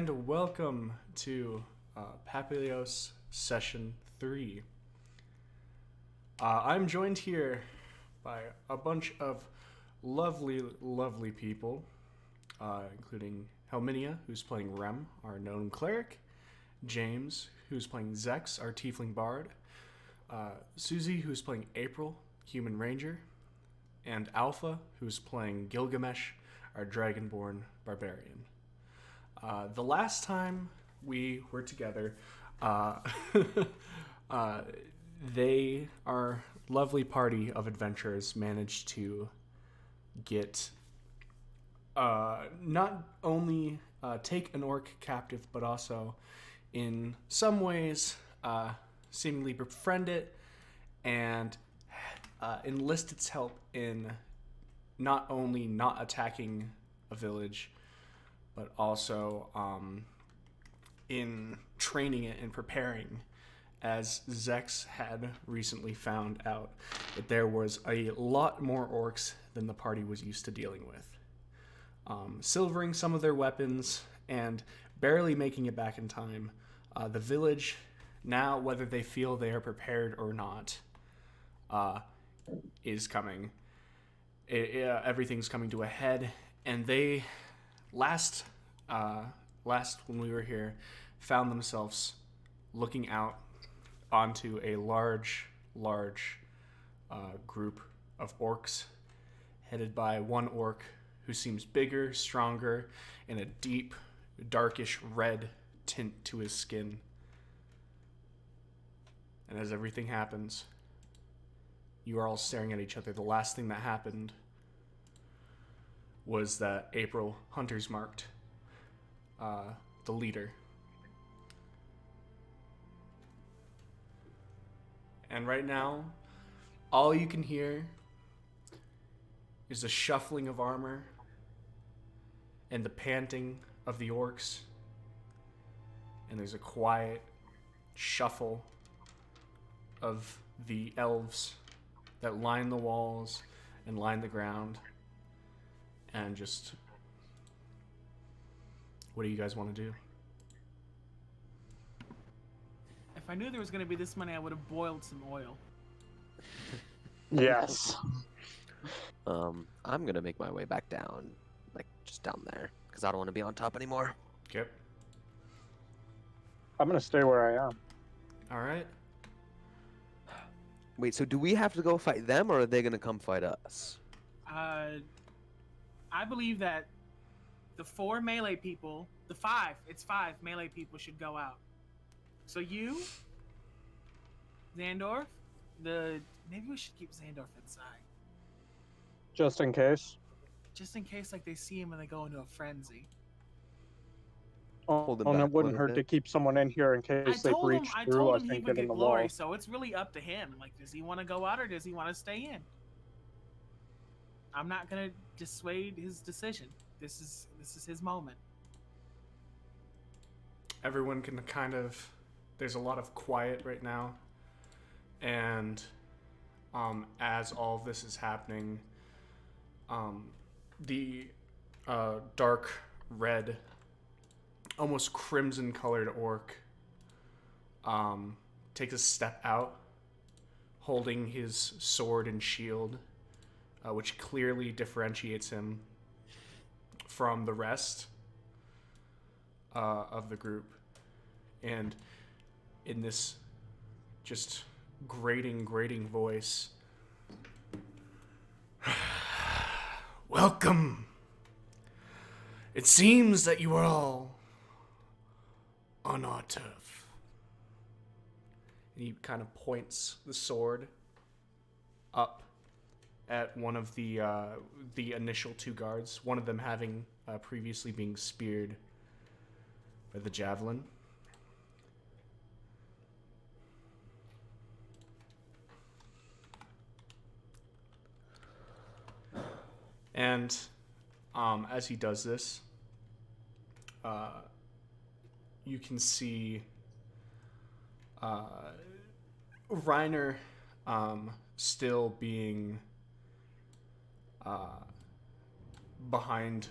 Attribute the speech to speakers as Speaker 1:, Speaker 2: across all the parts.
Speaker 1: And welcome to Papihos Session 3. I'm joined here by a bunch of lovely, lovely people, including Helminia, who's playing Rem, our gnome cleric, James, who's playing Zex, our tiefling bard, Susie, who's playing April, human ranger, and Alpha, who's playing Gilgamesh, our dragonborn barbarian. The last time we were together, they, our lovely party of adventurers, managed to get not only take an orc captive, but also, in some ways, seemingly befriend it and enlist its help in not only not attacking a village, but also in training it and preparing, as Zex had recently found out that there was a lot more orcs than the party was used to dealing with. Silvering some of their weapons and barely making it back in time, the village, now whether they feel they are prepared or not, is coming. Everything's coming to a head, and they last when we were here, found themselves looking out onto a large group of orcs, headed by one orc who seems bigger, stronger, and a deep, darkish red tint to his skin. And as everything happens, you are all staring at each other. The last thing that happened was that April Hunter's marked the leader. And right now, all you can hear is the shuffling of armor and the panting of the orcs. And there's a quiet shuffle of the elves that line the walls and line the ground. And just, what do you guys want to do?
Speaker 2: If I knew there was going to be this money, I would have boiled some oil.
Speaker 3: Yes.
Speaker 4: I'm gonna make my way back down, like just down there, because I don't want to be on top anymore.
Speaker 1: Yep.
Speaker 3: I'm gonna stay where I am.
Speaker 1: All right.
Speaker 4: Wait, so do we have to go fight them, or are they gonna come fight us?
Speaker 2: I believe that the four melee people, it's five melee people should go out. So you, Xandorf, maybe we should keep Xandorf inside.
Speaker 3: Just in case.
Speaker 2: Just in case like they see him and they go into a frenzy.
Speaker 4: Hold him
Speaker 3: And
Speaker 4: back
Speaker 3: it wouldn't
Speaker 4: a
Speaker 3: hurt
Speaker 4: little
Speaker 3: to keep someone in here in case they breach
Speaker 2: I
Speaker 3: through
Speaker 2: told
Speaker 3: us
Speaker 2: him he
Speaker 3: and
Speaker 2: would
Speaker 3: get in
Speaker 2: get
Speaker 3: the
Speaker 2: glory,
Speaker 3: wall.
Speaker 2: so it's really up to him. Like, does he want to go out or does he want to stay in? I'm not gonna dissuade his decision. This is his moment.
Speaker 1: Everyone can kind of, there's a lot of quiet right now, and as all of this is happening, the dark red, almost crimson colored orc takes a step out, holding his sword and shield, which clearly differentiates him from the rest of the group. And in this just grating voice, welcome. It seems that you are all on our turf. And he kind of points the sword up at one of the initial two guards, one of them having previously been speared by the javelin. And as he does this, you can see Reiner still being behind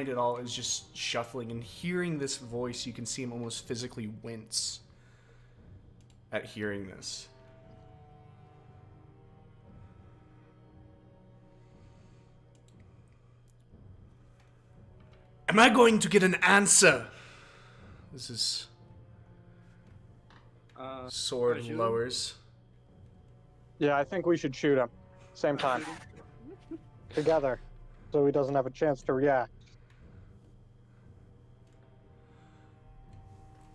Speaker 1: it all is just shuffling, and hearing this voice, you can see him almost physically wince at hearing this. Am I going to get an answer? This is sword lowers.
Speaker 3: Yeah, I think we should shoot him. Same time. Together. So he doesn't have a chance to react.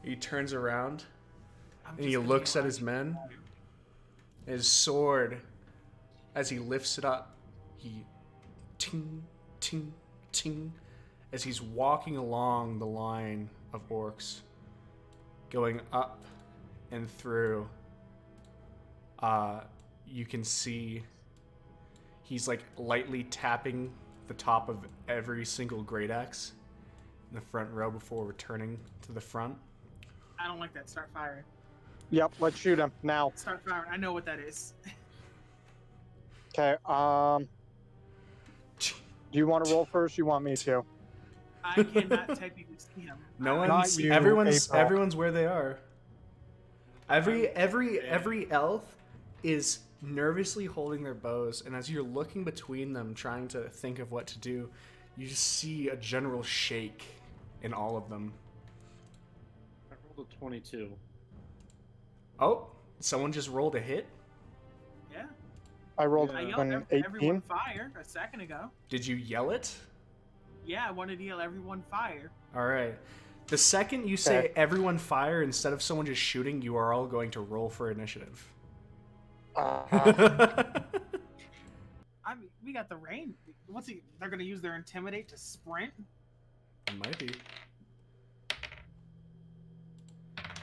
Speaker 1: He turns around
Speaker 2: I'm
Speaker 1: and
Speaker 2: just
Speaker 1: he
Speaker 2: gonna
Speaker 1: looks
Speaker 2: be
Speaker 1: at his men. His sword, as he lifts it up, he ting, ting, ting, as he's walking along the line of orcs, going up and through. You can see he's like lightly tapping the top of every single great axe in the front row before returning to the front.
Speaker 2: I don't like that. Start firing.
Speaker 3: Yep, let's shoot him now.
Speaker 2: Start firing. I know what that is.
Speaker 3: Okay, do you want to roll first? You want me to?
Speaker 2: I cannot technically see him.
Speaker 1: No
Speaker 2: I-
Speaker 1: one's.
Speaker 3: you,
Speaker 1: Everyone's.
Speaker 3: April.
Speaker 1: Everyone's where they are. Every elf is nervously holding their bows, and as you're looking between them, trying to think of what to do, you just see a general shake in all of them.
Speaker 5: I rolled a 22.
Speaker 1: Oh, someone just rolled a hit.
Speaker 2: Yeah.
Speaker 3: I rolled
Speaker 2: I yelled
Speaker 3: an
Speaker 2: everyone
Speaker 3: 18.
Speaker 2: fire a second ago.
Speaker 1: Did you yell it?
Speaker 2: Yeah, I wanted to yell everyone fire.
Speaker 1: All right. The second you say everyone fire instead of someone just shooting, you are all going to roll for initiative.
Speaker 2: I mean, we got the rain. What's he? They're gonna use their intimidate to sprint.
Speaker 1: Might be.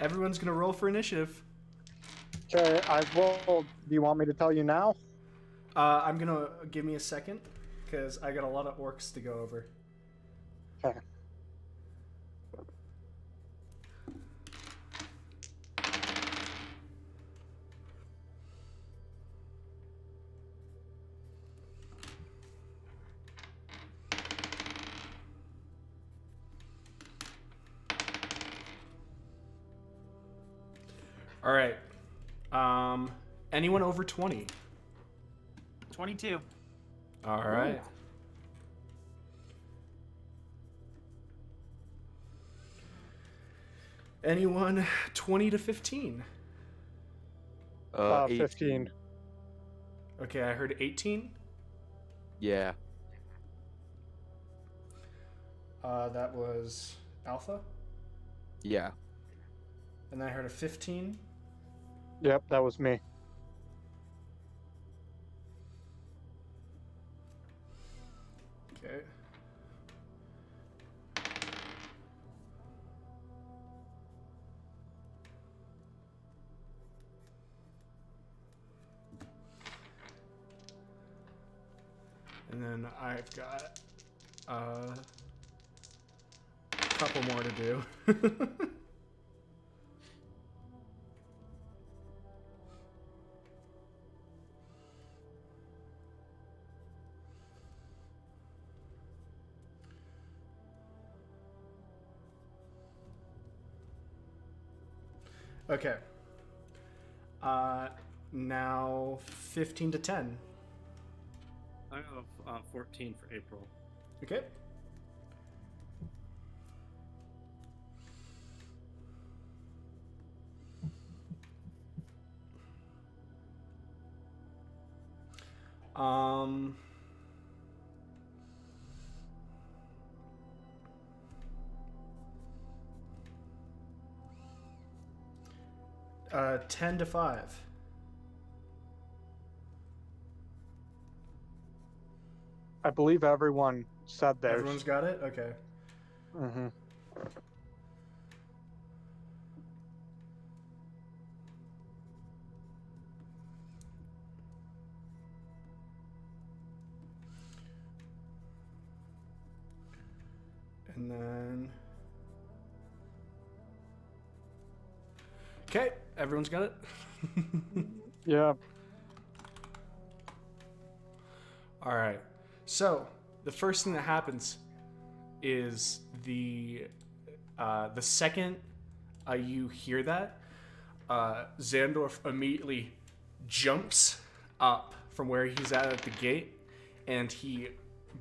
Speaker 1: Everyone's gonna roll for initiative.
Speaker 3: Okay, I've rolled. Do you want me to tell you now?
Speaker 1: I'm gonna give me a second because I got a lot of orcs to go over.
Speaker 3: Okay.
Speaker 1: All right. Anyone over 20?
Speaker 2: 22.
Speaker 1: All right. Anyone 20 to 15?
Speaker 4: 18.
Speaker 3: 15.
Speaker 1: Okay, I heard 18.
Speaker 4: Yeah.
Speaker 1: That was Alpha.
Speaker 4: Yeah.
Speaker 1: And then I heard a 15.
Speaker 3: Yep, that was me.
Speaker 1: Okay. And then I've got a couple more to do. Okay. Now 15 to 10.
Speaker 5: I have 14 for April.
Speaker 1: Okay. Um 10 to 5.
Speaker 3: I believe everyone said theirs.
Speaker 1: Everyone's got it? Okay.
Speaker 3: Mm-hmm.
Speaker 1: And then... Okay, everyone's got it?
Speaker 3: Yeah.
Speaker 1: Alright. So, the first thing that happens is the second you hear that, Xandorf immediately jumps up from where he's at the gate, and he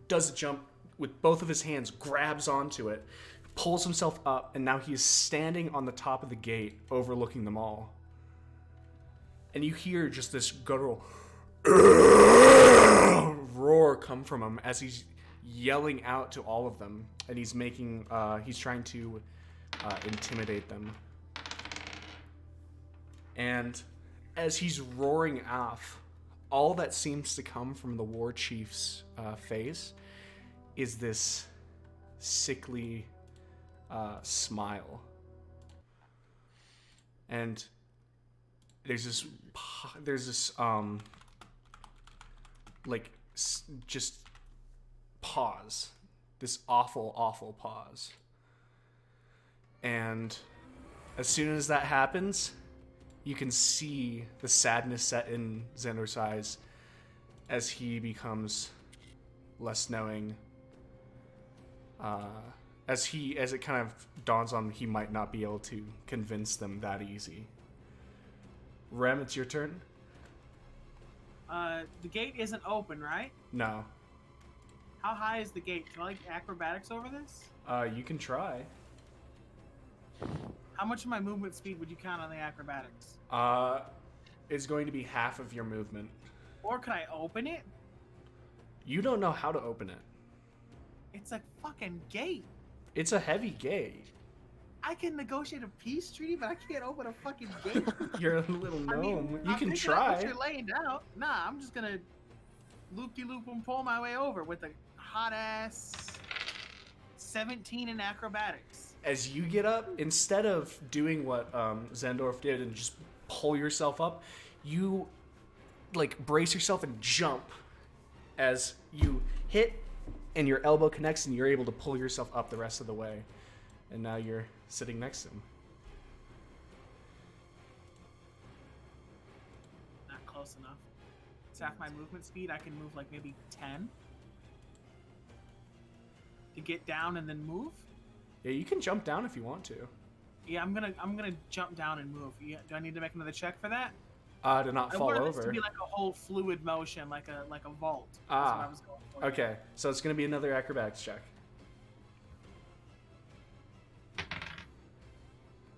Speaker 1: does a jump with both of his hands, grabs onto it, pulls himself up, and now he is standing on the top of the gate overlooking them all. And you hear just this guttural roar come from him as he's yelling out to all of them, and he's trying to intimidate them. And as he's roaring off, all that seems to come from the war chief's face is this sickly smile. And there's this just pause, this awful pause. And as soon as that happens, you can see the sadness set in Xandor's eyes as he becomes less knowing, as it kind of dawns on him he might not be able to convince them that easy. Rem, it's your turn.
Speaker 2: The gate isn't open, right?
Speaker 1: No.
Speaker 2: How high is the gate? Can I like acrobatics over this?
Speaker 1: You can try.
Speaker 2: How much of my movement speed would you count on the acrobatics?
Speaker 1: It's going to be half of your movement.
Speaker 2: Or can I open it?
Speaker 1: You don't know how to open it.
Speaker 2: It's a fucking gate.
Speaker 1: It's a heavy gate.
Speaker 2: I can negotiate a peace treaty, but I can't open a fucking gate.
Speaker 1: You're a little gnome.
Speaker 2: I mean,
Speaker 1: you
Speaker 2: I'm
Speaker 1: can
Speaker 2: picking up
Speaker 1: try.
Speaker 2: what you're laying down. Nah, I'm just gonna loop-de-loop and pull my way over with a hot-ass 17 in acrobatics.
Speaker 1: As you get up, instead of doing what Xandorf did and just pull yourself up, you brace yourself and jump as you hit and your elbow connects and you're able to pull yourself up the rest of the way. And now you're sitting next to him.
Speaker 2: Not close enough. It's half my movement speed. I can move like maybe 10 to get down and then move.
Speaker 1: Yeah, you can jump down if you want to.
Speaker 2: Yeah, I'm gonna jump down and move. Yeah, do I need to make another check for that?
Speaker 1: To not fall
Speaker 2: I want
Speaker 1: over.
Speaker 2: this to be like a whole fluid motion, like a vault. That's
Speaker 1: Ah,
Speaker 2: what I was going for.
Speaker 1: okay. So it's going to be another acrobatics check.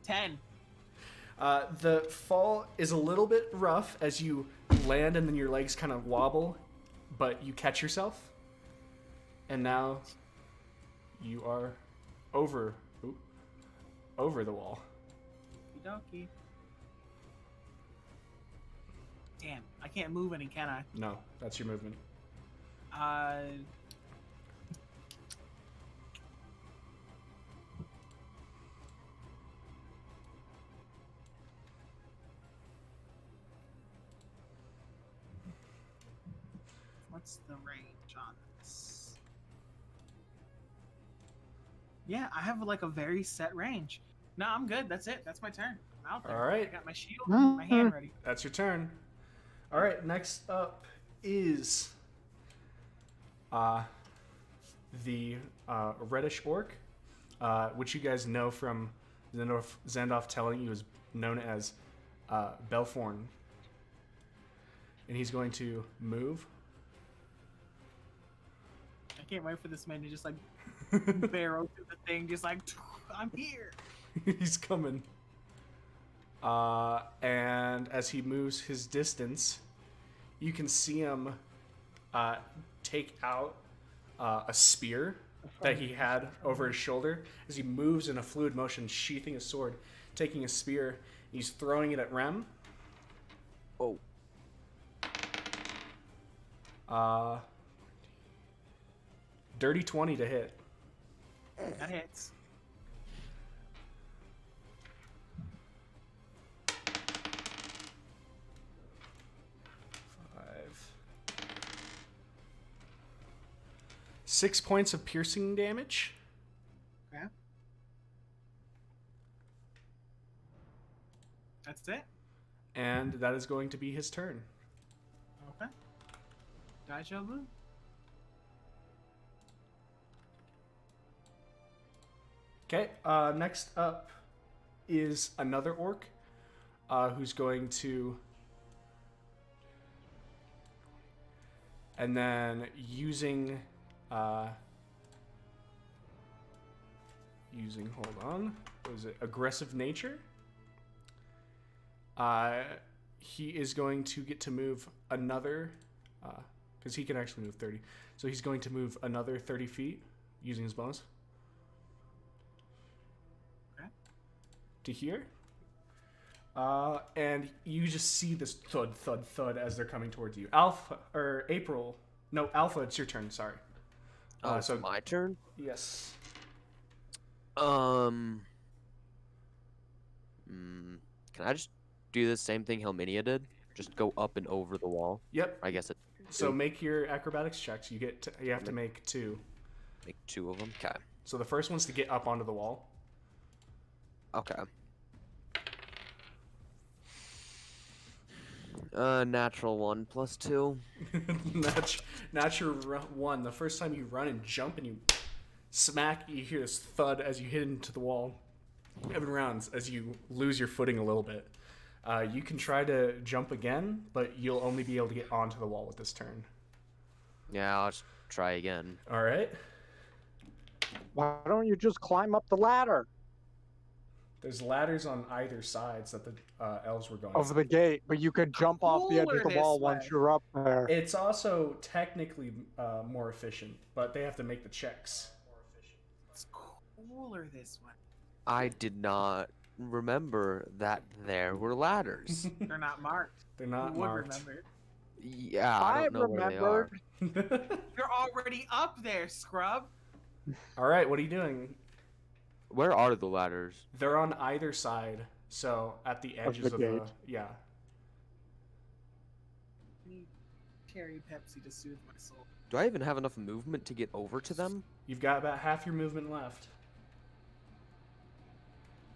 Speaker 2: 10.
Speaker 1: The fall is a little bit rough as you land and then your legs kind of wobble, but you catch yourself. And now you are over the wall.
Speaker 2: Okie dokie. Damn, I can't move any, can I?
Speaker 1: No, that's your movement.
Speaker 2: What's the range on this? Yeah, I have like a very set range. No, I'm good. That's it. That's my turn. I'm out there.
Speaker 1: All right.
Speaker 2: I got my shield and my hand ready.
Speaker 1: That's your turn. All right, next up is the reddish orc, which you guys know from Xandorf telling you is known as Belforn. And he's going to move.
Speaker 2: I can't wait for this man to just like barrel through the thing, just like, I'm here.
Speaker 1: He's coming. And as he moves his distance, you can see him take out a spear that he had over his shoulder. As he moves in a fluid motion, sheathing his sword, taking a spear, he's throwing it at Rem.
Speaker 4: Oh.
Speaker 1: Dirty 20 to hit.
Speaker 2: That hits.
Speaker 1: Six points of piercing damage.
Speaker 2: Okay. That's it?
Speaker 1: And that is going to be his turn.
Speaker 2: Okay. Daijoubu?
Speaker 1: Okay, next up is another orc who's going to... And then using... hold on, what is it? Aggressive nature? He is going to get to move another... because he can actually move 30. So he's going to move another 30 feet using his bonus.
Speaker 2: Okay.
Speaker 1: To here. And you just see this thud, thud, thud as they're coming towards you. Alpha, or April. No, Alpha, it's your turn, sorry.
Speaker 4: So my turn?
Speaker 1: Yes.
Speaker 4: Can I just do the same thing Helminia did? Just go up and over the wall?
Speaker 1: Yep.
Speaker 4: I guess it.
Speaker 1: So make your acrobatics checks. You have to make 2.
Speaker 4: Make 2 of them? Okay.
Speaker 1: So the first one's to get up onto the wall.
Speaker 4: Okay. Natural 1 plus 2.
Speaker 1: Natural 1. The first time you run and jump and you smack, you hear this thud as you hit into the wall. 7 rounds as you lose your footing a little bit. You can try to jump again, but you'll only be able to get onto the wall with this turn.
Speaker 4: Yeah, I'll just try again.
Speaker 1: All right.
Speaker 3: Why don't you just climb up the ladder
Speaker 1: There's ladders on either sides that the elves were going.
Speaker 3: of the gate, but you could jump off the edge of the
Speaker 2: Cooler
Speaker 3: wall
Speaker 2: this
Speaker 3: once
Speaker 2: way.
Speaker 3: you're up there.
Speaker 1: It's also technically more efficient, but they have to make the checks.
Speaker 2: It's cooler this way.
Speaker 4: I did not remember that there were ladders.
Speaker 2: They're not marked.
Speaker 1: They're not
Speaker 2: You would
Speaker 1: marked.
Speaker 2: remember.
Speaker 4: Yeah, I don't know where they are.
Speaker 2: You're already up there, scrub.
Speaker 1: All right, what are you doing?
Speaker 4: Where are the ladders?
Speaker 1: They're on either side, so at the edges of the
Speaker 3: gate.
Speaker 1: yeah.
Speaker 2: I need cherry Pepsi to soothe my soul.
Speaker 4: Do I even have enough movement to get over to them?
Speaker 1: You've got about half your movement left.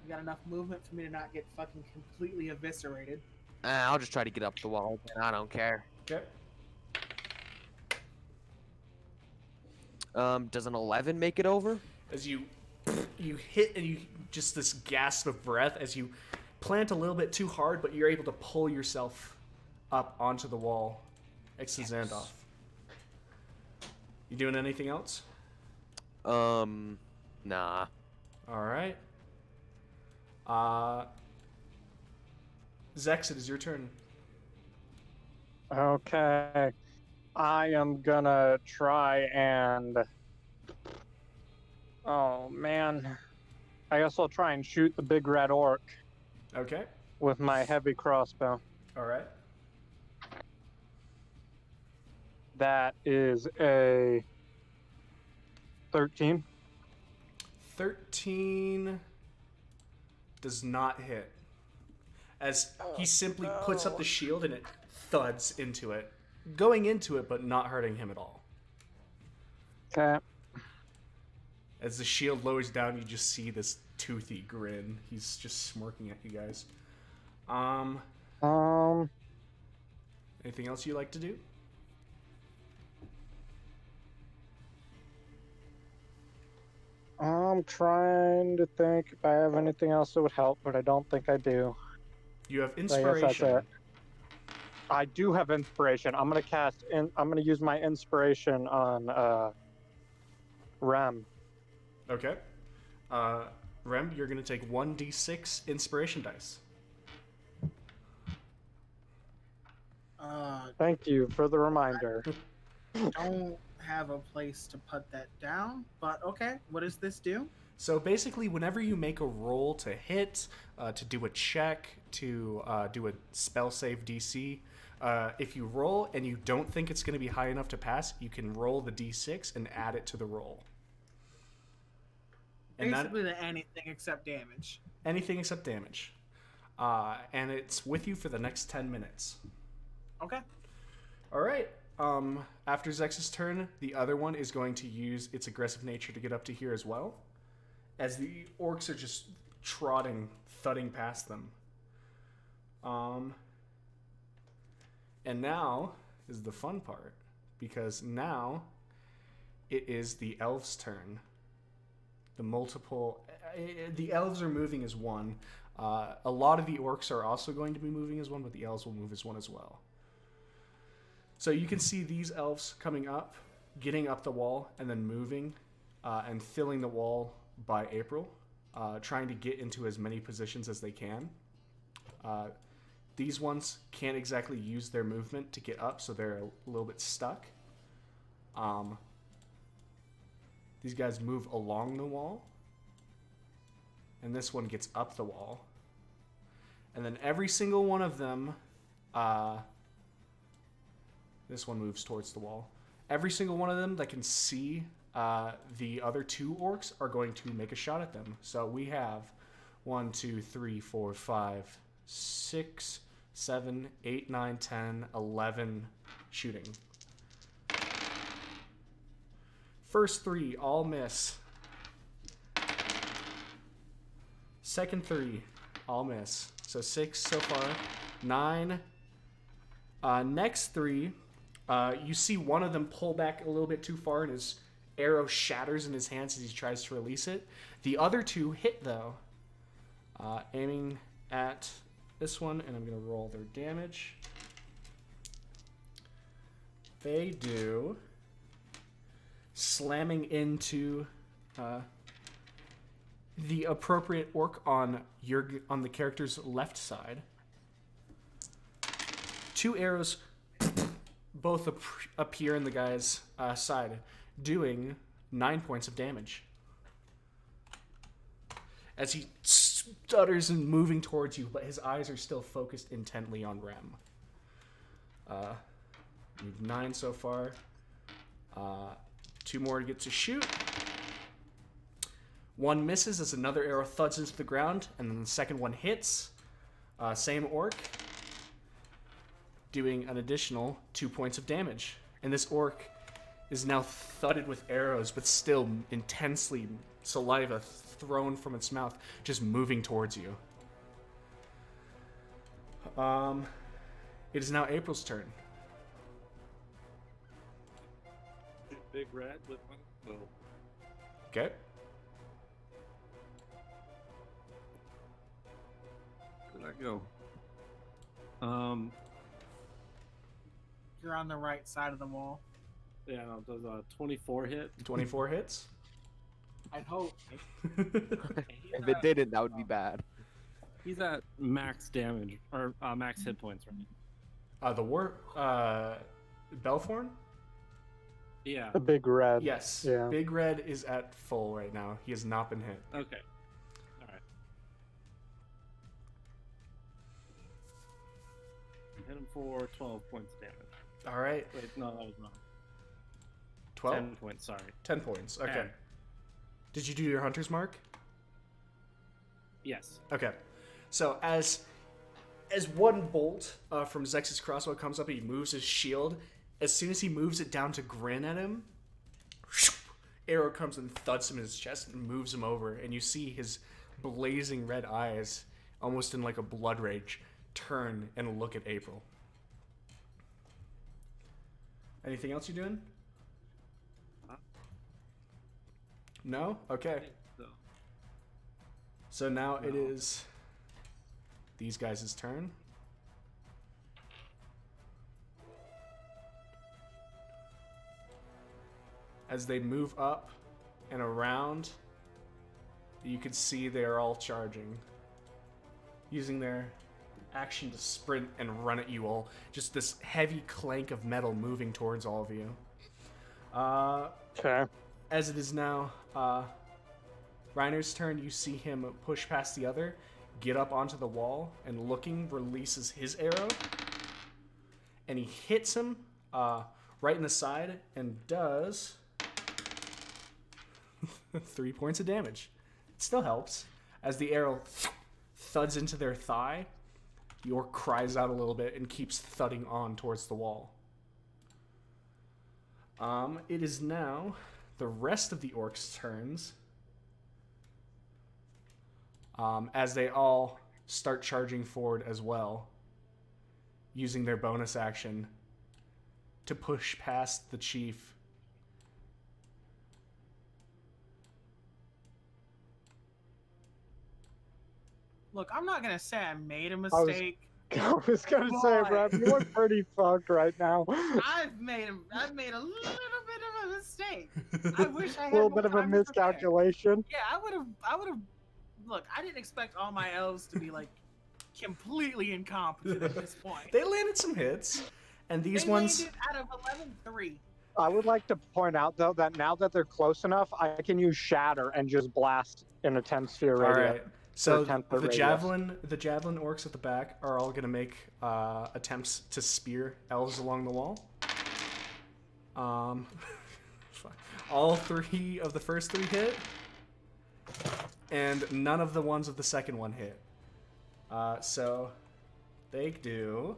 Speaker 2: You got enough movement for me to not get fucking completely eviscerated.
Speaker 4: I'll just try to get up the wall. I don't care.
Speaker 1: Okay.
Speaker 4: Does an 11 make it over?
Speaker 1: As you hit and you just this gasp of breath as you plant a little bit too hard, but you're able to pull yourself up onto the wall. Next to Xandalf. You doing anything else?
Speaker 4: Nah.
Speaker 1: All right. Zex, it is your turn.
Speaker 3: Okay. I am gonna try and... Oh, man. I guess I'll try and shoot the big red orc
Speaker 1: Okay.
Speaker 3: with my heavy crossbow.
Speaker 1: All right.
Speaker 3: That is a 13.
Speaker 1: 13 does not hit. As he simply puts up the shield and it thuds into it. Going into it, but not hurting him at all.
Speaker 3: Okay.
Speaker 1: As the shield lowers down, you just see this toothy grin. He's just smirking at you guys. Anything else you like to do?
Speaker 3: I'm trying to think if I have anything else that would help, but I don't think I do.
Speaker 1: You have
Speaker 3: I guess that's
Speaker 1: inspiration.
Speaker 3: it. I do have inspiration. I'm gonna I'm gonna use my inspiration on Rem.
Speaker 1: Okay. Rem, you're going to take 1d6 inspiration dice.
Speaker 3: Thank you for the reminder.
Speaker 2: Don't have a place to put that down, but okay. What does this do?
Speaker 1: So basically, whenever you make a roll to hit, to do a check, to do a spell save DC, if you roll and you don't think it's going to be high enough to pass, you can roll the d6 and add it to the roll. And
Speaker 2: Basically, anything except damage.
Speaker 1: anything except damage. And it's with you for the next 10 minutes.
Speaker 2: Okay.
Speaker 1: All right. After Zex's turn, the other one is going to use its aggressive nature to get up to here as well, as the orcs are just thudding past them. And now is the fun part, because now it is the elf's turn. the multiple. The elves are moving as one. A lot of the orcs are also going to be moving as one, but the elves will move as one as well. So you can see these elves coming up, getting up the wall, and then moving and filling the wall by April, trying to get into as many positions as they can. These ones can't exactly use their movement to get up, so they're a little bit stuck. These guys move along the wall. And this one gets up the wall. And then every single one of them, this one moves towards the wall. Every single one of them that can see the other two orcs are going to make a shot at them. So we have 1, 2, 3, 4, 5, 6, 7, 8, 9, 10, 11 shooting. First 3 all miss. Second 3 all miss. So 6 so far. 9. Next 3, you see one of them pull back a little bit too far and his arrow shatters in his hands as he tries to release it. The other 2 hit though. Aiming at this one, and I'm going to roll their damage. They do, slamming into the appropriate orc on the character's left side. 2 arrows both appear in the guy's side, doing 9 points of damage. As he stutters and moving towards you, but his eyes are still focused intently on Rem. 9 so far. 2 more to get to shoot. 1 misses as another arrow thuds into the ground, and then the second one hits. Same orc, doing an additional 2 points of damage. And this orc is now thudded with arrows, but still intensely saliva thrown from its mouth, just moving towards you. It is now April's turn.
Speaker 5: Big red with one. Well,
Speaker 1: Okay.
Speaker 5: where did I go?
Speaker 2: You're on the right side of the wall.
Speaker 5: Yeah, no, does a 24 hit?
Speaker 1: 24 hits.
Speaker 2: I'd hope.
Speaker 4: If it didn't, that would be bad.
Speaker 5: He's at max damage, or max hit points, right?
Speaker 1: Belforn?
Speaker 5: Yeah.
Speaker 3: The big red.
Speaker 1: Yes.
Speaker 3: Yeah.
Speaker 1: Big Red is at full right now. He has not been hit.
Speaker 5: Okay. Alright. Hit him for 12 points of damage.
Speaker 1: All right.
Speaker 5: Wait, no, that was wrong.
Speaker 1: 12?
Speaker 5: 10 points, sorry.
Speaker 1: 10 points. Okay.
Speaker 5: 10.
Speaker 1: Did you do your hunter's mark?
Speaker 5: Yes.
Speaker 1: Okay. So as one bolt from Zex's crossbow comes up, he moves his shield. As soon as he moves it down to grin at him, arrow comes and thuds him in his chest and moves him over. And you see his blazing red eyes, almost in like a blood rage, turn and look at April. Anything else you're doing? No? Okay.
Speaker 5: So,
Speaker 1: So now it
Speaker 5: No.
Speaker 1: is these guys' turn. As they move up and around, you can see they are all charging, using their action to sprint and run at you all. Just this heavy clank of metal moving towards all of you.
Speaker 3: Okay.
Speaker 1: As it is now Reiner's turn, you see him push past the other, get up onto the wall, and looking, releases his arrow. And he hits him right in the side and does 3 points of damage. It still helps. As the arrow thuds into their thigh, the orc cries out a little bit and keeps thudding on towards the wall. It is now the rest of the orcs' turns, as they all start charging forward as well, using their bonus action to push past the chief.
Speaker 2: Look, I'm not gonna say I made a
Speaker 3: was-
Speaker 2: mistake.
Speaker 3: I was gonna say, Brad, you look pretty fucked right now.
Speaker 2: I've made a little bit of a mistake. I wish I
Speaker 3: A
Speaker 2: had
Speaker 3: little
Speaker 2: more
Speaker 3: bit of a
Speaker 2: time to prepare.
Speaker 3: miscalculation.
Speaker 2: Yeah, I would have. Look, I didn't expect all my elves to be like completely incompetent at this point.
Speaker 1: They landed some hits, and these
Speaker 2: They
Speaker 1: ones.
Speaker 2: landed out of 11-3.
Speaker 3: I would like to point out, though, that now that they're close enough, I can use Shatter and just blast in a 10 sphere
Speaker 1: All
Speaker 3: radius.
Speaker 1: right. So
Speaker 3: 10 foot
Speaker 1: the
Speaker 3: radius.
Speaker 1: javelin orcs at the back are all gonna make attempts to spear elves along the wall. All 3 of the first 3 hit, and none of the ones of the second one hit. So they do.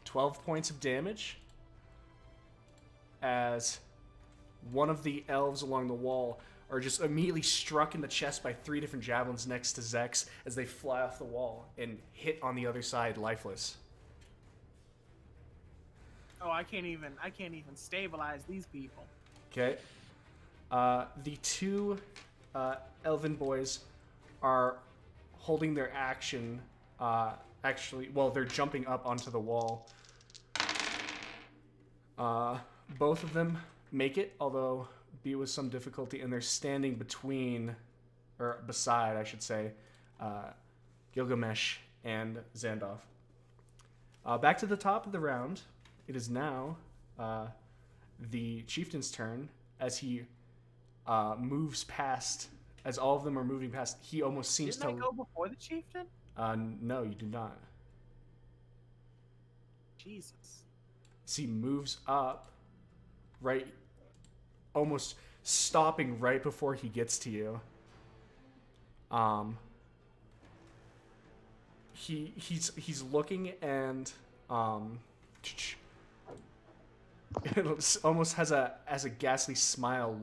Speaker 1: 12 points of damage as one of the elves along the wall are just immediately struck in the chest by 3 different javelins next to Zex as they fly off the wall and hit on the other side lifeless.
Speaker 2: Oh, I can't even stabilize these people.
Speaker 1: Okay. The 2 elven boys are holding their action. They're jumping up onto the wall. Both of them make it, although be with some difficulty, and they're standing beside, I should say, Gilgamesh and Xandalf. Back to the top of the round. It is now the chieftain's turn as he moves past. As all of them are moving past, he almost seems
Speaker 2: Didn't
Speaker 1: to.
Speaker 2: I go before the chieftain?
Speaker 1: No, you do not.
Speaker 2: Jesus.
Speaker 1: As he moves up, right, almost stopping right before he gets to you. He's looking and it almost has a ghastly smile,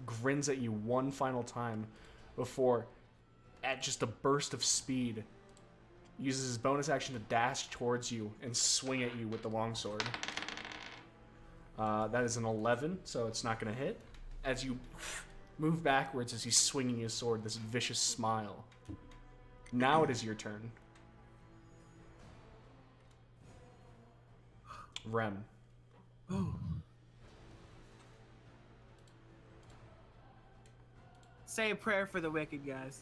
Speaker 1: grins at you one final time before, at just a burst of speed, uses his bonus action to dash towards you and swing at you with the longsword. That is an 11, so it's not going to hit. As you move backwards as he's swinging his sword, this vicious smile. Now it is your turn. Rem.
Speaker 2: Say a prayer for the wicked, guys.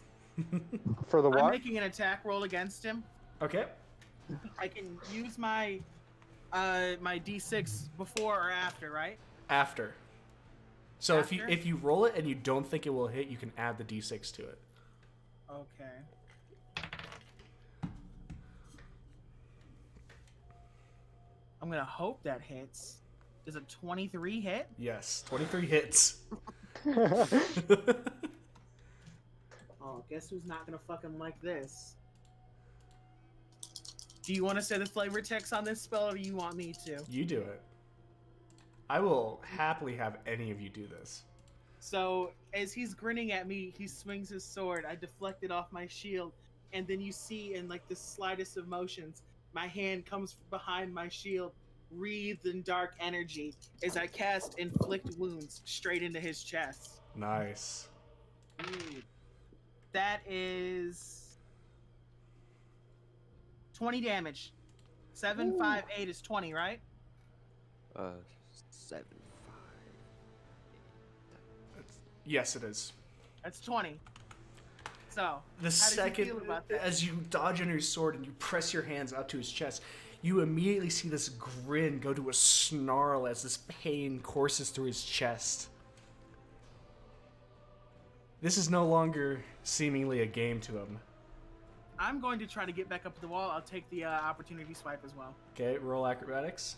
Speaker 3: For the
Speaker 2: I'm
Speaker 3: what?
Speaker 2: making an attack roll against him.
Speaker 1: Okay.
Speaker 2: I can use my my d6 before or after, right?
Speaker 1: After. So
Speaker 2: After?
Speaker 1: if you roll it and you don't think it will hit, you can add the d6 to it.
Speaker 2: Okay. I'm gonna hope that hits. Does a 23 hit?
Speaker 1: Yes, 23 hits.
Speaker 2: Oh, guess who's not gonna fucking like this? Do you want to say the flavor text on this spell, or do you want me to?
Speaker 1: You do it. I will happily have any of you do this.
Speaker 2: So, as he's grinning at me, he swings his sword. I deflect it off my shield, and then you see, in like the slightest of motions, my hand comes behind my shield, wreathed in dark energy, as I cast Inflict Wounds straight into his chest.
Speaker 1: Nice.
Speaker 2: Dude, that is 20 damage. 7, 5, 8 is 20, right?
Speaker 4: 7, 5.
Speaker 1: Yes, it is.
Speaker 2: That's 20. So,
Speaker 1: The
Speaker 2: how
Speaker 1: second,
Speaker 2: does he feel about that?
Speaker 1: as you dodge under his sword and you press your hands up to his chest, you immediately see this grin go to a snarl as this pain courses through his chest. This is no longer seemingly a game to him.
Speaker 2: I'm going to try to get back up to the wall. I'll take the opportunity swipe as well.
Speaker 1: Okay, roll acrobatics.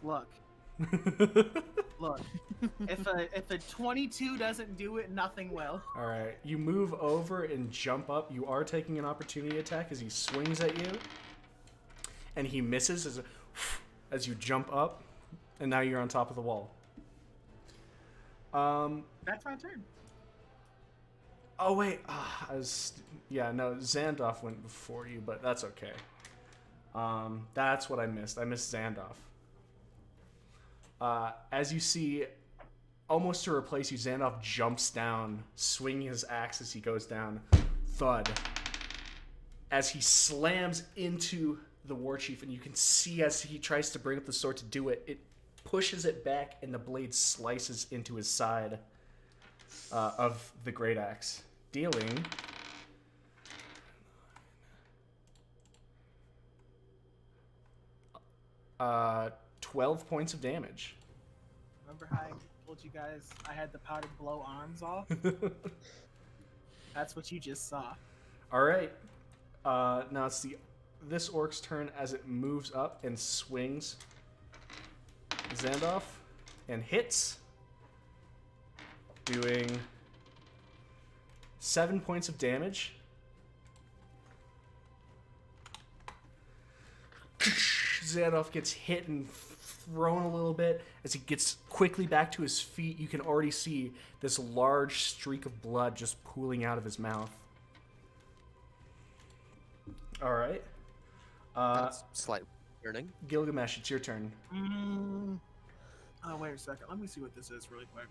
Speaker 2: Look. Look. If a 22 doesn't do it, nothing will.
Speaker 1: All right, you move over and jump up. You are taking an opportunity attack as he swings at you, and he misses as you jump up, and now you're on top of the wall.
Speaker 2: That's my turn.
Speaker 1: Oh wait, Zandoff went before you, but that's okay. That's what I missed. I missed Zandoff. As you see, almost to replace you, Zandoff jumps down, swinging his axe as he goes down. Thud. As he slams into the war chief, and you can see as he tries to bring up the sword to do it, it pushes it back, and the blade slices into his side of the great axe, dealing 12 points of damage.
Speaker 2: Remember how I told you guys I had the power to blow arms off? That's what you just saw.
Speaker 1: All right. Now it's this orc's turn as it moves up and swings Zandoff and hits, doing 7 points of damage. Zandoff gets hit and thrown a little bit. As he gets quickly back to his feet, you can already see this large streak of blood just pooling out of his mouth. All right.
Speaker 4: That's slightly concerning.
Speaker 1: Gilgamesh, it's your turn.
Speaker 2: Oh, wait a second. Let me see what this is really quick.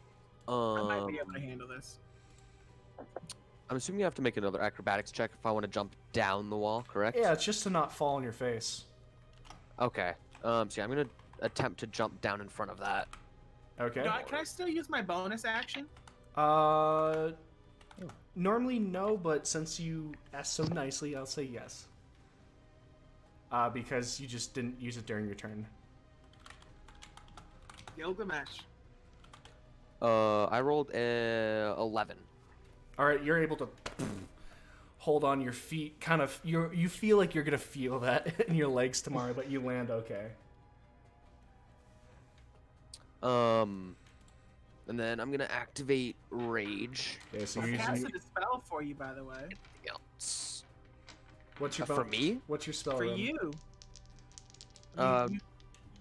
Speaker 2: I might be able to handle this.
Speaker 4: I'm assuming you have to make another acrobatics check if I want to jump down the wall, correct?
Speaker 1: Yeah, it's just to not fall on your face.
Speaker 4: Okay. So yeah, I'm gonna attempt to jump down in front of that.
Speaker 1: Okay.
Speaker 2: Can I still use my bonus action?
Speaker 1: Normally no, but since you asked so nicely, I'll say yes. Because you just didn't use it during your turn.
Speaker 2: Gilgamesh.
Speaker 4: I rolled 11.
Speaker 1: All right, you're able to hold on your feet. Kind of, you feel like you're gonna feel that in your legs tomorrow, but you land okay.
Speaker 4: And then I'm gonna activate Rage.
Speaker 1: Okay, so
Speaker 2: I
Speaker 1: you're using.
Speaker 2: casted a spell for you, by the way.
Speaker 4: Anything else?
Speaker 1: What's your
Speaker 4: For me?
Speaker 1: What's your spell?
Speaker 2: For
Speaker 1: Rem?
Speaker 2: you.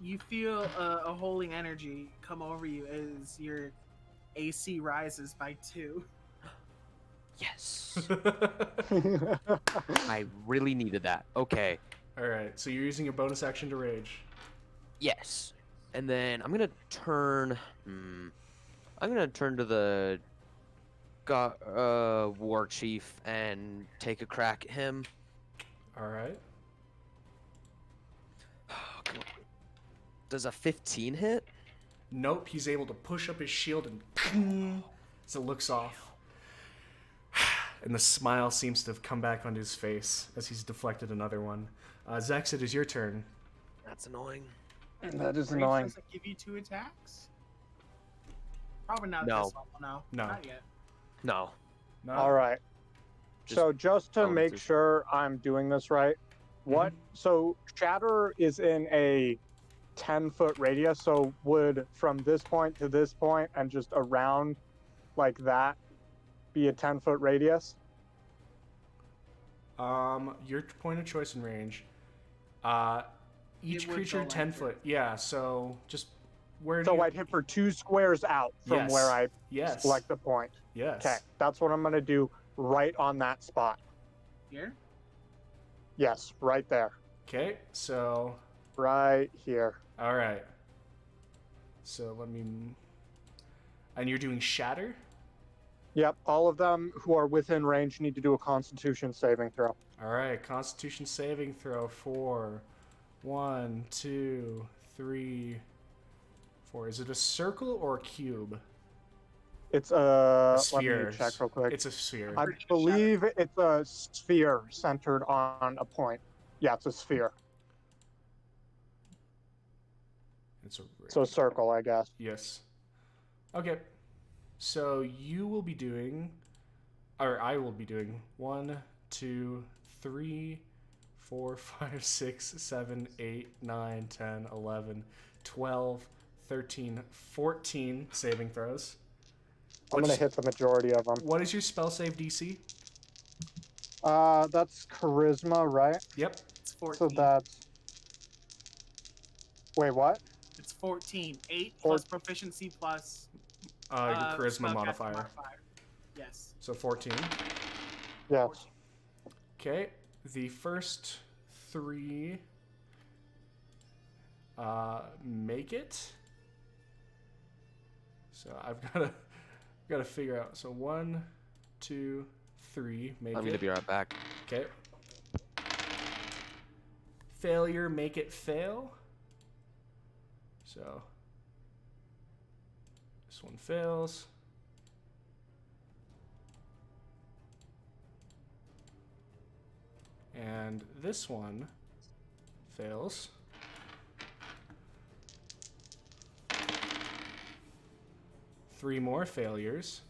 Speaker 2: You feel a holy energy come over you as your AC rises by 2.
Speaker 4: Yes. I really needed that. Okay.
Speaker 1: All right, so you're using your bonus action to rage.
Speaker 4: Yes. And then I'm gonna turn. I'm gonna turn to the war chief and take a crack at him.
Speaker 1: All right.
Speaker 4: Come on. Does a 15 hit?
Speaker 1: Nope, he's able to push up his shield and as it looks off. And the smile seems to have come back onto his face as he's deflected another one. Zex, it is your turn.
Speaker 4: That's annoying.
Speaker 3: That is
Speaker 2: Rage
Speaker 3: annoying.
Speaker 2: doesn't give you 2 attacks? Probably not
Speaker 4: No.
Speaker 2: this level, no.
Speaker 1: No.
Speaker 2: Not yet.
Speaker 4: No.
Speaker 1: No.
Speaker 3: All right. So just to make
Speaker 4: bonuses.
Speaker 3: sure I'm doing this right, what? So Shatter is in a 10-foot radius. So would from this point to this point and just around like that be a 10-foot radius?
Speaker 1: Your point of choice in range. Each
Speaker 2: It would
Speaker 1: creature
Speaker 2: go like
Speaker 1: 10
Speaker 2: this.
Speaker 1: foot. Yeah, so just where do
Speaker 3: So
Speaker 1: you...
Speaker 3: I'd hit for 2 squares out from
Speaker 1: Yes.
Speaker 3: where I
Speaker 1: Yes.
Speaker 3: select the point.
Speaker 1: Yes.
Speaker 3: Okay, that's what I'm gonna do right on that spot.
Speaker 2: Here?
Speaker 3: Yes, right there,
Speaker 1: Okay, so...
Speaker 3: right here.
Speaker 1: All right. So let me... And you're doing shatter?
Speaker 3: Yep, all of them who are within range need to do a Constitution saving throw.
Speaker 1: All right, Constitution saving throw for 1, 2, 3, 4. Is it a circle or a cube?
Speaker 3: It's a
Speaker 1: sphere.
Speaker 3: Let me check real quick.
Speaker 1: It's a sphere.
Speaker 3: I believe it's a sphere centered on a point. Yeah, it's a sphere.
Speaker 1: It's a
Speaker 3: So a circle, I guess.
Speaker 1: Yes. Okay. So you will be doing, or I will be doing 1, 2, 3, 4, 5, 6, 7, 8, 9, 10, 11, 12, 13, 14 saving throws.
Speaker 3: I'm gonna hit the majority of them.
Speaker 1: What is your spell save DC?
Speaker 3: That's charisma, right?
Speaker 1: Yep.
Speaker 2: It's 14.
Speaker 3: So that's. Wait, what?
Speaker 2: It's 14. 8 plus proficiency plus
Speaker 1: Your charisma
Speaker 2: spellcasting
Speaker 1: modifier.
Speaker 2: Yes.
Speaker 1: So 14.
Speaker 3: Yes.
Speaker 1: Okay. The first 3 make it. So I've got to figure out. So 1, 2, 3 make it.
Speaker 4: I'm gonna be right back.
Speaker 1: Okay. Failure, make it fail. So this one fails. And this one fails. Three more failures.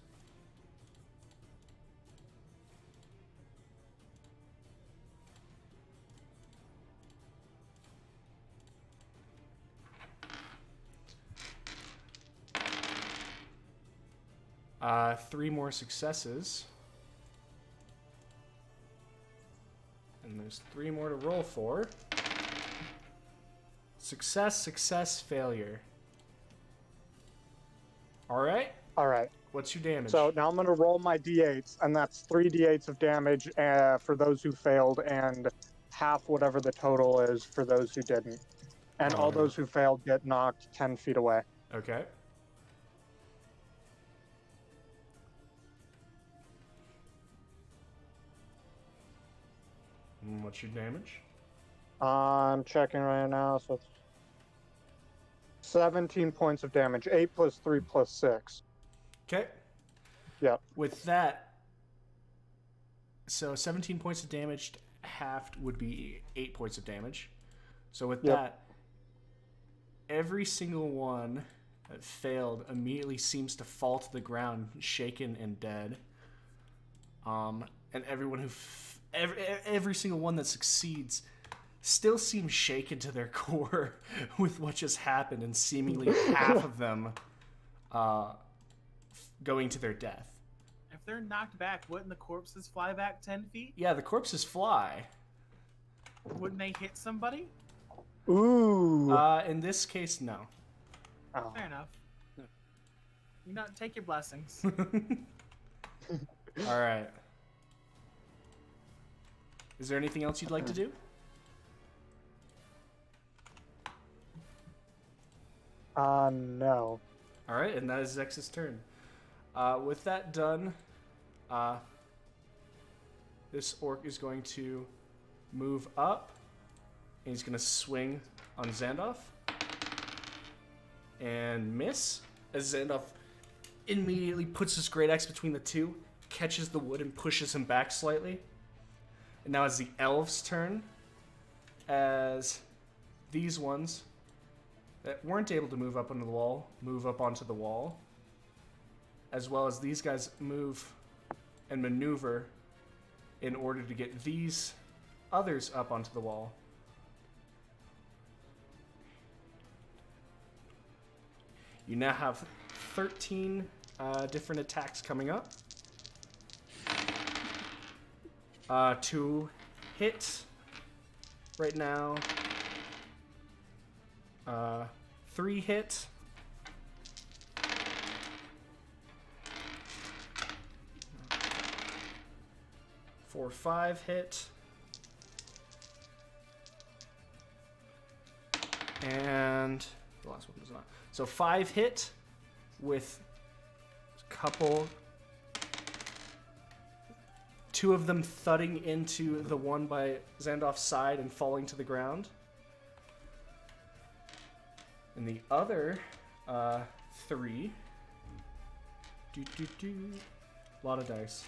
Speaker 1: Three more successes. And there's 3 more to roll for. Success, success, failure. Alright.
Speaker 3: Alright.
Speaker 1: What's your damage?
Speaker 3: So now I'm going to roll my d8s, and that's 3 d8s of damage for those who failed, and half whatever the total is for those who didn't. And all those who failed get knocked 10 feet away.
Speaker 1: Okay. And what's your damage?
Speaker 3: I'm checking right now, so it's 17 points of damage. 8 plus 3 plus 6.
Speaker 1: Okay.
Speaker 3: Yep.
Speaker 1: With that, so 17 points of damage halved would be 8 points of damage. So with that, every single one that failed immediately seems to fall to the ground, shaken and dead. And everyone who, every single one that succeeds, still seems shaken to their core with what just happened, and seemingly half of them going to their death.
Speaker 2: If they're knocked back, wouldn't the corpses fly back 10 feet?
Speaker 1: Yeah, the corpses fly.
Speaker 2: Wouldn't they hit somebody?
Speaker 3: Ooh.
Speaker 1: In this case, no.
Speaker 3: Oh.
Speaker 2: Fair enough. You know, take your blessings.
Speaker 1: All right. Is there anything else you'd like to do?
Speaker 3: No.
Speaker 1: All right, and that is Zex's turn. With that done, this orc is going to move up, and he's going to swing on Xandalf and miss, as Xandalf immediately puts his great axe between the two, catches the wood, and pushes him back slightly. And now it's the elves' turn, as these ones that weren't able to move up onto the wall move up onto the wall, as well as these guys move and maneuver in order to get these others up onto the wall. You now have 13 different attacks coming up. 2 hit right now. 3 hit. 4, 5 hit. And the last one was not. So 5 hit with a couple. 2 of them thudding into the one by Xandalf's side and falling to the ground. And the other 3. A lot of dice.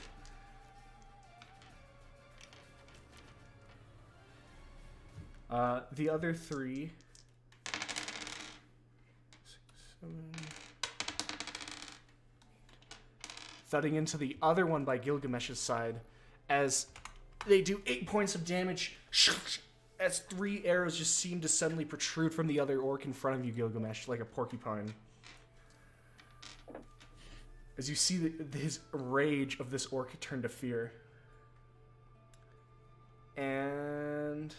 Speaker 1: The other 3. 6, 7. Thudding into the other one by Gilgamesh's side, as they do 8 points of damage, as 3 arrows just seem to suddenly protrude from the other orc in front of you, Gilgamesh, like a porcupine. As you see his rage of this orc turn to fear. And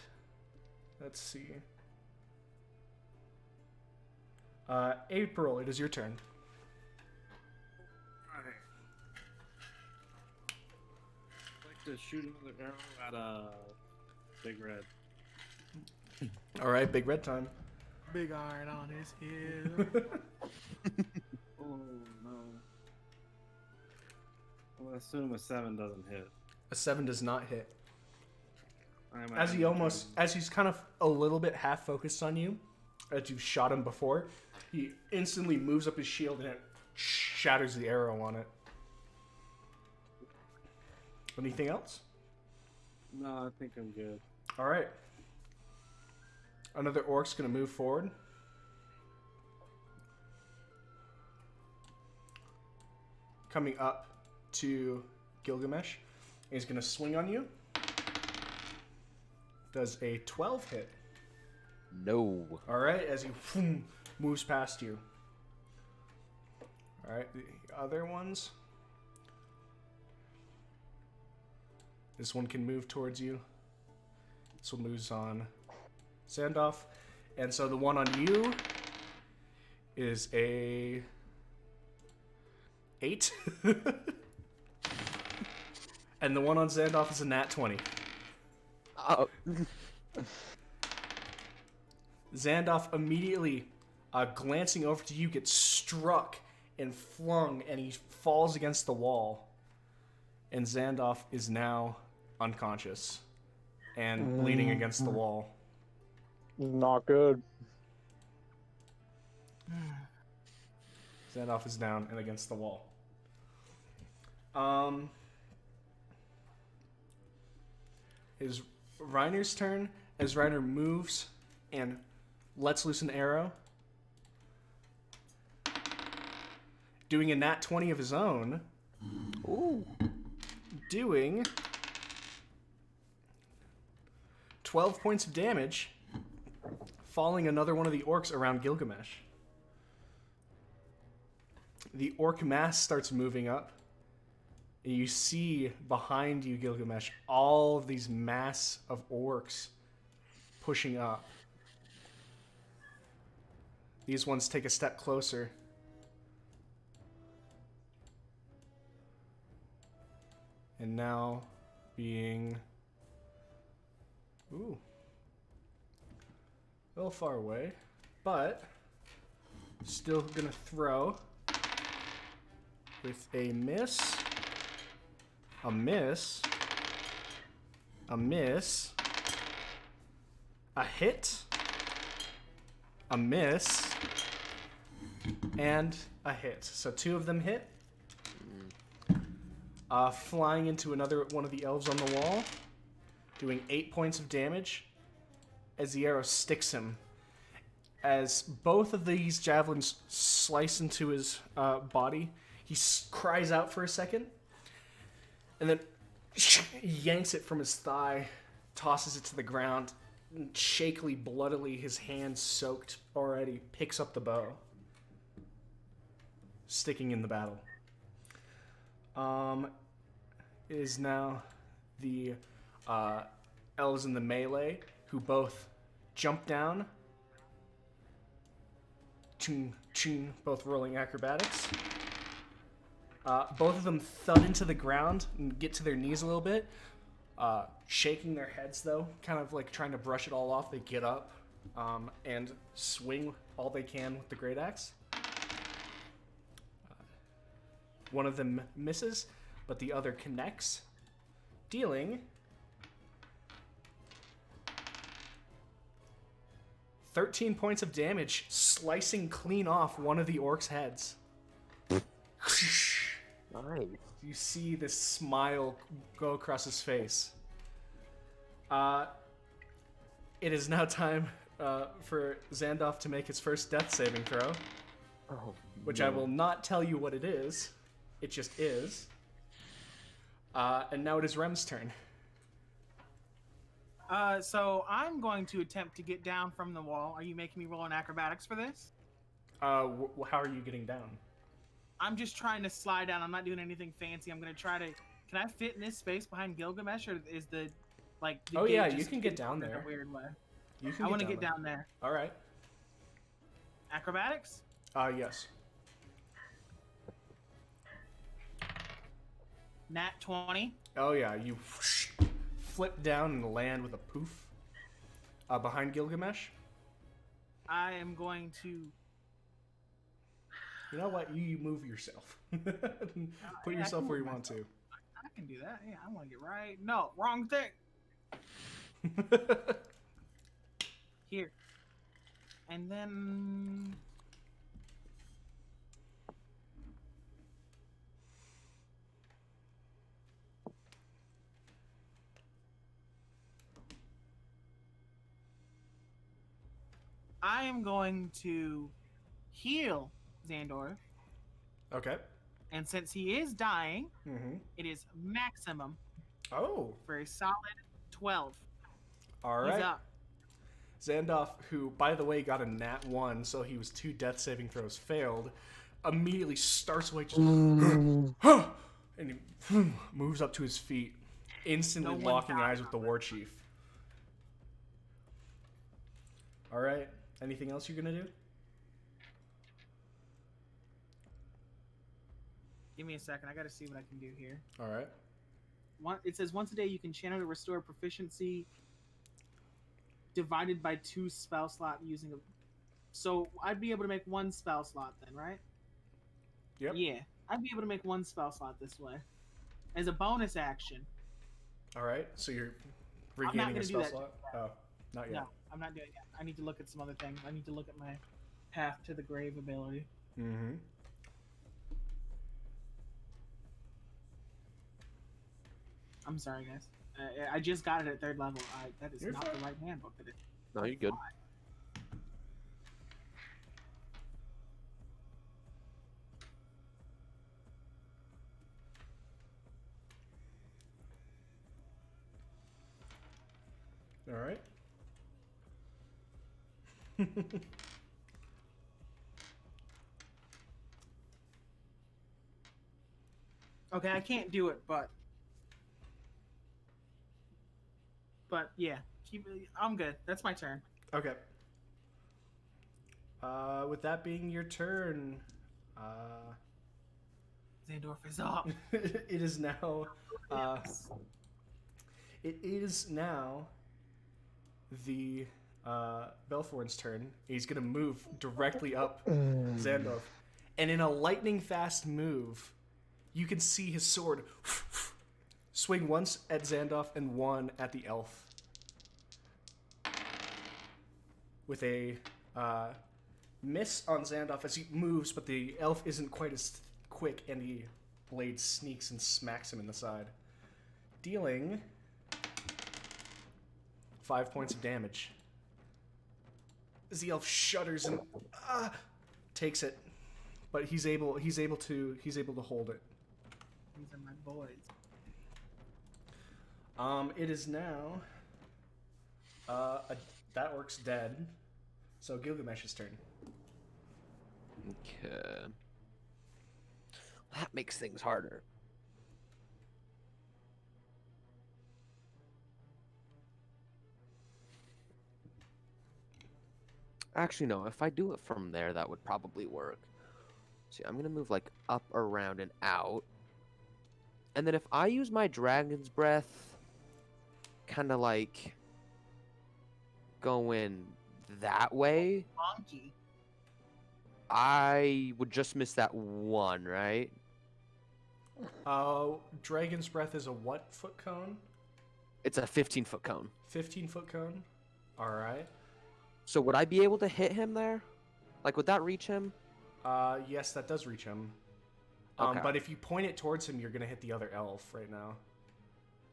Speaker 1: let's see. April, it is your turn.
Speaker 5: to shoot another arrow at Big Red.
Speaker 1: All right, Big Red time.
Speaker 2: Big iron on his head.
Speaker 5: Oh no. Well, I assume a 7 doesn't hit.
Speaker 1: A 7 does not hit.
Speaker 5: I'm
Speaker 1: As he's kind of a little bit half focused on you, as you've shot him before, he instantly moves up his shield and it shatters the arrow on it. Anything else?
Speaker 5: No, I think I'm good.
Speaker 1: All right. Another orc's gonna move forward. Coming up to Gilgamesh. He's gonna swing on you. Does a 12 hit?
Speaker 4: No.
Speaker 1: All right, as he moves past you. All right, the other ones. This one can move towards you. This one moves on Sandoff. And so the one on you is a 8. And the one on Sandoff is a nat 20.
Speaker 4: Oh.
Speaker 1: Zandoff immediately, glancing over to you, gets struck and flung, and he falls against the wall. And Zandoff is now unconscious and bleeding against the wall.
Speaker 3: Not good.
Speaker 1: Zandoff is down and against the wall. Is Reiner's turn as Reiner moves and lets loose an arrow. Doing a nat 20 of his own.
Speaker 4: Ooh.
Speaker 1: Doing 12 points of damage, falling another one of the orcs around Gilgamesh. The orc mass starts moving up. And you see behind you, Gilgamesh, all of these mass of orcs pushing up. These ones take a step closer. And now being... Ooh. A little far away. But still gonna throw with a miss. A miss. A miss. A hit. A miss. And a hit. So 2 of them hit. Flying into another one of the elves on the wall. Doing 8 points of damage as the arrow sticks him. As both of these javelins slice into his body, he cries out for a second. And then yanks it from his thigh, tosses it to the ground, and shakily, bloodily, his hand soaked already, picks up the bow. Sticking in the battle. It is now the elves in the melee who both jump down. Chung, chung, both rolling acrobatics. Both of them thud into the ground and get to their knees a little bit. Shaking their heads, though, kind of like trying to brush it all off. They get up and swing all they can with the great axe. One of them misses, but the other connects, dealing 13 points of damage, slicing clean off one of the orc's heads.
Speaker 4: Nice.
Speaker 1: You see this smile go across his face. It is now time for Zandoff to make his first death saving throw, which I will not tell you what it is. It just is. And now it is Rem's turn.
Speaker 2: So I'm going to attempt to get down from the wall. Are you making me roll an acrobatics for this?
Speaker 1: How are you getting down?
Speaker 2: I'm just trying to slide down. I'm not doing anything fancy. I'm going to try to... Can I fit in this space behind Gilgamesh, or is the... like? The
Speaker 1: Oh
Speaker 2: gate
Speaker 1: yeah, you
Speaker 2: just
Speaker 1: can get down there.
Speaker 2: in a weird way?
Speaker 1: You can
Speaker 2: I want to get
Speaker 1: there.
Speaker 2: down there.
Speaker 1: All right.
Speaker 2: Acrobatics?
Speaker 1: Yes.
Speaker 2: Nat 20.
Speaker 1: Oh yeah, you flip down and land with a poof behind Gilgamesh.
Speaker 2: I am going to.
Speaker 1: You know what? You move yourself. Put
Speaker 2: Yeah,
Speaker 1: yourself
Speaker 2: I
Speaker 1: where
Speaker 2: can
Speaker 1: you
Speaker 2: move
Speaker 1: want to.
Speaker 2: I can do that. Yeah, I want to get right. No, wrong thing. Here. And then. I am going to heal Xandor.
Speaker 1: Okay.
Speaker 2: And since he is dying,
Speaker 1: Mm-hmm.
Speaker 2: it is maximum
Speaker 1: Oh.
Speaker 2: for a solid 12.
Speaker 1: All
Speaker 2: He's
Speaker 1: right.
Speaker 2: up.
Speaker 1: Zandoff, who, by the way, got a nat 1, so he was 2 death saving throws failed, immediately starts away, just, and he moves up to his feet, instantly
Speaker 2: No one
Speaker 1: locking
Speaker 2: died.
Speaker 1: eyes with the war chief. All right. Anything else you're going to do?
Speaker 2: Give me a second. I got to see what I can do here.
Speaker 1: All right.
Speaker 2: It says once a day you can channel to restore proficiency divided by 2 spell slot using a. So I'd be able to make 1 spell slot then, right?
Speaker 1: Yep.
Speaker 2: Yeah, I'd be able to make 1 spell slot this way as a bonus action.
Speaker 1: All right. So you're
Speaker 2: not
Speaker 1: regaining
Speaker 2: gonna
Speaker 1: a
Speaker 2: do
Speaker 1: spell
Speaker 2: that.
Speaker 1: slot? Oh, not yet.
Speaker 2: No, I'm not doing it. I need to look at some other things. I need to look at my path to the grave ability.
Speaker 1: Mm-hmm.
Speaker 2: I'm sorry, guys. I just got it at 3rd level. That is
Speaker 1: You're
Speaker 2: not
Speaker 1: fine.
Speaker 2: the right handbook. That is.
Speaker 4: No, you're good.
Speaker 1: All right.
Speaker 2: Okay, I can't do it, but yeah, I'm good. That's my turn.
Speaker 1: Okay. With that being your turn,
Speaker 2: Xandorf is up.
Speaker 1: it is now. It is now the Belforn's turn. He's gonna move directly up Xandorf, and in a lightning fast move, you can see his sword swing once at Xandorf and 1 at the elf. With a miss on Xandorf as he moves, but the elf isn't quite as quick, and the blade sneaks and smacks him in the side, dealing 5 points of damage. As the elf shudders and takes it, but he's able to hold it.
Speaker 2: These are my boys.
Speaker 1: It is now that orc's dead, so Gilgamesh's turn.
Speaker 4: Okay. That makes things harder. Actually, no. If I do it from there, that would probably work. See, I'm gonna move like up, around, and out. And then if I use my dragon's breath, kind of like going that way,
Speaker 2: Monkey.
Speaker 4: I would just miss that 1, right?
Speaker 1: Dragon's Breath is a what foot cone?
Speaker 4: It's a 15-foot cone.
Speaker 1: 15-foot cone? Alright.
Speaker 4: So would I be able to hit him there? Like, would that reach him?
Speaker 1: Yes, that does reach him.
Speaker 4: Okay.
Speaker 1: But if you point it towards him, you're gonna hit the other elf right now.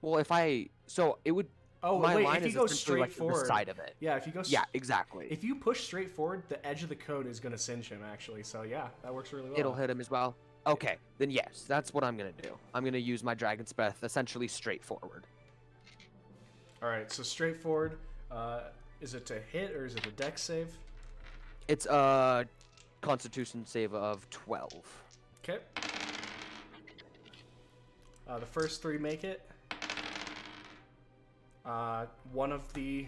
Speaker 4: Well, if I... So, it would...
Speaker 1: Oh,
Speaker 4: my
Speaker 1: wait,
Speaker 4: line
Speaker 1: if you
Speaker 4: is
Speaker 1: go
Speaker 4: essentially,
Speaker 1: straight
Speaker 4: like,
Speaker 1: forward...
Speaker 4: the side of it.
Speaker 1: Yeah, if you go...
Speaker 4: Yeah, exactly.
Speaker 1: If you push straight forward, the edge of the cone is gonna singe him, actually. So, yeah, that works really well.
Speaker 4: It'll hit him as well? Okay, then yes, that's what I'm going to do. I'm going to use my Dragon's Breath essentially straight forward.
Speaker 1: Alright, so straight forward. Is it to hit, or is it a dex save?
Speaker 4: It's a Constitution save of 12.
Speaker 1: Okay. The first 3 make it. One of the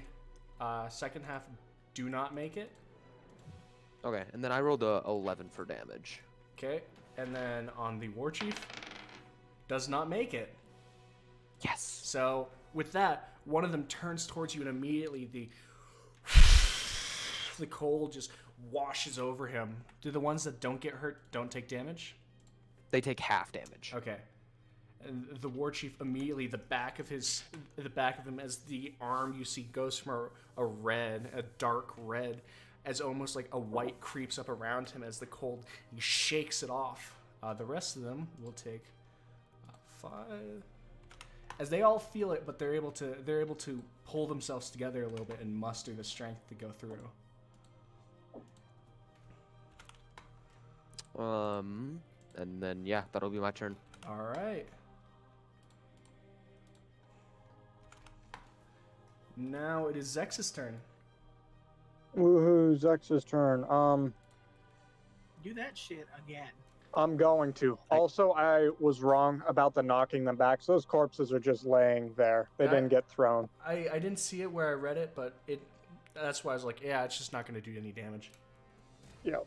Speaker 1: second half do not make it.
Speaker 4: Okay, and then I rolled a 11 for damage.
Speaker 1: Okay, and then on the War Chief, does not make it.
Speaker 4: Yes.
Speaker 1: So with that, one of them turns towards you, and immediately the cold just washes over him. Do the ones that don't get hurt don't take damage?
Speaker 4: They take half damage.
Speaker 1: Okay. And the war chief immediately, the back of him, as the arm you see goes from a dark red, as almost like a white creeps up around him as the cold, he shakes it off. The rest of them will take 5. As they all feel it, but they're able to pull themselves together a little bit and muster the strength to go through.
Speaker 4: And then yeah, that'll be my turn.
Speaker 1: All right. Now it is Zex's turn.
Speaker 3: Woohoo, Zex's turn.
Speaker 2: Do that shit again.
Speaker 3: I'm going to. Also, I was wrong about the knocking them back. So those corpses are just laying there. They didn't get thrown.
Speaker 1: I didn't see it where I read it, but that's why I was like, yeah, it's just not going to do any damage.
Speaker 3: Yep.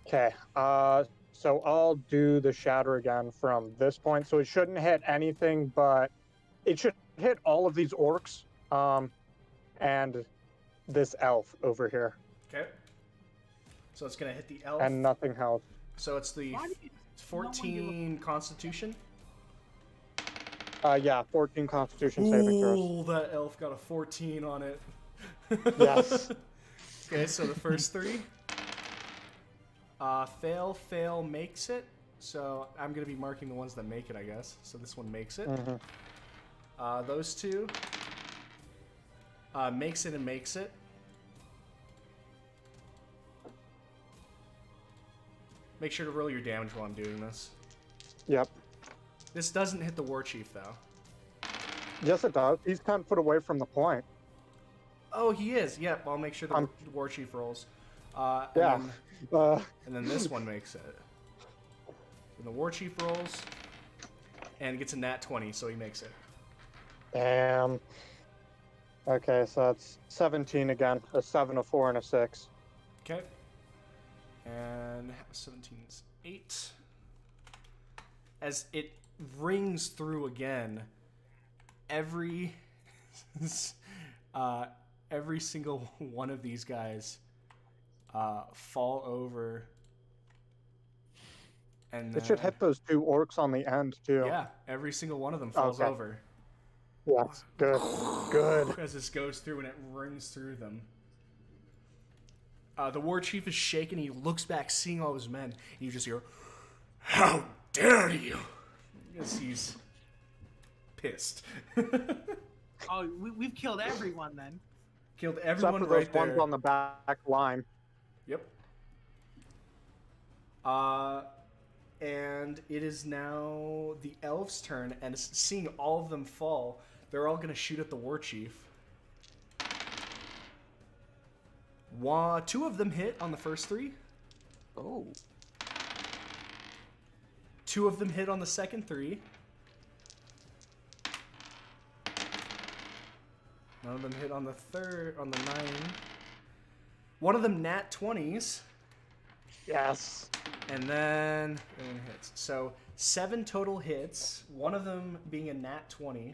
Speaker 3: Okay. So I'll do the shatter again from this point. So it shouldn't hit anything, but it should hit all of these orcs, and this elf over here.
Speaker 1: Okay. So it's going to hit the elf.
Speaker 3: And nothing else.
Speaker 1: So it's the 14 Constitution.
Speaker 3: Yeah, 14 Constitution saving throws.
Speaker 1: Ooh, that elf got a 14 on it.
Speaker 3: Yes.
Speaker 1: Okay, so the first 3. Fail, makes it. So I'm going to be marking the ones that make it, I guess. So this one makes it.
Speaker 3: Mm-hmm.
Speaker 1: Those 2. Makes it and makes it. Make sure to roll your damage while I'm doing this.
Speaker 3: Yep.
Speaker 1: This doesn't hit the war chief, though.
Speaker 3: Yes, it does. He's 10 foot away from the point.
Speaker 1: Oh, he is. Yep, I'll make sure the war chief rolls.
Speaker 3: Yeah.
Speaker 1: And then this one makes it. And the war chief rolls and gets a nat 20, so he makes it.
Speaker 3: Damn. Okay, so that's 17 again. A 7, a 4, and a 6.
Speaker 1: Okay. And 17's 8. As it rings through again, every single one of these guys fall over. And
Speaker 3: It should hit those 2 orcs on the end too.
Speaker 1: Yeah, every single one of them falls over.
Speaker 3: Yes, good. Good.
Speaker 1: As this goes through and it rings through them. The war chief is shaken. He looks back, seeing all his men, and you just hear, "How dare you!" As he's pissed.
Speaker 2: Oh, we've killed everyone then.
Speaker 1: Killed
Speaker 3: Except
Speaker 1: everyone
Speaker 3: for those
Speaker 1: right
Speaker 3: ones
Speaker 1: there.
Speaker 3: on the back line.
Speaker 1: Yep. And it is now the elves' turn, and seeing all of them fall, they're all going to shoot at the war chief. 2 of them hit on the first 3.
Speaker 4: Oh.
Speaker 1: 2 of them hit on the second 3. None of them hit on the 9. One of them nat 20s.
Speaker 3: Yes.
Speaker 1: And then hits. So 7 total hits, one of them being a nat 20.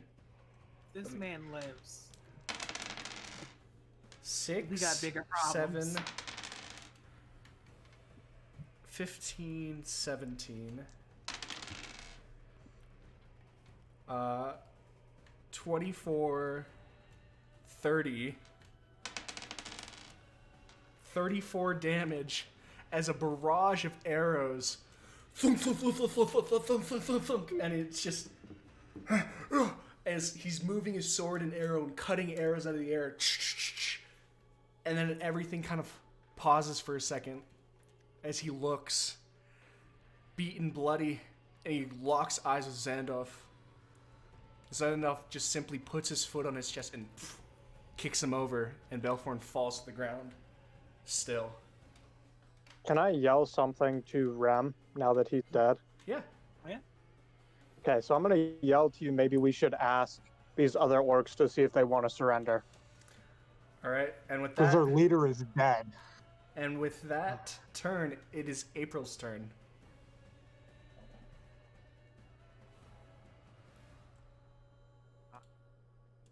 Speaker 2: This man lives.
Speaker 1: 6,
Speaker 2: We got bigger problems.
Speaker 1: 7, 15, 17. 24, 30. 34 damage as a barrage of arrows. Thunk, thunk, thunk, thunk, thunk, thunk, thunk, thunk, thunk, thunk, and it's just as he's moving his sword and arrow and cutting arrows out of the air. And then everything kind of pauses for a second as he looks, beaten, bloody, and he locks eyes with Zandalf. Zandalf just simply puts his foot on his chest and kicks him over, and Belforn falls to the ground. Still.
Speaker 3: Can I yell something to Rem now that he's dead?
Speaker 1: Yeah.
Speaker 3: Okay, so I'm going to yell to you. Maybe we should ask these other orcs to see if they want to surrender.
Speaker 1: All right, and with
Speaker 3: Because
Speaker 1: that,
Speaker 3: their leader is dead.
Speaker 1: and with that turn, it is April's turn.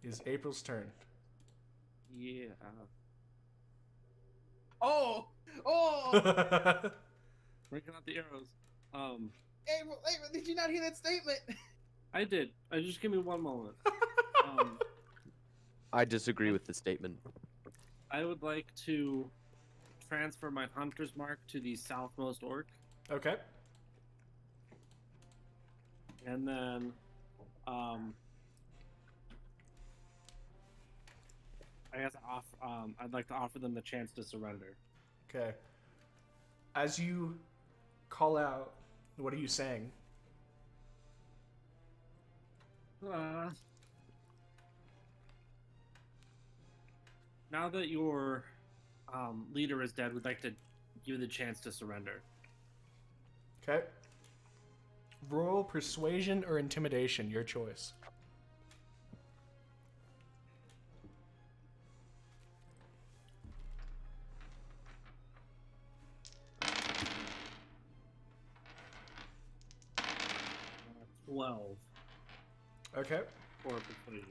Speaker 1: is April's turn.
Speaker 5: Yeah.
Speaker 2: Oh!
Speaker 5: Breaking out the arrows.
Speaker 2: April, did you not hear that statement?
Speaker 5: I did. Just give me one moment.
Speaker 4: I disagree with the statement.
Speaker 5: I would like to transfer my hunter's mark to the southmost orc,
Speaker 1: Okay.
Speaker 5: and then I guess I'd like to offer them the chance to surrender.
Speaker 1: Okay. As you call out, what are you saying?
Speaker 5: Now that your leader is dead, we'd like to give you the chance to surrender.
Speaker 1: Okay. Roll persuasion or intimidation, your choice.
Speaker 5: Uh, 12
Speaker 1: Okay.
Speaker 5: for persuasion.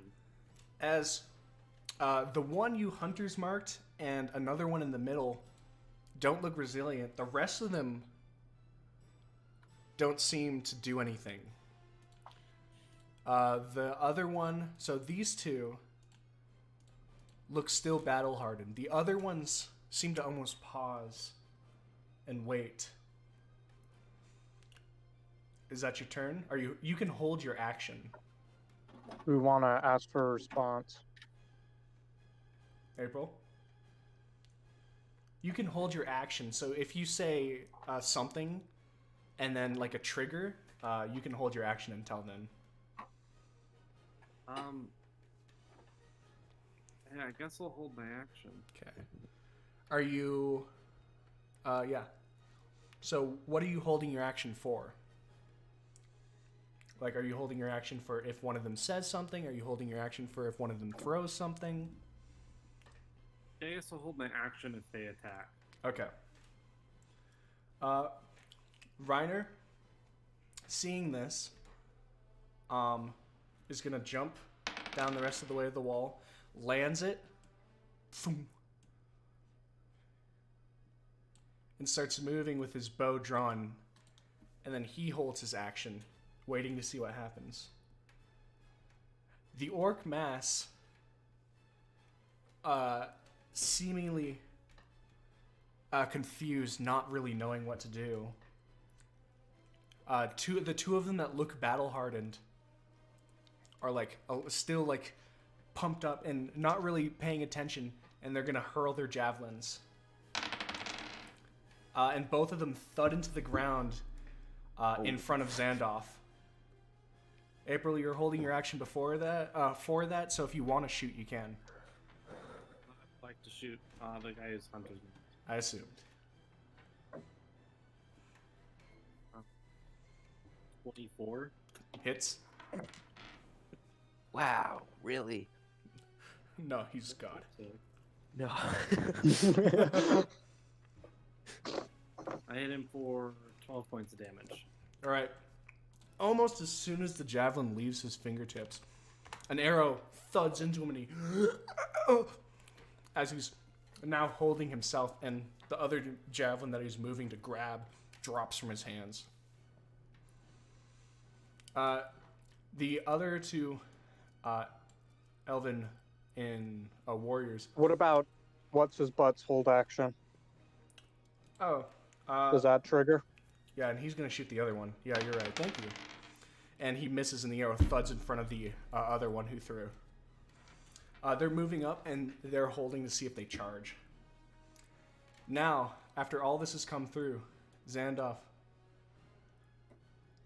Speaker 1: As the one you hunters marked and another one in the middle don't look resilient, the rest of them don't seem to do anything. The other one, so these two look still battle hardened. The other ones seem to almost pause and wait. Is that your turn? Are you can hold your action.
Speaker 3: We want to ask for a response.
Speaker 1: April? You can hold your action. So if you say something and then like a trigger, you can hold your action until then.
Speaker 5: Yeah, I guess I'll hold my action.
Speaker 1: Okay. Are you... yeah. So what are you holding your action for? Like, are you holding your action for if one of them says something? Are you holding your action for if one of them throws something?
Speaker 5: I guess I'll hold my action if they attack.
Speaker 1: Okay. Reiner, seeing this, is gonna jump down the rest of the way to the wall, lands it, boom, and starts moving with his bow drawn, and then he holds his action, waiting to see what happens. The orc mass, seemingly confused, not really knowing what to do. The two of them that look battle hardened are like still like pumped up and not really paying attention, and they're gonna hurl their javelins. And both of them thud into the ground in front of Xandalf. April, you're holding your action before that, for that, so if you want to shoot, you can.
Speaker 5: I'd like to shoot the guy who's hunter's mark.
Speaker 1: I assumed.
Speaker 5: 24.
Speaker 1: Hits?
Speaker 4: Wow, really?
Speaker 1: No, he's God.
Speaker 5: So
Speaker 4: No.
Speaker 5: I hit him for 12 points of damage.
Speaker 1: All right. Almost as soon as the javelin leaves his fingertips, an arrow thuds into him, and he, as he's now holding himself, and the other javelin that he's moving to grab drops from his hands. The other two elven in warriors.
Speaker 3: What about what's his butt's hold action?
Speaker 1: Oh,
Speaker 3: Does that trigger?
Speaker 1: yeah, and he's gonna shoot the other one. Yeah, you're right. Thank you. And he misses, and the arrow thuds in front of the other one who threw. They're moving up, and they're holding to see if they charge. Now, after all this has come through, Xandalf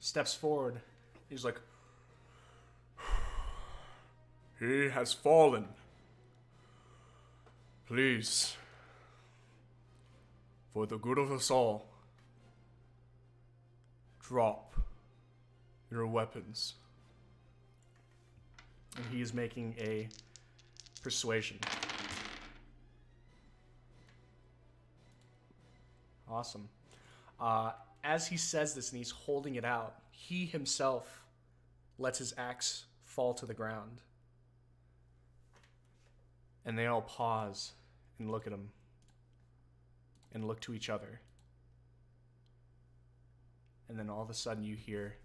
Speaker 1: steps forward. He's like, "He has fallen. Please, for the good of us all, drop your weapons." And he is making a persuasion. Awesome. As he says this and he's holding it out, he himself lets his axe fall to the ground. And they all pause and look at him. And look to each other. And then all of a sudden you hear...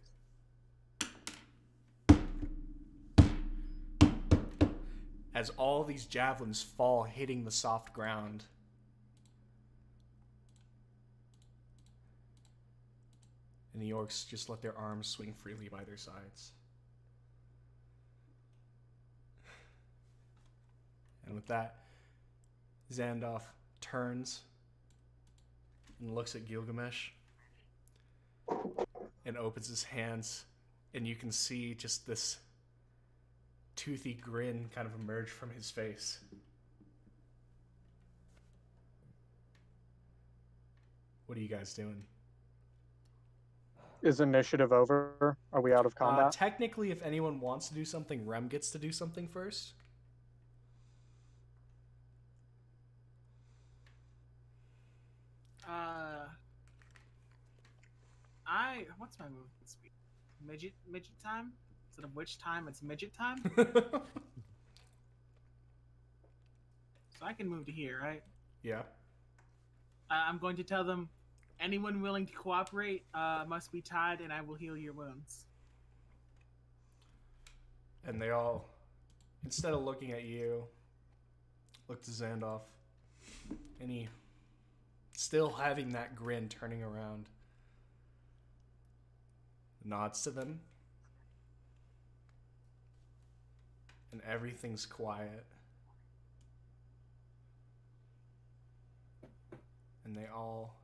Speaker 1: as all these javelins fall, hitting the soft ground. And the orcs just let their arms swing freely by their sides. And with that, Xandalf turns and looks at Gilgamesh and opens his hands, and you can see just this toothy grin kind of emerge from his face. What are you guys doing?
Speaker 3: Is initiative over? Are we out of combat?
Speaker 1: Technically, if anyone wants to do something, Rem gets to do something first.
Speaker 2: What's my movement speed? Midget time? Instead of witch time, it's midget time? So I can move to here, right?
Speaker 1: Yeah.
Speaker 2: I'm going to tell them, anyone willing to cooperate must be tied, and I will heal your wounds.
Speaker 1: And they all, instead of looking at you, look to Xandalf. And he, still having that grin, turning around, nods to them. And everything's quiet. And they all,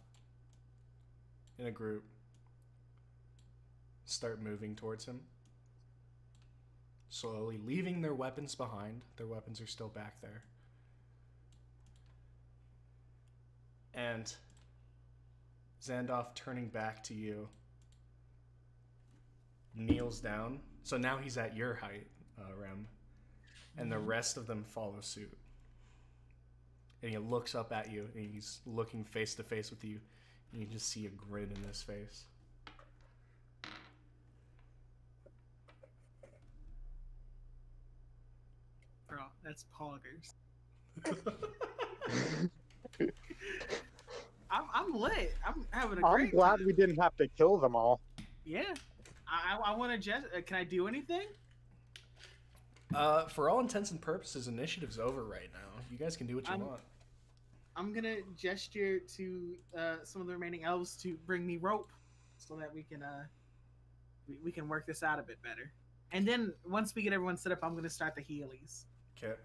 Speaker 1: in a group, start moving towards him. Slowly leaving their weapons behind. Their weapons are still back there. And Xandalf, turning back to you, kneels down. So now he's at your height, Rem. And the rest of them follow suit. And he looks up at you, and he's looking face to face with you. And you just see a grin in his face.
Speaker 2: Bro, that's poggers. I'm lit. I'm having a great
Speaker 3: I'm glad
Speaker 2: time.
Speaker 3: we didn't have to kill them all.
Speaker 2: Yeah. I want to just... can I do anything?
Speaker 1: For all intents and purposes, initiative's over right now. You guys can do what you want.
Speaker 2: I'm going to gesture to some of the remaining elves to bring me rope so that we can work this out a bit better. And then once we get everyone set up, I'm going to start the healies.
Speaker 1: Okay.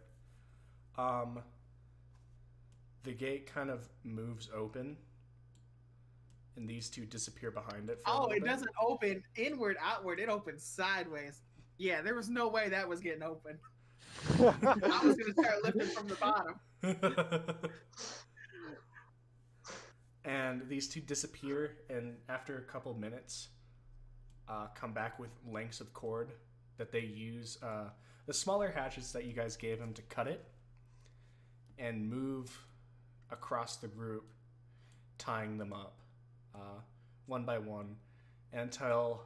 Speaker 1: The gate kind of moves open, and these two disappear behind it.
Speaker 2: Oh, it doesn't open inward, outward. It opens sideways. Yeah, there was no way that was getting open. I was going to start lifting from the bottom.
Speaker 1: And these two disappear, and after a couple minutes, come back with lengths of cord that they use, the smaller hatches that you guys gave them, to cut it and move across the group, tying them up one by one until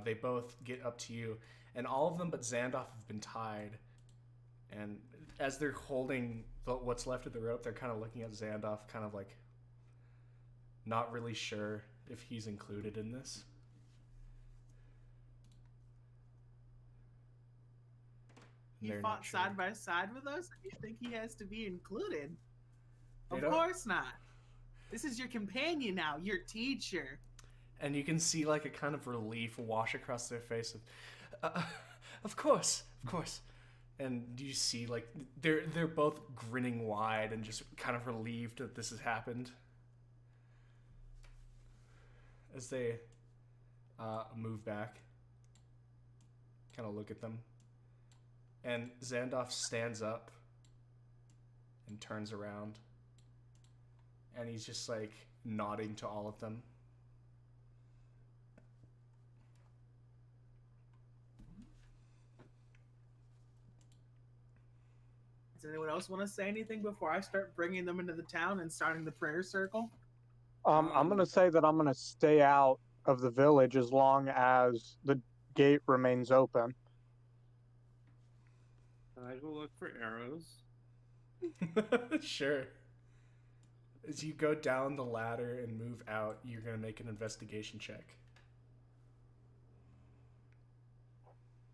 Speaker 1: they both get up to you. And all of them but Xandalf have been tied. And as they're holding what's left of the rope, they're kind of looking at Xandalf, kind of like not really sure if he's included in this.
Speaker 2: He fought side by side with us, and you think he has to be included? Of
Speaker 1: don't-
Speaker 2: course not. This is your companion now, your teacher.
Speaker 1: And you can see like a kind of relief wash across their face. Of course. And you see like they're both grinning wide and just kind of relieved that this has happened. As they move back, kind of look at them. And Xandalf stands up and turns around. And he's just like nodding to all of them.
Speaker 2: Does anyone else want to say anything before I start bringing them into the town and starting the prayer circle?
Speaker 3: I'm going to say that I'm going to stay out of the village as long as the gate remains open.
Speaker 5: I go look for arrows.
Speaker 1: Sure. As you go down the ladder and move out, you're gonna make an investigation check.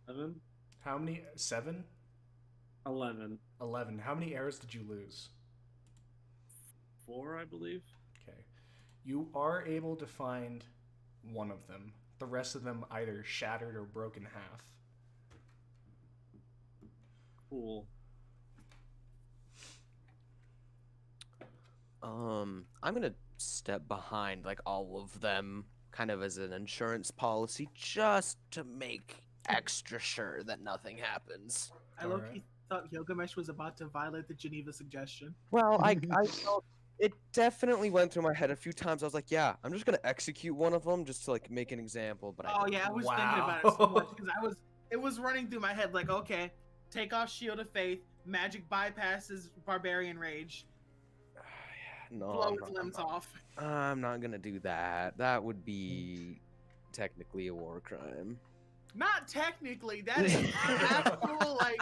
Speaker 5: 7?
Speaker 1: How many? 7?
Speaker 5: 11.
Speaker 1: 11. How many arrows did you lose?
Speaker 5: 4, I believe.
Speaker 1: Okay. You are able to find one of them. The rest of them either shattered or broken in half.
Speaker 5: Cool.
Speaker 4: I'm gonna step behind like all of them, kind of as an insurance policy, just to make extra sure that nothing happens.
Speaker 2: I
Speaker 1: All
Speaker 2: low-key
Speaker 1: right.
Speaker 2: thought Gilgamesh was about to violate the Geneva suggestion.
Speaker 4: Well, I felt it definitely went through my head a few times. I was like, yeah, I'm just gonna execute one of them just to like make an example. But I
Speaker 2: Oh
Speaker 4: didn't.
Speaker 2: yeah, I was
Speaker 1: Wow.
Speaker 2: thinking about it so much because it was running through my head like, okay, take off Shield of Faith, magic bypasses Barbarian Rage,
Speaker 4: No,
Speaker 2: blow his limbs off.
Speaker 4: I'm not gonna do that. That would be technically a war crime.
Speaker 2: Not technically, that is actual like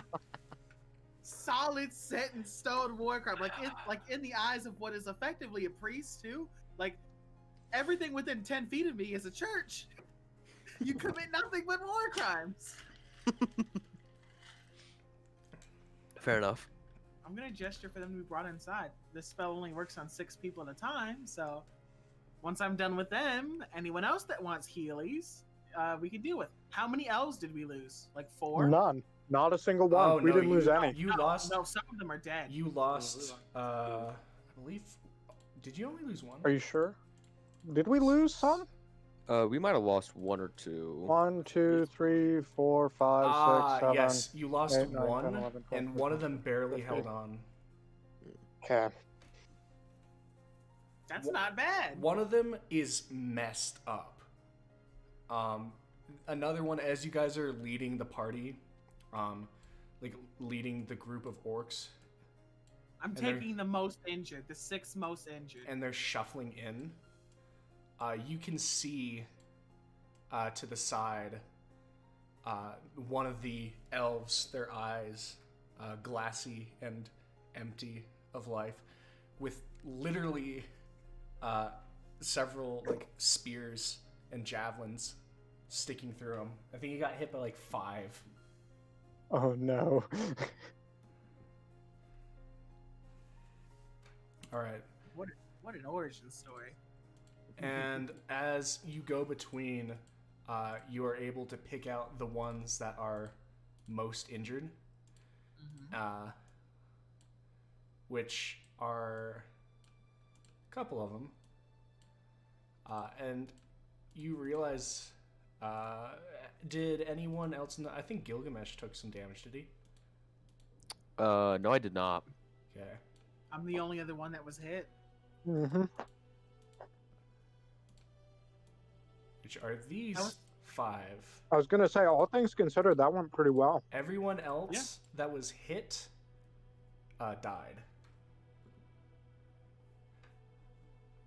Speaker 2: solid set in stone war crime. Like in the eyes of what is effectively a priest too. Like everything within 10 feet of me is a church. You commit nothing but war crimes.
Speaker 4: Fair enough.
Speaker 2: I'm gonna gesture for them to be brought inside. This spell only works on 6 people at a time, so once I'm done with them, anyone else that wants healies, we can deal with. How many elves did we lose? Like 4?
Speaker 3: None. Not a single one.
Speaker 1: Oh,
Speaker 3: We
Speaker 1: no,
Speaker 3: didn't lose any.
Speaker 1: You
Speaker 2: No,
Speaker 1: lost.
Speaker 2: No, some of them are dead.
Speaker 1: You lost. I believe. Did you only lose one?
Speaker 3: Are you sure? Did we lose some?
Speaker 4: We might have lost 1 or 2.
Speaker 3: 1, 2, 3, 4, 5, 6, 7.
Speaker 1: Yes, you lost
Speaker 3: 8, 9,
Speaker 1: one,
Speaker 3: 10, 11, 12,
Speaker 1: and one of
Speaker 3: 13,
Speaker 1: them barely
Speaker 3: 14.
Speaker 1: held on.
Speaker 3: Okay.
Speaker 2: That's not bad.
Speaker 1: One of them is messed up. Another one, as you guys are leading the party, like leading the group of orcs,
Speaker 2: I'm
Speaker 1: and they're-
Speaker 2: taking the most injured, the 6 most injured.
Speaker 1: and they're shuffling in. You can see to the side one of the elves, their eyes glassy and empty of life, with literally several like spears and javelins sticking through him. I think he got hit by like 5.
Speaker 3: Oh no.
Speaker 1: All right.
Speaker 2: What an origin story.
Speaker 1: And as you go between, you are able to pick out the ones that are most injured, which are a couple of them. And you realize, did anyone else I think Gilgamesh took some damage, did he?
Speaker 4: No, I did not.
Speaker 1: Okay.
Speaker 2: I'm the only other one that was hit.
Speaker 3: Mm-hmm.
Speaker 1: Which are these
Speaker 2: was-
Speaker 1: 5.
Speaker 3: I was gonna say, all things considered, that went pretty well.
Speaker 1: Everyone else that was hit died.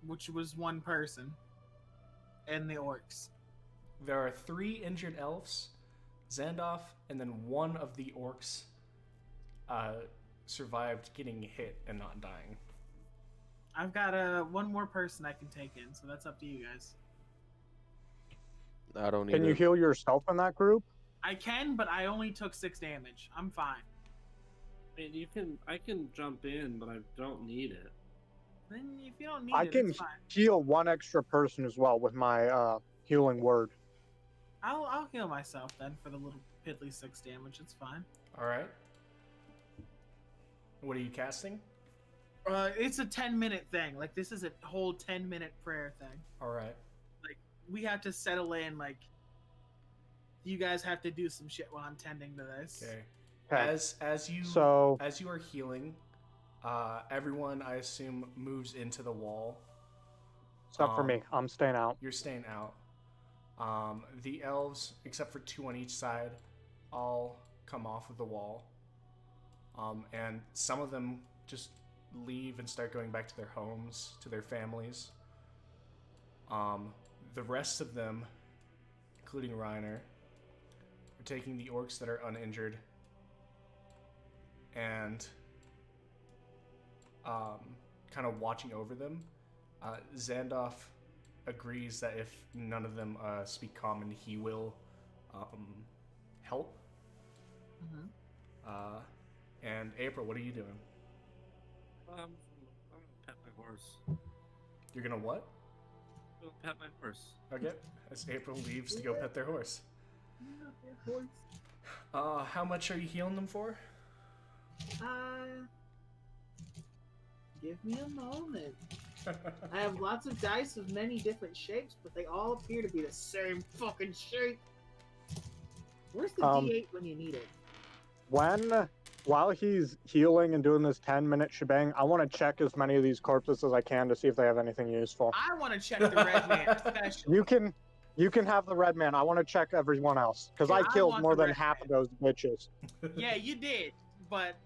Speaker 2: Which was one person. And the orcs.
Speaker 1: There are 3 injured elves, Zandoff, and then one of the orcs survived getting hit and not dying.
Speaker 2: I've got one more person I can take in, so that's up to you guys.
Speaker 4: I don't
Speaker 3: Can
Speaker 4: either.
Speaker 3: you heal yourself in that group?
Speaker 2: I can, but I only took 6 damage. I'm fine.
Speaker 5: I mean, I can jump in, but I don't need it.
Speaker 2: Then if you don't need
Speaker 3: I
Speaker 2: it,
Speaker 3: can
Speaker 2: it's fine.
Speaker 3: heal one extra person as well with my healing word.
Speaker 2: I'll heal myself then for the little piddly 6 damage. It's fine.
Speaker 1: All right. What are you casting?
Speaker 2: It's a 10-minute thing. Like this is a whole 10-minute prayer thing.
Speaker 1: All right.
Speaker 2: We have to settle in. Like you guys have to do some shit while I'm tending to this.
Speaker 1: Okay.
Speaker 3: Okay.
Speaker 1: As you
Speaker 3: So
Speaker 1: as you are healing, everyone I assume moves into the wall.
Speaker 3: except for me, I'm staying out.
Speaker 1: You're staying out. The elves, except for 2 on each side, all come off of the wall. And some of them just leave and start going back to their homes, to their families. The rest of them, including Reiner, are taking the orcs that are uninjured and kind of watching over them. Zandoff agrees that if none of them speak common, he will help.
Speaker 2: Mm-hmm.
Speaker 1: And April, what are you doing?
Speaker 5: I'm gonna pet my horse.
Speaker 1: You're gonna what?
Speaker 5: I'll pet my horse.
Speaker 1: Okay. As April leaves to go pet their horse.
Speaker 2: Horse.
Speaker 1: How much are you healing them for?
Speaker 2: Give me a moment. I have lots of dice of many different shapes, but they all appear to be the same fucking shape. Where's the D8 when you need it?
Speaker 3: While he's healing and doing this 10-minute shebang, I want to check as many of these corpses as I can to see if they have anything useful.
Speaker 2: I want to check the red man especially.
Speaker 3: You can have the red man. I want to check everyone else because
Speaker 2: Yeah,
Speaker 3: I
Speaker 2: I
Speaker 3: killed
Speaker 2: want
Speaker 3: more
Speaker 2: the
Speaker 3: than
Speaker 2: red
Speaker 3: half
Speaker 2: man.
Speaker 3: of those bitches.
Speaker 2: Yeah, you did, but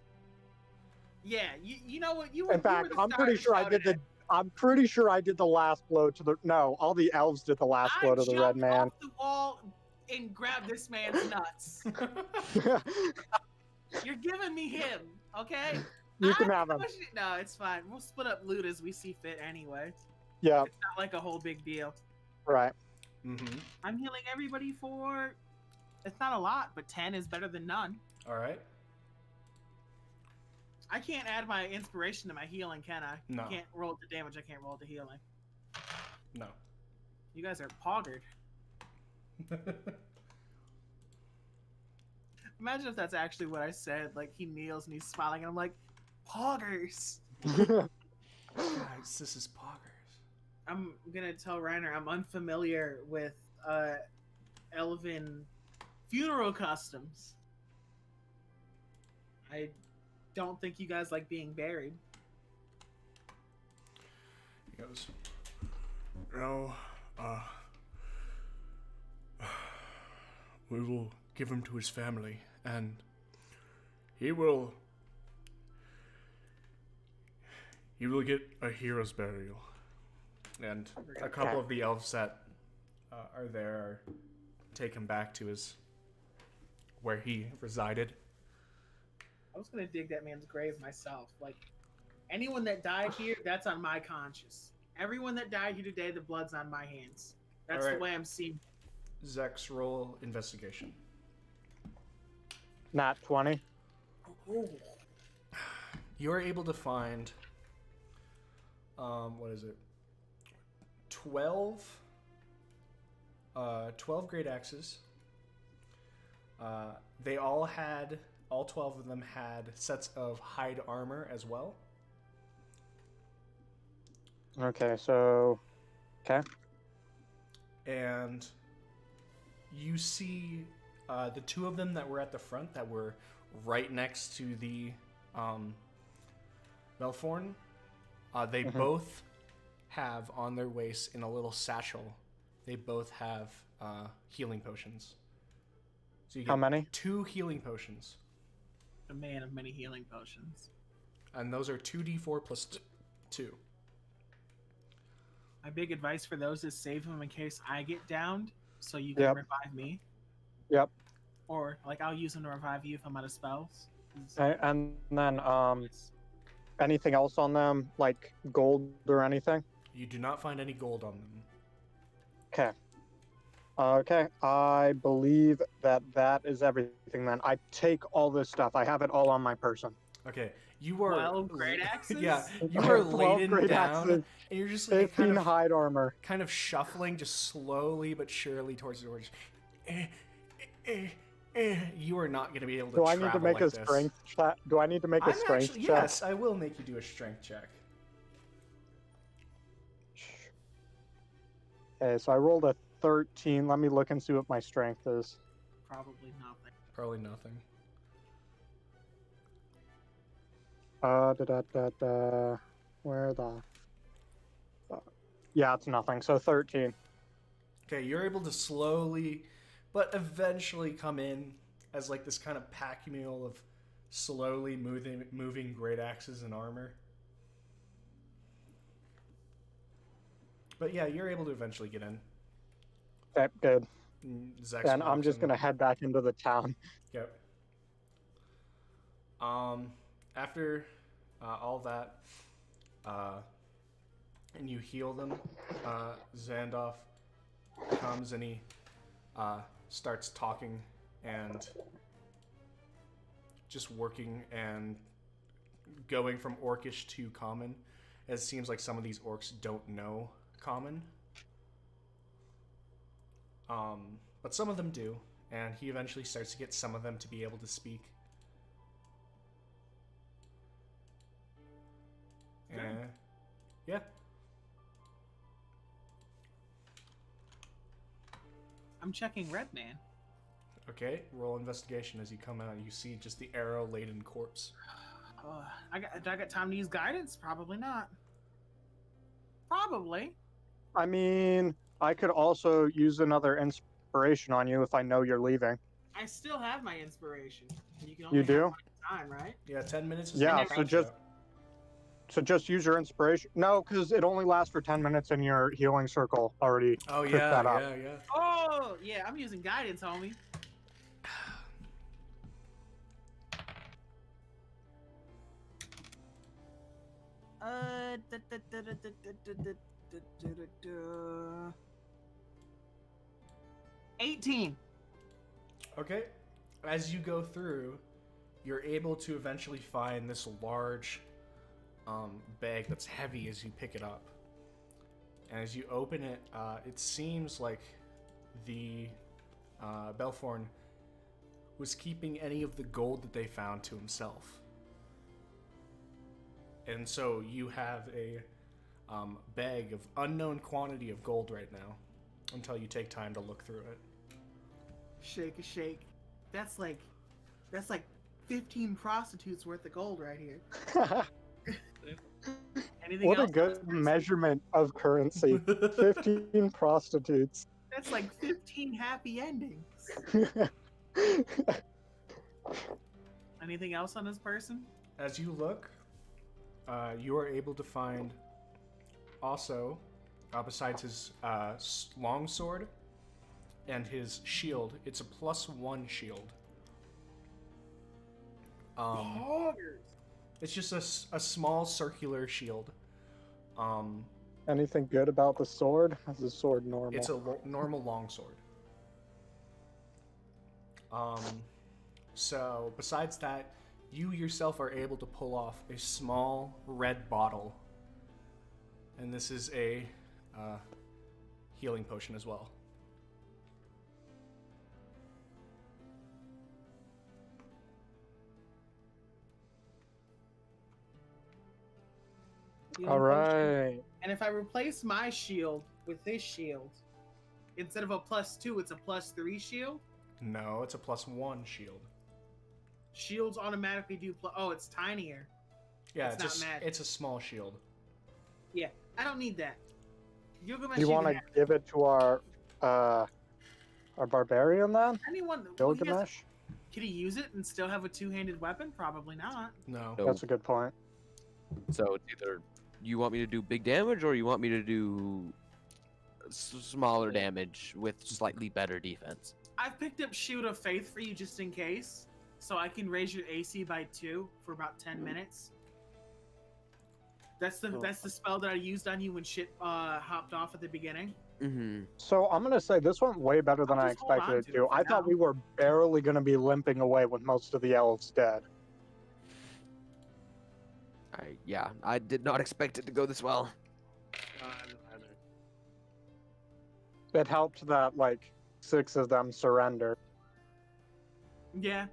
Speaker 2: yeah, you know what? You were.
Speaker 3: In fact,
Speaker 2: you were
Speaker 3: I'm
Speaker 2: the
Speaker 3: pretty
Speaker 2: star
Speaker 3: sure I did
Speaker 2: today.
Speaker 3: I'm pretty sure I did the last blow to the. No, all the elves did the last blow to the red
Speaker 2: jumped
Speaker 3: man.
Speaker 2: off the wall and grabbed this man's nuts. You're giving me him, okay?
Speaker 3: You can have him.
Speaker 2: No, it's fine. We'll split up loot as we see fit anyway.
Speaker 3: Yeah,
Speaker 2: It's not like a whole big deal.
Speaker 3: right.
Speaker 1: Mm-hmm.
Speaker 2: I'm healing everybody for. It's not a lot, but 10 is better than none.
Speaker 1: All right.
Speaker 2: I can't add my inspiration to my healing, can I?
Speaker 1: No.
Speaker 2: I can't roll the damage. I can't roll the healing.
Speaker 1: No.
Speaker 2: You guys are poggered. Imagine if that's actually what I said. Like, he kneels and he's smiling, and I'm like, poggers.
Speaker 1: Guys, this is poggers.
Speaker 2: I'm gonna tell Reiner I'm unfamiliar with elven funeral customs. I don't think you guys like being buried.
Speaker 1: He goes, no, we will give him to his family, and he will get a hero's burial. And a couple of the elves that are there take him back to where he resided.
Speaker 2: I was gonna dig that man's grave myself. Like, anyone that died here, that's on my conscience. Everyone that died here today, the blood's on my hands. That's
Speaker 1: Alright.
Speaker 2: the way I'm seeing.
Speaker 1: Zex, roll investigation.
Speaker 3: Not 20.
Speaker 2: Ooh.
Speaker 1: You're able to find, what is it? 12 great axes. They all 12 of them had sets of hide armor as well.
Speaker 3: Okay, so. Okay.
Speaker 1: And you see the two of them that were at the front that were right next to the Melforn. They both have on their waist in a little satchel. They both have healing potions. So you get
Speaker 3: How many?
Speaker 1: 2 healing potions.
Speaker 2: A man of many healing potions.
Speaker 1: And those are 2d4 plus 2.
Speaker 2: My big advice for those is save them in case I get downed, so you can
Speaker 3: Yep.
Speaker 2: revive me.
Speaker 3: Yep.
Speaker 2: Or, like, I'll use them to revive you if I'm out of spells.
Speaker 3: And then anything else on them, like gold or anything?
Speaker 1: You do not find any gold on them.
Speaker 3: Okay. Okay, I believe that is everything then. I take all this stuff. I have it all on my person.
Speaker 1: Okay, you are
Speaker 2: 12 great axes?
Speaker 1: Yeah, you
Speaker 3: I
Speaker 1: are
Speaker 3: have 12
Speaker 1: laden
Speaker 3: great
Speaker 1: down,
Speaker 3: axes,
Speaker 1: and you're just like
Speaker 3: 15 hide armor.
Speaker 1: kind of shuffling, just slowly but surely towards the door. Just, You are not going to be able to.
Speaker 3: Do I need to
Speaker 1: travel
Speaker 3: make
Speaker 1: like
Speaker 3: a
Speaker 1: this.
Speaker 3: strength check? Do I need to make a strength
Speaker 1: actually,
Speaker 3: check?
Speaker 1: Yes, I will make you do a strength check.
Speaker 3: Okay, so I rolled a 13. Let me look and see what my strength is.
Speaker 2: Probably nothing.
Speaker 1: Probably nothing.
Speaker 3: Where the? Yeah, it's nothing. So 13.
Speaker 1: Okay, you're able to slowly, but eventually come in as like this kind of pack mule of slowly moving great axes and armor. But yeah, you're able to eventually get in.
Speaker 3: Okay, good.
Speaker 1: Zex
Speaker 3: Then I'm
Speaker 1: walks
Speaker 3: just
Speaker 1: in.
Speaker 3: gonna head back into the town.
Speaker 1: Yep. after all that, and you heal them, Zandoff comes and he starts talking and just working and going from Orcish to Common. It seems like some of these orcs don't know Common. But some of them do, and he eventually starts to get some of them to be able to speak. And yeah.
Speaker 2: I'm checking Redman.
Speaker 1: Okay, roll investigation. As you come out, you see just the arrow-laden corpse.
Speaker 2: Do I got time to use guidance? Probably not. Probably.
Speaker 3: I mean, I could also use another inspiration on you if I know you're leaving.
Speaker 2: I still have my inspiration. You can
Speaker 3: You
Speaker 2: only
Speaker 3: do?
Speaker 2: have one at a time, right?
Speaker 1: Yeah, 10 minutes is
Speaker 3: Yeah,
Speaker 1: enough.
Speaker 3: so just use your inspiration. No, because it only lasts for 10 minutes and your healing circle already
Speaker 1: Oh
Speaker 3: took
Speaker 1: yeah,
Speaker 3: that up.
Speaker 1: yeah.
Speaker 2: Oh, yeah, I'm using guidance, homie. Uh, 18.
Speaker 1: Okay. As you go through, you're able to eventually find this large bag that's heavy as you pick it up. And as you open it, it seems like the Belforn was keeping any of the gold that they found to himself. And so you have a bag of unknown quantity of gold right now until you take time to look through it.
Speaker 2: Shake a shake. That's like 15 prostitutes worth of gold right here. Anything
Speaker 3: What
Speaker 2: else?
Speaker 3: a good measurement of currency. 15 prostitutes.
Speaker 2: That's like 15 happy endings. Anything else on this person?
Speaker 1: As you look, you are able to find also, besides his long sword and his shield, it's a +1 shield.
Speaker 2: Hoggers.
Speaker 1: It's just a small circular shield.
Speaker 3: Anything good about the sword? Is the sword normal?
Speaker 1: It's a normal longsword. So besides that, you yourself are able to pull off a small red bottle, and this is a healing potion as well.
Speaker 3: All right.
Speaker 2: And if I replace my shield with this shield, instead of a +2, it's a +3 shield.
Speaker 1: No, it's a +1 shield.
Speaker 2: Shields automatically do oh, it's tinier.
Speaker 1: Yeah,
Speaker 2: It's not magic.
Speaker 1: it's a small shield.
Speaker 2: Yeah, I don't need that. Gilgamesh.
Speaker 3: Do you want to give it to our barbarian then?
Speaker 2: Anyone?
Speaker 3: Gilgamesh?
Speaker 2: Can he use it and still have a two-handed weapon? Probably not.
Speaker 1: No.
Speaker 4: So,
Speaker 3: That's a good point.
Speaker 4: so it's either you want me to do big damage or you want me to do smaller damage with slightly better defense.
Speaker 2: I've picked up Shield of Faith for you just in case, so I can raise your AC by 2 for about 10 minutes. That's the spell that I used on you when shit hopped off at the beginning.
Speaker 4: Mm-hmm.
Speaker 3: So I'm going to say this went way better than
Speaker 2: I'll
Speaker 3: I
Speaker 2: just hold
Speaker 3: expected
Speaker 2: on
Speaker 3: it
Speaker 2: to
Speaker 3: to.
Speaker 2: it for
Speaker 3: I thought
Speaker 2: now.
Speaker 3: we were barely going to be limping away with most of the elves dead.
Speaker 4: I did not expect it to go this well.
Speaker 3: It helped that, like, 6 of them surrendered.
Speaker 2: Yeah,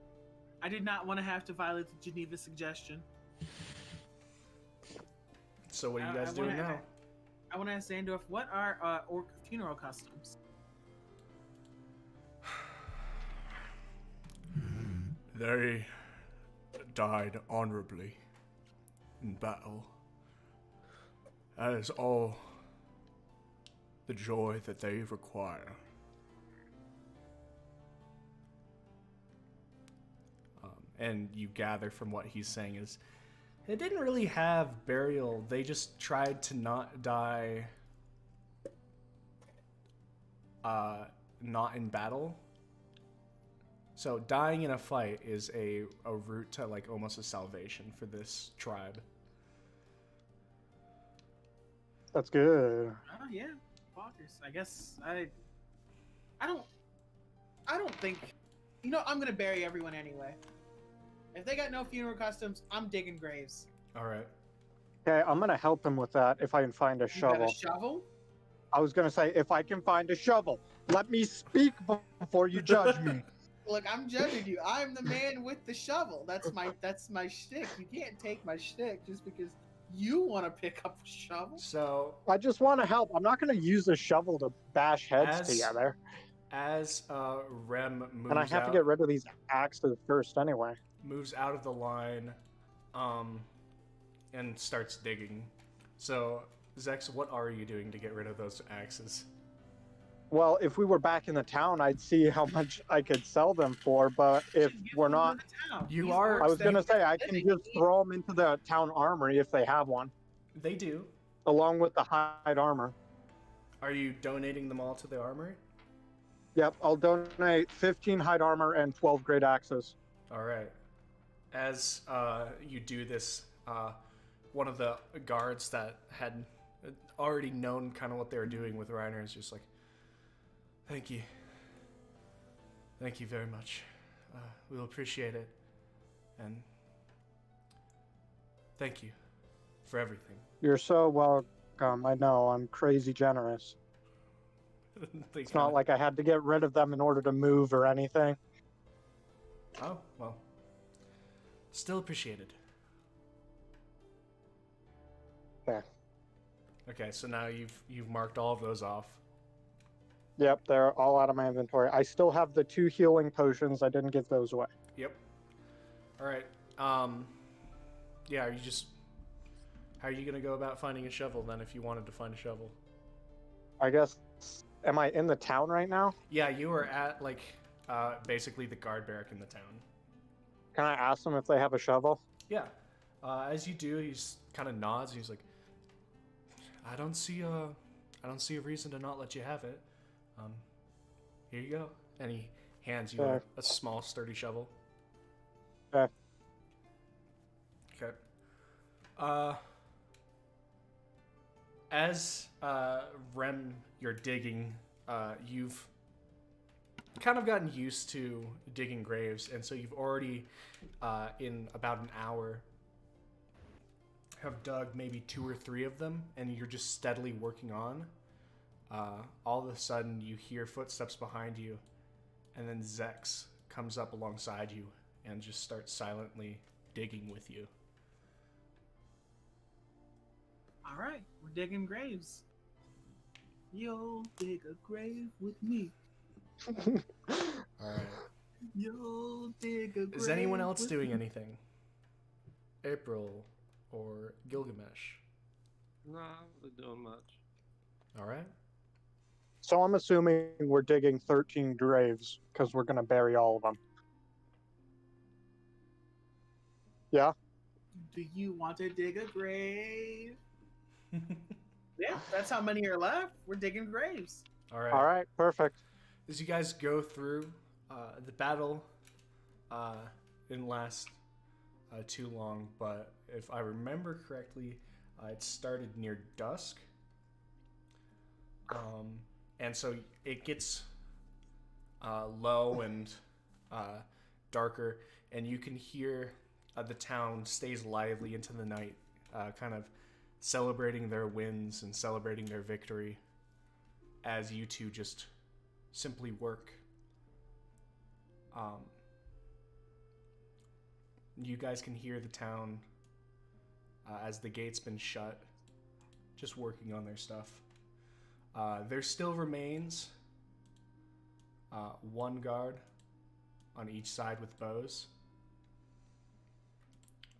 Speaker 2: I did not want to have to violate the Geneva suggestion.
Speaker 1: So what are you guys doing now?
Speaker 2: I want to ask Zandorf, what are orc funeral customs?
Speaker 1: They died honorably in battle. That is all the joy that they require. And you gather from what he's saying is, they didn't really have burial. They just tried to not die not in battle. So dying in a fight is a route to like almost a salvation for this tribe.
Speaker 3: That's good.
Speaker 2: Oh yeah, bonkers. I guess I don't think. You know, I'm gonna bury everyone anyway. If they got no funeral customs, I'm digging graves.
Speaker 1: All right.
Speaker 3: Okay, I'm gonna help him with that if I can find a
Speaker 2: You got a
Speaker 3: shovel.
Speaker 2: shovel?
Speaker 3: I was gonna say if I can find a shovel. Let me speak before you judge me.
Speaker 2: Look, I'm judging you. I'm the man with the shovel. That's my shtick. You can't take my shtick just because you want to pick up a shovel.
Speaker 1: So
Speaker 3: I just want to help. I'm not gonna use the shovel to bash heads together.
Speaker 1: as Rem moves
Speaker 3: And I have
Speaker 1: out,
Speaker 3: to get rid of these axes first anyway.
Speaker 1: moves out of the line, and starts digging. So Zex, what are you doing to get rid of those axes?
Speaker 3: Well, if we were back in the town, I'd see how much I could sell them for. But if
Speaker 2: Give
Speaker 3: we're
Speaker 2: them to
Speaker 3: not,
Speaker 2: the town.
Speaker 1: You
Speaker 2: These
Speaker 1: are-
Speaker 3: I
Speaker 2: orcs
Speaker 3: was
Speaker 2: that
Speaker 3: gonna
Speaker 2: make
Speaker 3: say
Speaker 2: a
Speaker 3: I can
Speaker 2: living
Speaker 3: just
Speaker 2: eat-
Speaker 3: throw them into the town armory if they have one,
Speaker 1: They do.
Speaker 3: along with the hide armor.
Speaker 1: Are you donating them all to the armory?
Speaker 3: Yep, I'll donate 15 hide armor and 12 great axes.
Speaker 1: All right. As you do this, one of the guards that had already known kind of what they were doing with Reiner is just like, "Thank you. Thank you very much. We'll appreciate it. And thank you for everything."
Speaker 3: You're so welcome. I know, I'm crazy generous.
Speaker 1: They
Speaker 3: It's not
Speaker 1: kinda-
Speaker 3: like I had to get rid of them in order to move or anything.
Speaker 1: Oh, well. Still appreciated.
Speaker 3: Okay.
Speaker 1: Okay, so now you've marked all of those off.
Speaker 3: Yep, they're all out of my inventory. I still have the 2 healing potions. I didn't give those away.
Speaker 1: Yep. All right. Yeah, are you just... How are you going to go about finding a shovel, then, if you wanted to find a shovel?
Speaker 3: I guess, am I in the town right now?
Speaker 1: Yeah, you are at, like, basically the guard barrack in the town.
Speaker 3: Can I ask them if they have a shovel?
Speaker 1: Yeah. As you do, he's kind of nods. He's like, I don't see a reason to not let you have it. Here you go. And he hands you a small, sturdy shovel.
Speaker 3: Okay.
Speaker 1: Okay. As Rem, you're digging, you've kind of gotten used to digging graves, and so you've already, in about an hour, have dug maybe 2 or 3 of them, and you're just steadily working on. All of a sudden, you hear footsteps behind you, and then Zex comes up alongside you and just starts silently digging with you.
Speaker 2: All right, we're digging graves. You'll dig a grave with me.
Speaker 1: All right.
Speaker 2: You'll dig a grave.
Speaker 1: Is anyone else
Speaker 2: with
Speaker 1: doing
Speaker 2: me.
Speaker 1: anything? April or Gilgamesh?
Speaker 5: Nah, not really doing much.
Speaker 1: All right.
Speaker 3: So I'm assuming we're digging 13 graves because we're going to bury all of them. Yeah?
Speaker 2: Do you want to dig a grave? Yeah, that's how many are left. We're digging graves.
Speaker 1: All right.
Speaker 3: All right, perfect.
Speaker 1: As you guys go through, the battle didn't last too long, but if I remember correctly, it started near dusk. And so it gets low and darker, and you can hear the town stays lively into the night, kind of celebrating their wins and celebrating their victory as you two just simply work. You guys can hear the town as the gate's been shut, just working on their stuff. There still remains 1 guard on each side with bows.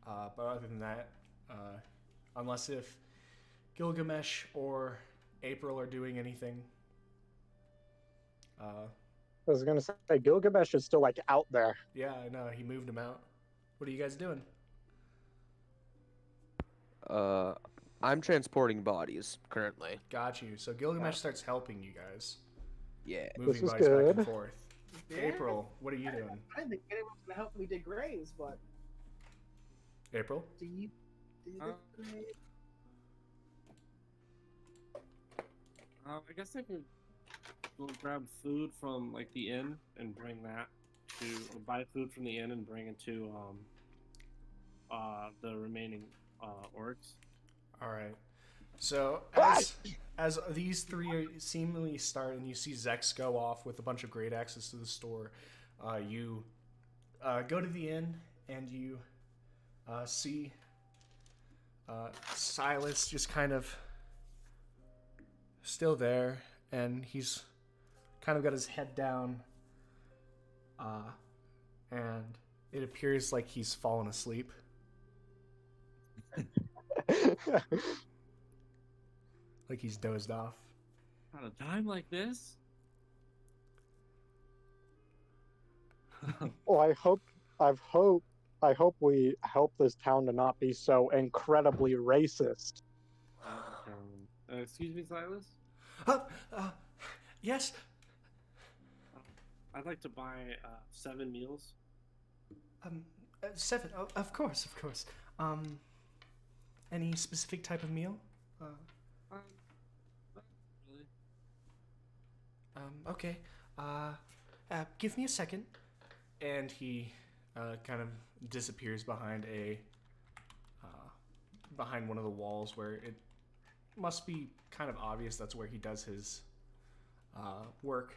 Speaker 1: But other than that, unless if Gilgamesh or April are doing anything.
Speaker 3: I was going to say, Gilgamesh is still, like, out there.
Speaker 1: Yeah, I know. He moved him out. What are you guys doing?
Speaker 4: I'm transporting bodies currently.
Speaker 1: Got you. So Gilgamesh starts helping you guys.
Speaker 4: Yeah.
Speaker 1: Moving
Speaker 3: is
Speaker 1: bodies back
Speaker 3: good.
Speaker 1: and forth.
Speaker 2: Yeah.
Speaker 1: April, what are you doing?
Speaker 2: I didn't think anyone was gonna help me dig graves, but
Speaker 1: April?
Speaker 2: do you dig
Speaker 5: Uh,
Speaker 2: a grave?
Speaker 5: I guess I could go grab food from like the inn and bring that to, or buy food from the inn and bring it to the remaining orcs.
Speaker 1: All right. So as these three seemingly start, and you see Zex go off with a bunch of great axes to the store, you go to the inn and you see Silas just kind of still there, and he's kind of got his head down, and it appears like he's fallen asleep. Like he's dozed off.
Speaker 5: At a time like this?
Speaker 3: Well, I hope we help this town to not be so incredibly racist.
Speaker 5: Excuse me, Silas?
Speaker 1: Uh, yes.
Speaker 5: I'd like to buy 7 meals.
Speaker 1: 7. Oh, of course, of course. Any specific type of meal?
Speaker 5: Not really.
Speaker 1: Okay. Give me a second. And he kind of disappears behind behind one of the walls where it must be kind of obvious that's where he does his work.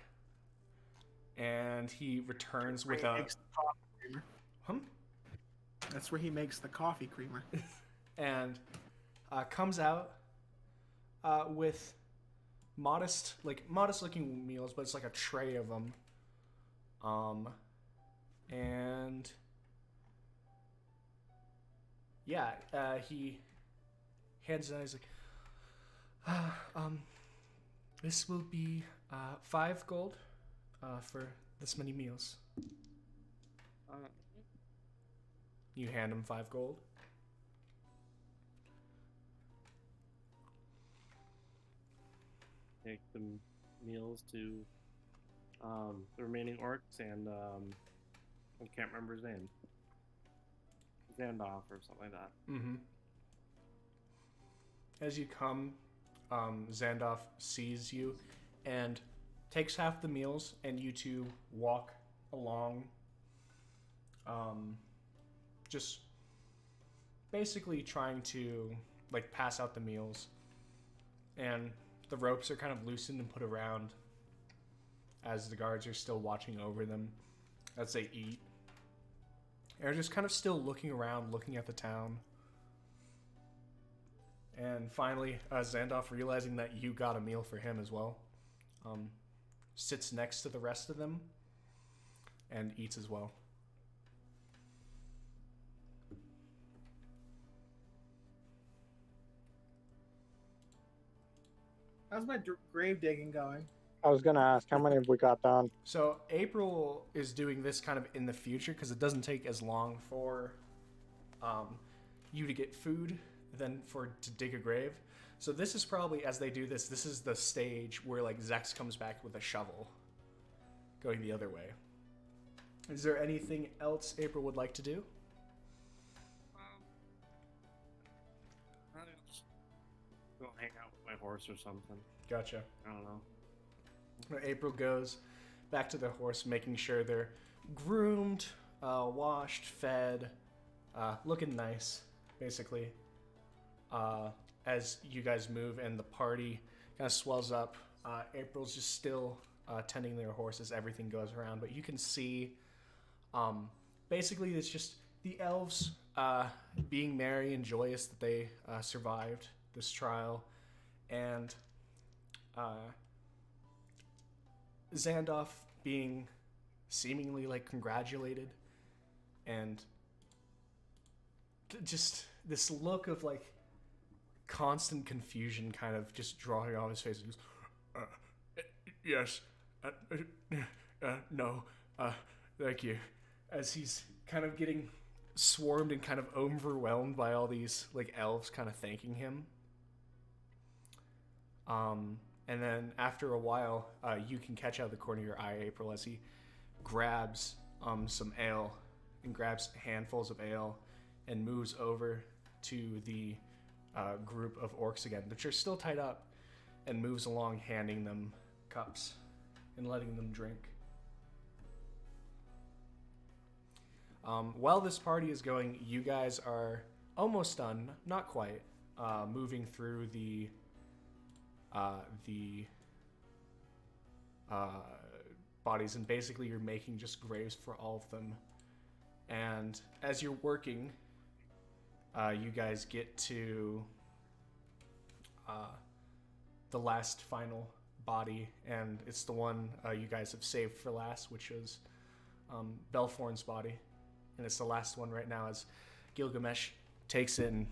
Speaker 1: And he returns with a...
Speaker 2: Makes the coffee creamer. That's where he makes the coffee creamer.
Speaker 1: And comes out with modest looking meals, but it's like a tray of them. And yeah, he hands it out. He's like, this will be 5 gold for this many meals. You hand him 5 gold.
Speaker 5: Take the meals to the remaining orcs and I can't remember his name. Zandoff or something like that.
Speaker 1: Mm-hmm. As you come, Zandoff sees you and takes half the meals, and you two walk along, just basically trying to like pass out the meals, and the ropes are kind of loosened and put around as the guards are still watching over them as they eat. They're just kind of still looking around, looking at the town. And finally, Zandoff, realizing that you got a meal for him as well, sits next to the rest of them and eats as well.
Speaker 2: How's my grave digging going?
Speaker 3: I was gonna ask, how many have we got done?
Speaker 1: So April is doing this kind of in the future because it doesn't take as long for you to get food than to dig a grave. So this is probably, as they do this, this is the stage where like Zex comes back with a shovel going the other way. Is there anything else April would like to do?
Speaker 5: I think I'll just go hang out with my horse or something.
Speaker 1: Gotcha.
Speaker 5: I don't know.
Speaker 1: April goes back to their horse, making sure they're groomed, washed, fed, looking nice, basically. As you guys move and the party kind of swells up, April's just still tending their horses. Everything goes around, but you can see, basically, it's just the elves being merry and joyous that they survived this trial, and Zandoff being seemingly like congratulated, and just this look of like constant confusion kind of just drawing on his face. He goes, yes, no, thank you. As he's kind of getting swarmed and kind of overwhelmed by all these like elves kind of thanking him. And then after a while, you can catch out of the corner of your eye, April, as he grabs some ale and grabs handfuls of ale and moves over to the group of orcs again, which are still tied up, and moves along handing them cups and letting them drink. While this party is going, you guys are almost done, not quite, moving through the bodies, and basically you're making just graves for all of them. And as you're working, you guys get to the last final body, and it's the one you guys have saved for last, which is Belforn's body. And it's the last one right now as Gilgamesh takes it and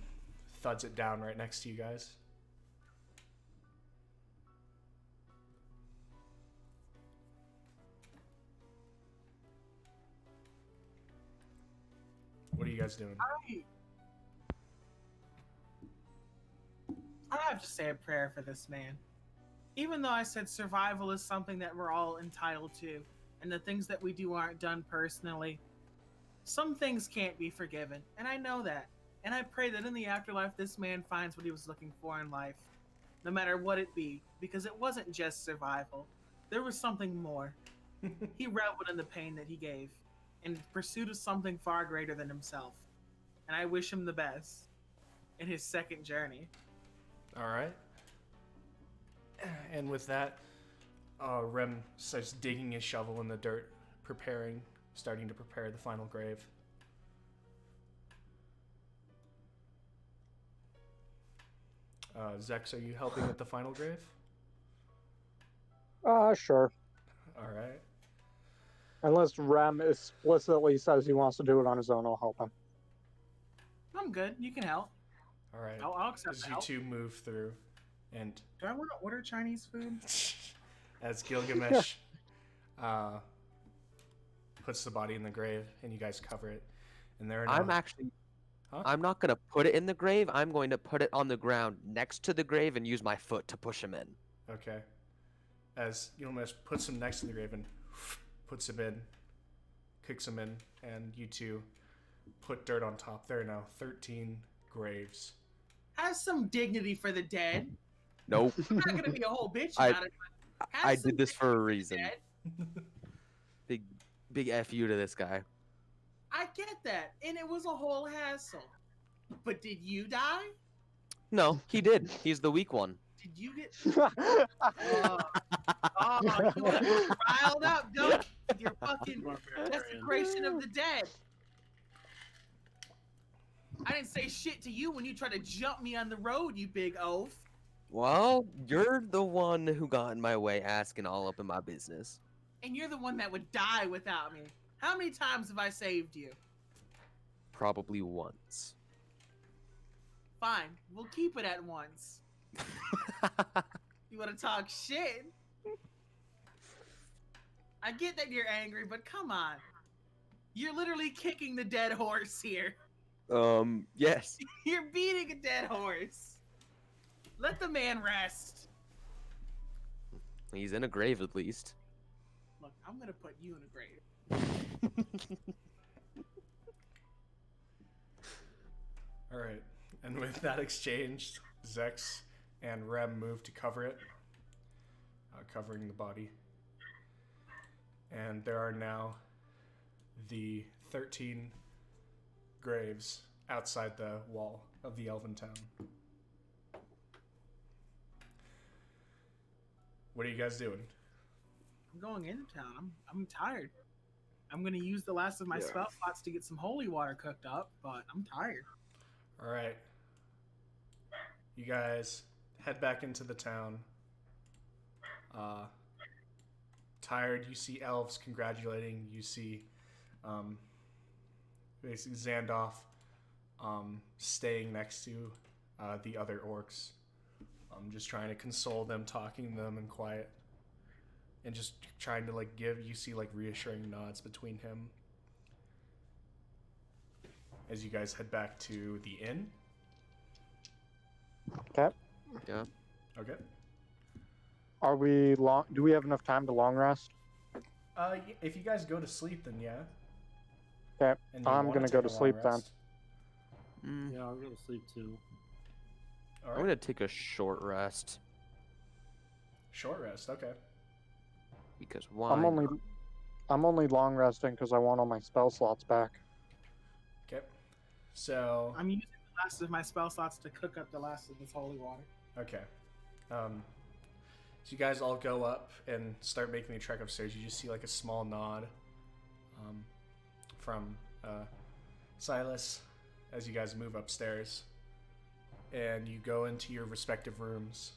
Speaker 1: thuds it down right next to you guys. What are you guys doing?
Speaker 2: I have to say a prayer for this man. Even though I said survival is something that we're all entitled to, and the things that we do aren't done personally, some things can't be forgiven, and I know that. And I pray that in the afterlife, this man finds what he was looking for in life, no matter what it be, because it wasn't just survival. There was something more. He reveled in the pain that he gave, in pursuit of something far greater than himself. And I wish him the best in his second journey.
Speaker 1: All right. And with that, Rem starts digging his shovel in the dirt, starting to prepare the final grave. Zex, are you helping with the final grave?
Speaker 3: Sure.
Speaker 1: All right.
Speaker 3: Unless Rem explicitly says he wants to do it on his own, I'll help him.
Speaker 2: I'm good. You can help.
Speaker 1: All right.
Speaker 2: I'll accept
Speaker 1: As
Speaker 2: the
Speaker 1: you
Speaker 2: help.
Speaker 1: two move through, and
Speaker 2: Do I want to order Chinese food?
Speaker 1: as Gilgamesh puts the body in the grave, and you guys cover it, and there are
Speaker 4: I'm
Speaker 1: now...
Speaker 4: actually.
Speaker 1: Huh?
Speaker 4: I'm not gonna put it in the grave. I'm going to put it on the ground next to the grave and use my foot to push him in.
Speaker 1: Okay. As Gilgamesh puts him next to the grave and puts him in, kicks him in, and you two put dirt on top. There are now 13 graves.
Speaker 2: Have some dignity for the dead.
Speaker 4: Nope.
Speaker 2: I'm not gonna be a whole bitch
Speaker 4: I-
Speaker 2: about it. But have
Speaker 4: I
Speaker 2: some
Speaker 4: did this for a
Speaker 2: dignity the
Speaker 4: reason.
Speaker 2: dead.
Speaker 4: Big F you to this guy.
Speaker 2: I get that, and it was a whole hassle. But did you die?
Speaker 4: No, he did. He's the weak one.
Speaker 2: Did you get? Oh, you want to get riled up, don't you? With your fucking desecration of the dead. I didn't say shit to you when you tried to jump me on the road, you big oaf.
Speaker 4: Well, you're the one who got in my way asking all up in my business.
Speaker 2: And you're the one that would die without me. How many times have I saved you?
Speaker 4: Probably once.
Speaker 2: Fine, we'll keep it at once. You want to talk shit? I get that you're angry, but come on. You're literally kicking the dead horse here.
Speaker 4: Yes.
Speaker 2: You're beating a dead horse. Let the man rest.
Speaker 4: He's in a grave at least.
Speaker 2: Look, I'm gonna put you in a grave.
Speaker 1: All right. And with that exchange, Zex and Rem move to cover it, covering the body. And there are now the 13 graves outside the wall of the elven town. What are you guys doing?
Speaker 2: I'm going into town. I'm tired. I'm gonna use the last of my
Speaker 4: Yeah.
Speaker 2: spell slots to get some holy water cooked up, but I'm tired.
Speaker 1: All right. You guys head back into the town. Tired, you see elves congratulating. You see basically Xandalf staying next to the other orcs. Just trying to console them, talking to them in quiet. And just trying to you see reassuring nods between him. As you guys head back to the inn.
Speaker 3: Okay.
Speaker 4: Yeah.
Speaker 1: Okay.
Speaker 3: Are we long? Do we have enough time to long rest?
Speaker 1: If you guys go to sleep, then yeah.
Speaker 3: Okay,
Speaker 1: And you
Speaker 3: I'm
Speaker 1: wanna
Speaker 3: gonna
Speaker 1: take
Speaker 3: go
Speaker 1: a
Speaker 3: to
Speaker 1: long
Speaker 3: sleep then.
Speaker 1: rest.
Speaker 5: Yeah, I'll go to sleep too.
Speaker 1: All
Speaker 4: I'm
Speaker 1: right.
Speaker 4: gonna take a short rest
Speaker 1: Short rest. Okay.
Speaker 4: because
Speaker 3: I'm
Speaker 4: why?
Speaker 3: only
Speaker 4: not?
Speaker 3: I'm only long resting because I want all my spell slots back.
Speaker 1: Okay. So
Speaker 2: I'm using the last of my spell slots to cook up the last of this holy water.
Speaker 1: okay. So you guys all go up and start making the trek upstairs. You just see like a small nod from Silas as you guys move upstairs, and you go into your respective rooms.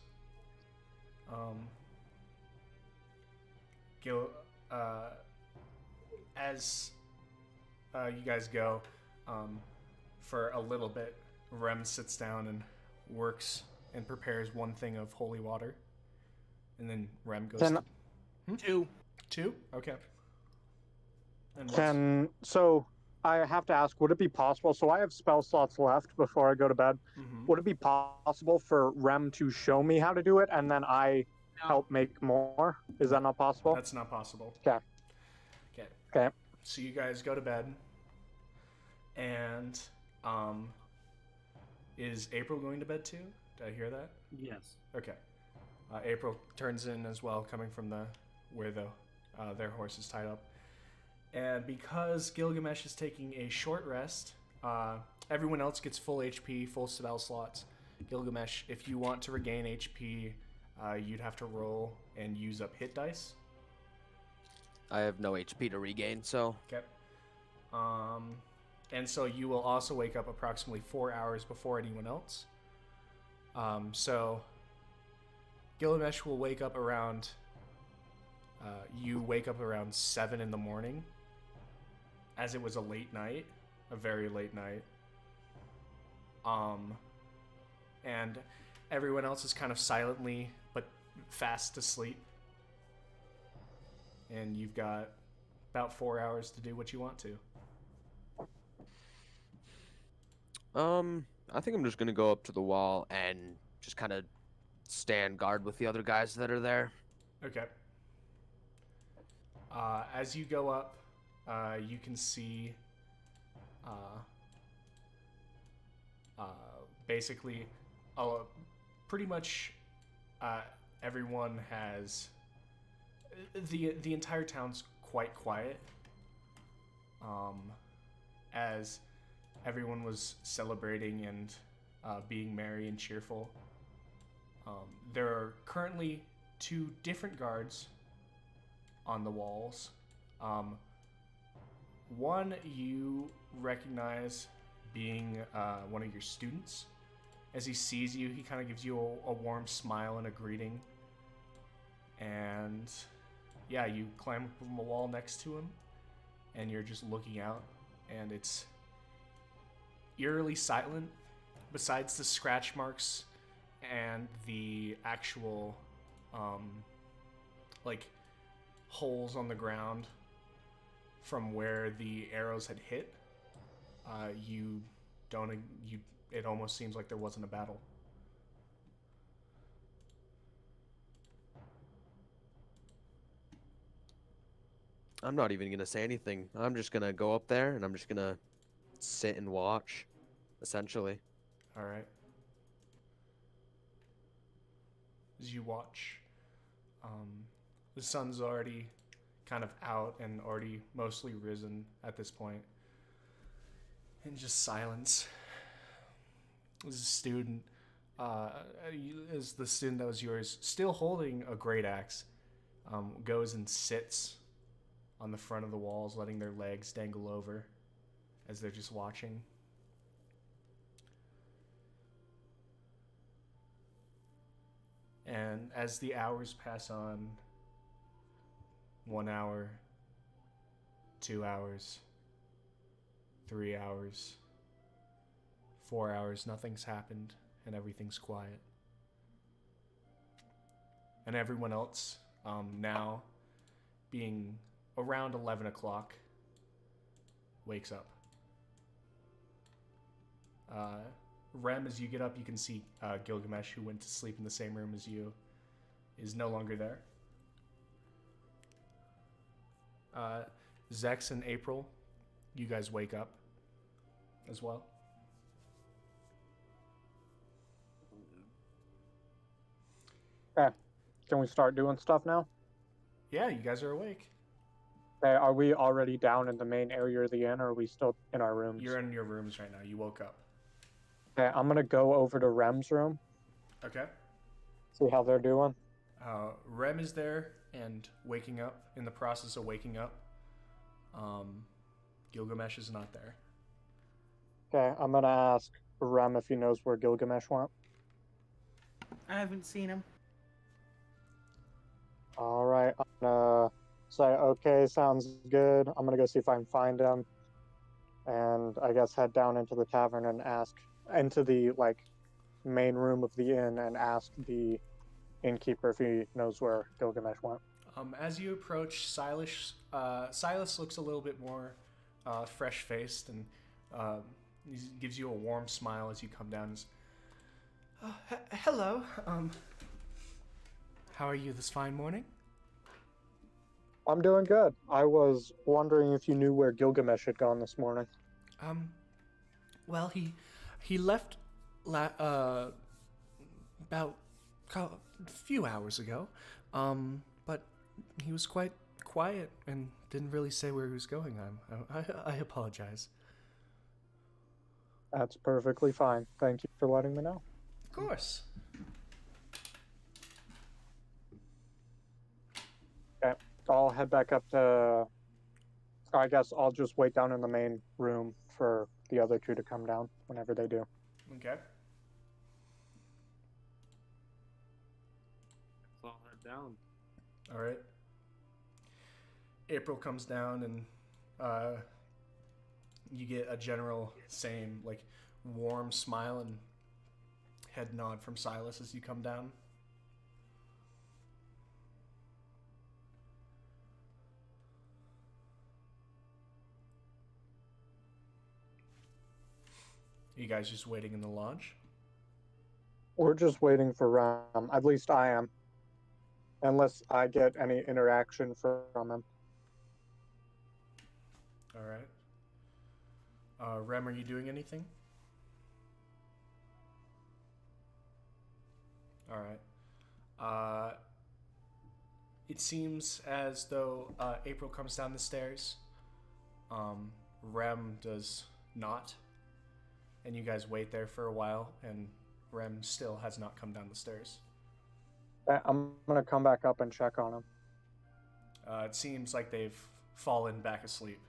Speaker 1: Gil, as you guys go, for a little bit, Rem sits down and works and prepares one thing of holy water. And then Rem goes
Speaker 3: Can
Speaker 2: Two.
Speaker 1: two? Okay. And
Speaker 3: so I have to ask, would it be possible? So I have spell slots left before I go to bed.
Speaker 1: Mhm.
Speaker 3: Would it be possible for Rem to show me how to do it and then I
Speaker 2: No.
Speaker 3: help make more? Is that not possible?
Speaker 1: That's not possible.
Speaker 3: Okay.
Speaker 1: Okay.
Speaker 3: Okay.
Speaker 1: So you guys go to bed, and is April going to bed too? Did I hear that?
Speaker 5: Yes.
Speaker 1: Okay. April turns in as well, coming from where their horse is tied up. And because Gilgamesh is taking a short rest, everyone else gets full HP, full spell slots. Gilgamesh, if you want to regain HP, you'd have to roll and use up hit dice.
Speaker 4: I have no HP to regain, so
Speaker 1: Okay. And so you will also wake up approximately 4 hours before anyone else. So Gilgamesh will wake up around. You wake up around 7 in the morning, as it was a late night, a very late night. And everyone else is kind of silently but fast asleep. And you've got about 4 hours to do what you want to.
Speaker 4: I think I'm just gonna go up to the wall and just kind of stand guard with the other guys that are there.
Speaker 1: Okay. As you go up, you can see basically pretty much everyone has the entire town's quite quiet, as everyone was celebrating and being merry and cheerful. There are currently 2 different guards on the walls. One you recognize being one of your students. As he sees you, he kind of gives you a warm smile and a greeting. And yeah, you climb up on the wall next to him, and you're just looking out, and it's eerily silent, besides the scratch marks and the actual like holes on the ground from where the arrows had hit. It almost seems like there wasn't a battle.
Speaker 4: I'm not even gonna say anything. I'm just gonna go up there and I'm just gonna sit and watch, essentially.
Speaker 1: All right. As you watch, the sun's already kind of out and already mostly risen at this point. And just silence. As a student, as the student that was yours, still holding a great axe, goes and sits on the front of the walls, letting their legs dangle over as they're just watching. And as the hours pass on, 1 hour, 2 hours, 3 hours, 4 hours, nothing's happened and everything's quiet. And everyone else, now being around 11 o'clock, wakes up. Rem, as you get up, you can see Gilgamesh, who went to sleep in the same room as you, is no longer there. Zex and April, you guys wake up as well.
Speaker 3: Can we start doing stuff now?
Speaker 1: Yeah, you guys are awake.
Speaker 3: Okay, are we already down in the main area of the inn, or are we still in our rooms?
Speaker 1: You're in your rooms right now. You woke up.
Speaker 3: Okay, I'm gonna go over to Rem's room,
Speaker 1: Okay.
Speaker 3: see how they're doing.
Speaker 1: Rem is there and waking up, in the process of waking up. Gilgamesh is not there.
Speaker 3: Okay, I'm gonna ask Rem if he knows where Gilgamesh went.
Speaker 2: I haven't seen him.
Speaker 3: All right, I'm gonna say, okay, sounds good. I'm gonna go see if I can find him, and I guess head down into the tavern and ask, into the main room of the inn, and ask the innkeeper if he knows where Gilgamesh went.
Speaker 1: As you approach, Silas looks a little bit more fresh-faced, and he gives you a warm smile as you come down. Hello. How are you this fine morning?
Speaker 3: I'm doing good. I was wondering if you knew where Gilgamesh had gone this morning.
Speaker 1: Well, he left about a few hours ago, but he was quite quiet and didn't really say where he was going. I apologize.
Speaker 3: That's perfectly fine. Thank you for letting me know.
Speaker 1: Of course.
Speaker 3: Okay, I'll head back up to... I guess I'll just wait down in the main room for the other two to come down whenever they do.
Speaker 1: Okay.
Speaker 5: So I'll head down.
Speaker 1: All right. April comes down, and you get a general same warm smile and head nod from Silas as you come down. You guys just waiting in the lodge?
Speaker 3: We're just waiting for Ram. At least I am. Unless I get any interaction from him.
Speaker 1: All right. Rem, are you doing anything? All right. It seems as though April comes down the stairs. Rem does not. And you guys wait there for a while, and Rem still has not come down the stairs.
Speaker 3: I'm going to come back up and check on him.
Speaker 1: It seems like they've fallen back asleep.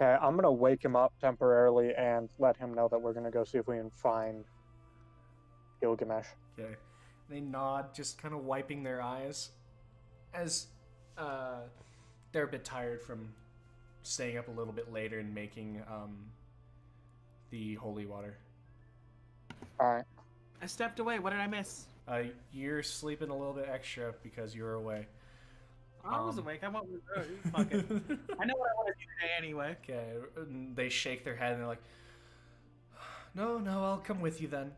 Speaker 3: Okay, I'm going to wake him up temporarily and let him know that we're going to go see if we can find Gilgamesh.
Speaker 1: Okay. They nod, just kind of wiping their eyes as they're a bit tired from staying up a little bit later and making the holy water.
Speaker 3: Alright.
Speaker 2: I stepped away. What did I miss?
Speaker 1: You're sleeping a little bit extra because you were away.
Speaker 2: I was awake. I went with fuck it. I know what I want to do today anyway.
Speaker 1: Okay. They shake their head and they're like, No, I'll come with you then.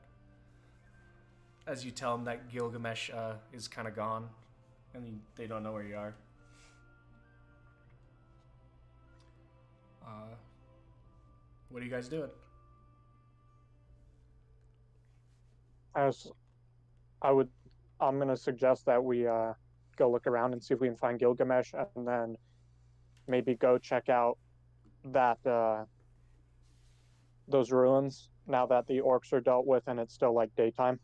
Speaker 1: As you tell them that Gilgamesh is kind of gone, and they don't know where you are. What are you guys doing?
Speaker 3: I'm going to suggest that we go look around and see if we can find Gilgamesh, and then maybe go check out that those ruins now that the orcs are dealt with and it's still daytime.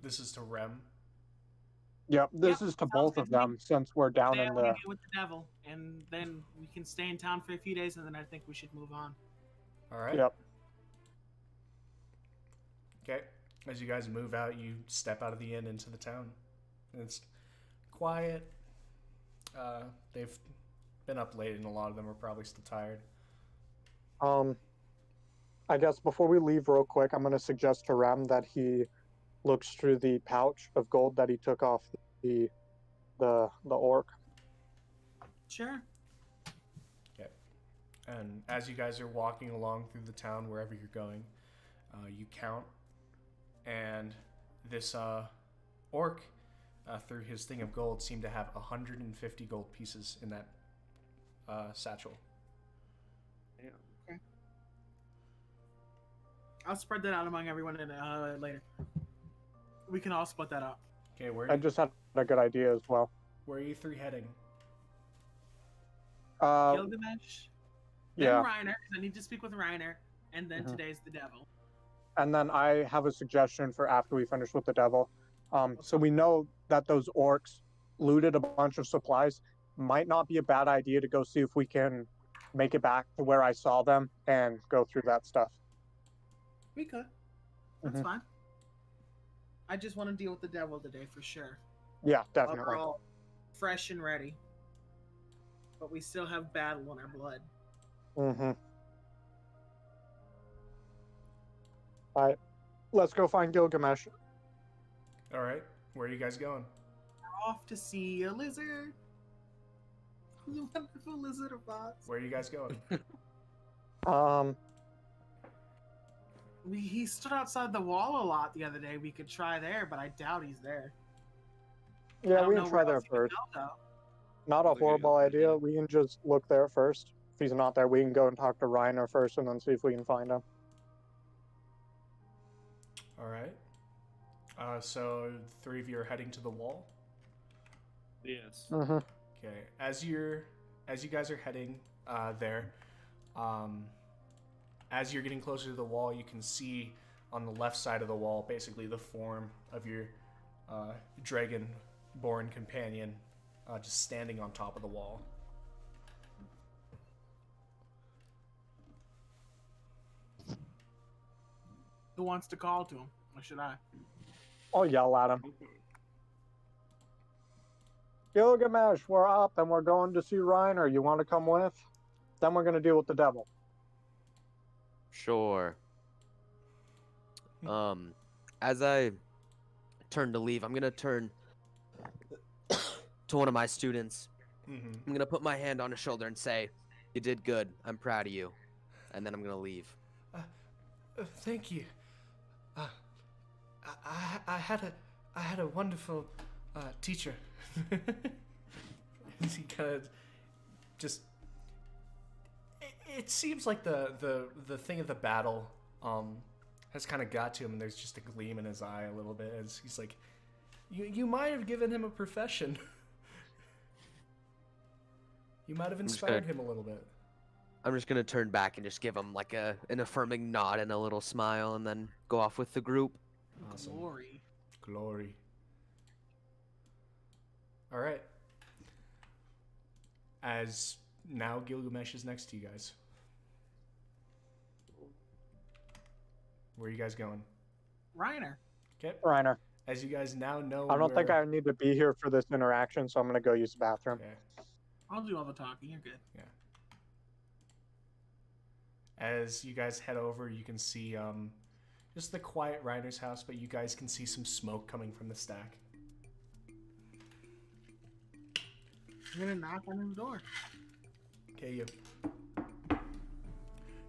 Speaker 1: This is to Rem.
Speaker 3: Yep, this is to both of them since we're down in the...
Speaker 2: deal with the devil, and then we can stay in town for a few days, and then I think we should move on.
Speaker 1: All right.
Speaker 3: Yep.
Speaker 1: Okay. As you guys move out, you step out of the inn into the town. And it's quiet. They've been up late, and a lot of them are probably still tired.
Speaker 3: I guess before we leave real quick, I'm going to suggest to Ram that he looks through the pouch of gold that he took off the orc.
Speaker 2: Sure.
Speaker 1: And as you guys are walking along through the town, wherever you're going, you count, and this orc, through his thing of gold, seemed to have 150 gold pieces in that satchel.
Speaker 5: Damn.
Speaker 2: Okay. I'll spread that out among everyone later. We can all split that up.
Speaker 1: Okay,
Speaker 3: I just had a good idea as well.
Speaker 1: where are you three heading?
Speaker 2: Gilgamesh, then
Speaker 3: Yeah.
Speaker 2: Reiner, 'cause I need to speak with Reiner, and then today's the devil.
Speaker 3: And then I have a suggestion for after we finish with the devil. So we know that those orcs looted a bunch of supplies. Might not be a bad idea to go see if we can make it back to where I saw them and go through that stuff.
Speaker 2: We could. That's fine. I just want to deal with the devil today for sure.
Speaker 3: Yeah,
Speaker 2: While
Speaker 3: definitely.
Speaker 2: we're all fresh and ready. But we still have battle in our blood.
Speaker 3: Mm-hmm. All right, let's go find Gilgamesh.
Speaker 1: All right, where are you guys going?
Speaker 2: We're off to see a lizard. The wonderful lizard of Oz.
Speaker 1: Where are you guys going?
Speaker 2: He stood outside the wall a lot the other day. We could try there, but I doubt he's there. I
Speaker 3: Yeah,
Speaker 2: don't
Speaker 3: we
Speaker 2: know
Speaker 3: can
Speaker 2: where
Speaker 3: try there
Speaker 2: else he could
Speaker 3: first.
Speaker 2: go, though.
Speaker 3: Not a
Speaker 5: That's a good
Speaker 3: horrible idea.
Speaker 5: idea.
Speaker 3: We can just look there first. If he's not there, we can go and talk to Reiner first and then see if we can find him.
Speaker 1: All right. So the three of you are heading to the wall.
Speaker 5: Yes.
Speaker 3: Mm-hmm.
Speaker 1: Okay. As you guys are heading there, as you're getting closer to the wall, you can see on the left side of the wall basically the form of your dragon-born companion just standing on top of the wall.
Speaker 2: Who wants to call to him? Or should I?
Speaker 3: I'll yell at him. Gilgamesh, we're up and we're going to see Reiner. You want to come with? Then we're going to deal with the devil.
Speaker 4: Sure. As I turn to leave, I'm gonna turn to one of my students.
Speaker 1: Mm-hmm.
Speaker 4: I'm gonna put my hand on his shoulder and say, "You did good. I'm proud of you." And then I'm gonna leave.
Speaker 1: Thank you. I had a wonderful teacher. He kind of just. It seems like the thing of the battle has kind of got to him, and there's just a gleam in his eye a little bit as he's like, "You might have given him a profession. You might have inspired him a little bit."
Speaker 4: I'm just gonna turn back and just give him like an affirming nod and a little smile, and then go off with the group.
Speaker 1: Awesome.
Speaker 2: Glory.
Speaker 1: All right. As now Gilgamesh is next to you guys. Where are you guys going?
Speaker 2: Reiner.
Speaker 1: Okay.
Speaker 3: Reiner.
Speaker 1: As you guys now know,
Speaker 3: I don't think I need to be here for this interaction, so I'm going to go use the bathroom.
Speaker 1: Okay.
Speaker 2: I'll do all the talking. You're good.
Speaker 1: Yeah. As you guys head over, you can see just the quiet Reiner's house, but you guys can see some smoke coming from the stack.
Speaker 2: I'm gonna knock on his door.
Speaker 1: Okay, you.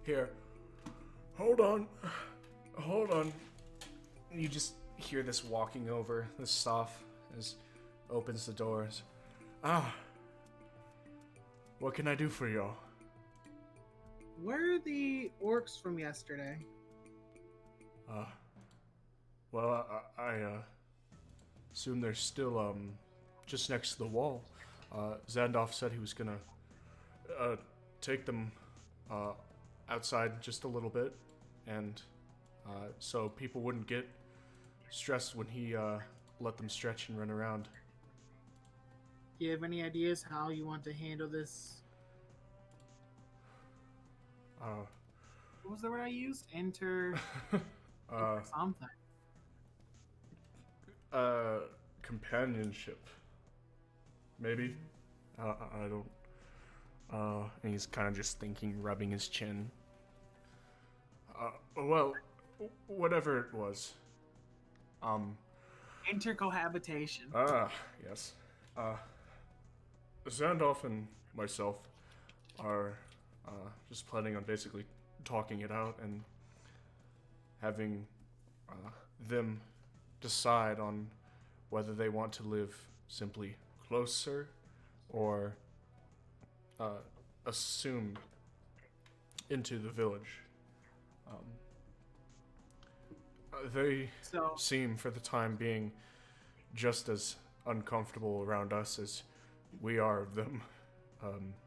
Speaker 1: Here. Hold on. You just hear this walking over, this Soph, as opens the doors. What can I do for y'all?
Speaker 2: Where are the orcs from yesterday?
Speaker 1: Well, I assume they're still, just next to the wall. Zandalf said he was gonna, take them, outside just a little bit, and, so people wouldn't get stressed when he, let them stretch and run around.
Speaker 2: Do you have any ideas how you want to handle this? What was the word I used? Enter something.
Speaker 1: Companionship. Maybe? I don't... and he's kind of just thinking, rubbing his chin. Well, whatever it was.
Speaker 2: Intercohabitation.
Speaker 1: Yes. Zandalf and myself are just planning on basically talking it out and having them decide on whether they want to live simply closer or assumed into the village. They seem, for the time being, just as uncomfortable around us as we are of them.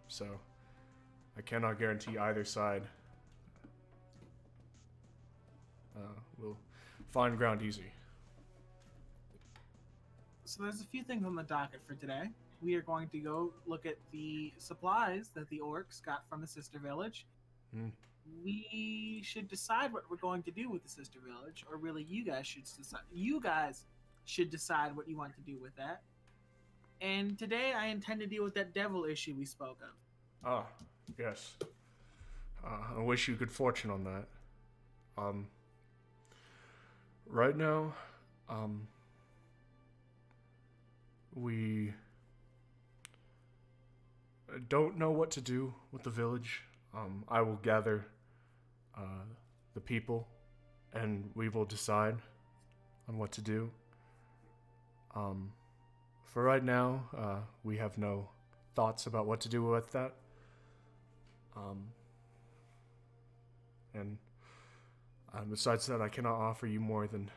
Speaker 1: So I cannot guarantee either side will find ground easy.
Speaker 2: So there's a few things on the docket for today. We are going to go look at the supplies that the orcs got from the sister village. We should decide what we're going to do with the sister village, or really you guys should decide. You guys should decide what you want to do with that. And today I intend to deal with that devil issue we spoke of.
Speaker 1: Ah, yes. I wish you good fortune on that. Right now, we don't know what to do with the village. I will gather the people, and we will decide on what to do. For right now, we have no thoughts about what to do with that. And besides that, I cannot offer you more than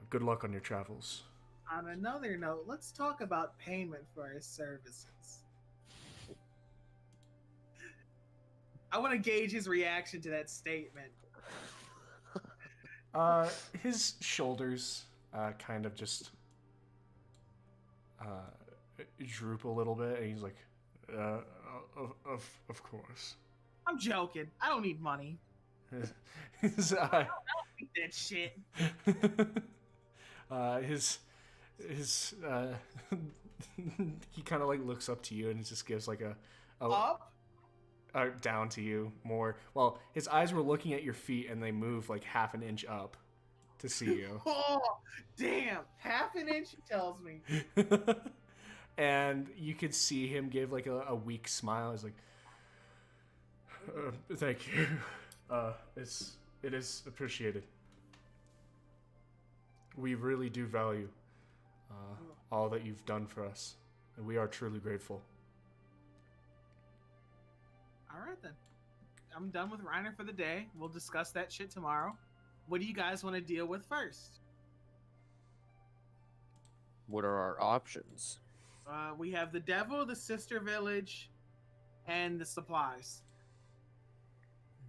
Speaker 1: good luck on your travels.
Speaker 2: On another note, let's talk about payment for his services. I want to gauge his reaction to that statement.
Speaker 1: His shoulders kind of just droop a little bit, and he's like, of course.
Speaker 2: I'm joking. I don't need money.
Speaker 1: His
Speaker 2: I don't need that shit.
Speaker 1: He kind of like looks up to you, and he just gives like a
Speaker 2: Up?
Speaker 1: Down to you more. Well, his eyes were looking at your feet, and they moved like half an inch up to see you.
Speaker 2: Oh, damn. Half an inch, he tells me.
Speaker 1: And you could see him give like a weak smile. He's like, thank you. It is appreciated. We really do value all that you've done for us, and we are truly grateful.
Speaker 2: All right, then. I'm done with Reiner for the day. We'll discuss that shit tomorrow. What do you guys want to deal with first?
Speaker 4: What are our options?
Speaker 2: We have the devil, the sister village, and the supplies.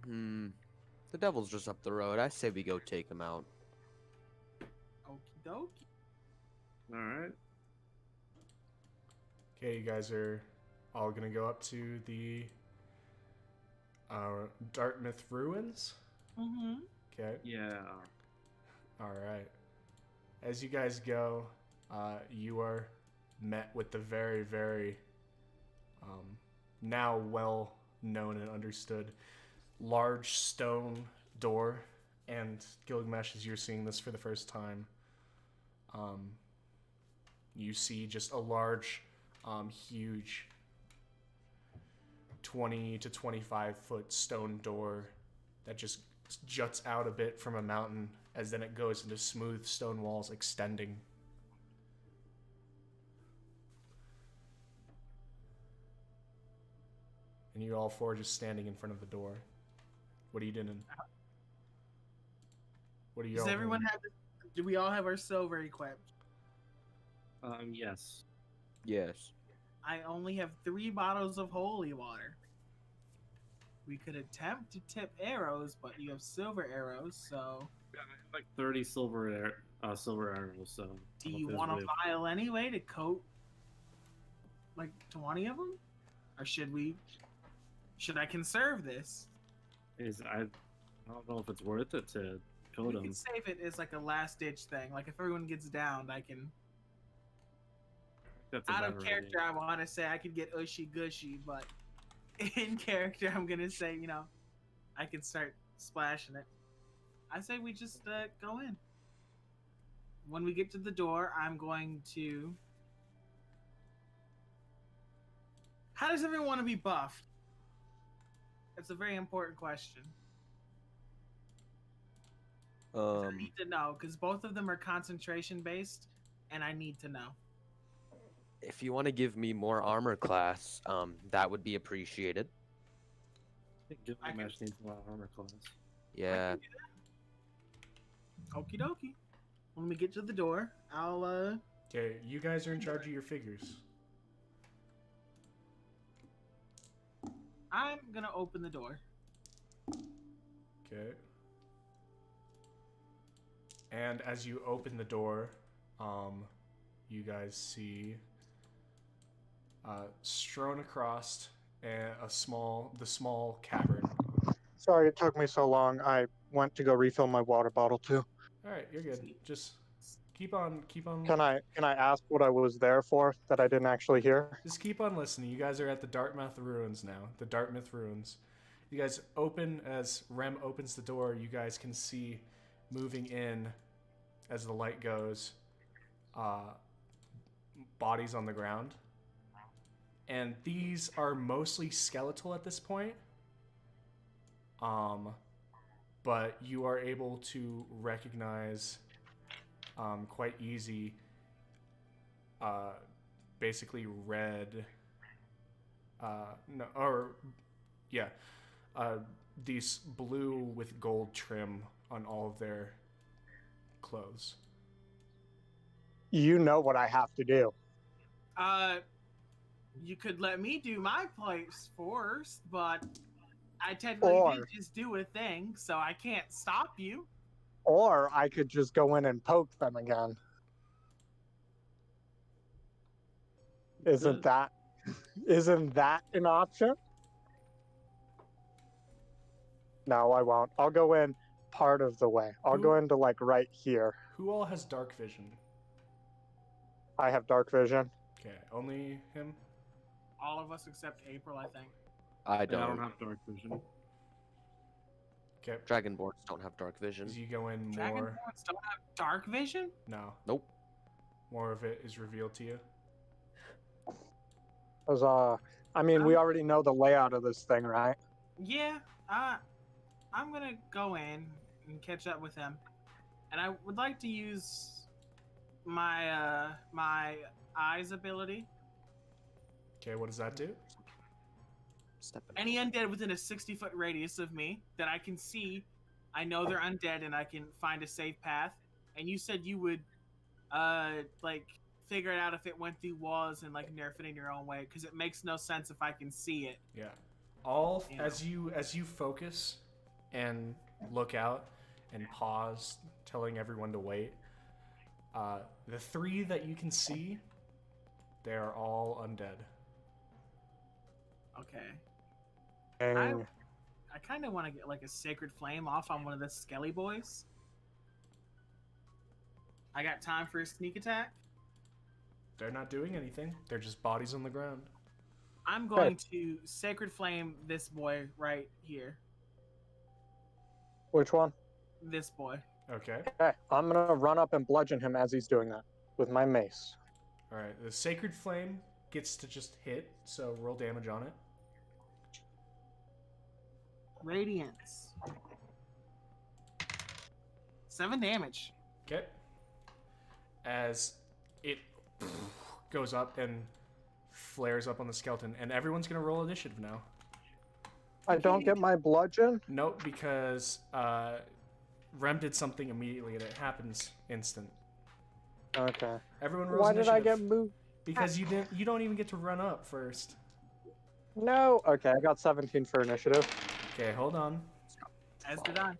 Speaker 4: The devil's just up the road. I say we go take him out.
Speaker 2: Okie dokie.
Speaker 5: All right.
Speaker 1: Okay, you guys are all gonna go up to the Dartmouth Runes.
Speaker 2: Mm-hmm.
Speaker 1: Okay.
Speaker 5: Yeah.
Speaker 1: All right. As you guys go, you are met with the very, very now well known and understood large stone door. And Gilgamesh, as you're seeing this for the first time, you see just a large, huge 20 to 25 foot stone door that just juts out a bit from a mountain, as then it goes into smooth stone walls extending. And you all four just standing in front of the door. What are you doing? What are you all
Speaker 2: Does everyone
Speaker 1: doing?
Speaker 2: have do we all have our silver equipped?
Speaker 5: Yes.
Speaker 4: Yes.
Speaker 2: I only have 3 bottles of holy water. We could attempt to tip arrows, but you have silver arrows, so
Speaker 5: Yeah, I have like 30 silver arrows. So
Speaker 2: do you want a vial anyway to coat like 20 of them? Or should I conserve this?
Speaker 5: I don't know if it's worth it to coat
Speaker 2: We
Speaker 5: them.
Speaker 2: can save it as like a last ditch thing. Like if everyone gets downed, I can.
Speaker 5: That's a
Speaker 2: Out of
Speaker 5: better
Speaker 2: character,
Speaker 5: idea.
Speaker 2: I want to say I could get ushy gushy, but in character, I'm gonna say I can start splashing it. I say we just go in. When we get to the door, I'm going to. How does everyone want to be buffed? It's a very important question. I need to know because both of them are concentration based, and I need to know.
Speaker 4: If you want to give me more armor class, that would be appreciated.
Speaker 5: I think Gilgamesh needs a lot of armor class.
Speaker 4: Yeah.
Speaker 2: Okie dokie. When we get to the door, I'll
Speaker 1: Okay, you guys are in charge of your figures.
Speaker 2: I'm gonna open the door.
Speaker 1: Okay. And as you open the door, you guys see strewn across the small cavern.
Speaker 3: Sorry it took me so long. I went to go refill my water bottle too.
Speaker 1: All right, you're good. Just keep on.
Speaker 3: Can I ask what I was there for that I didn't actually hear?
Speaker 1: Just keep on listening. You guys are at the Dartmouth Runes now. The Dartmouth Runes. You guys open as Rem opens the door. You guys can see moving in as the light goes. Bodies on the ground, and these are mostly skeletal at this point. But you are able to recognize quite easy basically red these blue with gold trim on all of their clothes.
Speaker 3: You know what I have to do.
Speaker 2: You could let me do my place first, but I technically did just do a thing, so I can't stop you.
Speaker 3: Or I could just go in and poke them again. Isn't that an option? No, I won't. I'll go in part of the way. I'll go into like right here.
Speaker 1: Who all has dark vision?
Speaker 3: I have dark vision.
Speaker 1: Okay, only him?
Speaker 2: All of us except April, I think.
Speaker 4: I
Speaker 5: I
Speaker 4: don't.
Speaker 5: don't have dark vision.
Speaker 1: Okay.
Speaker 4: Dragonborns don't have dark vision.
Speaker 1: As you go in more...
Speaker 2: Dragonborns don't have dark vision?
Speaker 1: No.
Speaker 4: Nope.
Speaker 1: More of it is revealed to you.
Speaker 3: Because, I mean, we already know the layout of this thing, right?
Speaker 2: Yeah, I'm gonna go in and catch up with him. And I would like to use my my eyes ability.
Speaker 1: Okay, what does that do?
Speaker 2: Any undead within a 60-foot radius of me that I can see, I know they're undead and I can find a safe path. And you said you would like figure it out if it went through walls and like nerf it in your own way, because it makes no sense if I can see it.
Speaker 1: Yeah. As you focus and look out and pause, telling everyone to wait, the three that you can see, they are all undead.
Speaker 2: Okay.
Speaker 3: And
Speaker 2: I kind of want to get like a sacred flame off on one of the skelly boys. I got time for a sneak attack.
Speaker 1: They're not doing anything. They're just bodies on the ground.
Speaker 2: I'm going to sacred flame this boy right here.
Speaker 3: which one?
Speaker 2: This boy.
Speaker 1: Okay.
Speaker 3: Okay, I'm gonna run up and bludgeon him as he's doing that with my mace.
Speaker 1: All right. The sacred flame gets to just hit, so roll damage on it.
Speaker 2: Radiance. 7 damage.
Speaker 1: Okay. As it goes up and flares up on the skeleton, and everyone's gonna roll initiative now.
Speaker 3: I don't get my bludgeon?
Speaker 1: Nope, because Rem did something immediately and it happens instant.
Speaker 3: Okay.
Speaker 1: Everyone rolls
Speaker 3: Why did I
Speaker 1: initiative.
Speaker 3: get moved?
Speaker 1: Because you don't even get to run up first.
Speaker 3: No. Okay, I got 17 for initiative.
Speaker 1: Okay, hold on.
Speaker 2: As did I.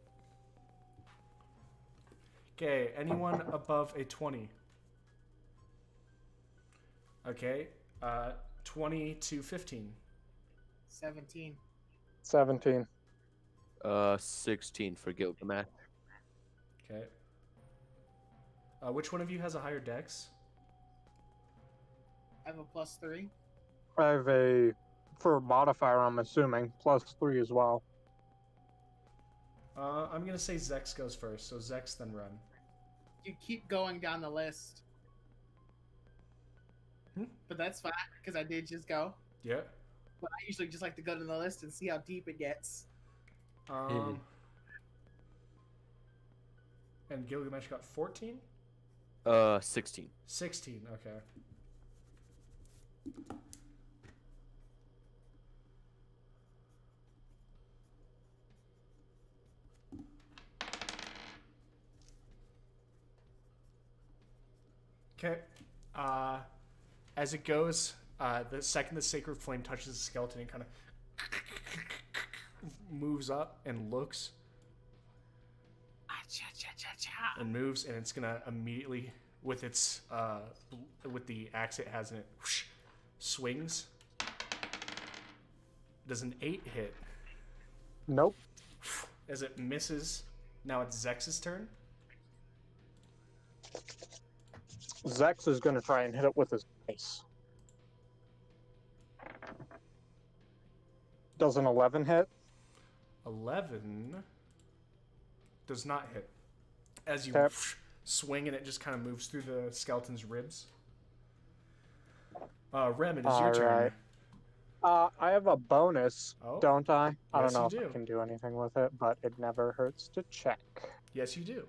Speaker 1: Okay, anyone above a 20? Okay, 20 to 15.
Speaker 2: 17.
Speaker 3: 17.
Speaker 4: 16 for Gilgamesh.
Speaker 1: Okay. Which one of you has a higher dex?
Speaker 2: I have a +3.
Speaker 3: I have a, for modifier, I'm assuming, +3 as well.
Speaker 1: I'm gonna say Zex goes first, so Zex then Rem.
Speaker 2: You keep going down the list. But that's fine, because I did just go.
Speaker 1: Yeah.
Speaker 2: but I usually just like to go to the list and see how deep it gets.
Speaker 1: And Gilgamesh got 14?
Speaker 4: 16.
Speaker 1: 16, okay. Okay. As it goes, the second the sacred flame touches the skeleton, it kind of moves up and looks and moves, and it's gonna immediately, with its with the axe it has in it, whoosh, swings. Does an 8 hit?
Speaker 3: Nope.
Speaker 1: As it misses, now it's Zex's turn.
Speaker 3: Zex is going to try and hit it with his mace. Does an 11 hit?
Speaker 1: 11 does not hit. As you
Speaker 3: Okay.
Speaker 1: swing and it just kind of moves through the skeleton's ribs. Rem, it is your
Speaker 3: All
Speaker 1: turn.
Speaker 3: right. I have a bonus,
Speaker 1: Oh,
Speaker 3: don't I? I
Speaker 1: yes,
Speaker 3: don't know
Speaker 1: you
Speaker 3: if
Speaker 1: do.
Speaker 3: I can do anything with it, but it never hurts to check.
Speaker 1: Yes, you do.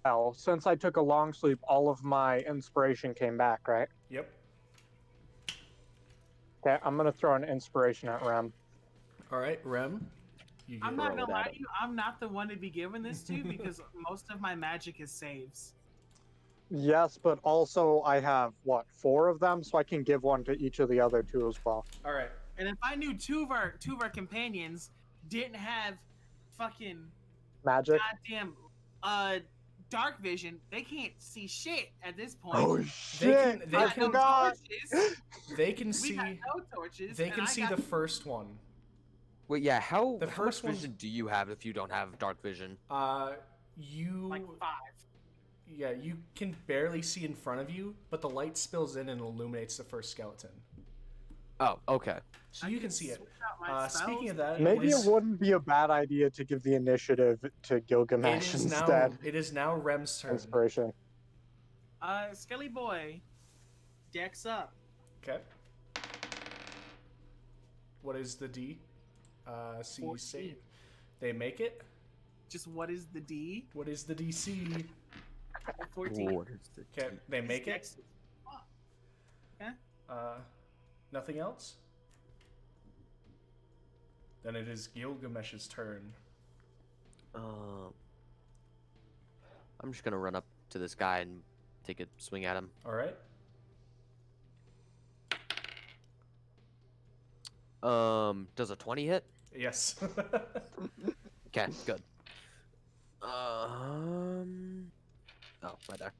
Speaker 3: Well, since I took a long sleep, all of my inspiration came back, right?
Speaker 1: Yep.
Speaker 3: Okay, I'm gonna throw an inspiration at Rem.
Speaker 1: All right, Rem. You get
Speaker 2: I'm not
Speaker 4: Throw
Speaker 2: gonna
Speaker 4: it
Speaker 2: lie
Speaker 4: at
Speaker 2: to you, I'm not the one to be giving this to because most of my magic is saves.
Speaker 3: Yes, but also I have, what, 4 of them? So I can give one to each of the other 2 as well.
Speaker 1: All right.
Speaker 2: And if I knew two of our companions didn't have fucking
Speaker 3: Magic?
Speaker 2: goddamn dark vision, they can't see shit at this point.
Speaker 3: Oh,
Speaker 1: They
Speaker 3: shit!
Speaker 1: can- they
Speaker 3: I
Speaker 2: got no
Speaker 3: forgot!
Speaker 2: torches.
Speaker 1: They can
Speaker 2: We
Speaker 1: see.
Speaker 2: got no torches.
Speaker 1: They
Speaker 2: and
Speaker 1: can
Speaker 2: I
Speaker 1: see
Speaker 2: got
Speaker 1: the first one.
Speaker 4: Wait, yeah, how
Speaker 1: The
Speaker 4: much
Speaker 1: first one-
Speaker 4: vision do you have if you don't have dark vision?
Speaker 1: You.
Speaker 2: like 5.
Speaker 1: Yeah, you can barely see in front of you, but the light spills in and illuminates the first skeleton.
Speaker 4: Oh, okay.
Speaker 1: So you can see it.
Speaker 2: switch out my
Speaker 1: Speaking of
Speaker 2: spells.
Speaker 1: that,
Speaker 3: Maybe
Speaker 1: it is,
Speaker 3: it wouldn't be a bad idea to give the initiative to
Speaker 1: it
Speaker 3: Gilgamesh
Speaker 1: is
Speaker 3: instead.
Speaker 1: now. It is now Rem's turn.
Speaker 3: Inspiration.
Speaker 2: Skelly boy, dex up.
Speaker 1: Okay. What is the D? C
Speaker 2: 14.
Speaker 1: save. They make it.
Speaker 2: Just what is the D?
Speaker 1: What is the DC?
Speaker 2: 14.
Speaker 4: What is the
Speaker 1: Okay, they make it.
Speaker 2: Dex is- fuck. Okay.
Speaker 1: Nothing else. Then it is Gilgamesh's turn.
Speaker 4: I'm just gonna run up to this guy and take a swing at him.
Speaker 1: All right.
Speaker 4: Does a 20 hit?
Speaker 1: Yes.
Speaker 4: Okay, good. Oh, right there.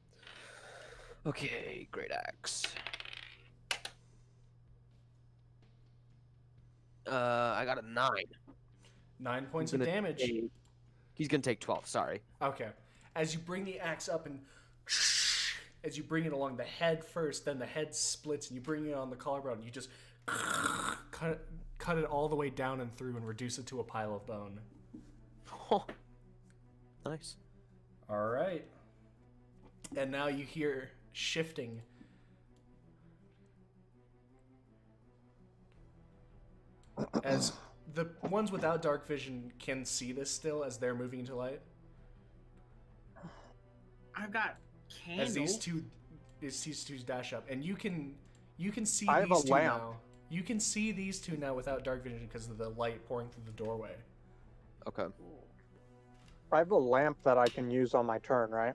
Speaker 4: Okay, great axe. I got a 9.
Speaker 1: 9 points
Speaker 4: He's
Speaker 1: of
Speaker 4: gonna
Speaker 1: damage.
Speaker 4: He's gonna take 12. Sorry.
Speaker 1: Okay. As you bring the axe up and as you bring it along the head first, then the head splits and you bring it on the collarbone. You just cut it all the way down and through and reduce it to a pile of bone.
Speaker 4: Oh, nice.
Speaker 1: All right. And now you hear shifting. As the ones without dark vision can see this still as they're moving into light.
Speaker 2: I've got candle.
Speaker 1: As these two dash up, and you can see
Speaker 3: I have
Speaker 1: these
Speaker 3: a
Speaker 1: two
Speaker 3: lamp.
Speaker 1: now. You can see these two now without dark vision because of the light pouring through the doorway.
Speaker 4: Okay.
Speaker 3: I have a lamp that I can use on my turn, right?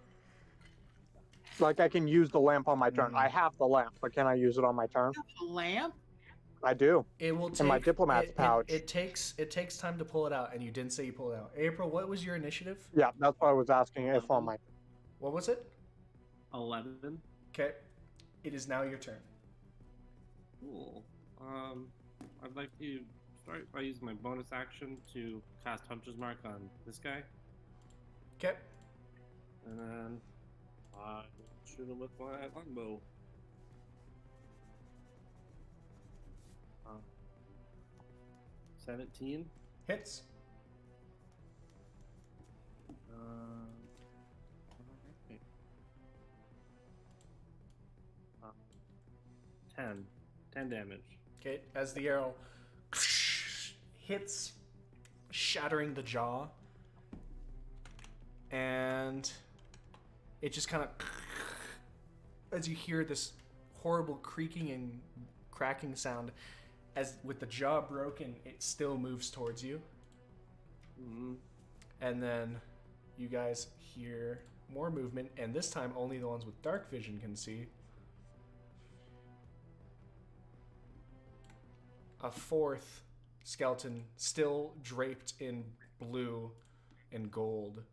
Speaker 3: Like I can use the lamp on my turn.
Speaker 1: Mhm.
Speaker 3: I have the lamp, but can I use it on my turn?
Speaker 2: You have a lamp?
Speaker 3: I do.
Speaker 1: It will take
Speaker 3: In my diplomat's pouch.
Speaker 1: It takes time to pull it out, and you didn't say you pulled it out. April, what was your initiative?
Speaker 3: Yeah, that's what I was asking if on my.
Speaker 1: What was it?
Speaker 5: 11.
Speaker 1: Okay, it is now your turn.
Speaker 5: Cool. I'd like to start by using my bonus action to cast Hunter's Mark on this guy,
Speaker 1: Okay,
Speaker 5: and then I shoot him with my longbow. 17.
Speaker 1: hits.
Speaker 5: 10. 10 damage.
Speaker 1: Okay, as the arrow hits, shattering the jaw, and it just kind of, as you hear this horrible creaking and cracking sound, as with the jaw broken, it still moves towards you.
Speaker 5: Mm-hmm.
Speaker 1: And then you guys hear more movement, and this time only the ones with dark vision can see. A fourth skeleton, still draped in blue and gold,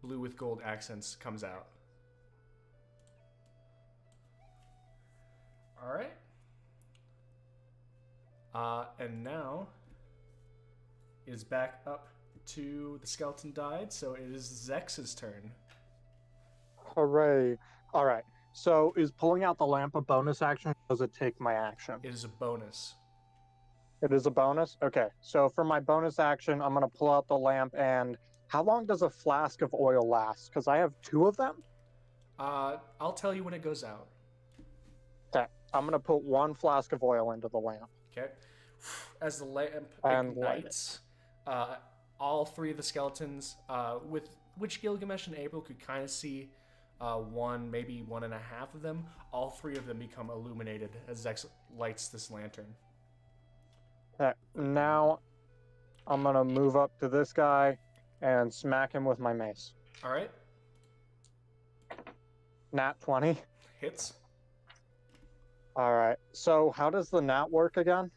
Speaker 1: blue with gold accents, comes out. All right. And now is back up to the skeleton died, so it is Zex's turn.
Speaker 3: Hooray. All right. So is pulling out the lamp a bonus action? Or does it take my action?
Speaker 1: It is a bonus.
Speaker 3: It is a bonus? Okay. So for my bonus action, I'm going to pull out the lamp. And how long does a flask of oil last? Because I have 2 of them.
Speaker 1: I'll tell you when it goes out.
Speaker 3: Okay. I'm going to put 1 flask of oil into the lamp.
Speaker 1: Okay. As the lamp
Speaker 3: And light
Speaker 1: ignites, all 3 of the skeletons, with which Gilgamesh and April could kind of see, 1, maybe 1.5 of them, all 3 of them become illuminated as Zex lights this lantern.
Speaker 3: Okay. Now I'm going to move up to this guy and smack him with my mace.
Speaker 1: All right.
Speaker 3: Nat 20.
Speaker 1: Hits.
Speaker 3: All right. So how does the nat work again?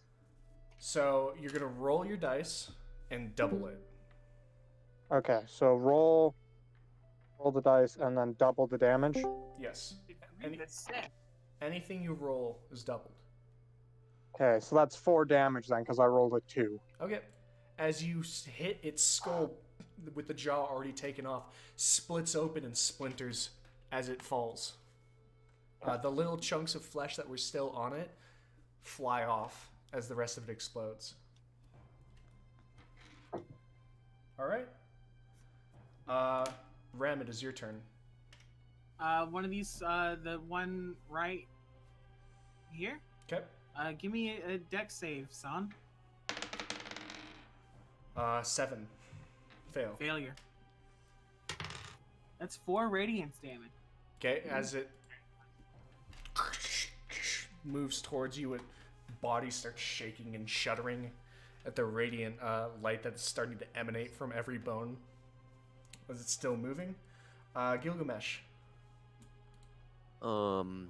Speaker 1: So you're gonna roll your dice and double it.
Speaker 3: Okay. So roll the dice and then double the damage.
Speaker 1: Yes.
Speaker 2: That's sick.
Speaker 1: Anything you roll is doubled.
Speaker 3: Okay. So that's 4 damage then because I rolled a 2.
Speaker 1: Okay. As you hit its skull with the jaw already taken off, splits open and splinters as it falls. The little chunks of flesh that were still on it fly off as the rest of it explodes. All right. Ram, it is your turn.
Speaker 2: One of these, the one right here.
Speaker 1: Okay.
Speaker 2: Give me a deck save, son.
Speaker 1: 7. Fail.
Speaker 2: Failure. That's 4 radiance damage.
Speaker 1: Okay, as it moves towards you, its body starts shaking and shuddering at the radiant light that's starting to emanate from every bone as it's still moving. Gilgamesh.
Speaker 4: Can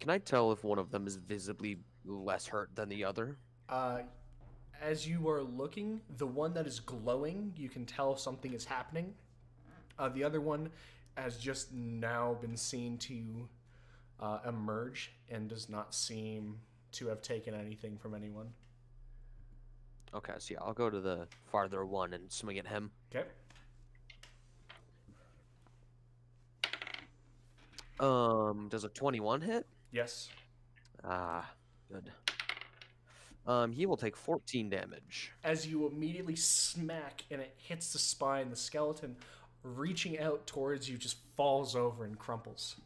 Speaker 4: I tell if one of them is visibly less hurt than the other?
Speaker 1: As you are looking, the one that is glowing, you can tell something is happening. The other one has just now been seen to emerge and does not seem to have taken anything from anyone.
Speaker 4: Okay, so yeah, I'll go to the farther one and swing at him.
Speaker 1: Okay.
Speaker 4: Does a 21 hit?
Speaker 1: Yes.
Speaker 4: Ah, good. He will take 14 damage.
Speaker 1: As you immediately smack and it hits the spine, the skeleton reaching out towards you just falls over and crumples.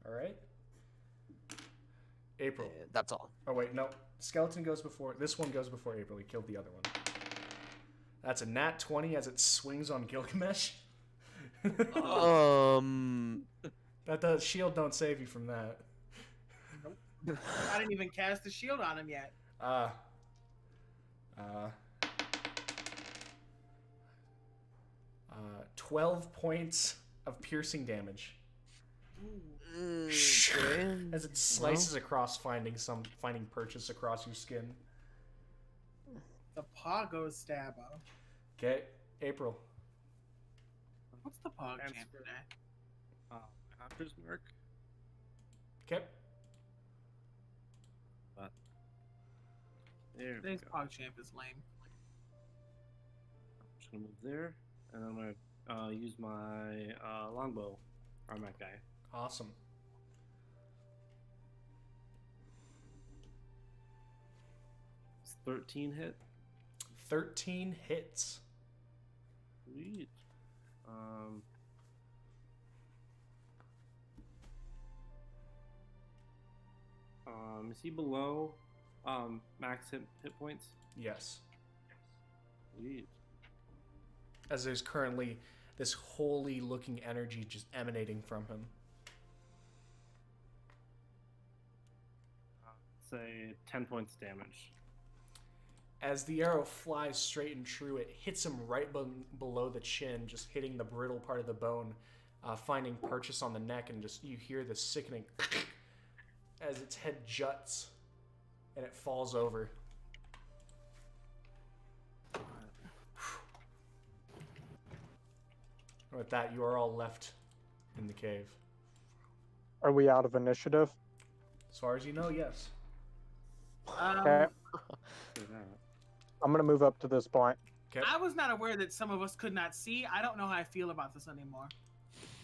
Speaker 1: All right. April.
Speaker 4: That's all.
Speaker 1: Oh wait, no. Skeleton goes before. This one goes before April. He killed the other one. That's a nat 20 as it swings on Gilgamesh. That does shield don't save you from that.
Speaker 2: I didn't even cast the shield on him yet.
Speaker 1: 12 points of piercing damage as it slices across, finding purchase across your skin.
Speaker 2: The Pago Stabbo.
Speaker 1: Okay, April.
Speaker 2: What's the Pog
Speaker 5: Transfer.
Speaker 2: champ today?
Speaker 5: Hunter's Mark.
Speaker 1: Okay.
Speaker 5: There we
Speaker 2: Today's
Speaker 5: go.
Speaker 2: Pog champ is lame.
Speaker 5: I'm just gonna move there, and I'm gonna use my longbow on that guy.
Speaker 1: Awesome.
Speaker 5: It's 13 hit.
Speaker 1: 13 hits.
Speaker 5: Sweet. Is he below max hit points?
Speaker 1: Yes.
Speaker 5: Sweet.
Speaker 1: As there's currently this holy looking energy just emanating from him.
Speaker 5: Say 10 points damage.
Speaker 1: As the arrow flies straight and true, it hits him right below the chin, just hitting the brittle part of the bone, finding purchase on the neck, and just you hear this sickening as its head juts and it falls over. With that, you are all left in the cave.
Speaker 3: Are we out of initiative?
Speaker 1: As far as you know, yes.
Speaker 3: Okay. I'm gonna move up to this point.
Speaker 1: Okay.
Speaker 2: I was not aware that some of us could not see. I don't know how I feel about this anymore.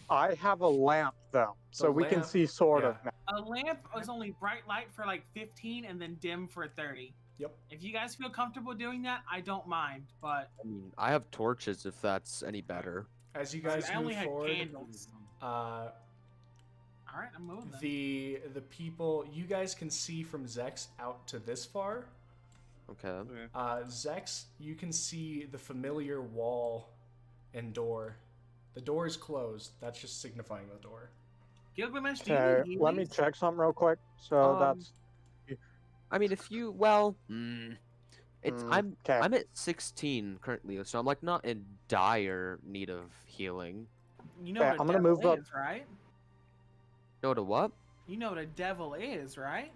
Speaker 3: I have a lamp though, so we can
Speaker 1: lamp,
Speaker 3: see sort of
Speaker 1: yeah.
Speaker 3: now.
Speaker 2: A lamp is only bright light for like 15 and then dim for 30.
Speaker 1: Yep.
Speaker 2: If you guys feel comfortable doing that, I don't mind, but
Speaker 4: I mean, I have torches if that's any better.
Speaker 1: As you guys
Speaker 2: I only
Speaker 1: move
Speaker 2: had
Speaker 1: forward,
Speaker 2: candles. All right, I'm moving. Then.
Speaker 1: the people you guys can see from Zex out to this far.
Speaker 4: Okay.
Speaker 1: Zex, you can see the familiar wall and door. The door is closed. That's just signifying the door.
Speaker 2: Gilgamesh, do you
Speaker 3: Okay,
Speaker 2: need
Speaker 3: let me
Speaker 2: healings?
Speaker 3: check something real quick. So that's
Speaker 4: I mean, if you it's
Speaker 3: okay.
Speaker 4: I'm at 16 currently, so I'm like not in dire need of healing.
Speaker 2: You know
Speaker 3: Okay,
Speaker 2: what a
Speaker 3: I'm gonna
Speaker 2: devil
Speaker 3: move up.
Speaker 2: is, right?
Speaker 4: No, to what?
Speaker 2: You know what a devil is, right?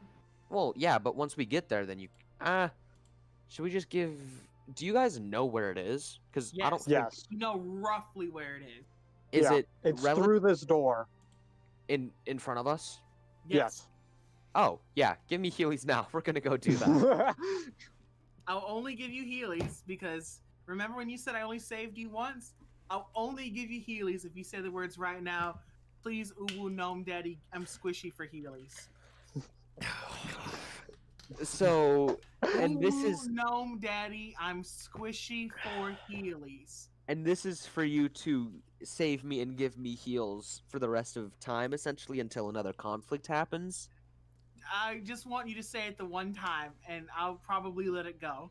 Speaker 4: Well, yeah, but once we get there, then you should we just give? Do you guys know where it is? Because I don't
Speaker 2: Yes.
Speaker 4: think
Speaker 3: Yes,
Speaker 2: You know roughly where it is.
Speaker 4: is
Speaker 3: yeah,
Speaker 4: it
Speaker 3: it's
Speaker 4: rel-
Speaker 3: through this door.
Speaker 4: in front of us?
Speaker 3: Yes.
Speaker 4: Oh yeah, give me Heelys now. We're gonna go do that.
Speaker 2: I'll only give you Heelys because remember when you said I only saved you once? I'll only give you Heelys if you say the words right now. Please, Uwu Gnome Daddy, I'm squishy for Heelys.
Speaker 4: So, and this
Speaker 2: Uwu
Speaker 4: is
Speaker 2: Gnome Daddy, I'm squishy for Heelys.
Speaker 4: and this is for you to save me and give me heals for the rest of time, essentially until another conflict happens.
Speaker 2: I just want you to say it the one time, and I'll probably let it go.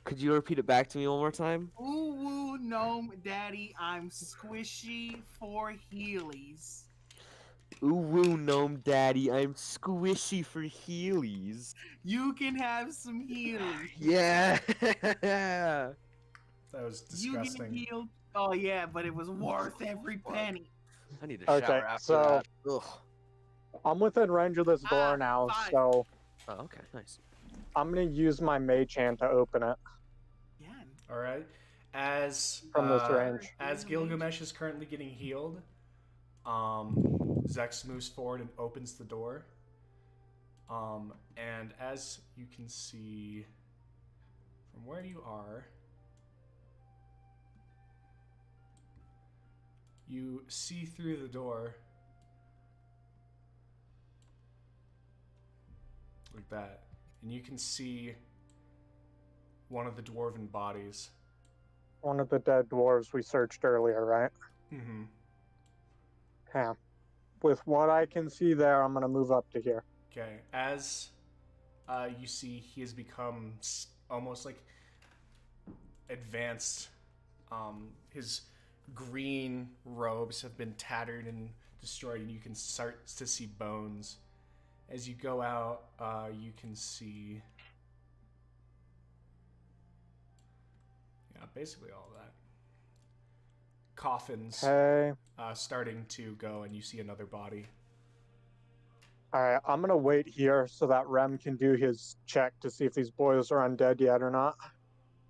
Speaker 4: Could you repeat it back to me one more time?
Speaker 2: Uwu Gnome Daddy, I'm squishy for Heelys.
Speaker 4: Ooh, woo, gnome daddy, I'm squishy for Heelys.
Speaker 2: You can have some Heelys.
Speaker 4: Yeah.
Speaker 1: That was
Speaker 2: You get
Speaker 1: disgusting.
Speaker 2: healed. Oh yeah, but it was worth every penny.
Speaker 4: I need a
Speaker 3: Okay,
Speaker 4: shower after
Speaker 3: so-
Speaker 4: that. Ugh.
Speaker 3: I'm within range of this door now,
Speaker 2: 5.
Speaker 3: so
Speaker 4: Oh, okay, nice.
Speaker 3: I'm gonna use my mage hand to open it
Speaker 2: Yeah.
Speaker 1: All right. As
Speaker 3: from this range.
Speaker 1: as Gilgamesh is currently getting healed, Zex moves forward and opens the door. And as you can see from where you are, you see through the door like that, and you can see one of the dwarven bodies.
Speaker 3: One of the dead dwarves we searched earlier, right?
Speaker 1: Mm-hmm.
Speaker 3: Yeah. With what I can see there, I'm gonna move up to here.
Speaker 1: Okay, as you see, he has become almost like advanced. His green robes have been tattered and destroyed, and you can start to see bones. As you go out, you can see, yeah, basically all of that. Coffins
Speaker 3: Okay.
Speaker 1: starting to go, and you see another body.
Speaker 3: Alright, I'm gonna wait here so that Rem can do his check to see if these boys are undead yet or not.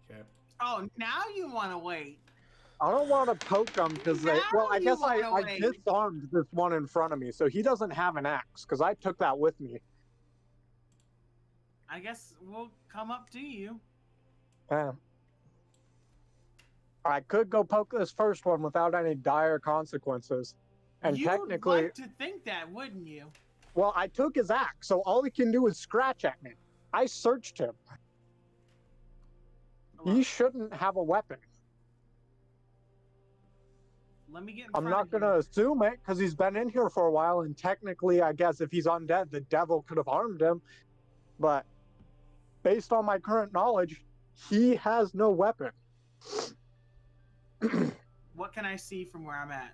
Speaker 1: Okay.
Speaker 2: Oh, now you want to wait.
Speaker 3: I don't want to poke them because they. Well,
Speaker 2: Now
Speaker 3: I
Speaker 2: you
Speaker 3: guess
Speaker 2: wanna
Speaker 3: I
Speaker 2: wait.
Speaker 3: disarmed this one in front of me, so he doesn't have an axe because I took that with me.
Speaker 2: I guess we'll come up to you.
Speaker 3: Yeah. I could go poke this first one without any dire consequences. And
Speaker 2: You'd
Speaker 3: technically,
Speaker 2: like to think that, wouldn't you?
Speaker 3: well, I took his axe, so all he can do is scratch at me. I searched him. He
Speaker 2: Look,
Speaker 3: shouldn't have a weapon.
Speaker 2: Let me get in
Speaker 3: I'm
Speaker 2: front
Speaker 3: not
Speaker 2: of you.
Speaker 3: gonna assume it because he's been in here for a while, and technically, I guess if he's undead, the devil could have harmed him. But based on my current knowledge, he has no weapon.
Speaker 2: What can I see from where I'm at?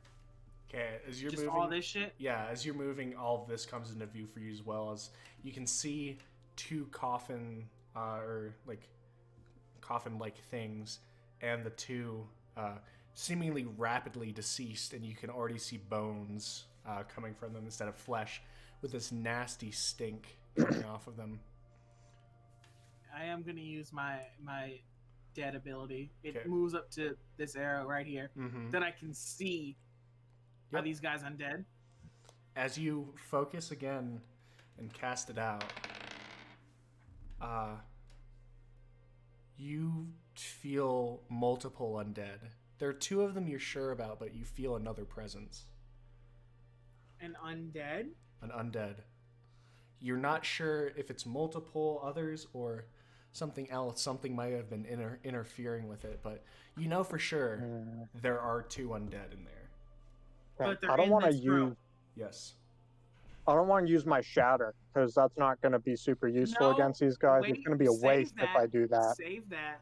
Speaker 1: Okay, as you're
Speaker 2: Just
Speaker 1: moving,
Speaker 2: all this shit?
Speaker 1: yeah, as you're moving, all of this comes into view for you as well. As you can see two coffin-like things, and the two seemingly rapidly deceased, and you can already see bones coming from them instead of flesh, with this nasty stink coming off of them.
Speaker 2: I am gonna use my dead ability. It
Speaker 1: Okay.
Speaker 2: moves up to this arrow right here
Speaker 1: Mm-hmm.
Speaker 2: that I can see. Are these guys undead?
Speaker 1: As you focus again and cast it out, you feel multiple undead. There are two of them you're sure about, but you feel another presence.
Speaker 2: An undead?
Speaker 1: An undead. You're not sure if it's multiple others or something else. Something might have been interfering with it, but you know for sure there are two undead in there.
Speaker 2: But they're
Speaker 3: I don't
Speaker 2: in
Speaker 3: want to
Speaker 2: this room.
Speaker 3: use.
Speaker 1: Yes.
Speaker 3: I don't want to use my shatter because that's not going to be super useful
Speaker 2: No,
Speaker 3: against these guys.
Speaker 2: wait,
Speaker 3: It's going to be a
Speaker 2: save
Speaker 3: waste if
Speaker 2: that.
Speaker 3: I do that.
Speaker 2: Save that.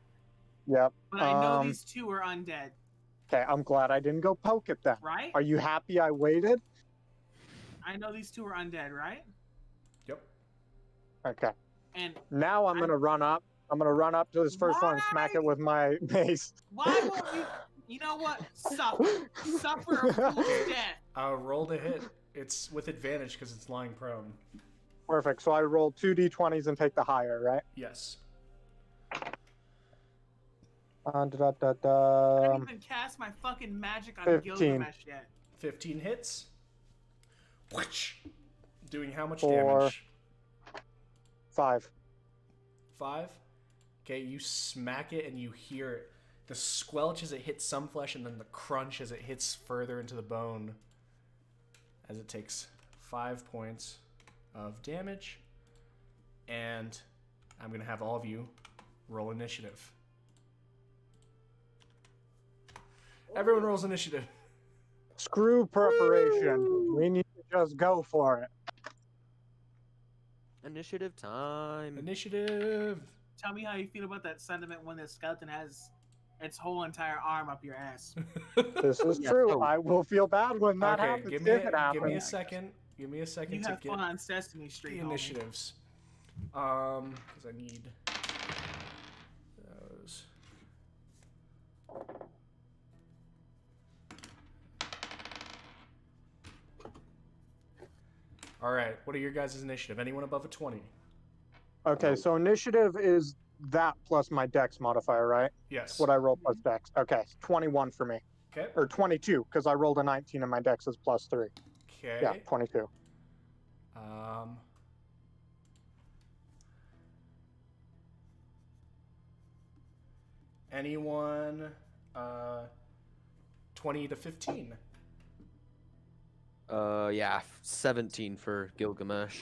Speaker 3: Yep.
Speaker 2: But I know these two are undead,
Speaker 3: Okay, I'm glad I didn't go poke at them.
Speaker 2: right?
Speaker 3: Are you happy I waited?
Speaker 2: I know these two are undead, right?
Speaker 1: Yep.
Speaker 3: Okay.
Speaker 2: And
Speaker 3: Now I'm going to run up. I'm going to run up to this first one and smack it with my mace.
Speaker 2: why won't you? You know what? Suffer. Suffer a fool's death.
Speaker 1: Roll to hit. It's with advantage because it's lying prone.
Speaker 3: Perfect. So I roll 2 d20s and take the higher, right?
Speaker 1: Yes.
Speaker 2: I didn't even cast my fucking magic on
Speaker 3: 15.
Speaker 2: Gilgamesh yet.
Speaker 1: 15 hits. Whoosh. Doing how much
Speaker 3: 4.
Speaker 1: damage?
Speaker 3: 5.
Speaker 1: 5. Okay, you smack it and you hear it. The squelch as it hits some flesh, and then the crunch as it hits further into the bone. As it takes 5 points of damage. And I'm going to have all of you roll initiative. Everyone rolls initiative.
Speaker 3: Screw preparation. We need to just go for it.
Speaker 4: Initiative time.
Speaker 1: Initiative.
Speaker 2: Tell me how you feel about that sentiment when the skeleton has its whole entire arm up your ass.
Speaker 3: This is
Speaker 4: Yeah,
Speaker 3: true.
Speaker 4: so-
Speaker 3: I will feel bad when that
Speaker 1: Okay,
Speaker 3: happens.
Speaker 1: give me
Speaker 3: if it
Speaker 1: a
Speaker 3: happens.
Speaker 1: second. Give me a second
Speaker 2: You
Speaker 1: to
Speaker 2: have
Speaker 1: get
Speaker 2: fun on Sesame Street,
Speaker 1: the
Speaker 2: homie.
Speaker 1: initiatives. Because I need those. All right. What are your guys' initiative? Anyone above a 20?
Speaker 3: Okay, so initiative is that plus my dex modifier, right?
Speaker 1: Yes.
Speaker 3: What I roll plus dex. Okay, 21 for me.
Speaker 1: Okay.
Speaker 3: Or 22, because I rolled a 19 and my dex is plus 3.
Speaker 1: Okay.
Speaker 3: Yeah, 22.
Speaker 1: Anyone 20 to 15?
Speaker 4: Yeah, 17 for Gilgamesh.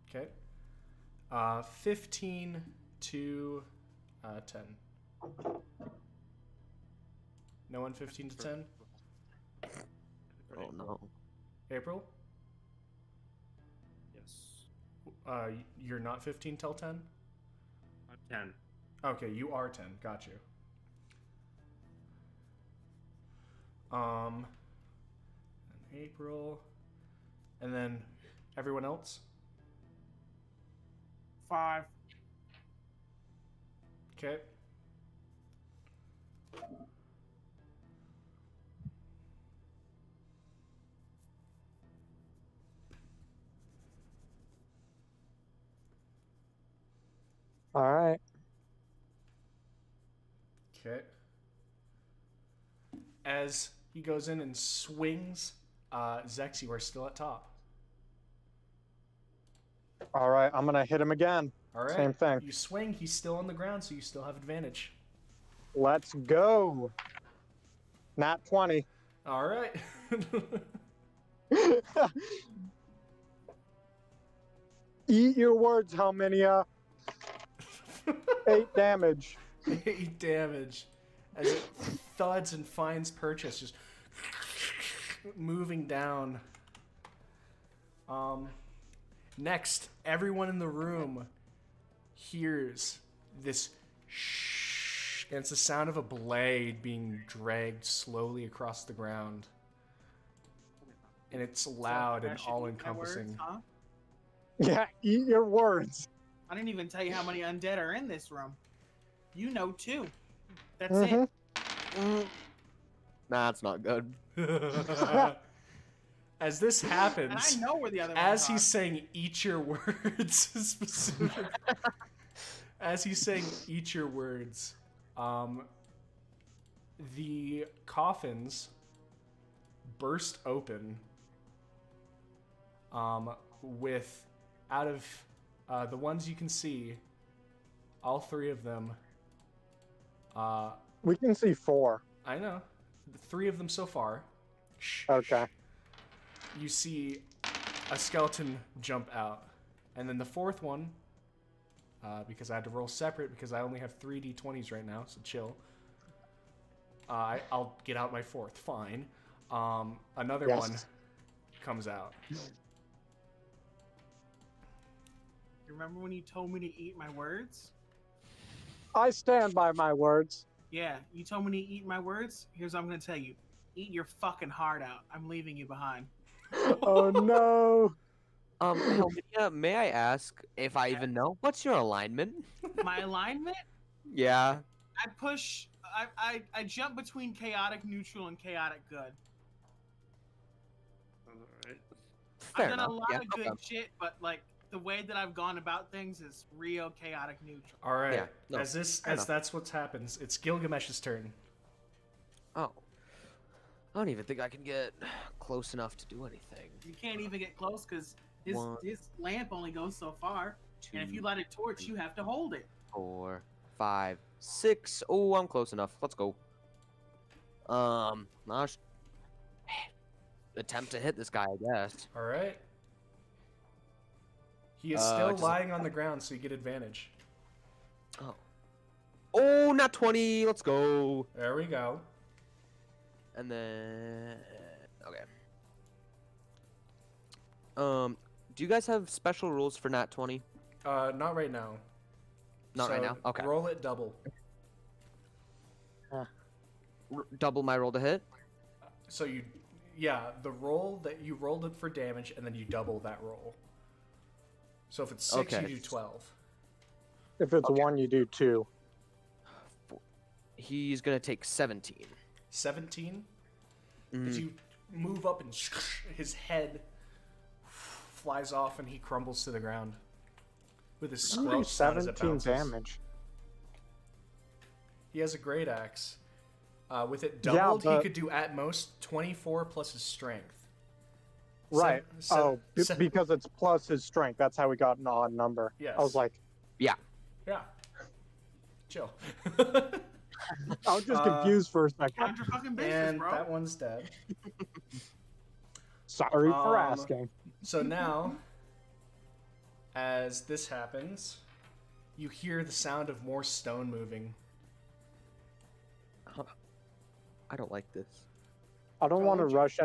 Speaker 1: Okay. 15 to 10. No one 15 to 10?
Speaker 4: Oh no.
Speaker 1: April?
Speaker 5: Yes.
Speaker 1: You're not 15 till 10?
Speaker 5: I'm 10.
Speaker 1: Okay, you are 10. Got you. And April. And then everyone else?
Speaker 2: 5.
Speaker 1: Okay.
Speaker 3: All right.
Speaker 1: Okay. As he goes in and swings, Zex, you are still at top.
Speaker 3: All right, I'm going to hit him again.
Speaker 1: All right.
Speaker 3: Same thing.
Speaker 1: You swing, he's still on the ground, so you still have advantage.
Speaker 3: Let's go. Nat 20.
Speaker 1: All right.
Speaker 3: Eat your words, Helminia. 8 damage.
Speaker 1: 8 damage as it thuds and finds purchase, just moving down. Next, everyone in the room hears this shh, and it's the sound of a blade being dragged slowly across the ground. And it's loud and
Speaker 2: I should eat my
Speaker 1: all-encompassing.
Speaker 2: words, huh?
Speaker 3: Yeah, eat your words.
Speaker 2: I didn't even tell you how many undead are in this room. You know too. That's
Speaker 3: Mhm.
Speaker 2: it.
Speaker 4: Nah, it's not good.
Speaker 1: As this
Speaker 2: And
Speaker 1: happens,
Speaker 2: I know where the other
Speaker 1: as
Speaker 2: ones
Speaker 1: he's
Speaker 2: are.
Speaker 1: saying "eat your words," specific, as he's saying "eat your words," the coffins burst open. With out of the ones you can see, all three of them.
Speaker 3: We can see 4.
Speaker 1: I know, the 3 of them so far.
Speaker 3: Okay.
Speaker 1: You see a skeleton jump out, and then the 4th one, because I had to roll separate because I only have 3 d20s right now, so chill. I'll get out my 4th, fine. Another
Speaker 3: Yes.
Speaker 1: one comes out.
Speaker 2: You remember when you told me to eat my words?
Speaker 3: I stand by my words.
Speaker 2: Yeah, you told me to eat my words. Here's what I'm gonna tell you: eat your fucking heart out. I'm leaving you behind.
Speaker 3: Oh no.
Speaker 4: Helmia, may I ask if I even know what's your alignment?
Speaker 2: My alignment?
Speaker 4: Yeah.
Speaker 2: I push. I jump between chaotic neutral and chaotic good.
Speaker 5: Alright.
Speaker 4: Fair
Speaker 2: I've done
Speaker 4: enough.
Speaker 2: a lot
Speaker 4: Yeah,
Speaker 2: of good
Speaker 4: okay.
Speaker 2: shit, but like the way that I've gone about things is real chaotic neutral.
Speaker 1: All right.
Speaker 4: Yeah, no,
Speaker 1: as
Speaker 4: fair enough.
Speaker 1: that's what happens, it's Gilgamesh's turn.
Speaker 4: Oh. I don't even think I can get close enough to do anything.
Speaker 2: You can't even get close because
Speaker 4: One,
Speaker 2: his lamp only goes so far,
Speaker 4: Two,
Speaker 2: and if you light a torch, you have to hold it.
Speaker 4: 4, 5, 6. Oh, I'm close enough. Let's go. I'll attempt to hit this guy, I guess.
Speaker 1: All right. He is
Speaker 4: Uh,
Speaker 1: still
Speaker 4: does it-
Speaker 1: lying on the ground, so you get advantage.
Speaker 4: Oh. Oh, not 20. Let's go.
Speaker 1: There we go.
Speaker 4: And then okay. Do you guys have special rules for nat 20?
Speaker 1: Not right now.
Speaker 4: Not right
Speaker 1: So
Speaker 4: now. Okay.
Speaker 1: Roll it double.
Speaker 4: Double my roll to hit.
Speaker 1: So the roll that you rolled it for damage, and then you double that roll. So if it's 6,
Speaker 4: Okay.
Speaker 1: you do 12.
Speaker 3: If it's 1, you do 2.
Speaker 4: He's gonna take 17.
Speaker 1: 17.
Speaker 4: Mm.
Speaker 1: As you move up and his head flies off and he crumbles to the ground with his
Speaker 3: Only
Speaker 1: squelch sound as it
Speaker 3: 17
Speaker 1: bounces.
Speaker 3: damage.
Speaker 1: He has a great axe. With it
Speaker 3: Yeah,
Speaker 1: doubled, he
Speaker 3: but-
Speaker 1: could do at most 24 plus his strength.
Speaker 3: Right.
Speaker 1: Seven-
Speaker 3: Because it's plus his strength. That's how we got an odd number.
Speaker 1: Yes.
Speaker 3: I was like,
Speaker 1: Yeah. Chill.
Speaker 3: I was just confused for a second.
Speaker 2: Mind your fucking business,
Speaker 1: And
Speaker 2: bro.
Speaker 1: that one's dead.
Speaker 3: Sorry for
Speaker 1: Um,
Speaker 3: asking.
Speaker 1: So now, as this happens, you hear the sound of more stone moving.
Speaker 4: I don't like this.
Speaker 3: I don't want to rush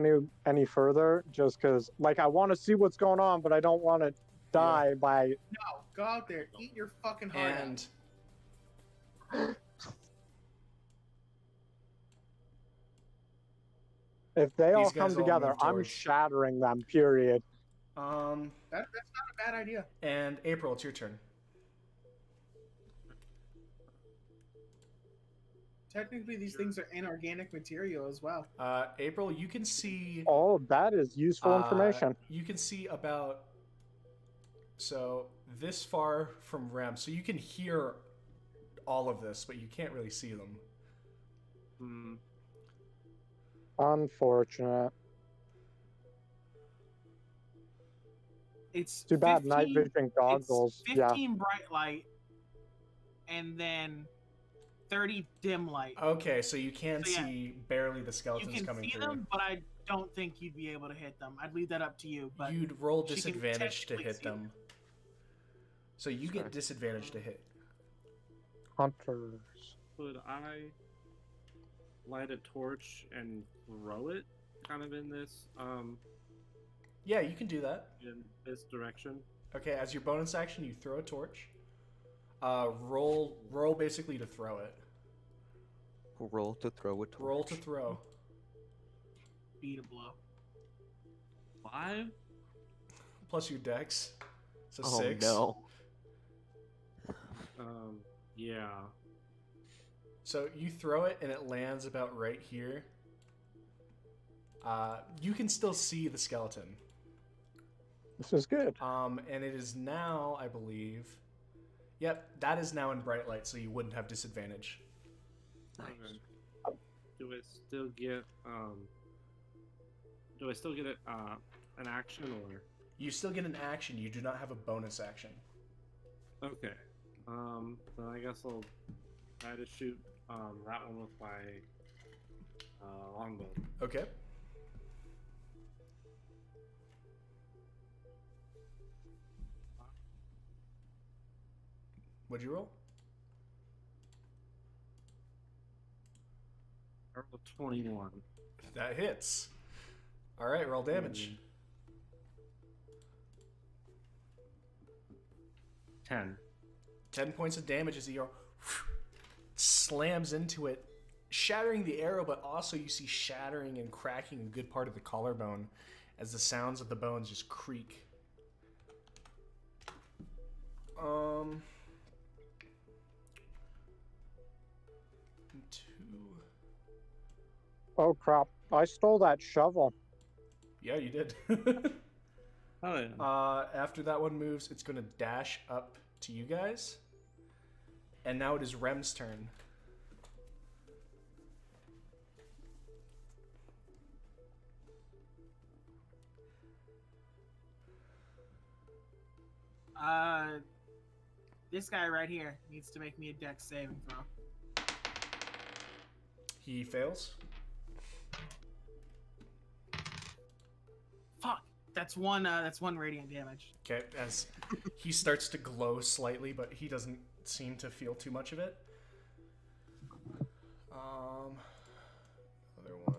Speaker 3: any further just because, like, I want to see what's going on, but I don't want to die by.
Speaker 2: No, go out there, eat your fucking heart out.
Speaker 1: And
Speaker 3: If they all
Speaker 1: These
Speaker 3: come
Speaker 1: guys all
Speaker 3: together,
Speaker 1: move
Speaker 3: I'm
Speaker 1: towards-
Speaker 3: shattering them, period.
Speaker 2: That's not a bad idea.
Speaker 1: and April, it's your turn.
Speaker 2: Technically, these things are inorganic material as well.
Speaker 1: April, you can see
Speaker 3: Oh, that is useful information.
Speaker 1: You can see about this far from Rem, so you can hear all of this, but you can't really see them.
Speaker 5: Hmm.
Speaker 3: Unfortunate.
Speaker 2: It's
Speaker 3: Too bad night
Speaker 2: 15
Speaker 3: vision goggles.
Speaker 2: It's
Speaker 3: Yeah.
Speaker 2: 15 bright light, and then 30 dim light.
Speaker 1: Okay, so you can
Speaker 2: So, yeah,
Speaker 1: see barely the
Speaker 2: You
Speaker 1: skeletons
Speaker 2: can
Speaker 1: coming
Speaker 2: see
Speaker 1: through.
Speaker 2: them, but I don't think you'd be able to hit them. I'd leave that up to you. But
Speaker 1: You'd roll
Speaker 2: she can
Speaker 1: disadvantage to
Speaker 2: technically
Speaker 1: hit
Speaker 2: see
Speaker 1: them. So you
Speaker 4: Sorry.
Speaker 1: get disadvantage to hit.
Speaker 3: Hunters.
Speaker 5: Could I light a torch and throw it kind of in this
Speaker 1: Yeah, you can do that.
Speaker 5: in this direction?
Speaker 1: Okay, as your bonus action, you throw a torch. Roll basically to throw it.
Speaker 4: Roll to throw a torch.
Speaker 1: Roll to throw.
Speaker 2: Beat a blow.
Speaker 5: 5?
Speaker 1: Plus your dex. So
Speaker 4: Oh
Speaker 1: 6.
Speaker 4: no.
Speaker 5: Yeah.
Speaker 1: So you throw it and it lands about right here. You can still see the skeleton.
Speaker 3: This is good.
Speaker 1: And it is now, I believe. Yep, that is now in bright light, so you wouldn't have disadvantage.
Speaker 4: Nice.
Speaker 5: Okay. Do I still get an action or?
Speaker 1: You still get an action. You do not have a bonus action.
Speaker 5: Okay. Then I guess I'll try to shoot that one with my longbow.
Speaker 1: Okay. What'd you roll?
Speaker 5: I rolled a 21.
Speaker 1: That hits. All right, roll damage.
Speaker 5: 10.
Speaker 1: 10 points of damage as the arrow slams into it, shattering the arrow, but also you see shattering and cracking a good part of the collarbone as the sounds of the bones just creak.
Speaker 3: Oh crap! I stole that shovel.
Speaker 1: Yeah, you did.
Speaker 5: Oh yeah.
Speaker 1: After that one moves, it's going to dash up to you guys. And now it is Rem's turn.
Speaker 2: This guy right here needs to make me a dex saving throw.
Speaker 1: He fails.
Speaker 2: Fuck. That's one radiant damage.
Speaker 1: Okay, as he starts to glow slightly, but he doesn't seem to feel too much of it. Other one.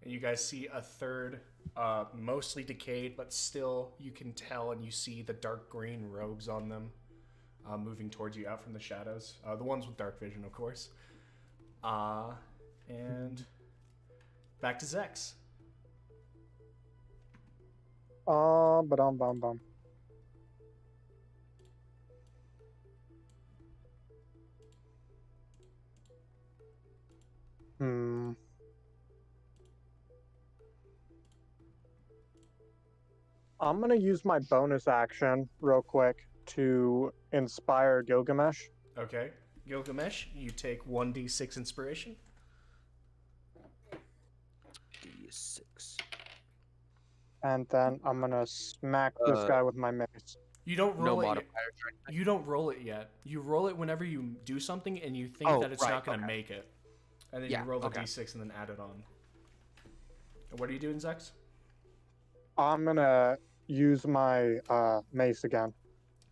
Speaker 1: And you guys see a third, mostly decayed, but still you can tell and you see the dark green robes on them moving towards you out from the shadows. The ones with dark vision, of course. And back to Zex.
Speaker 3: Bum. I'm gonna use my bonus action real quick to inspire Gilgamesh.
Speaker 1: Okay. Gilgamesh, you take 1d6 inspiration.
Speaker 4: D6.
Speaker 3: And then I'm gonna smack this guy with my mace.
Speaker 1: You don't
Speaker 4: No
Speaker 1: roll it
Speaker 4: modifiers.
Speaker 1: yet. You don't roll it yet. You roll it whenever you do something and you think
Speaker 4: Oh,
Speaker 1: that it's
Speaker 4: right,
Speaker 1: not going to
Speaker 4: okay.
Speaker 1: make it. And then
Speaker 4: Yeah,
Speaker 1: you roll the
Speaker 4: okay.
Speaker 1: d6 and then add it on. And what are you doing, Zex?
Speaker 3: I'm gonna use my mace again.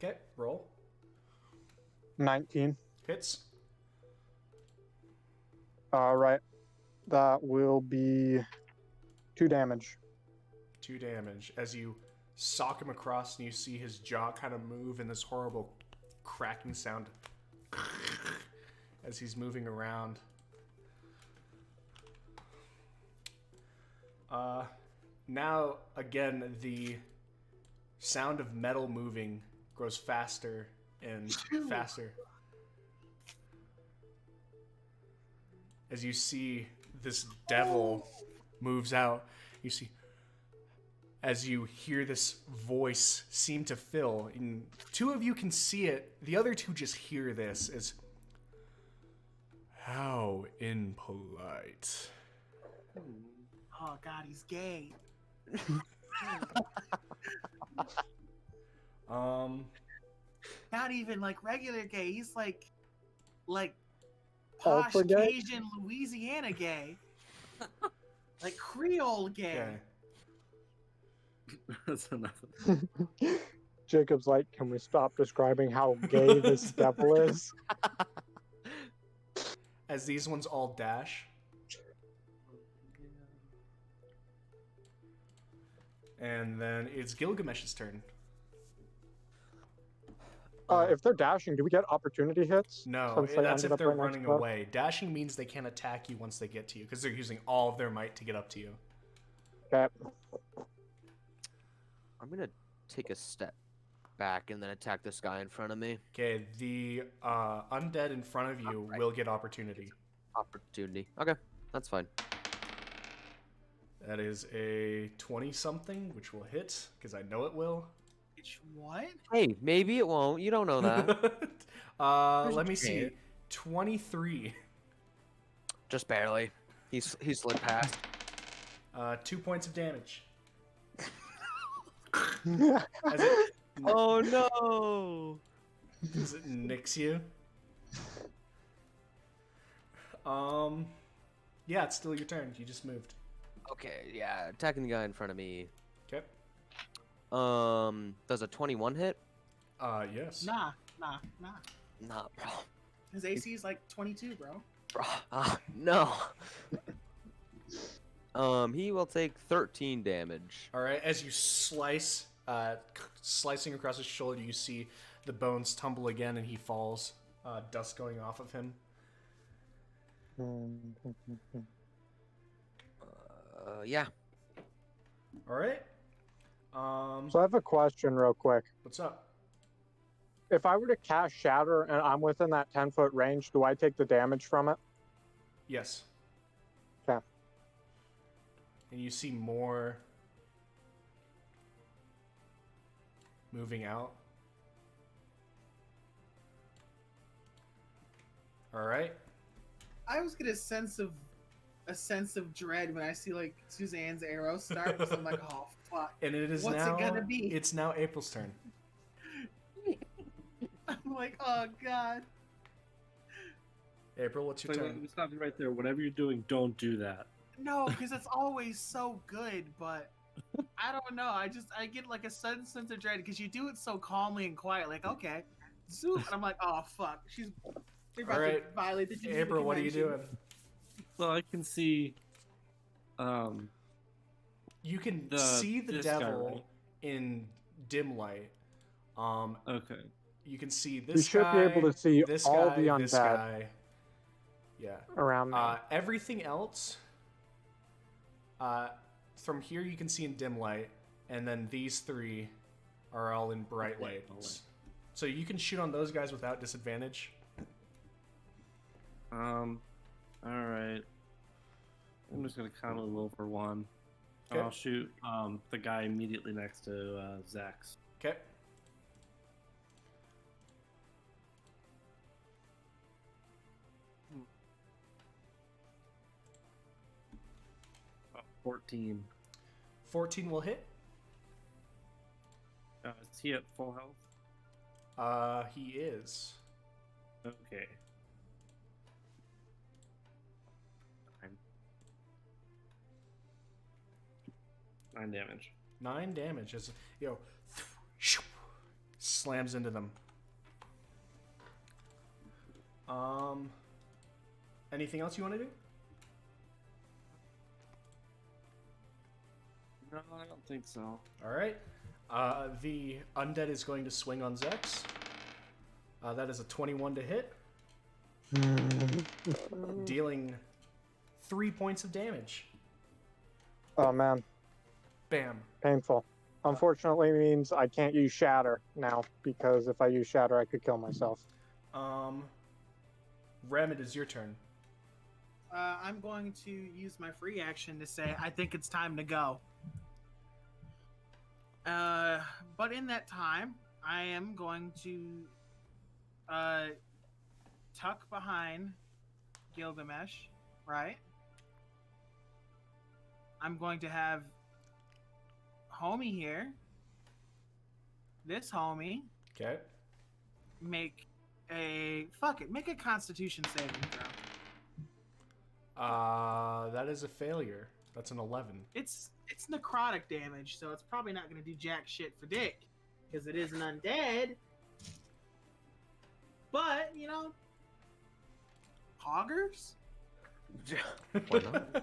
Speaker 1: Okay, roll.
Speaker 3: 19.
Speaker 1: Hits.
Speaker 3: Alright. That will be 2 damage.
Speaker 1: 2 damage. As you sock him across and you see his jaw kind of move in this horrible cracking sound as he's moving around. Now, again, the sound of metal moving grows faster and faster. As you see this devil moves out, you see, as you hear this voice seem to fill, and 2 of you can see it, the other 2 just hear this as, how impolite.
Speaker 2: Oh god, he's gay. Not even like regular gay. He's like posh
Speaker 3: Ultra gay?
Speaker 2: Cajun Louisiana gay. Like Creole gay.
Speaker 1: Okay.
Speaker 5: That's enough.
Speaker 3: Jacob's like, can we stop describing how gay this devil is?
Speaker 1: As these ones all dash. And then it's Gilgamesh's turn.
Speaker 3: If they're dashing, do we get opportunity hits?
Speaker 1: No,
Speaker 3: Since they
Speaker 1: that's
Speaker 3: ended
Speaker 1: if
Speaker 3: up
Speaker 1: they're
Speaker 3: right next
Speaker 1: running
Speaker 3: to us?
Speaker 1: away. Dashing means they can't attack you once they get to you, because they're using all of their might to get up to you.
Speaker 3: Okay.
Speaker 4: I'm gonna take a step back and then attack this guy in front of me.
Speaker 1: Okay, the undead in front of you will get opportunity.
Speaker 4: Opportunity. Okay, that's fine.
Speaker 1: That is a 20-something, which will hit, because I know it will.
Speaker 2: Which what?
Speaker 4: Hey, maybe it won't. You don't know that.
Speaker 1: Let me see. 23.
Speaker 4: Just barely. He slid past.
Speaker 1: 2 points of damage.
Speaker 3: Yeah.
Speaker 1: As it,
Speaker 4: Oh no!
Speaker 1: as it nicks you. Yeah, it's still your turn. You just moved.
Speaker 4: Okay, yeah, attacking the guy in front of me.
Speaker 1: Okay.
Speaker 4: Does a 21 hit?
Speaker 1: Yes.
Speaker 2: Nah.
Speaker 4: Nah, bro.
Speaker 2: His AC is like 22, bro.
Speaker 4: No. He will take 13 damage.
Speaker 1: All right. As you slicing across his shoulder, you see the bones tumble again, and he falls. Dust going off of him.
Speaker 4: Yeah.
Speaker 1: All right.
Speaker 3: So I have a question real quick.
Speaker 1: What's up?
Speaker 3: If I were to cast Shatter and I'm within that 10-foot range, do I take the damage from it?
Speaker 1: Yes.
Speaker 3: Okay.
Speaker 1: And you see more moving out. All right.
Speaker 2: I was getting a sense of dread when I see like Suzanne's arrow start. So I'm like, oh fuck.
Speaker 1: And it is
Speaker 2: What's
Speaker 1: now.
Speaker 2: it gonna be?
Speaker 1: It's now April's turn.
Speaker 2: I'm like, oh god.
Speaker 1: April, what's your
Speaker 5: Wait,
Speaker 1: turn?
Speaker 5: let me stop you right there. Whatever you're doing, don't do that.
Speaker 2: No, because it's always so good, but I don't know. I get like a sudden sense of dread because you do it so calmly and quiet. Like, okay, zoom, and I'm like, oh fuck, they're about
Speaker 1: All right.
Speaker 2: to violate the Geneva
Speaker 1: April, what are you
Speaker 2: Convention.
Speaker 1: doing?
Speaker 5: So I can see.
Speaker 1: You can
Speaker 5: The-
Speaker 1: see the
Speaker 5: this guy,
Speaker 1: devil
Speaker 5: right?
Speaker 1: in dim light.
Speaker 5: Okay.
Speaker 1: You can see this
Speaker 3: You should
Speaker 1: guy,
Speaker 3: be able to see
Speaker 1: this
Speaker 3: all
Speaker 1: guy,
Speaker 3: the
Speaker 1: this
Speaker 3: undead
Speaker 1: guy. Yeah.
Speaker 3: around me.
Speaker 1: Everything else, from here you can see in dim light, and then these three are all in bright
Speaker 5: Okay,
Speaker 1: lights. So you can shoot on those guys without disadvantage.
Speaker 5: All right. I'm just gonna count a little for one.
Speaker 1: Okay.
Speaker 5: I'll shoot the guy immediately next to Zach's.
Speaker 1: Okay.
Speaker 5: 14.
Speaker 1: 14 will hit.
Speaker 5: Is he at full health?
Speaker 1: He is.
Speaker 5: Okay. 9 damage.
Speaker 1: 9 damage as slams into them. Anything else you want to do?
Speaker 5: No, I don't think so.
Speaker 1: All right. The undead is going to swing on Zex. That is a 21 to hit, dealing 3 points of damage.
Speaker 3: Oh man,
Speaker 1: Bam.
Speaker 3: painful. Unfortunately, means I can't use Shatter now because if I use Shatter, I could kill myself.
Speaker 1: Rem, it is your turn.
Speaker 2: I'm going to use my free action to say I think it's time to go. But in that time, I am going to tuck behind Gilgamesh, right? I'm going to have homie here, this homie,
Speaker 1: Okay.
Speaker 2: make a Constitution saving throw.
Speaker 1: That is a failure. That's an 11.
Speaker 2: It's necrotic damage, so it's probably not going to do jack shit for Dick. because it is an undead. But, you know, hoggers?
Speaker 4: Why not?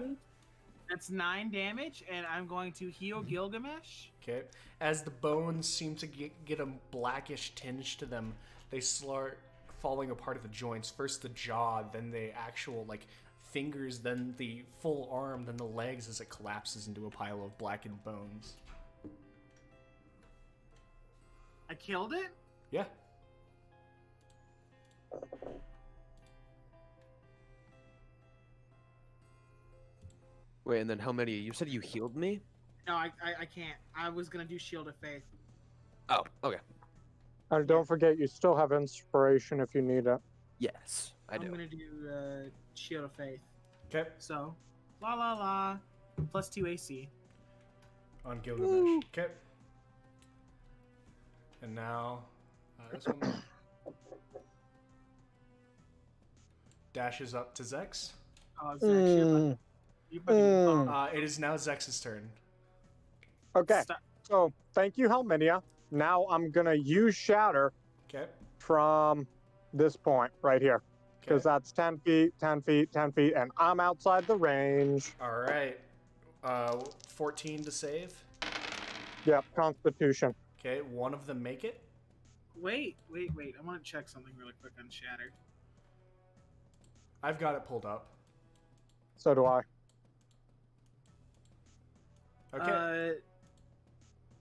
Speaker 2: That's 9 damage, and I'm going to heal Gilgamesh.
Speaker 1: Okay. As the bones seem to get a blackish tinge to them, they start falling apart at the joints. First the jaw, then the actual, like, fingers, then the full arm, then the legs as it collapses into a pile of blackened bones.
Speaker 2: I killed it?
Speaker 1: Yeah.
Speaker 4: Wait, and then how many? You said you healed me?
Speaker 2: No, I can't. I was going to do Shield of Faith.
Speaker 4: Oh, okay.
Speaker 3: And don't forget, you still have inspiration if you need it.
Speaker 4: Yes, I do.
Speaker 2: I'm going to do Shield of Faith.
Speaker 1: Okay.
Speaker 2: So, la la la, plus 2 AC.
Speaker 1: On Gilgamesh. Okay. And now, this one dashes up to Zex.
Speaker 2: Oh, Zach, you
Speaker 1: It is now Zex's turn.
Speaker 3: Okay, so thank you, Helminia. Now I'm gonna use Shatter
Speaker 1: Okay.
Speaker 3: from this point right here, because that's 10 feet, 10 feet, 10 feet, and I'm outside the range.
Speaker 1: All right. 14 to save.
Speaker 3: Yep, Constitution.
Speaker 1: Okay, one of them make it.
Speaker 2: Wait. I want to check something really quick on Shatter.
Speaker 1: I've got it pulled up.
Speaker 3: So do I.
Speaker 1: Okay.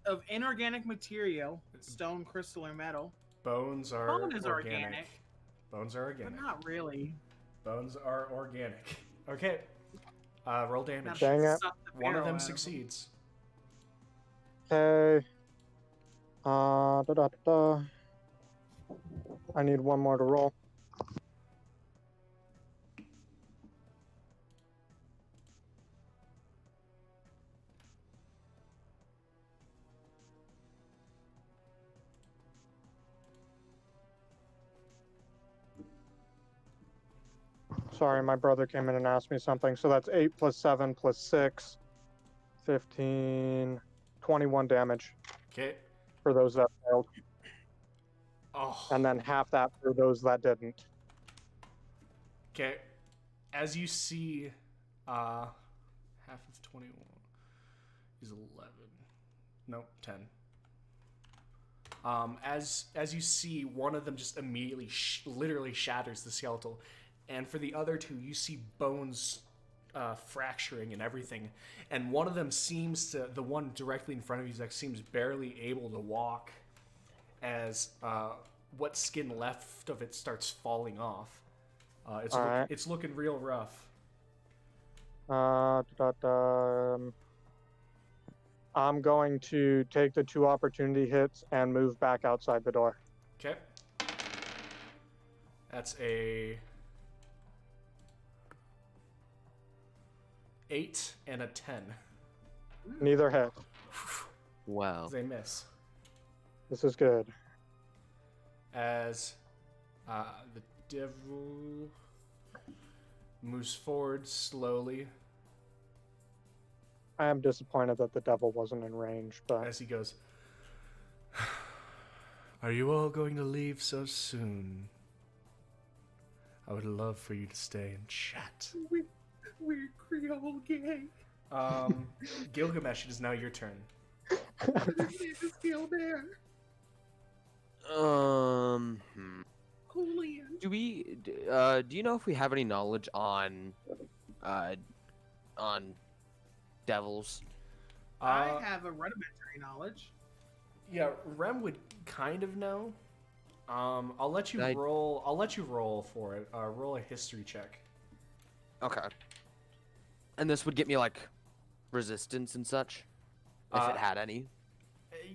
Speaker 2: Of inorganic material, stone, crystal, or metal.
Speaker 1: Bones are
Speaker 2: Bone is
Speaker 1: organic.
Speaker 2: organic.
Speaker 1: Bones are organic.
Speaker 2: But not really.
Speaker 1: Bones are organic. Okay. Roll damage.
Speaker 2: Now,
Speaker 3: Dang it.
Speaker 2: suck the
Speaker 1: One of
Speaker 2: marrow
Speaker 1: them
Speaker 2: out
Speaker 1: succeeds.
Speaker 3: Okay. I need one more to roll. Sorry, my brother came in and asked me something. So that's 8 plus 7 plus 6. 15, 21 damage
Speaker 1: Okay.
Speaker 3: for those that failed.
Speaker 1: Oh.
Speaker 3: And then half that for those that didn't.
Speaker 1: Okay. As you see, half of 21 is 11. Nope, 10. As you see, one of them just immediately, literally shatters the skeletal, and for the other two, you see bones fracturing and everything, and one of them seems to, the one directly in front of you, Zach, seems barely able to walk, as what skin left of it starts falling off. It's looking real rough.
Speaker 3: I'm going to take the 2 opportunity hits and move back outside the door.
Speaker 1: Okay. That's a 8 and a 10.
Speaker 3: Neither hit.
Speaker 4: Wow.
Speaker 1: They miss.
Speaker 3: This is good.
Speaker 1: As the devil moves forward slowly,
Speaker 3: I am disappointed that the devil wasn't in range, but
Speaker 1: as he goes, "Are you all going to leave so soon? I would love for you to stay and chat."
Speaker 2: We're Creole gang.
Speaker 1: Gilgamesh, it is now your turn.
Speaker 2: His name is still there. Julian.
Speaker 4: Do you know if we have any knowledge on devils?
Speaker 2: I have a rudimentary knowledge.
Speaker 1: Yeah, Rem would kind of know. I'll let you roll. I'll let you roll for it. Roll a history check.
Speaker 4: Okay. And this would get me like resistance and such, if it had any.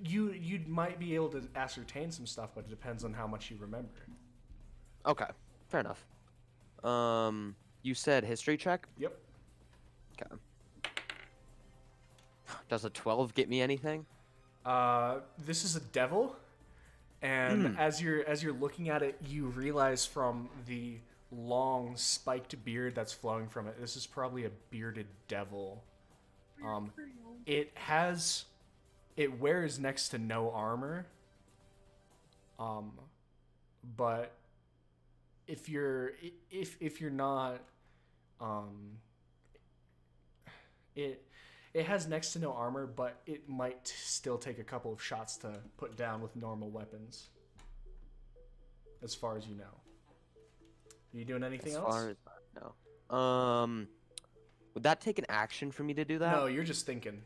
Speaker 1: You might be able to ascertain some stuff, but it depends on how much you remember.
Speaker 4: Okay, fair enough. You said history check?
Speaker 1: Yep.
Speaker 4: Okay. Does a 12 get me anything?
Speaker 1: This is a devil, and as you're looking at it, you realize from the long spiked beard that's flowing from it, this is probably a bearded devil. It wears next to no armor, But if you're not, it has next to no armor, but it might still take a couple of shots to put down with normal weapons. As far as you know. Are you doing anything else?
Speaker 4: As far as I know. Would that take an action for me to do that?
Speaker 1: No, you're just thinking.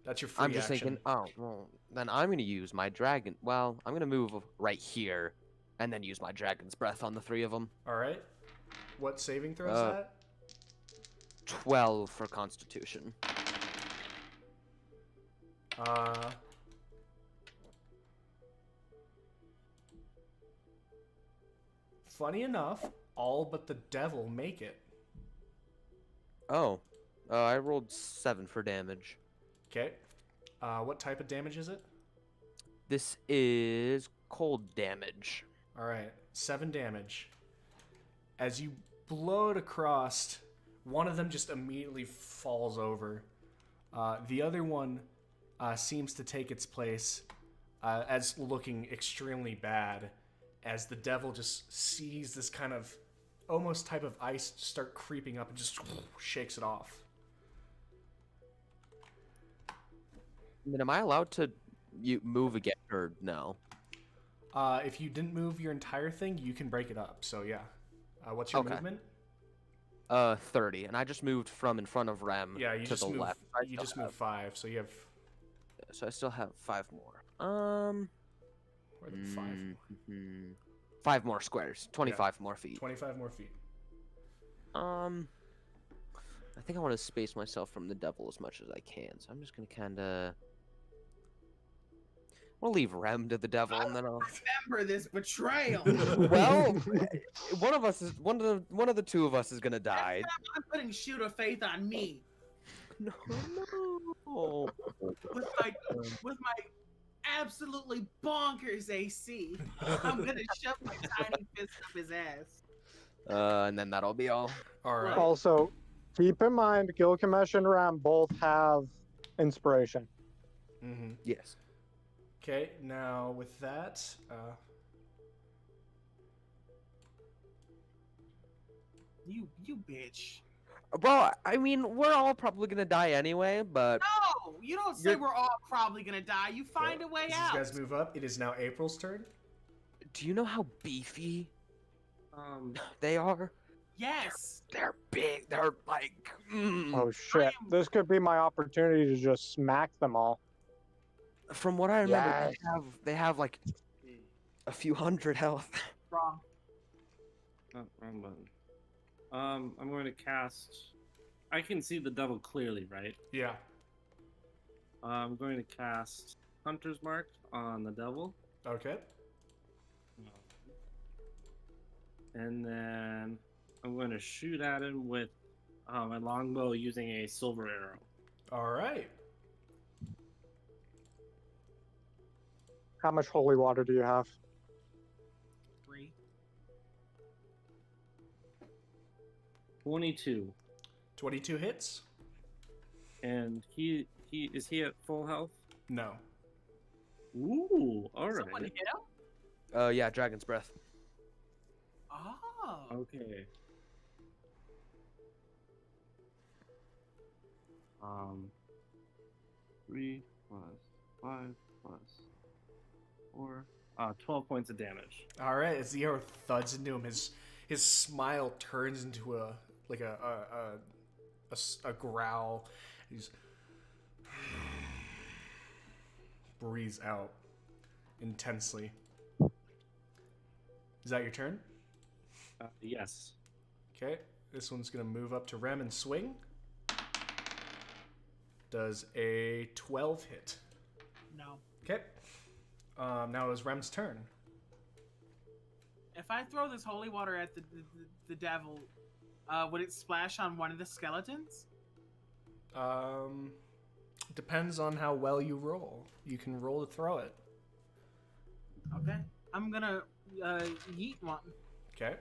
Speaker 1: That's your free
Speaker 4: I'm just
Speaker 1: action.
Speaker 4: thinking, oh, well, then I'm going to use my dragon. Well, I'm going to move right here and then use my dragon's breath on the 3 of them.
Speaker 1: All right. What saving throw is that?
Speaker 4: 12 for Constitution.
Speaker 1: Funny enough, all but the devil make it.
Speaker 4: Oh, I rolled 7 for damage.
Speaker 1: Okay. What type of damage is it?
Speaker 4: This is cold damage.
Speaker 1: All right, 7 damage. As you blow it across, one of them just immediately falls over. The other one seems to take its place as looking extremely bad, as the devil just sees this kind of almost type of ice start creeping up and just shakes it off.
Speaker 4: I mean, am I allowed to move again or no?
Speaker 1: If you didn't move your entire thing, you can break it up. So yeah. What's your movement?
Speaker 4: 30, and I just moved from in front of Rem
Speaker 1: Yeah, you
Speaker 4: to
Speaker 1: just
Speaker 4: the
Speaker 1: moved.
Speaker 4: left.
Speaker 1: You just moved 5, so you have.
Speaker 4: So I still have 5 more.
Speaker 1: Where are the 5?
Speaker 4: 5 more squares. 25 more feet.
Speaker 1: 25 more feet.
Speaker 4: I think I want to space myself from the devil as much as I can, so I'm just gonna kind of. We'll leave Rem to the devil, and then I'll.
Speaker 2: Remember this betrayal.
Speaker 4: Well, one of the 2 of us is gonna die.
Speaker 2: I'm putting shoot of faith on me.
Speaker 4: No.
Speaker 2: With my absolutely bonkers AC, I'm gonna shove my tiny fist up his ass.
Speaker 4: And then that'll be all.
Speaker 1: All right.
Speaker 3: Also, keep in mind, Gilgamesh and Ram both have inspiration.
Speaker 1: Mm-hmm.
Speaker 4: Yes.
Speaker 1: Okay, now with that,
Speaker 2: You bitch.
Speaker 4: Well, I mean, we're all probably gonna die anyway, but
Speaker 2: No, you don't say we're all probably gonna die. You find a way
Speaker 1: as
Speaker 2: out.
Speaker 1: you guys move up, it is now April's turn.
Speaker 4: do you know how beefy they are?
Speaker 2: Yes.
Speaker 4: They're big. They're like.
Speaker 3: Oh shit! This could be my opportunity to just smack them all.
Speaker 4: From what I remember,
Speaker 3: Yes.
Speaker 4: they have like a few hundred health.
Speaker 2: Wrong.
Speaker 5: Oh, wrong button. I'm going to cast. I can see the devil clearly, right?
Speaker 1: Yeah.
Speaker 5: I'm going to cast Hunter's Mark on the devil.
Speaker 1: Okay.
Speaker 5: And then I'm going to shoot at him with my longbow using a silver arrow.
Speaker 1: All right.
Speaker 3: How much holy water do you have?
Speaker 2: 3.
Speaker 5: 22.
Speaker 1: 22 hits?
Speaker 5: And he is he at full health?
Speaker 1: No.
Speaker 5: Ooh, all right.
Speaker 2: Someone hit him?
Speaker 4: Yeah, Dragon's Breath.
Speaker 2: Oh.
Speaker 5: Okay. 3 plus 5 plus 4. 12 points of damage.
Speaker 1: All right. As the arrow thuds into him, his smile turns into a growl. He's breathes out intensely. Is that your turn?
Speaker 5: Yes.
Speaker 1: Okay. This one's gonna move up to Rem and swing. Does a 12 hit?
Speaker 2: No.
Speaker 1: Okay. Now it was Rem's turn.
Speaker 2: If I throw this holy water at the devil, would it splash on one of the skeletons?
Speaker 1: Depends on how well you roll. You can roll to throw it.
Speaker 2: Okay. I'm gonna yeet one.
Speaker 1: Okay.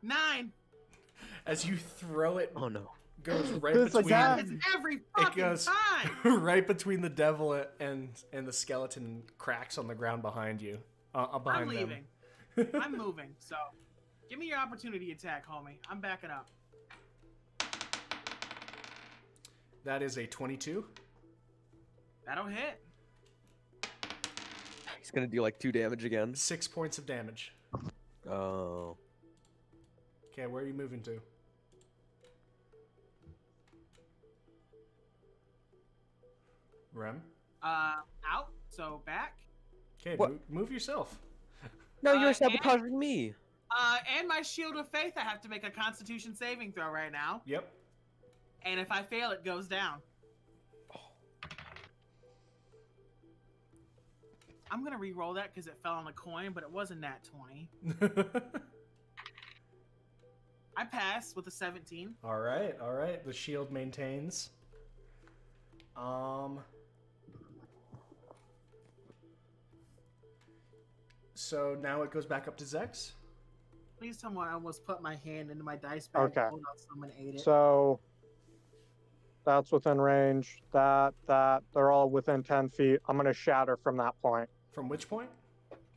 Speaker 2: 9.
Speaker 1: As you throw it
Speaker 4: Oh no.
Speaker 1: goes right
Speaker 3: This
Speaker 1: between.
Speaker 3: again?
Speaker 2: It's every
Speaker 1: It
Speaker 2: fucking
Speaker 1: goes
Speaker 2: time.
Speaker 1: right between the devil and the skeleton, cracks on the ground behind you.
Speaker 2: I'm
Speaker 1: Behind
Speaker 2: leaving.
Speaker 1: them.
Speaker 2: I'm moving. So, give me your opportunity attack, homie. I'm backing up.
Speaker 1: That is a 22.
Speaker 2: That'll hit.
Speaker 4: He's gonna do like 2 damage again.
Speaker 1: 6 points of damage.
Speaker 4: Oh.
Speaker 1: Okay, where are you moving to? Rem?
Speaker 2: Out. So back.
Speaker 1: Okay,
Speaker 4: What?
Speaker 1: move yourself.
Speaker 4: No, you're
Speaker 2: and-
Speaker 4: sabotaging me.
Speaker 2: And my shield of faith, I have to make a Constitution saving throw right now.
Speaker 1: Yep.
Speaker 2: And if I fail, it goes down. I'm gonna re-roll that because it fell on a coin, but it wasn't nat 20. I pass with a 17.
Speaker 1: All right, all right. The shield maintains. So now it goes back up to Zex.
Speaker 2: Please tell me I almost put my hand into my dice bag.
Speaker 3: Okay.
Speaker 2: Hold on, someone ate it.
Speaker 3: So that's within range. They're all within 10 feet. I'm gonna shatter from that point.
Speaker 1: From which point?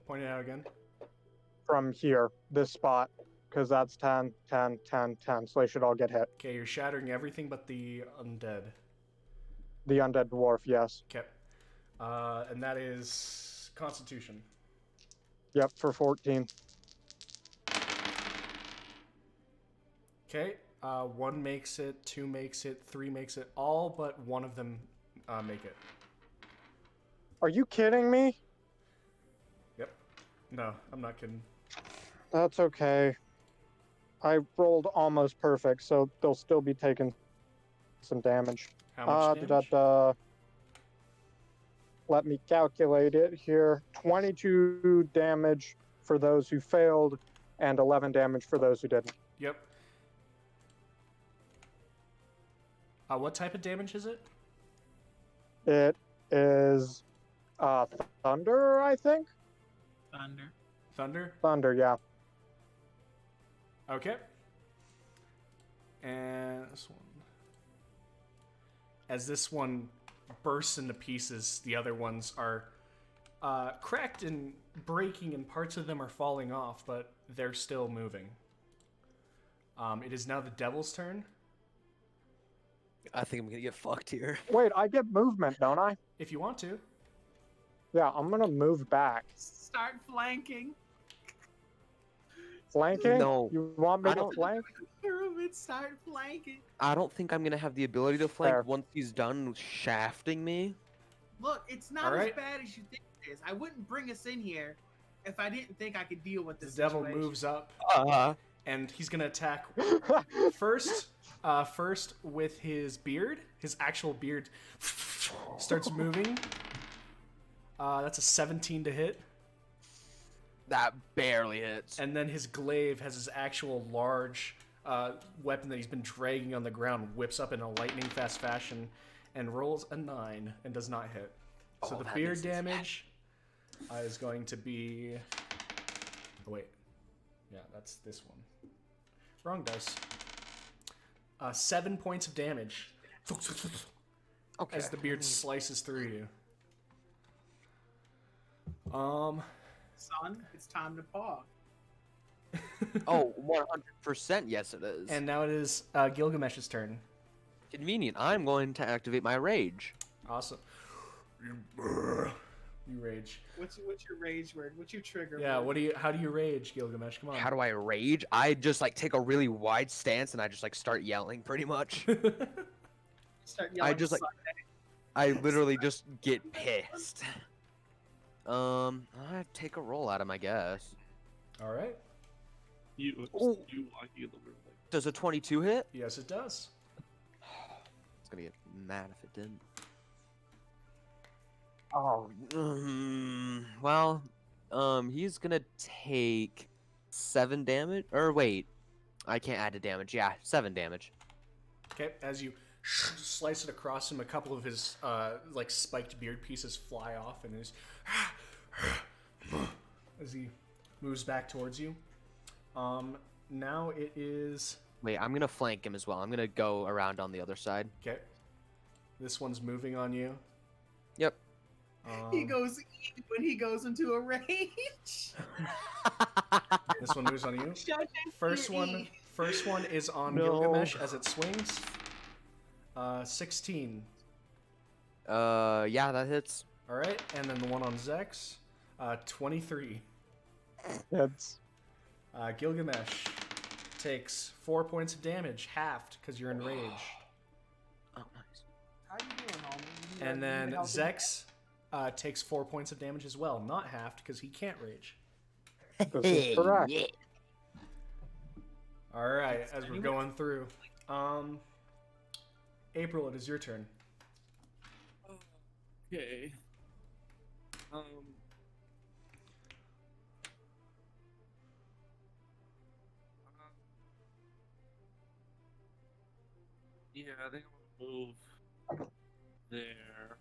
Speaker 1: Point it out again.
Speaker 3: From here, this spot, because that's 10, 10, 10, 10. So they should all get hit.
Speaker 1: Okay, you're shattering everything but the undead.
Speaker 3: The undead dwarf, yes.
Speaker 1: Okay. And that is Constitution.
Speaker 3: Yep, for 14.
Speaker 1: Okay. 1 makes it, 2 makes it, 3 makes it. All but one of them make it.
Speaker 3: Are you kidding me?
Speaker 1: Yep. No, I'm not kidding.
Speaker 3: That's okay. I rolled almost perfect, so they'll still be taking some damage.
Speaker 1: How much damage?
Speaker 3: Let me calculate it here. 22 damage for those who failed, and 11 damage for those who didn't.
Speaker 1: Yep. What type of damage is it?
Speaker 3: It is thunder, I think?
Speaker 2: Thunder.
Speaker 1: Thunder?
Speaker 3: Thunder, yeah.
Speaker 1: Okay. And this one. As this one bursts into pieces, the other ones are cracked and breaking, and parts of them are falling off, but they're still moving. It is now the devil's turn.
Speaker 4: I think I'm gonna get fucked here.
Speaker 3: Wait, I get movement, don't I?
Speaker 1: If you want to.
Speaker 3: Yeah, I'm gonna move back.
Speaker 2: Start flanking.
Speaker 3: Flanking?
Speaker 4: No,
Speaker 3: You want me
Speaker 4: I
Speaker 3: to
Speaker 4: don't-
Speaker 3: flank?
Speaker 2: Pyramid, start flanking.
Speaker 4: I don't think I'm gonna have the ability to flank
Speaker 3: Fair.
Speaker 4: once he's done shafting me.
Speaker 2: Look, it's not
Speaker 1: All
Speaker 2: as
Speaker 1: right.
Speaker 2: bad as you think it is. I wouldn't bring us in here if I didn't think I could deal with
Speaker 1: The
Speaker 2: this
Speaker 1: devil
Speaker 2: situation.
Speaker 1: moves up, and he's going to attack first with his beard. His actual beard starts moving. That's a 17 to hit.
Speaker 4: That barely hits.
Speaker 1: And then his glaive has his actual large weapon that he's been dragging on the ground, whips up in a lightning fast fashion, and rolls a 9 and does not hit. So
Speaker 4: Oh,
Speaker 1: the
Speaker 4: that
Speaker 1: beard
Speaker 4: misses.
Speaker 1: damage is going to be... Oh, wait. Yeah, that's this one. Wrong dice. 7 points of damage
Speaker 4: Okay.
Speaker 1: as the beard slices through you.
Speaker 2: Son, it's time to paw.
Speaker 4: Oh, 100% yes it is.
Speaker 1: And now it is Gilgamesh's turn.
Speaker 4: Convenient. I'm going to activate my rage.
Speaker 1: Awesome. You rage.
Speaker 2: What's your rage word? What's your trigger
Speaker 1: Yeah,
Speaker 2: word?
Speaker 1: how do you rage, Gilgamesh? Come on.
Speaker 4: How do I rage? I just like take a really wide stance and I just like start yelling pretty much.
Speaker 2: Start yelling.
Speaker 4: just, like-
Speaker 2: "Suck
Speaker 4: I literally just get pissed. I take a roll at him, I guess.
Speaker 1: All right.
Speaker 5: You
Speaker 4: Ooh.
Speaker 5: lucky little thing.
Speaker 4: Does a 22 hit?
Speaker 1: Yes, it does.
Speaker 4: It's gonna get mad if it didn't. Oh, well, he's gonna take 7 damage. Or wait, I can't add to damage. Yeah, 7 damage.
Speaker 1: Okay, as you slice it across him, a couple of his like spiked beard pieces fly off, and as he moves back towards you. Now it is
Speaker 4: Wait, I'm gonna flank him as well. I'm gonna go around on the other side.
Speaker 1: Okay. This one's moving on you.
Speaker 4: Yep.
Speaker 2: He goes eat when he goes into a rage.
Speaker 1: This one moves on you.
Speaker 2: Shut down
Speaker 1: First
Speaker 2: your
Speaker 1: one.
Speaker 2: E.
Speaker 1: First one is on
Speaker 3: No.
Speaker 1: Gilgamesh as it swings. 16.
Speaker 4: Yeah, that hits.
Speaker 1: All right, and then the one on Zex, 23.
Speaker 3: It's
Speaker 1: Gilgamesh takes 4 points of damage, halved because you're in rage.
Speaker 4: Oh, nice.
Speaker 2: How you doing, homie? You
Speaker 1: And
Speaker 2: need
Speaker 1: then
Speaker 2: help?
Speaker 1: Zex takes 4 points of damage as well, not halved because he can't rage.
Speaker 3: this is correct.
Speaker 4: Yeah.
Speaker 1: All right, as we're going through, April, it is your turn.
Speaker 5: Okay. Yeah, I think I'm gonna move there.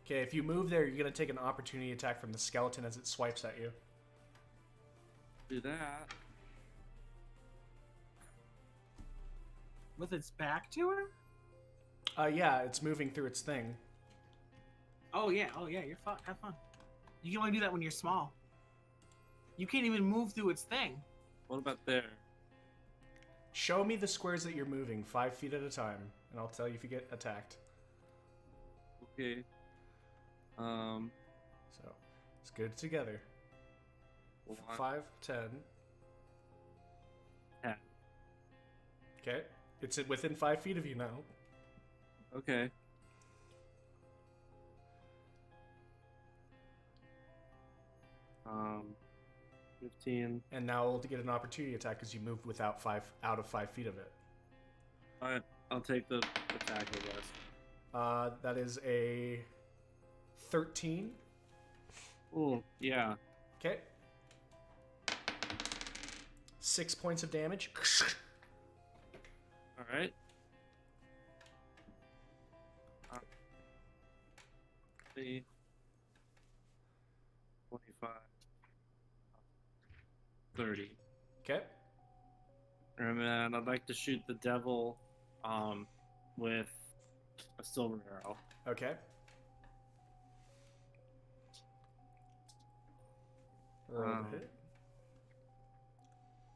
Speaker 1: Okay, if you move there, you're gonna take an opportunity attack from the skeleton as it swipes at you.
Speaker 5: Do that.
Speaker 2: With its back to her?
Speaker 1: Yeah, it's moving through its thing.
Speaker 2: Oh yeah, you're fun. Have fun. You can only do that when you're small. You can't even move through its thing.
Speaker 5: What about there?
Speaker 1: Show me the squares that you're moving 5 feet at a time, and I'll tell you if you get attacked.
Speaker 5: Okay.
Speaker 1: So, it's good together.
Speaker 5: One,
Speaker 1: 5, 10.
Speaker 5: 10.
Speaker 1: Okay. It's within 5 feet of you now.
Speaker 5: Okay. Um, 15.
Speaker 1: And now we'll get an opportunity attack because you moved out of 5 feet of it.
Speaker 5: Alright, I'll take the attack, I guess.
Speaker 1: That is a 13.
Speaker 5: Oh, yeah.
Speaker 1: Okay. 6 points of damage.
Speaker 5: Alright. 30, 25, 30.
Speaker 1: Okay.
Speaker 5: And then I'd like to shoot the devil with a silver arrow.
Speaker 1: Okay. Roll the hit.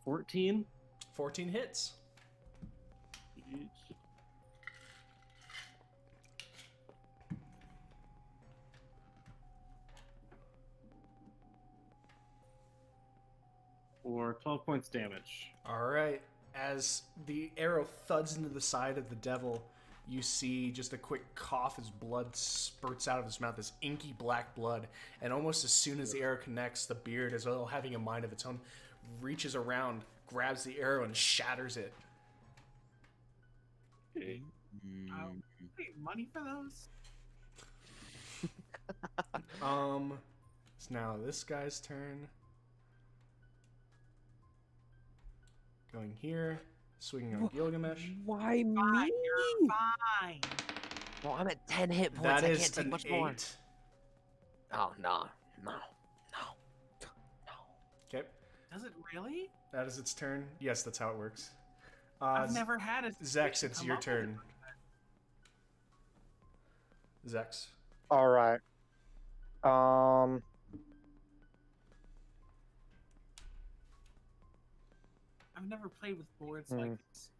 Speaker 5: 14.
Speaker 1: 14 hits.
Speaker 5: For 12 points damage.
Speaker 1: All right. As the arrow thuds into the side of the devil, you see just a quick cough as blood spurts out of his mouth, this inky black blood. And almost as soon as the arrow connects, the beard, as well having a mind of its own, reaches around, grabs the arrow, and shatters it.
Speaker 5: Okay.
Speaker 2: Wait, money for those?
Speaker 1: It's now this guy's turn. Going here, swinging on Gilgamesh.
Speaker 4: Why me?
Speaker 2: Fine, you're fine.
Speaker 4: Well, I'm at 10 hit points.
Speaker 1: That
Speaker 4: I
Speaker 1: is
Speaker 4: can't take
Speaker 1: an
Speaker 4: much
Speaker 1: 8.
Speaker 4: more. Oh, no.
Speaker 1: Okay,
Speaker 2: Does it really?
Speaker 1: that is its turn. Yes, that's how it works.
Speaker 2: I've never had a
Speaker 1: Zex,
Speaker 2: situation
Speaker 1: it's
Speaker 2: come
Speaker 1: your
Speaker 2: up with
Speaker 1: turn.
Speaker 2: it.
Speaker 1: Zex.
Speaker 3: All right.
Speaker 2: I've never played with boards like this.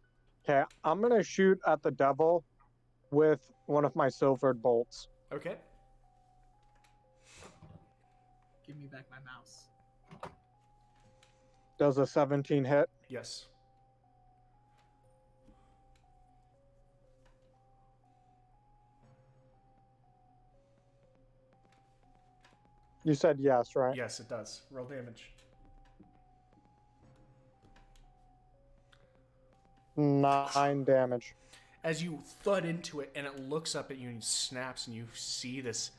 Speaker 3: Okay, I'm gonna shoot at the devil with one of my silvered bolts.
Speaker 1: Okay.
Speaker 2: Give me back my mouse.
Speaker 3: Does a 17 hit?
Speaker 1: Yes.
Speaker 3: You said yes, right?
Speaker 1: Yes, it does. Roll damage.
Speaker 3: 9 damage.
Speaker 1: As you thud into it, and it looks up at you and snaps, and you see this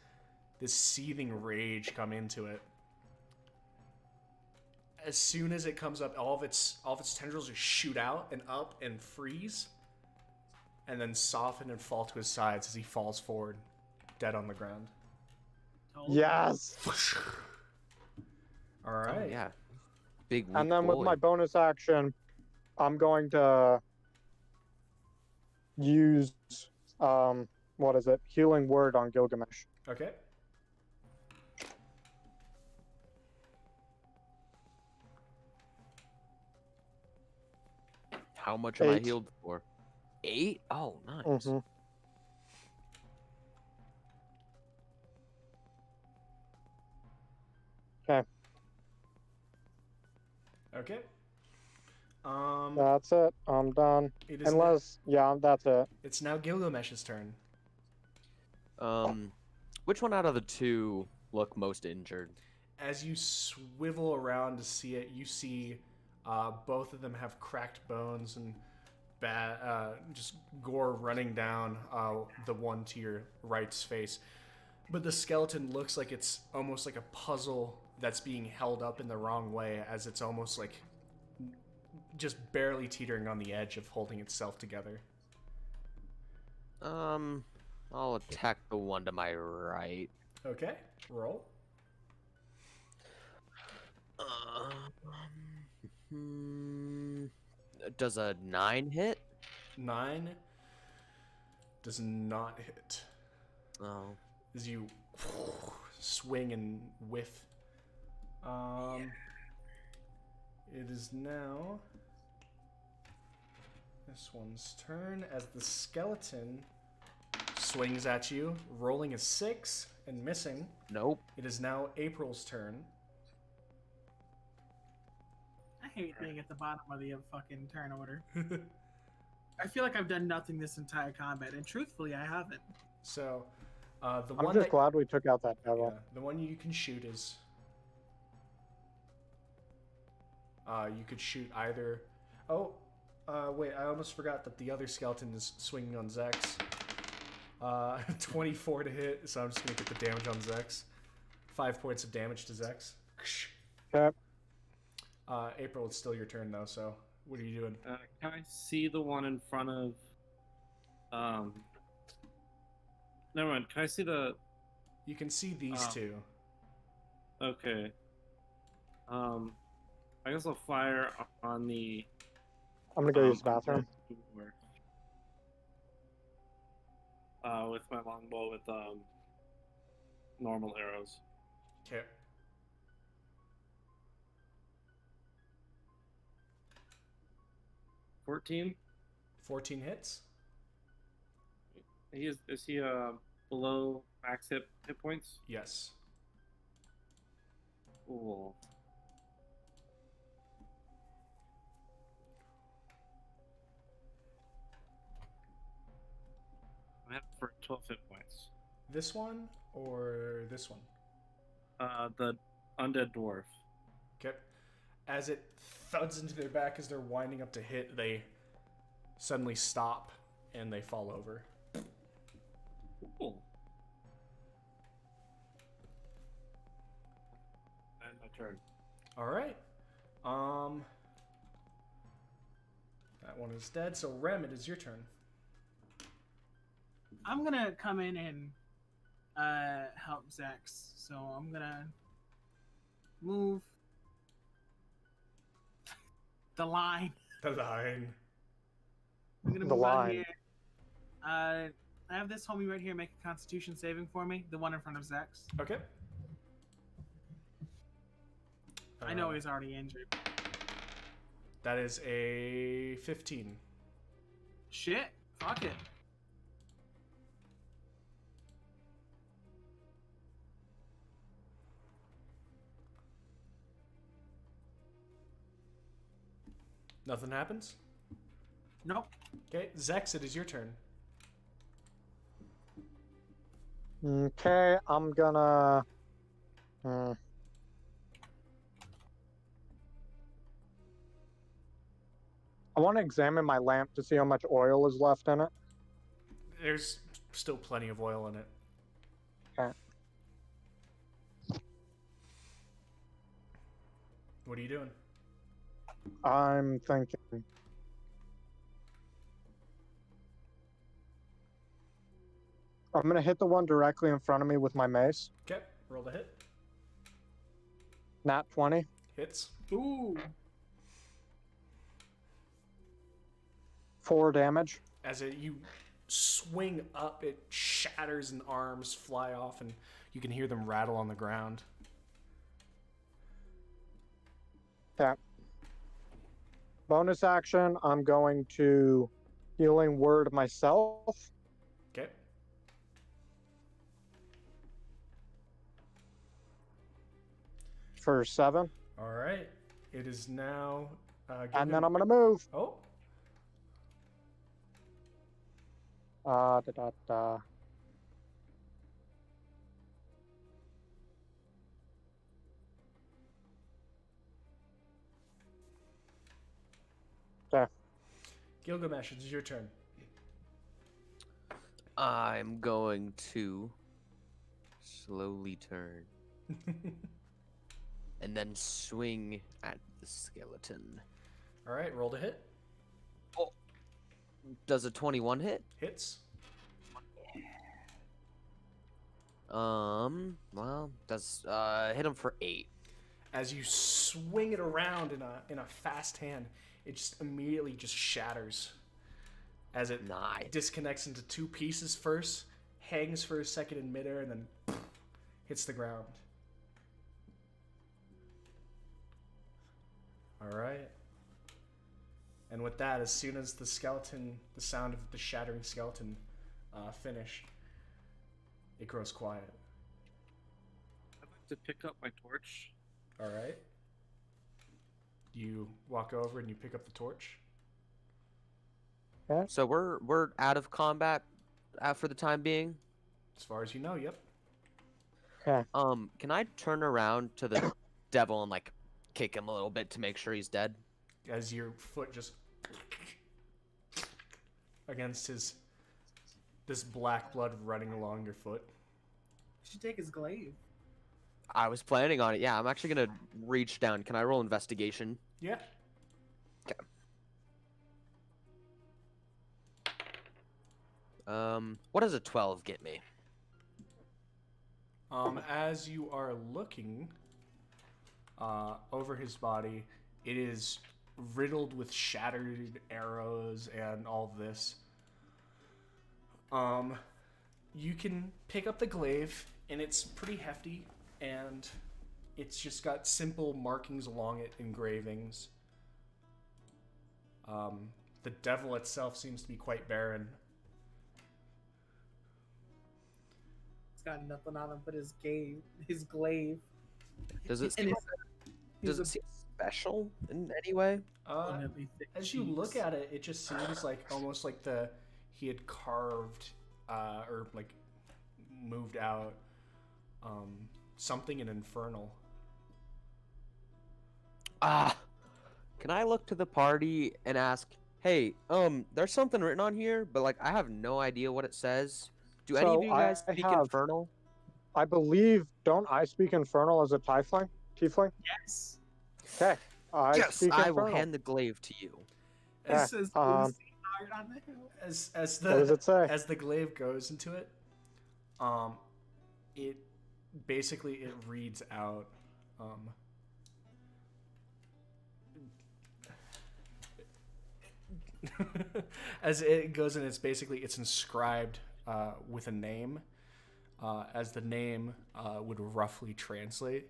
Speaker 1: seething rage come into it. As soon as it comes up, all of its tendrils just shoot out and up and freeze, and then soften and fall to his sides as he falls forward, dead on the ground.
Speaker 3: Yes.
Speaker 1: All right.
Speaker 4: Oh, yeah. Big
Speaker 3: And then
Speaker 4: weak
Speaker 3: with my
Speaker 4: boy.
Speaker 3: bonus action, I'm going to use what is it? Healing word on Gilgamesh.
Speaker 1: Okay.
Speaker 4: How much am I
Speaker 3: 8.
Speaker 4: healed for? 8? Oh, nice.
Speaker 3: Mm-hmm. Okay,
Speaker 1: Okay.
Speaker 3: that's it. I'm done.
Speaker 1: It is
Speaker 3: Unless, yeah, that's it.
Speaker 1: it's now Gilgamesh's turn.
Speaker 4: Which one out of the two look most injured?
Speaker 1: As you swivel around to see it, you see both of them have cracked bones and just gore running down the one to your right's face. But the skeleton looks like it's almost like a puzzle that's being held up in the wrong way, as it's almost like just barely teetering on the edge of holding itself together.
Speaker 4: I'll attack the one to my right.
Speaker 1: Okay, roll.
Speaker 4: Does a 9 hit?
Speaker 1: 9 does not hit.
Speaker 4: Oh.
Speaker 1: As you swing and whiff. It is now this one's turn as the skeleton swings at you, rolling a 6 and missing.
Speaker 4: Nope.
Speaker 1: It is now April's turn.
Speaker 2: I hate being at the bottom of the fucking turn order. I feel like I've done nothing this entire combat, and truthfully, I haven't.
Speaker 1: So, the
Speaker 3: I'm
Speaker 1: one
Speaker 3: just
Speaker 1: that,
Speaker 3: glad we took out that devil.
Speaker 1: yeah, the one you can shoot is. You could shoot either. Oh, wait! I almost forgot that the other skeleton is swinging on Zex. 24 to hit, so I'm just gonna get the damage on Zex. 5 points of damage to Zex.
Speaker 3: Okay.
Speaker 1: April, it's still your turn though. So, what are you doing?
Speaker 5: Can I see the one in front of? Never mind. Can I see the?
Speaker 1: You can see these two.
Speaker 5: Okay. I guess I'll fire on the.
Speaker 3: I'm gonna go use the bathroom.
Speaker 5: With my longbow with normal arrows.
Speaker 1: Okay.
Speaker 5: $14.
Speaker 1: 14 hits.
Speaker 5: Is he below max hit points?
Speaker 1: Yes.
Speaker 5: Cool. I have for 12 hit points.
Speaker 1: This one or this one?
Speaker 5: The undead dwarf.
Speaker 1: Okay. As it thuds into their back as they're winding up to hit, they suddenly stop and they fall over.
Speaker 5: Cool. And my turn.
Speaker 1: All right. That one is dead. So Rem, it is your turn.
Speaker 2: I'm gonna come in and help Zex. So I'm gonna move the line.
Speaker 1: The line.
Speaker 2: I'm gonna
Speaker 3: The
Speaker 2: move out
Speaker 3: line.
Speaker 2: here. I have this homie right here make a Constitution saving for me. The one in front of Zex.
Speaker 1: Okay.
Speaker 2: I know he's already injured.
Speaker 1: That is a 15.
Speaker 2: Shit. Fuck it.
Speaker 1: Nothing happens?
Speaker 2: Nope.
Speaker 1: Okay, Zex, it is your turn.
Speaker 3: Okay, I'm gonna. I want to examine my lamp to see how much oil is left in it.
Speaker 1: There's still plenty of oil in it.
Speaker 3: Okay.
Speaker 1: What are you doing?
Speaker 3: I'm thinking. I'm gonna hit the one directly in front of me with my mace.
Speaker 1: Okay, roll the hit.
Speaker 3: Nat 20.
Speaker 1: Hits.
Speaker 2: Ooh.
Speaker 3: 4 damage.
Speaker 1: As you swing up, it shatters and arms fly off, and you can hear them rattle on the ground.
Speaker 3: Okay. Bonus action, I'm going to healing word myself.
Speaker 1: Okay.
Speaker 3: For 7.
Speaker 1: All right. It is now.
Speaker 3: And then I'm going to move.
Speaker 1: Oh.
Speaker 3: Da, da, da. Okay.
Speaker 1: Gilgamesh, it's your turn.
Speaker 4: I'm going to slowly turn and then swing at the skeleton.
Speaker 1: All right, roll to hit.
Speaker 4: Oh, does a 21 hit?
Speaker 1: Hits.
Speaker 4: Well, does hit him for 8.
Speaker 1: As you swing it around in a fast hand, it just immediately just shatters. As it
Speaker 4: Nice.
Speaker 1: disconnects into 2 pieces first, hangs for a second in midair, and then hits the ground. All right. And with that, as soon as the sound of the shattering skeleton finish, it grows quiet.
Speaker 5: I'd like to pick up my torch.
Speaker 1: All right. You walk over and you pick up the torch.
Speaker 4: So we're out of combat for the time being.
Speaker 1: As far as you know, yep.
Speaker 3: Okay.
Speaker 4: Can I turn around to the devil and like kick him a little bit to make sure he's dead?
Speaker 1: As your foot just against this black blood running along your foot.
Speaker 2: You should take his glaive.
Speaker 4: I was planning on it. Yeah, I'm actually gonna reach down. Can I roll investigation?
Speaker 1: Yeah.
Speaker 4: Okay. What does a 12 get me?
Speaker 1: As you are looking over his body, it is riddled with shattered arrows and all this. You can pick up the glaive, and it's pretty hefty, and it's just got simple markings along it, engravings. The devil itself seems to be quite barren.
Speaker 2: It's got nothing on him but his glaive.
Speaker 4: Does it
Speaker 2: And
Speaker 4: seem,
Speaker 2: his-
Speaker 4: does it seem special in any way?
Speaker 2: abundantly thick
Speaker 1: As you look
Speaker 2: cheeks.
Speaker 1: at it, it just seems like almost like he had carved or like moved out something in infernal.
Speaker 4: Can I look to the party and ask, hey, there's something written on here, but like I have no idea what it says. Do any of
Speaker 3: So
Speaker 4: you guys
Speaker 3: I
Speaker 4: speak
Speaker 3: have-
Speaker 4: infernal?
Speaker 3: I believe, don't I speak Infernal as a tiefling?
Speaker 2: Yes.
Speaker 3: Okay. I
Speaker 4: Yes,
Speaker 3: speak
Speaker 4: I will
Speaker 3: Infernal.
Speaker 4: hand the glaive to you.
Speaker 3: Yeah,
Speaker 2: It says
Speaker 3: um,
Speaker 2: Lucy hard on the hill.
Speaker 1: As
Speaker 3: What does it say?
Speaker 1: as the glaive goes into it, it basically it reads out as it goes in, it's inscribed with a name, as the name would roughly translate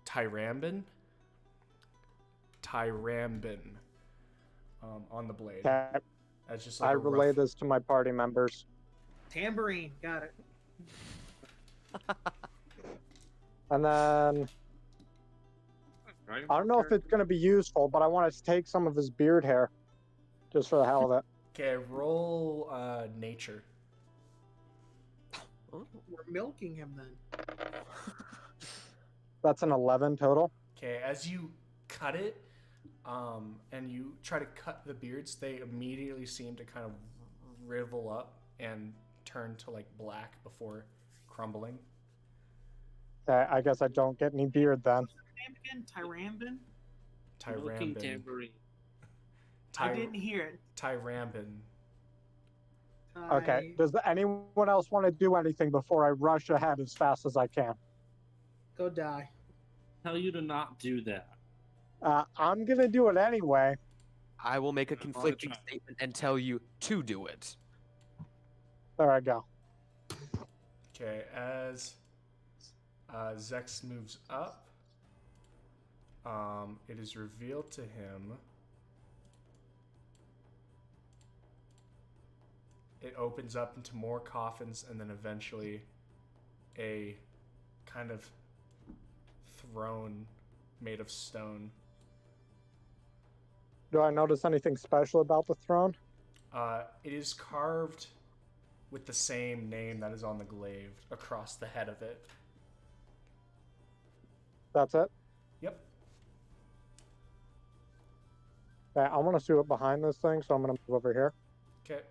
Speaker 1: Tyrambin on the blade.
Speaker 3: Okay.
Speaker 1: As just like
Speaker 3: I
Speaker 1: a
Speaker 3: relay
Speaker 1: rough-
Speaker 3: this to my party members.
Speaker 2: Tambourine. Got it.
Speaker 3: And then I don't know if it's going to be useful, but I want to take some of his beard hair, just for the hell of it.
Speaker 1: Okay, roll nature.
Speaker 2: We're milking him then.
Speaker 3: That's an 11 total.
Speaker 1: Okay, as you cut it, and you try to cut the beards, they immediately seem to kind of rivel up and turn to like black before crumbling.
Speaker 3: I guess I don't get any beard then.
Speaker 2: Name again? Tyrambin?
Speaker 5: Milking
Speaker 1: Tyrambin.
Speaker 5: tambourine.
Speaker 2: I didn't hear it.
Speaker 1: Tyrambin.
Speaker 3: Okay. Does anyone else want to do anything before I rush ahead as fast as I can?
Speaker 2: Go die.
Speaker 5: Tell you to not do that.
Speaker 3: I'm going to do it anyway.
Speaker 4: I will make a conflicting
Speaker 5: try.
Speaker 4: statement and tell you to do it.
Speaker 3: There I go.
Speaker 1: Okay, as Zex moves up, it is revealed to him. It opens up into more coffins and then eventually a kind of throne made of stone.
Speaker 3: Do I notice anything special about the throne?
Speaker 1: It is carved with the same name that is on the glaive across the head of it.
Speaker 3: That's it?
Speaker 1: Yep.
Speaker 3: Okay, I want to see what behind this thing, so I'm going to move over here.
Speaker 1: Okay.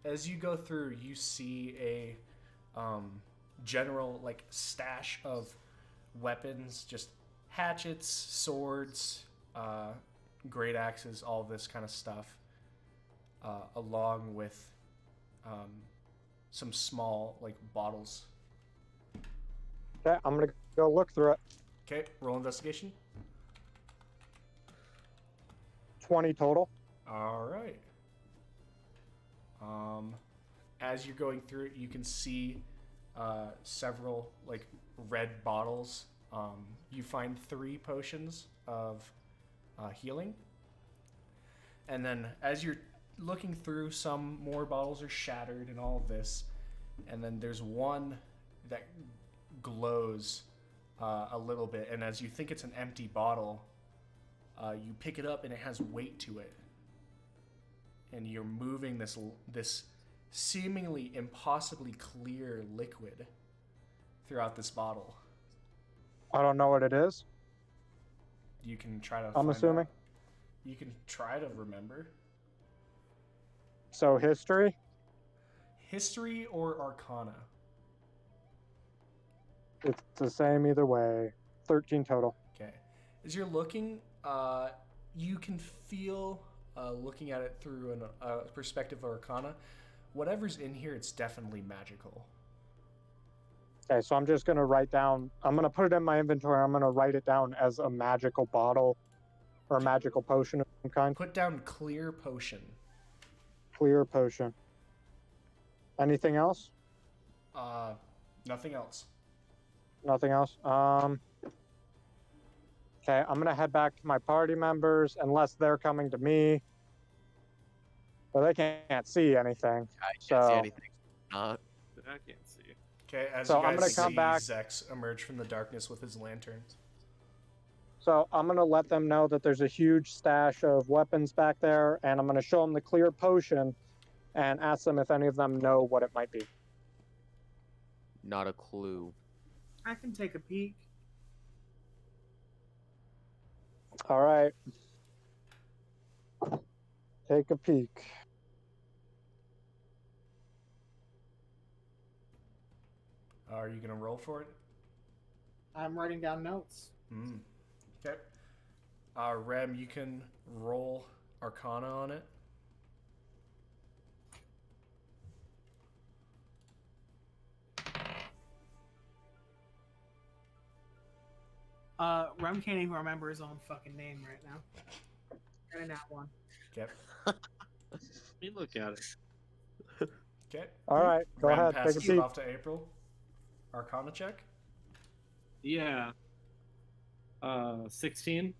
Speaker 1: As you go through, you see a general like stash of weapons, just hatchets, swords, great axes, all this kind of stuff, along with some small like bottles.
Speaker 3: Okay, I'm going to go look through it.
Speaker 1: Okay, roll investigation.
Speaker 3: 20 total.
Speaker 1: All right. As you're going through it, you can see several like red bottles. You find 3 potions of healing, and then as you're looking through, some more bottles are shattered and all of this, and then there's one that glows a little bit, and as you think it's an empty bottle, you pick it up and it has weight to it, and you're moving this seemingly impossibly clear liquid throughout this bottle.
Speaker 3: I don't know what it is.
Speaker 1: You can try to.
Speaker 3: I'm assuming.
Speaker 1: Out. You can try to remember.
Speaker 3: So history?
Speaker 1: History or Arcana.
Speaker 3: It's the same either way. 13 total.
Speaker 1: Okay. As you're looking, you can feel, looking at it through a perspective of Arcana, whatever's in here, it's definitely magical.
Speaker 3: Okay, so I'm just going to write down, I'm going to put it in my inventory. I'm going to write it down as a magical bottle or a magical potion of some kind.
Speaker 1: Put down clear potion.
Speaker 3: Clear potion. Anything else?
Speaker 1: Nothing else.
Speaker 3: Nothing else. Okay, I'm going to head back to my party members unless they're coming to me. But they can't see anything.
Speaker 4: I can't
Speaker 3: So-
Speaker 4: see anything. Not.
Speaker 5: I can't see.
Speaker 1: Okay, as
Speaker 3: So
Speaker 1: you
Speaker 3: I'm
Speaker 1: guys
Speaker 3: gonna come
Speaker 1: see
Speaker 3: back.
Speaker 1: Zex emerge from the darkness with his lanterns.
Speaker 3: So I'm going to let them know that there's a huge stash of weapons back there, and I'm going to show them the clear potion and ask them if any of them know what it might be.
Speaker 4: Not a clue.
Speaker 2: I can take a peek.
Speaker 3: All right. Take a peek.
Speaker 1: Are you gonna roll for it?
Speaker 2: I'm writing down notes.
Speaker 1: Okay. Rem, you can roll Arcana on it.
Speaker 2: Rem can't even remember his own fucking name right now. And that one.
Speaker 1: Okay.
Speaker 5: Let me look at it.
Speaker 1: Okay.
Speaker 3: All right, go
Speaker 1: Rem
Speaker 3: ahead, take a
Speaker 1: passes it
Speaker 3: peek.
Speaker 1: off to April. Arcana check.
Speaker 5: Yeah. 16.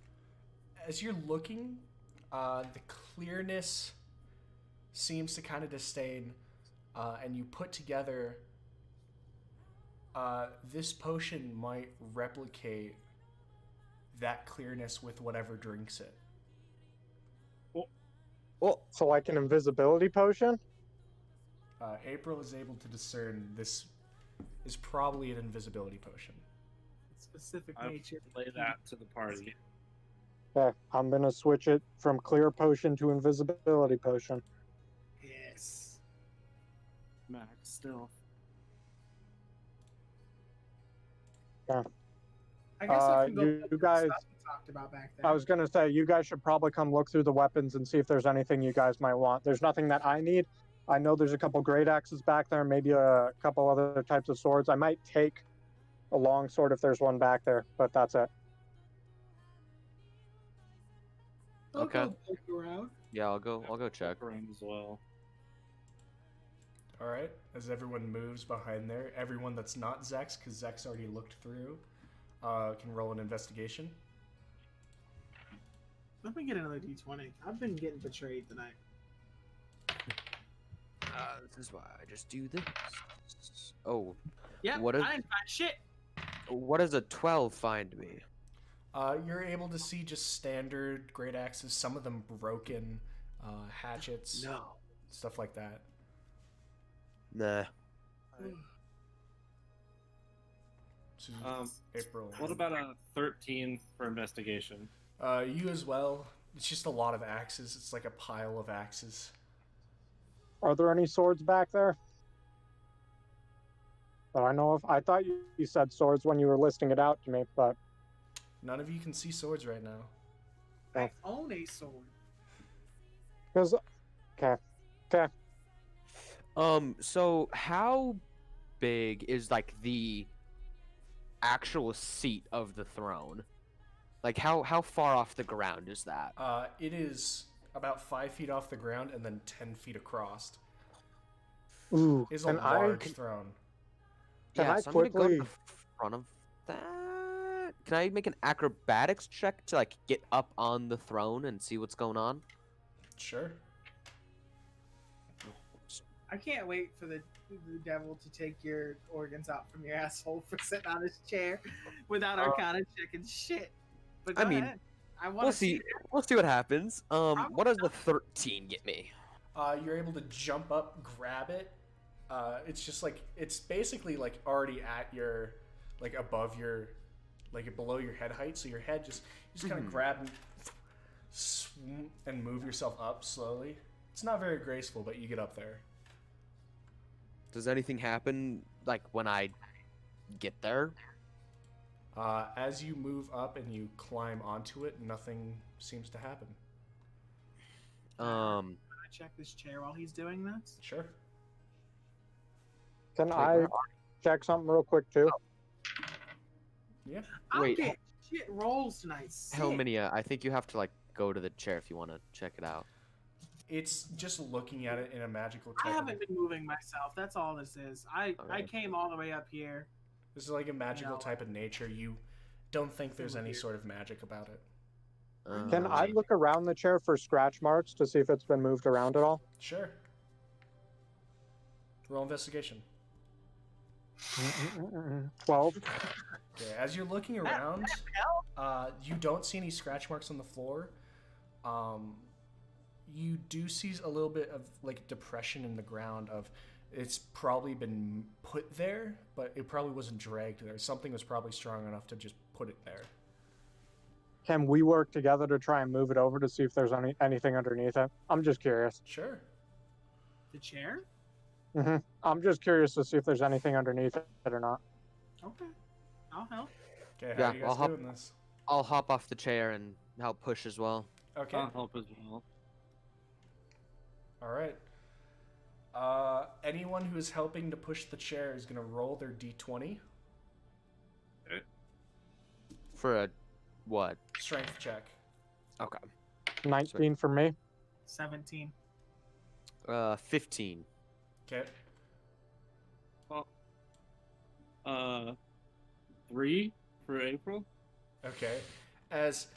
Speaker 1: As you're looking, the clearness seems to kind of disdain, and you put together this potion might replicate that clearness with whatever drinks it.
Speaker 3: Oh, so like an invisibility potion?
Speaker 1: April is able to discern this is probably an invisibility potion.
Speaker 2: Specific
Speaker 5: I
Speaker 2: nature.
Speaker 5: lay that to the party.
Speaker 3: Okay, I'm going to switch it from clear potion to invisibility potion.
Speaker 2: Yes.
Speaker 5: Max stealth.
Speaker 2: I guess I can go
Speaker 3: you
Speaker 2: look at the
Speaker 3: guys-
Speaker 2: stuff we talked about back there.
Speaker 3: I was going to say, you guys should probably come look through the weapons and see if there's anything you guys might want. There's nothing that I need. I know there's a couple great axes back there, maybe a couple other types of swords. I might take a long sword if there's one back there, but that's it.
Speaker 2: I'll
Speaker 4: Okay.
Speaker 2: go look around.
Speaker 4: Yeah, I'll go check.
Speaker 5: Around as well.
Speaker 1: All right. As everyone moves behind there, everyone that's not Zex, because Zex already looked through, can roll an investigation.
Speaker 2: Let me get another d20. I've been getting betrayed tonight.
Speaker 4: This is why I just do this. Oh,
Speaker 2: Yep,
Speaker 4: What is-
Speaker 2: I didn't find shit.
Speaker 4: what does a 12 find me?
Speaker 1: You're able to see just standard great axes, some of them broken, hatchets,
Speaker 4: No.
Speaker 1: stuff like that.
Speaker 4: Nah.
Speaker 1: So,
Speaker 5: Um,
Speaker 1: April.
Speaker 5: What about a 13 for investigation?
Speaker 1: You as well. It's just a lot of axes. It's like a pile of axes.
Speaker 3: Are there any swords back there? That I know of. I thought you said swords when you were listing it out to me, but
Speaker 1: None of you can see swords right now.
Speaker 2: I own a sword.
Speaker 3: because okay.
Speaker 4: So how big is like the actual seat of the throne? Like how far off the ground is that?
Speaker 1: It is about 5 feet off the ground and then 10 feet across.
Speaker 3: Ooh,
Speaker 1: It's a
Speaker 3: can
Speaker 1: large
Speaker 3: I
Speaker 1: throne.
Speaker 3: Can
Speaker 4: Yeah,
Speaker 3: I
Speaker 4: so I'm gonna go to
Speaker 3: quickly-
Speaker 4: the front of that. Can I make an acrobatics check to like get up on the throne and see what's going on?
Speaker 1: Sure.
Speaker 2: I can't wait for the devil to take your organs out from your asshole for sitting on his chair without Arcana check and shit. But
Speaker 4: I
Speaker 2: go
Speaker 4: mean,
Speaker 2: ahead. I want
Speaker 4: We'll
Speaker 2: to see.
Speaker 4: see. We'll see what happens. What does the 13 get me?
Speaker 1: You're able to jump up, grab it. It's just like, it's basically like already at your, like above your, like below your head height. So your head just, you just kind of grab and move yourself up slowly. It's not very graceful, but you get up there.
Speaker 4: Does anything happen like when I get there?
Speaker 1: As you move up and you climb onto it, nothing seems to happen.
Speaker 2: Can I check this chair while he's doing this?
Speaker 1: Sure.
Speaker 3: Can
Speaker 4: Wait,
Speaker 3: I
Speaker 4: where
Speaker 3: check something real quick too?
Speaker 1: Yeah.
Speaker 2: I'm
Speaker 4: Wait,
Speaker 2: getting shit rolls tonight. Sick.
Speaker 4: Helminia, I think you have to like go to the chair if you want to check it out.
Speaker 1: It's just looking at it in a magical
Speaker 2: I
Speaker 1: type
Speaker 2: haven't
Speaker 1: of,
Speaker 2: been moving myself. That's all this is. I
Speaker 4: Alright.
Speaker 2: came all the way up here.
Speaker 1: this is like a magical
Speaker 2: No.
Speaker 1: type of nature. You don't think there's
Speaker 2: Over
Speaker 1: any
Speaker 2: here.
Speaker 1: sort of magic about it.
Speaker 3: Can I
Speaker 4: Um,
Speaker 3: look around the chair for scratch marks to see if it's been moved around at all?
Speaker 1: Sure. Roll investigation.
Speaker 3: 12.
Speaker 1: Okay, as you're looking around, you don't see any scratch marks on the floor. You do see a little bit of like depression in the ground of it's probably been put there, but it probably wasn't dragged there. Something was probably strong enough to just put it there.
Speaker 3: Can we work together to try and move it over to see if there's anything underneath it? I'm just curious.
Speaker 1: Sure.
Speaker 2: The chair?
Speaker 3: I'm just curious to see if there's anything underneath it or not.
Speaker 2: Okay. I'll help.
Speaker 1: Okay, how
Speaker 4: Yeah,
Speaker 1: are you guys
Speaker 4: I'll hop-
Speaker 1: doing this?
Speaker 4: I'll hop off the chair and help push as well.
Speaker 1: Okay.
Speaker 5: I'll help as well.
Speaker 1: All right. Anyone who is helping to push the chair is going to roll their d20
Speaker 4: For a what?
Speaker 1: strength check.
Speaker 4: Okay.
Speaker 3: 19 for me.
Speaker 2: 17.
Speaker 4: 15.
Speaker 1: Okay.
Speaker 5: Well, 3 for April.
Speaker 1: Okay. As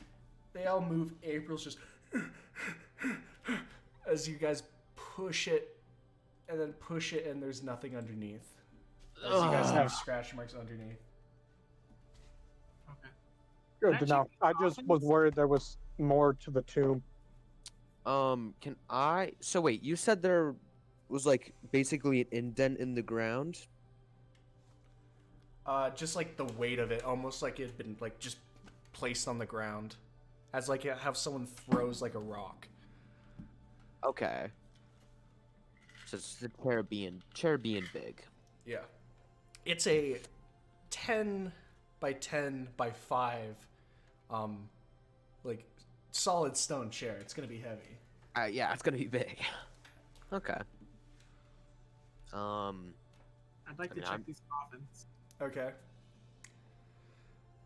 Speaker 1: they all move, April's just as you guys push it and then push it, and there's nothing underneath. As you guys have scratch marks underneath.
Speaker 2: Okay.
Speaker 3: Good
Speaker 2: Can
Speaker 3: to
Speaker 2: I
Speaker 3: know.
Speaker 2: check
Speaker 3: I
Speaker 2: the
Speaker 3: just
Speaker 2: coffins?
Speaker 3: was worried there was more to the tomb.
Speaker 4: Can I? So wait, you said there was like basically an indent in the ground.
Speaker 1: Just like the weight of it, almost like it had been like just placed on the ground, as like how someone throws like a rock.
Speaker 4: Okay. So it's the chair being big.
Speaker 1: Yeah. It's a 10 by 10 by 5, like solid stone chair. It's gonna be heavy.
Speaker 4: Yeah, it's gonna be big. Okay.
Speaker 2: I'd like
Speaker 4: I
Speaker 2: to
Speaker 4: mean,
Speaker 2: check
Speaker 4: I'm-
Speaker 2: these coffins.
Speaker 1: Okay.
Speaker 2: I'm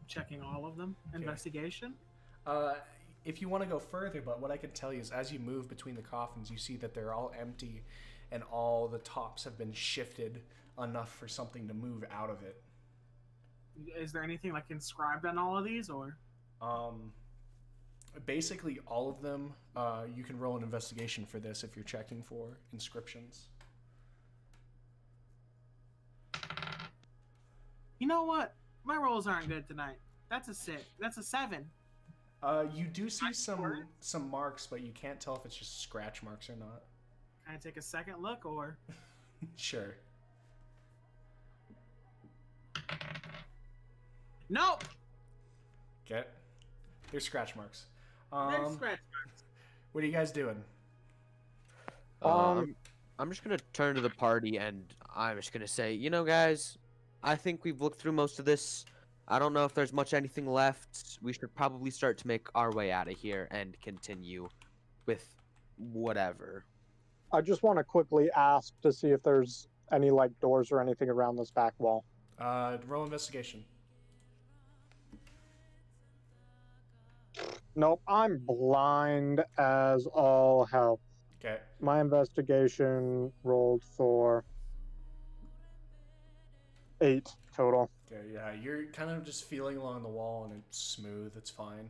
Speaker 2: checking all of them. Investigation?
Speaker 1: if you want to go further, but what I can tell you is as you move between the coffins, you see that they're all empty and all the tops have been shifted enough for something to move out of it.
Speaker 2: Is there anything like inscribed on all of these, or?
Speaker 1: Basically, all of them, you can roll an investigation for this if you're checking for inscriptions.
Speaker 2: You know what? My rolls aren't good tonight. That's a 6. That's a 7.
Speaker 1: You do see some marks, but you can't tell if it's just scratch marks or not.
Speaker 2: Can I take a second look, or?
Speaker 1: Sure.
Speaker 2: Nope.
Speaker 1: Okay. There's scratch marks.
Speaker 2: There's scratch marks.
Speaker 1: What are you guys doing?
Speaker 4: I'm just gonna turn to the party and I'm just gonna say, you know, guys, I think we've looked through most of this. I don't know if there's much anything left. We should probably start to make our way out of here and continue with whatever.
Speaker 3: I just want to quickly ask to see if there's any like doors or anything around this back wall.
Speaker 1: Roll investigation.
Speaker 3: Nope, I'm blind as all hell.
Speaker 1: Okay.
Speaker 3: My investigation rolled for 8 total.
Speaker 1: Okay, yeah, you're kind of just feeling along the wall and it's smooth, it's fine.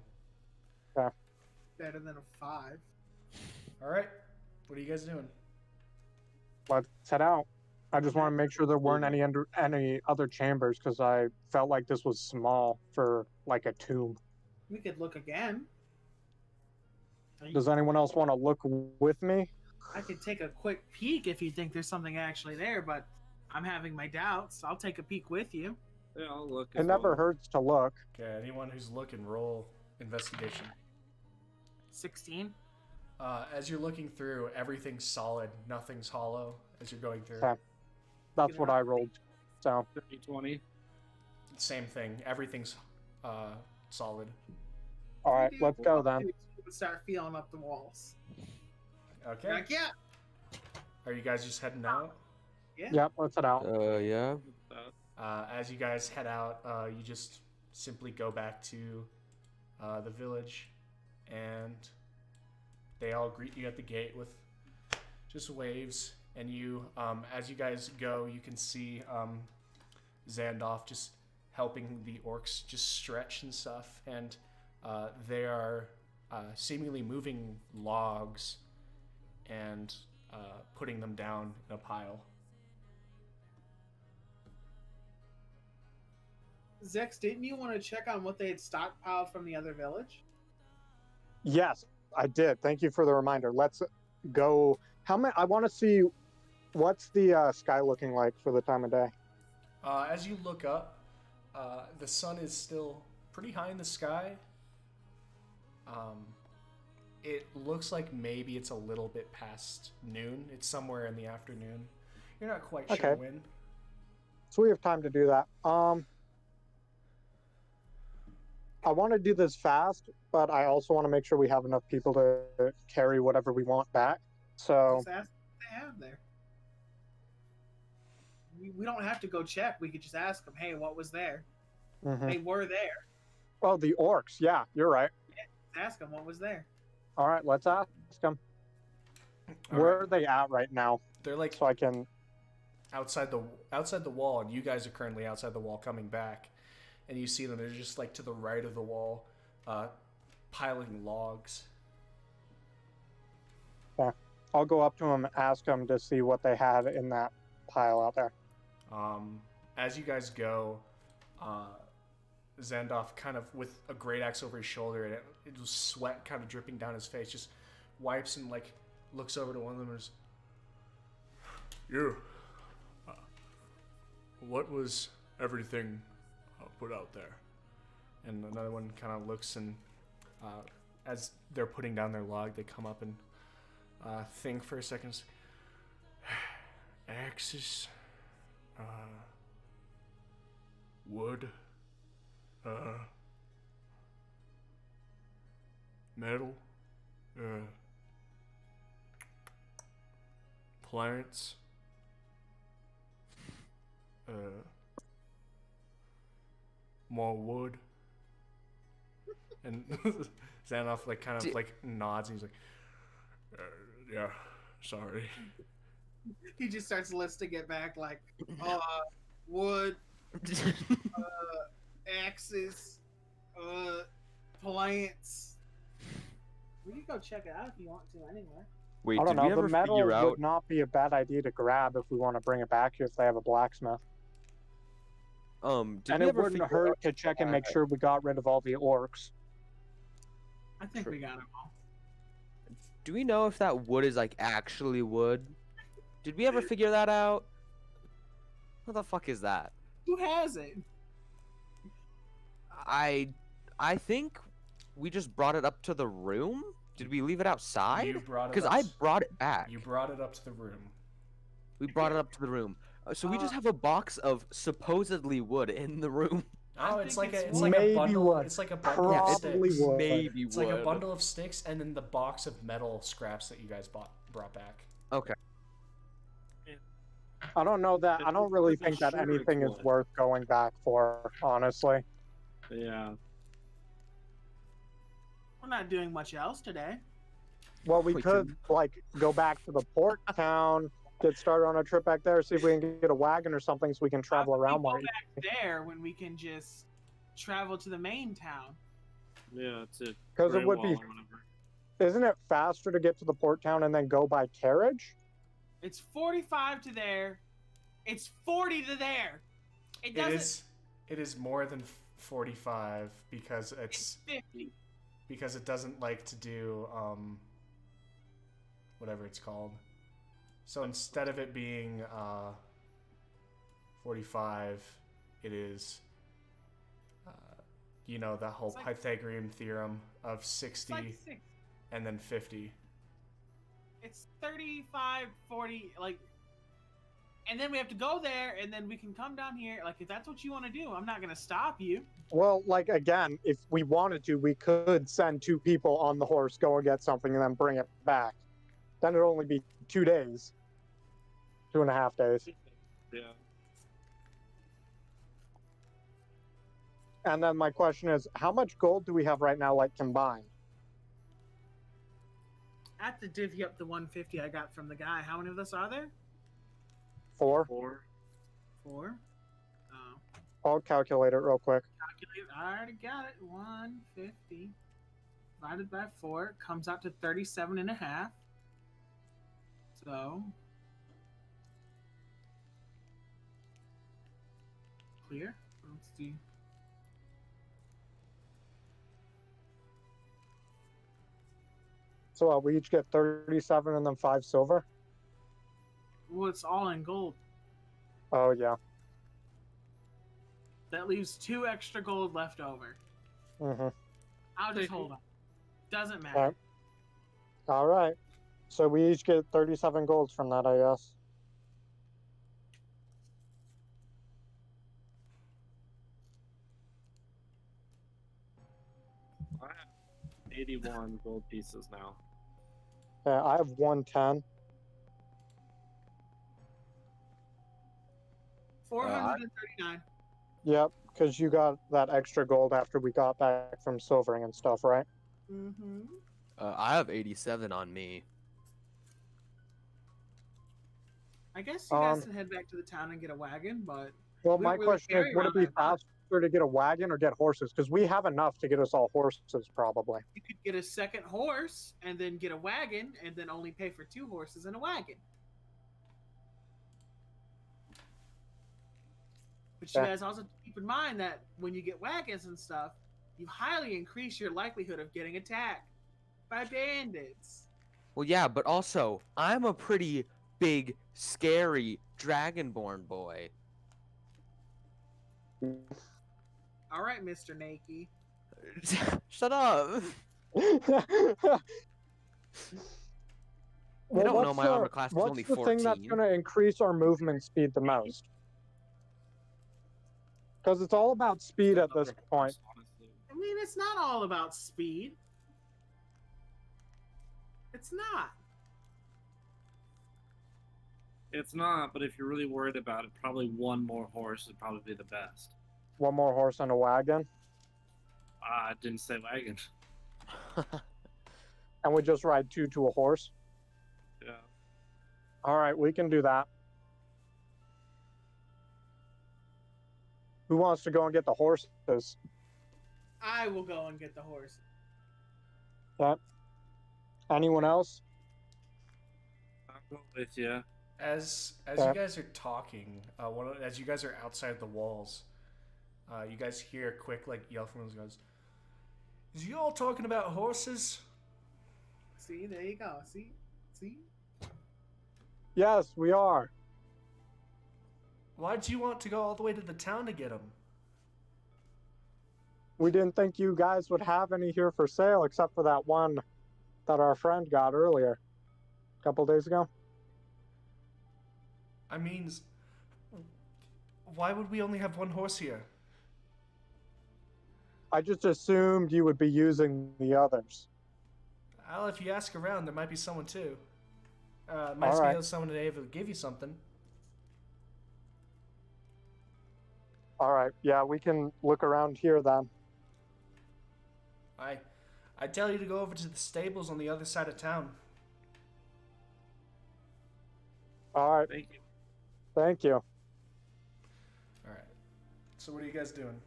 Speaker 2: Better than a 5.
Speaker 1: Alright, what are you guys doing?
Speaker 3: Let's head out. I just want to make sure there weren't any other chambers because I felt like this was small for like a tomb.
Speaker 2: We could look again.
Speaker 3: Does anyone else want to look with me?
Speaker 2: I could take a quick peek if you think there's something actually there, but I'm having my doubts. I'll take a peek with you.
Speaker 5: Yeah, I'll look.
Speaker 3: It never hurts to look.
Speaker 1: Okay, anyone who's looking, roll investigation.
Speaker 2: 16.
Speaker 1: As you're looking through, everything's solid, nothing's hollow as you're going through.
Speaker 3: Okay. That's what I rolled. So
Speaker 5: 20.
Speaker 1: Same thing, everything's solid.
Speaker 3: all right, let's go then.
Speaker 2: Start feeling up the walls.
Speaker 1: Okay.
Speaker 2: Like, yeah.
Speaker 1: Are you guys just heading out?
Speaker 2: Yeah.
Speaker 3: Yep, let's head out.
Speaker 4: Yeah.
Speaker 1: As you guys head out, you just simply go back to the village, and they all greet you at the gate with just waves. And you, as you guys go, you can see Xandalf just helping the orcs just stretch and stuff, and they are seemingly moving logs and putting them down in a pile.
Speaker 2: Zex, didn't you want to check on what they had stockpiled from the other village?
Speaker 3: Yes, I did. Thank you for the reminder. Let's go. How many? I want to see what's the sky looking like for the time of day.
Speaker 1: As you look up, the sun is still pretty high in the sky. It looks like maybe it's a little bit past noon. It's somewhere in the afternoon. You're not quite sure when.
Speaker 3: So we have time to do that. I want to do this fast, but I also want to make sure we have enough people to carry whatever we want back. So
Speaker 2: Just ask what they have there. We don't have to go check. We could just ask them, hey, what was there? They were there.
Speaker 3: Oh, the orcs. Yeah, you're right.
Speaker 2: Ask them what was there.
Speaker 3: All right, let's ask them. Where are they at right now?
Speaker 1: They're like
Speaker 3: So I can.
Speaker 1: outside the wall, and you guys are currently outside the wall coming back, and you see them. They're just like to the right of the wall, piling logs.
Speaker 3: Yeah, I'll go up to them and ask them to see what they had in that pile out there.
Speaker 1: As you guys go, Xandalf, kind of with a great axe over his shoulder, and it was sweat kind of dripping down his face, just wipes and like looks over to one of them and is, what was everything put out there? And another one kind of looks, and as they're putting down their log, they come up and think for a second. Axes, wood, metal, plants, more wood. And Xanath like kind of like nods and he's like, yeah, sorry.
Speaker 2: He just starts listing it back like, wood, axes, plants. We can go check it out if you want to anyway.
Speaker 4: Wait,
Speaker 3: I don't
Speaker 4: did we
Speaker 3: know.
Speaker 4: ever
Speaker 3: The metal
Speaker 4: figure out?
Speaker 3: would not be a bad idea to grab if we want to bring it back here if they have a blacksmith.
Speaker 4: Did
Speaker 3: And
Speaker 4: we
Speaker 3: it
Speaker 4: ever
Speaker 3: wouldn't
Speaker 4: figure
Speaker 3: hurt
Speaker 4: out?
Speaker 3: to check and make sure we got rid of all the orcs.
Speaker 2: I think we got them all.
Speaker 4: Do we know if that wood is like actually wood? Did we ever figure that out? What the fuck is that?
Speaker 2: Who has it?
Speaker 4: I think we just brought it up to the room. Did we leave it outside?
Speaker 1: You brought it
Speaker 4: Because
Speaker 1: up.
Speaker 4: I brought it back.
Speaker 1: You brought it up to the room.
Speaker 4: We brought it up to the room. So we just have a box of supposedly wood in the room.
Speaker 1: Oh,
Speaker 2: I
Speaker 1: it's
Speaker 2: think
Speaker 1: like
Speaker 2: it's
Speaker 1: a
Speaker 3: maybe
Speaker 1: bundle.
Speaker 3: wood.
Speaker 1: It's like a bundle of
Speaker 3: Probably
Speaker 1: sticks.
Speaker 3: wood.
Speaker 4: Maybe
Speaker 1: It's
Speaker 4: wood.
Speaker 1: like a bundle of sticks and then the box of metal scraps that you guys brought back.
Speaker 4: Okay.
Speaker 3: I don't know that. I don't really think that
Speaker 5: Sure, it's
Speaker 3: anything is
Speaker 5: wood.
Speaker 3: worth going back for, honestly.
Speaker 5: Yeah.
Speaker 2: We're not doing much else today.
Speaker 3: Well, we
Speaker 4: Wait,
Speaker 3: could like go back to the port town, get started on a trip back there, see if we can get a wagon or something so we can travel
Speaker 2: How can
Speaker 3: around
Speaker 2: we
Speaker 3: more.
Speaker 2: go back there when we can just travel to the main town?
Speaker 5: Yeah, it's it.
Speaker 3: Because it would be, isn't it faster to get to the port town and then go by carriage?
Speaker 2: It's 45 to there. It's 40 to there. It doesn't.
Speaker 1: It is more than 45 because
Speaker 2: It's 50.
Speaker 1: because it doesn't like to do whatever it's called. So instead of it being 45, it is that whole
Speaker 2: It's like-
Speaker 1: Pythagorean theorem of 60
Speaker 2: It's like 6.
Speaker 1: and then 50.
Speaker 2: It's 35, 40, like, and then we have to go there, and then we can come down here. Like, if that's what you want to do, I'm not gonna stop you.
Speaker 3: Well, like again, if we wanted to, we could send 2 people on the horse, go and get something, and then bring it back. Then it'd only be 2 days, 2.5 days.
Speaker 5: Yeah.
Speaker 3: And then my question is, how much gold do we have right now, like combined?
Speaker 2: I have to divvy up the 150 I got from the guy. How many of us are there?
Speaker 3: 4?
Speaker 5: 4.
Speaker 2: 4. Oh,
Speaker 3: I'll calculate it real quick.
Speaker 2: calculate. I already got it. 150 divided by 4 comes out to 37.5. So clear. Let's see.
Speaker 3: So we each get 37 and then 5 silver?
Speaker 2: Well, it's all in gold.
Speaker 3: Oh, yeah.
Speaker 2: That leaves 2 extra gold left over.
Speaker 3: Mm-hmm.
Speaker 2: I'll just hold on. Doesn't matter.
Speaker 3: Alright. All right. So we each get 37 golds from that, I guess.
Speaker 5: I have 81 gold pieces now.
Speaker 3: Yeah, I have 110.
Speaker 2: 439.
Speaker 3: Yep, because you got that extra gold after we got back from silvering and stuff, right?
Speaker 2: Mm-hmm.
Speaker 4: I have 87 on me.
Speaker 2: I guess you guys can head back to the town and get a wagon, but
Speaker 3: Well,
Speaker 2: We
Speaker 3: my
Speaker 2: don't really
Speaker 3: question is,
Speaker 2: carry
Speaker 3: would it
Speaker 2: around
Speaker 3: be
Speaker 2: that much.
Speaker 3: faster to get a wagon or get horses? Because we have enough to get us all horses, probably.
Speaker 2: you could get a second horse and then get a wagon and then only pay for 2 horses and a wagon. But you
Speaker 3: Yeah.
Speaker 2: guys also keep in mind that when you get wagons and stuff, you highly increase your likelihood of getting attacked by bandits.
Speaker 4: Well, yeah, but also, I'm a pretty big, scary dragonborn boy.
Speaker 2: All right, Mr. Nakey.
Speaker 4: Shut up.
Speaker 3: Well,
Speaker 4: don't know
Speaker 3: what's
Speaker 4: my armor class is
Speaker 3: what's
Speaker 4: only
Speaker 3: the thing that's
Speaker 4: 14.
Speaker 3: going to increase our movement speed the most? Because it's all about speed at this point.
Speaker 5: Honestly.
Speaker 2: I mean, it's not all about speed. It's not.
Speaker 5: It's not, but if you're really worried about it, probably one more horse would probably be the best.
Speaker 3: One more horse and a wagon.
Speaker 5: I didn't say wagon.
Speaker 3: And we just ride 2 to a horse.
Speaker 5: Yeah.
Speaker 3: All right, we can do that. Who wants to go and get the horses?
Speaker 2: I will go and get the horse.
Speaker 3: Okay. Anyone else?
Speaker 5: I'll go with you.
Speaker 1: As
Speaker 3: Okay.
Speaker 1: you guys are talking, as you guys are outside the walls, you guys hear a quick yell from those guys. Is you all talking about horses?
Speaker 2: See, there you go. See?
Speaker 3: Yes, we are.
Speaker 1: Why'd you want to go all the way to the town to get them?
Speaker 3: We didn't think you guys would have any here for sale except for that one that our friend got earlier, a couple days ago.
Speaker 1: I mean, why would we only have one horse here?
Speaker 3: I just assumed you would be using the others.
Speaker 1: Well, if you ask around, there might be someone too. Might
Speaker 3: All
Speaker 1: be
Speaker 3: right.
Speaker 1: someone able to give you something.
Speaker 3: All right, yeah, we can look around here then.
Speaker 1: I tell you to go over to the stables on the other side of town.
Speaker 3: All right,
Speaker 5: Thank you.
Speaker 3: thank you.
Speaker 1: All right. So what are you guys doing?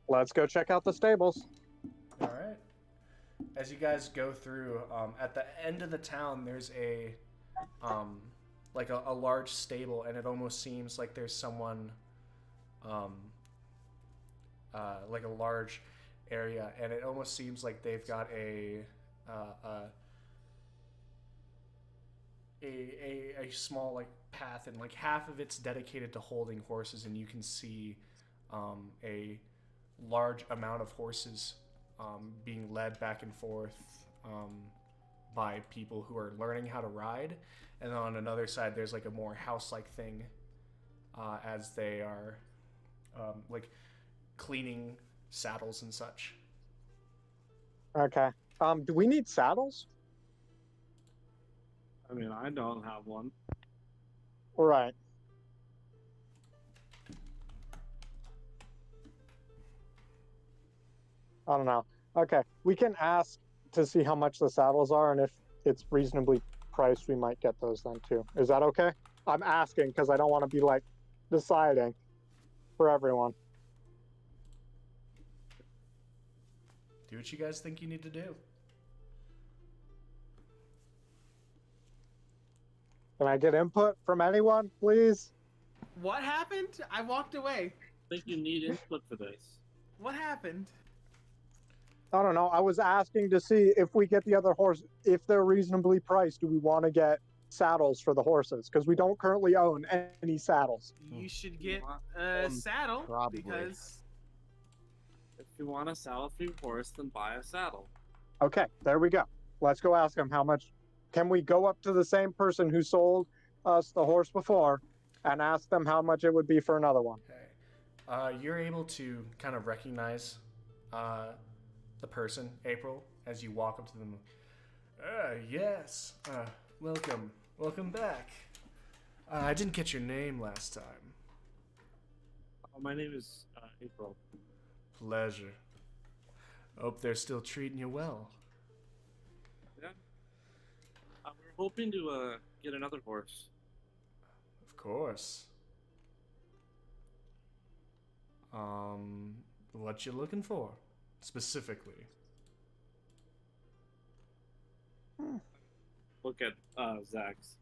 Speaker 3: Let's go check out the stables.
Speaker 1: All right. As you guys go through, at the end of the town, there's a large stable, and it almost seems like there's someone, like a large area, and it almost seems like they've got a small path, and half of it's dedicated to holding horses, and you can see a large amount of horses being led back and forth by people who are learning how to ride. And then on another side, there's a more house-like thing as they are cleaning saddles and such.
Speaker 3: Okay. Do we need saddles?
Speaker 5: I mean, I don't have one.
Speaker 3: Right. I don't know. Okay, we can ask to see how much the saddles are, and if it's reasonably priced, we might get those then too. Is that okay? I'm asking because I don't want to be deciding for everyone.
Speaker 1: Do what you guys think you need to do.
Speaker 3: Can I get input from anyone, please?
Speaker 2: What happened? I walked away.
Speaker 5: I think you need input for this.
Speaker 2: What happened?
Speaker 3: I don't know. I was asking to see if we get the other horse, if they're reasonably priced, do we want to get saddles for the horses? Because we don't currently own any saddles.
Speaker 2: You should get
Speaker 5: want
Speaker 2: a saddle
Speaker 4: probably.
Speaker 2: because
Speaker 5: If you want a saddle for your horse, then buy a saddle.
Speaker 3: Okay, there we go. Let's go ask him how much. Can we go up to the same person who sold us the horse before and ask them how much it would be for another one?
Speaker 1: Okay. You're able to kind of recognize the person, April, as you walk up to them. Yes. Welcome. Welcome back. I didn't get your name last time.
Speaker 5: My name is April.
Speaker 1: Pleasure. Hope they're still treating you well.
Speaker 5: Yeah. We're hoping to get another horse.
Speaker 1: Of course. What you looking for, specifically?
Speaker 5: Look at Zach's.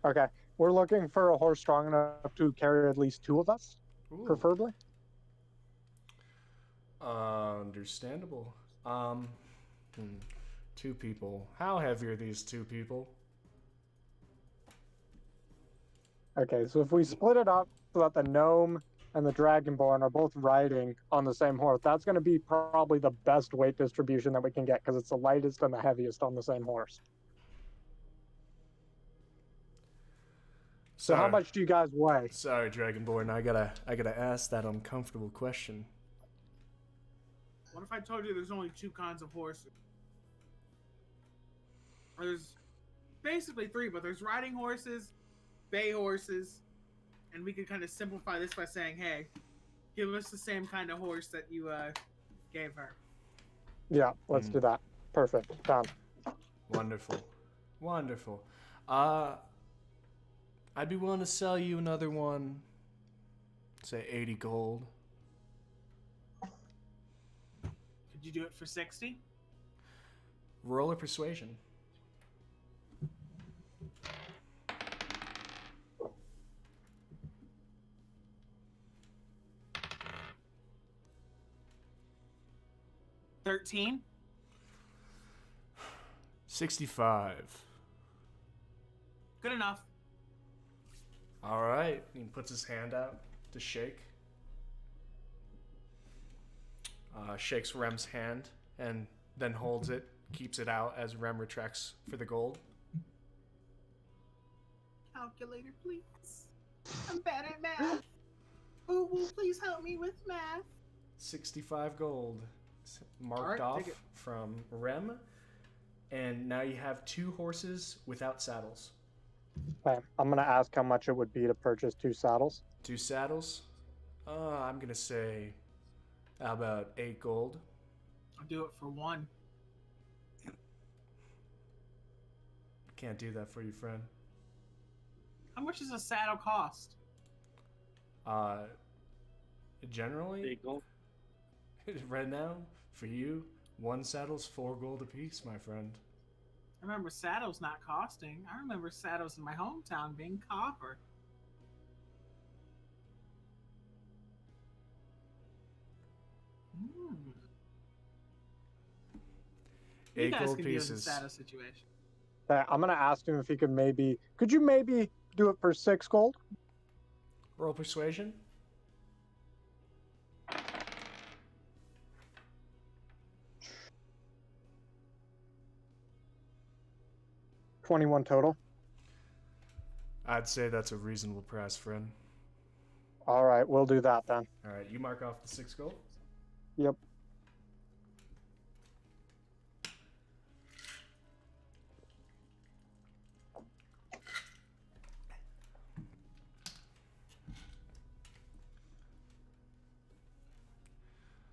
Speaker 3: Okay, we're looking for a horse strong enough to carry at least 2 of us,
Speaker 1: Ooh.
Speaker 3: preferably.
Speaker 1: Understandable. 2 people. How heavy are these 2 people?
Speaker 3: Okay, so if we split it up so that the gnome and the dragonborn are both riding on the same horse, that's going to be probably the best weight distribution that we can get because it's the lightest and the heaviest on the same horse. So how
Speaker 1: Sorry.
Speaker 3: much do you guys weigh?
Speaker 1: Sorry, Dragonborn. I gotta ask that uncomfortable question.
Speaker 2: what if I told you there's only 2 kinds of horses? There's basically 3, but there's riding horses, bay horses, and we could kind of simplify this by saying, hey, Give us the same kind of horse that you gave her.
Speaker 3: Yeah, let's do that. Perfect. Done.
Speaker 1: Wonderful. Wonderful. I'd be willing to sell you another one, say 80 gold.
Speaker 2: Could you do it for 60?
Speaker 1: Roll a persuasion.
Speaker 2: $13?
Speaker 1: 65.
Speaker 2: Good enough.
Speaker 1: All right. He puts his hand out to shake. Shakes Rem's hand and then holds it, keeps it out as Rem retracts for the gold.
Speaker 2: Calculator, please. I'm bad at math. Ooh, please help me with math.
Speaker 1: 65 gold marked
Speaker 2: All right,
Speaker 1: off
Speaker 2: take it.
Speaker 1: from Rem. And now you have 2 horses without saddles.
Speaker 3: Okay, I'm gonna ask how much it would be to purchase 2 saddles.
Speaker 1: 2 saddles? I'm going to say about 8 gold.
Speaker 2: I'll do it for 1.
Speaker 1: Can't do that for you, friend.
Speaker 2: How much does a saddle cost?
Speaker 1: Generally,
Speaker 5: Big gold.
Speaker 1: right now, for you, 1 saddle's 4 gold apiece, my friend.
Speaker 2: I remember saddles not costing. I remember saddles in my hometown being copper. Hmm. You
Speaker 1: 8
Speaker 2: guys
Speaker 1: gold
Speaker 2: can deal with the
Speaker 1: pieces.
Speaker 2: saddle situation.
Speaker 3: Okay, I'm gonna ask him if he could maybe. Could you maybe do it for 6 gold?
Speaker 1: Roll persuasion.
Speaker 3: $21 total.
Speaker 1: I'd say that's a reasonable price, friend.
Speaker 3: All right, we'll do that then.
Speaker 1: All right, you mark off the 6 gold.
Speaker 3: Yep.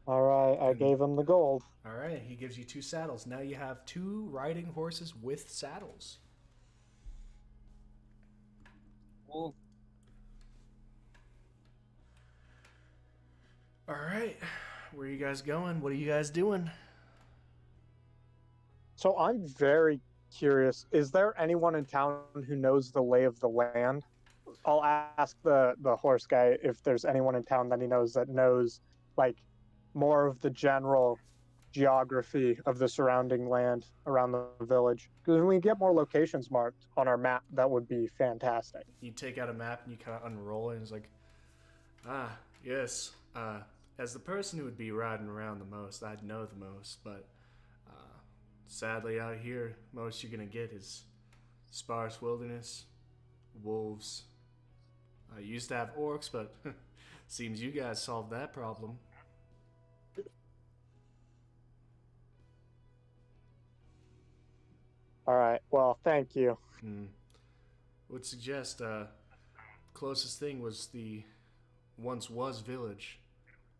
Speaker 3: All right, I gave him the gold.
Speaker 1: All right, he gives you 2 saddles. Now you have 2 riding horses with saddles.
Speaker 5: Well,
Speaker 1: All right, where are you guys going? What are you guys doing?
Speaker 3: So I'm very curious. Is there anyone in town who knows the lay of the land? I'll ask the horse guy if there's anyone in town that he knows like more of the general geography of the surrounding land around the village. Because when we get more locations marked on our map, that would be fantastic.
Speaker 1: You take out a map and you kind of unroll it, and it's like, yes. As the person who would be riding around the most, I'd know the most, but sadly out here, most you're gonna get is sparse wilderness, wolves. I used to have orcs, but seems you guys solved that problem.
Speaker 3: All right. Well, thank you.
Speaker 1: Would suggest closest thing was the once was village,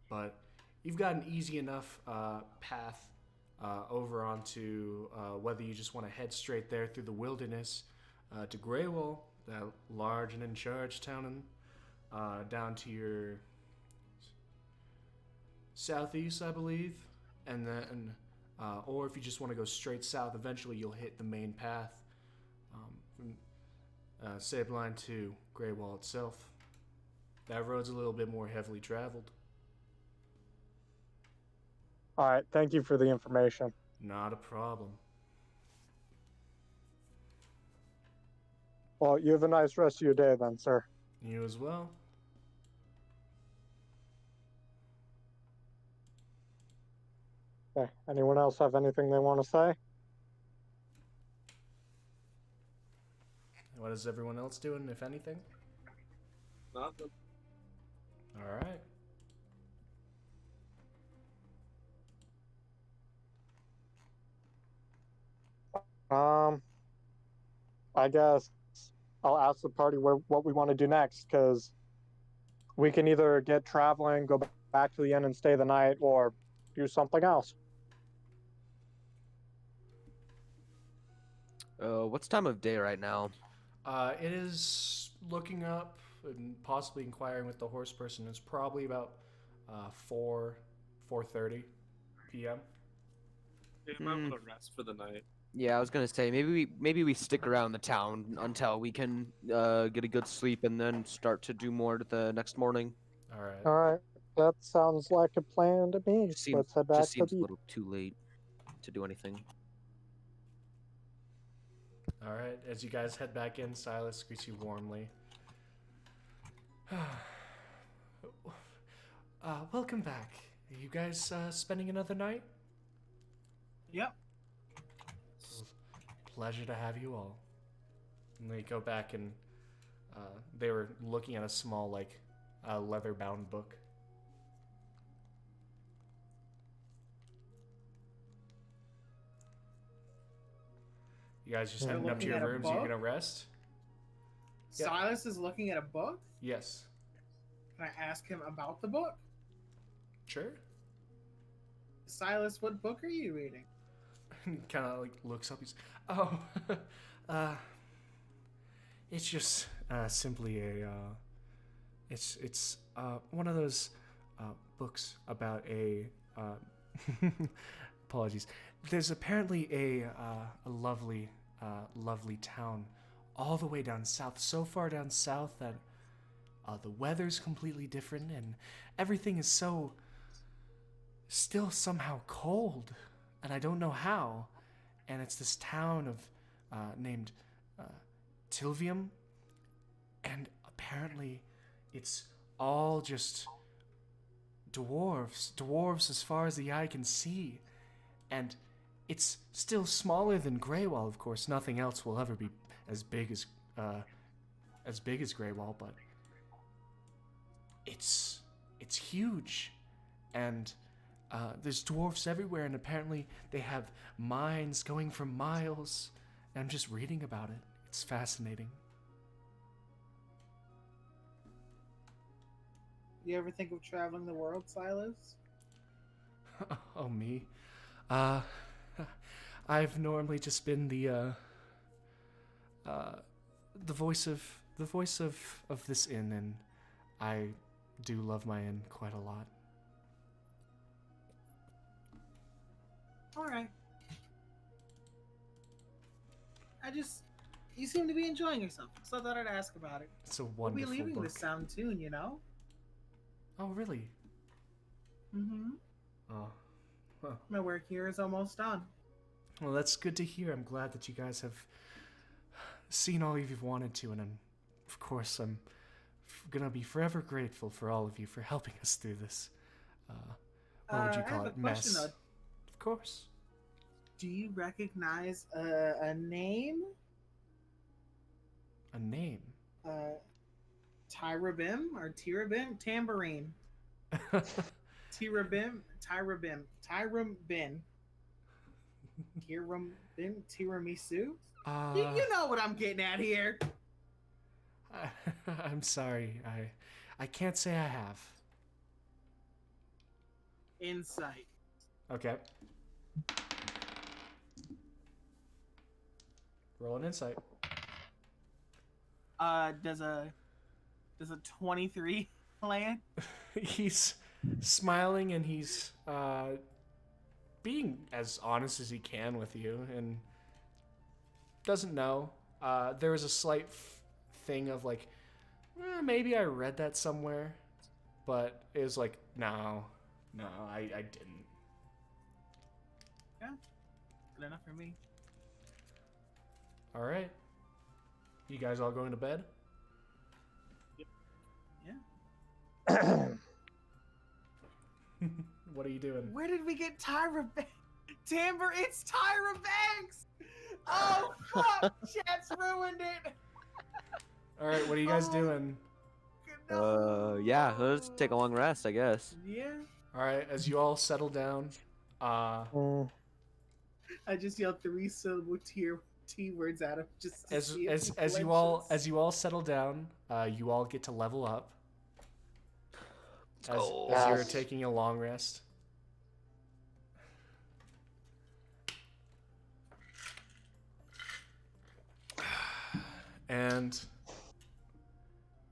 Speaker 1: but you've got an easy enough path over onto whether you just want to head straight there through the wilderness to Greywall, that large and in charge town, and down to your southeast, I believe, and then or if you just want to go straight south, eventually you'll hit the main path from Sabline to Greywall itself. That road's a little bit more heavily traveled.
Speaker 3: All right. Thank you for the information.
Speaker 1: Not a problem.
Speaker 3: Well, you have a nice rest of your day then, sir.
Speaker 1: You as well.
Speaker 3: Okay. Anyone else have anything they want to say?
Speaker 1: What is everyone else doing, if anything?
Speaker 5: nothing.
Speaker 1: All right.
Speaker 3: I guess I'll ask the party what we want to do next, because We can either get traveling, go back to the inn and stay the night, or do something else.
Speaker 4: What's time of day right now?
Speaker 1: It is looking up and possibly inquiring with the horse person. It's probably about 4:30 p.m.
Speaker 5: Yeah, I might want to rest for the night.
Speaker 4: Yeah, I was gonna say maybe we stick around the town until we can get a good sleep and then start to do more the next morning.
Speaker 1: All right.
Speaker 3: All right, that sounds like a plan to me. Let's head back
Speaker 4: Just
Speaker 3: to
Speaker 4: seems a
Speaker 3: the.
Speaker 4: little too late to do anything.
Speaker 1: All right. As you guys head back in, Silas greets you warmly. Welcome back. Are you guys spending another night?
Speaker 2: Yep.
Speaker 1: Pleasure to have you all. And they go back and they were looking at a small, like, leather-bound book. You guys just
Speaker 2: They're
Speaker 1: heading up to
Speaker 2: looking
Speaker 1: your
Speaker 2: at a
Speaker 1: rooms? Are you
Speaker 2: book?
Speaker 1: gonna rest? Yeah.
Speaker 2: Silas is looking at a book.
Speaker 1: Yes.
Speaker 2: Can I ask him about the book?
Speaker 1: Sure.
Speaker 2: Silas, what book are you reading?
Speaker 1: Kind of like looks up. He's, oh, it's just simply a, it's one of those books about a. Apologies. There's apparently a lovely, lovely town, all the way down south. So far down south that the weather's completely different, and everything is so still somehow cold, and I don't know how. And it's this town of named Tilvium, and apparently it's all just dwarves as far as the eye can see, and it's still smaller than Greywall. Of course, nothing else will ever be as big as Greywall, but it's huge, and there's dwarfs everywhere, and apparently they have mines going for miles. And I'm just reading about it. It's fascinating.
Speaker 2: You ever think of traveling the world, Silas?
Speaker 1: Oh, me? I've normally just been the voice of this inn, and I do love my inn quite a lot.
Speaker 2: All right. You seem to be enjoying yourself, so I thought I'd ask about it.
Speaker 1: It's a
Speaker 2: We'll
Speaker 1: wonderful
Speaker 2: be leaving
Speaker 1: book.
Speaker 2: this sound soon, you know?
Speaker 1: Oh, really?
Speaker 2: Mm-hmm.
Speaker 1: Oh, well.
Speaker 2: My work here is almost done.
Speaker 1: Well, that's good to hear. I'm glad that you guys have seen all you've wanted to, and of course, I'm gonna be forever grateful for all of you for helping us through this. What would you
Speaker 2: I
Speaker 1: call
Speaker 2: have
Speaker 1: it?
Speaker 2: a question,
Speaker 1: Mess.
Speaker 2: though.
Speaker 1: Of course.
Speaker 2: Do you recognize a name?
Speaker 1: A name.
Speaker 2: Tyrabim or Tirabim? Tambourine. Tirabim? Tyrabim. Tyrambin. Tirambin? Tiramisu? You know what I'm getting at here.
Speaker 1: I'm sorry. I can't say I have.
Speaker 2: Insight.
Speaker 1: Okay. Roll an insight.
Speaker 2: Does a 23 land?
Speaker 1: He's smiling and he's being as honest as he can with you, and doesn't know. There was a slight thing of like, maybe I read that somewhere, but it was like, no, I didn't.
Speaker 2: Yeah, good enough for me.
Speaker 1: All right. You guys all going to bed?
Speaker 2: Yeah.
Speaker 1: What are you doing?
Speaker 2: Where did we get Tyra Banks? Timber, it's Tyra Banks! Oh, fuck! Chat's ruined it!
Speaker 1: All right, what are you guys
Speaker 2: Oh.
Speaker 1: doing?
Speaker 4: Yeah, let's take a long rest, I guess.
Speaker 2: Yeah.
Speaker 1: All right, as you all settle down,
Speaker 3: Mm.
Speaker 2: I just yelled 3-syllable T words at him just to see if he
Speaker 1: as you all
Speaker 2: flinches.
Speaker 1: settle down, you all get to level up. as you're taking a long rest. And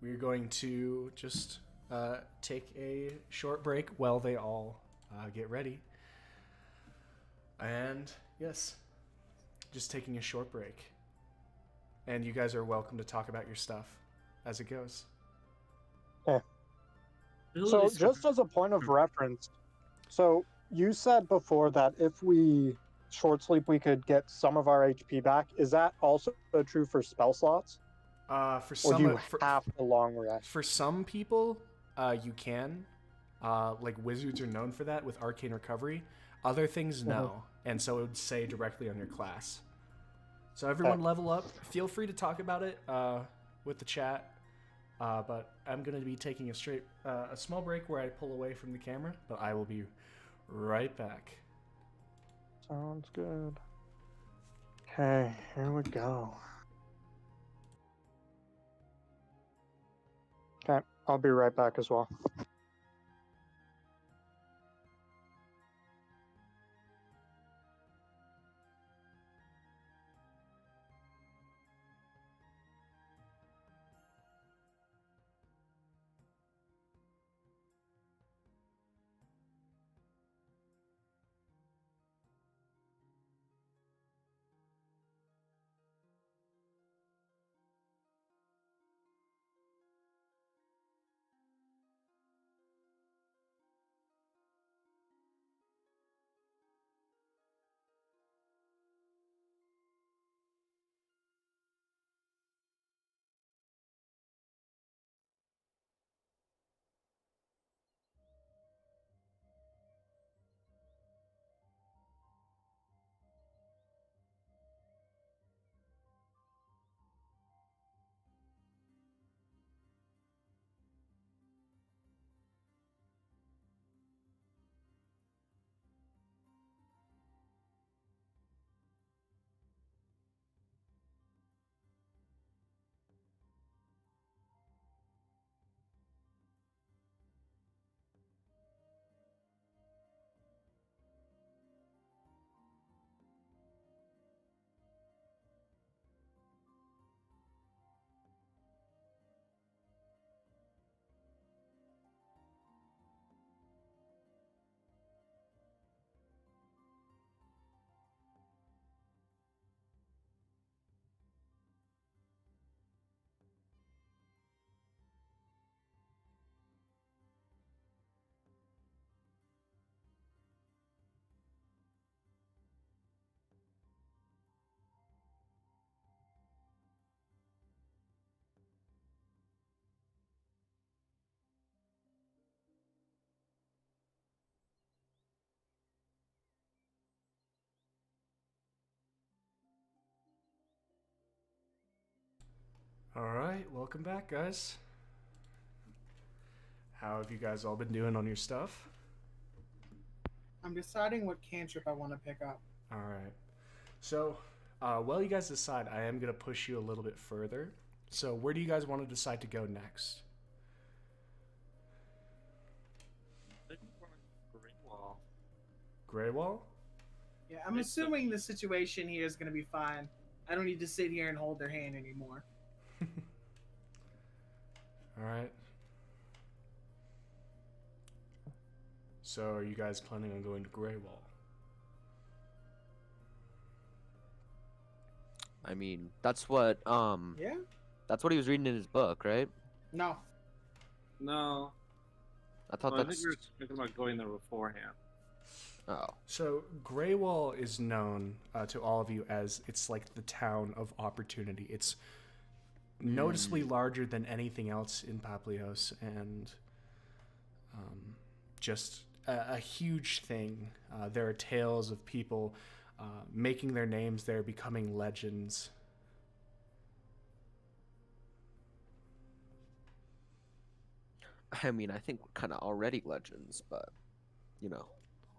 Speaker 1: we're going to just take a short break while they all get ready. And yes, just taking a short break. And you guys are welcome to talk about your stuff as it goes.
Speaker 3: So just as a point of reference, so you said before that if we short sleep, we could get some of our HP back. Is that also true for spell slots?
Speaker 1: For
Speaker 3: Or
Speaker 1: some,
Speaker 3: do you have to long rest?
Speaker 1: for some people, you can. Like wizards are known for that with arcane recovery. Other things, no. And so it would say directly on your class. So everyone level up. Feel free to talk about it with the chat. But I'm going to be taking a small break where I pull away from the camera. But I will be right back.
Speaker 3: Sounds good. Okay, here we go. Okay, I'll be right back as well.
Speaker 1: All right, welcome back, guys. How have you guys all been doing on your stuff?
Speaker 2: I'm deciding what cantrip I want to pick up.
Speaker 1: All right. So, while you guys decide, I am going to push you a little bit further. So, where do you guys want to decide to go next? Grey Wall?
Speaker 2: Yeah, I'm assuming the situation here is going to be fine. I don't need to sit here and hold their hand anymore.
Speaker 1: All right. So, are you guys planning on going to Grey Wall?
Speaker 4: I mean, that's what
Speaker 2: Yeah?
Speaker 4: that's what he was reading in his book, right?
Speaker 2: No.
Speaker 5: No.
Speaker 4: I thought
Speaker 5: I
Speaker 4: that's
Speaker 5: think we were thinking about going there beforehand.
Speaker 4: oh.
Speaker 1: So, Grey Wall is known to all of you as it's like the town of opportunity. It's noticeably larger than anything else in Papihos, and just a huge thing. There are tales of people making their names there, becoming legends.
Speaker 4: I mean, I think we're kind of already legends, but you know.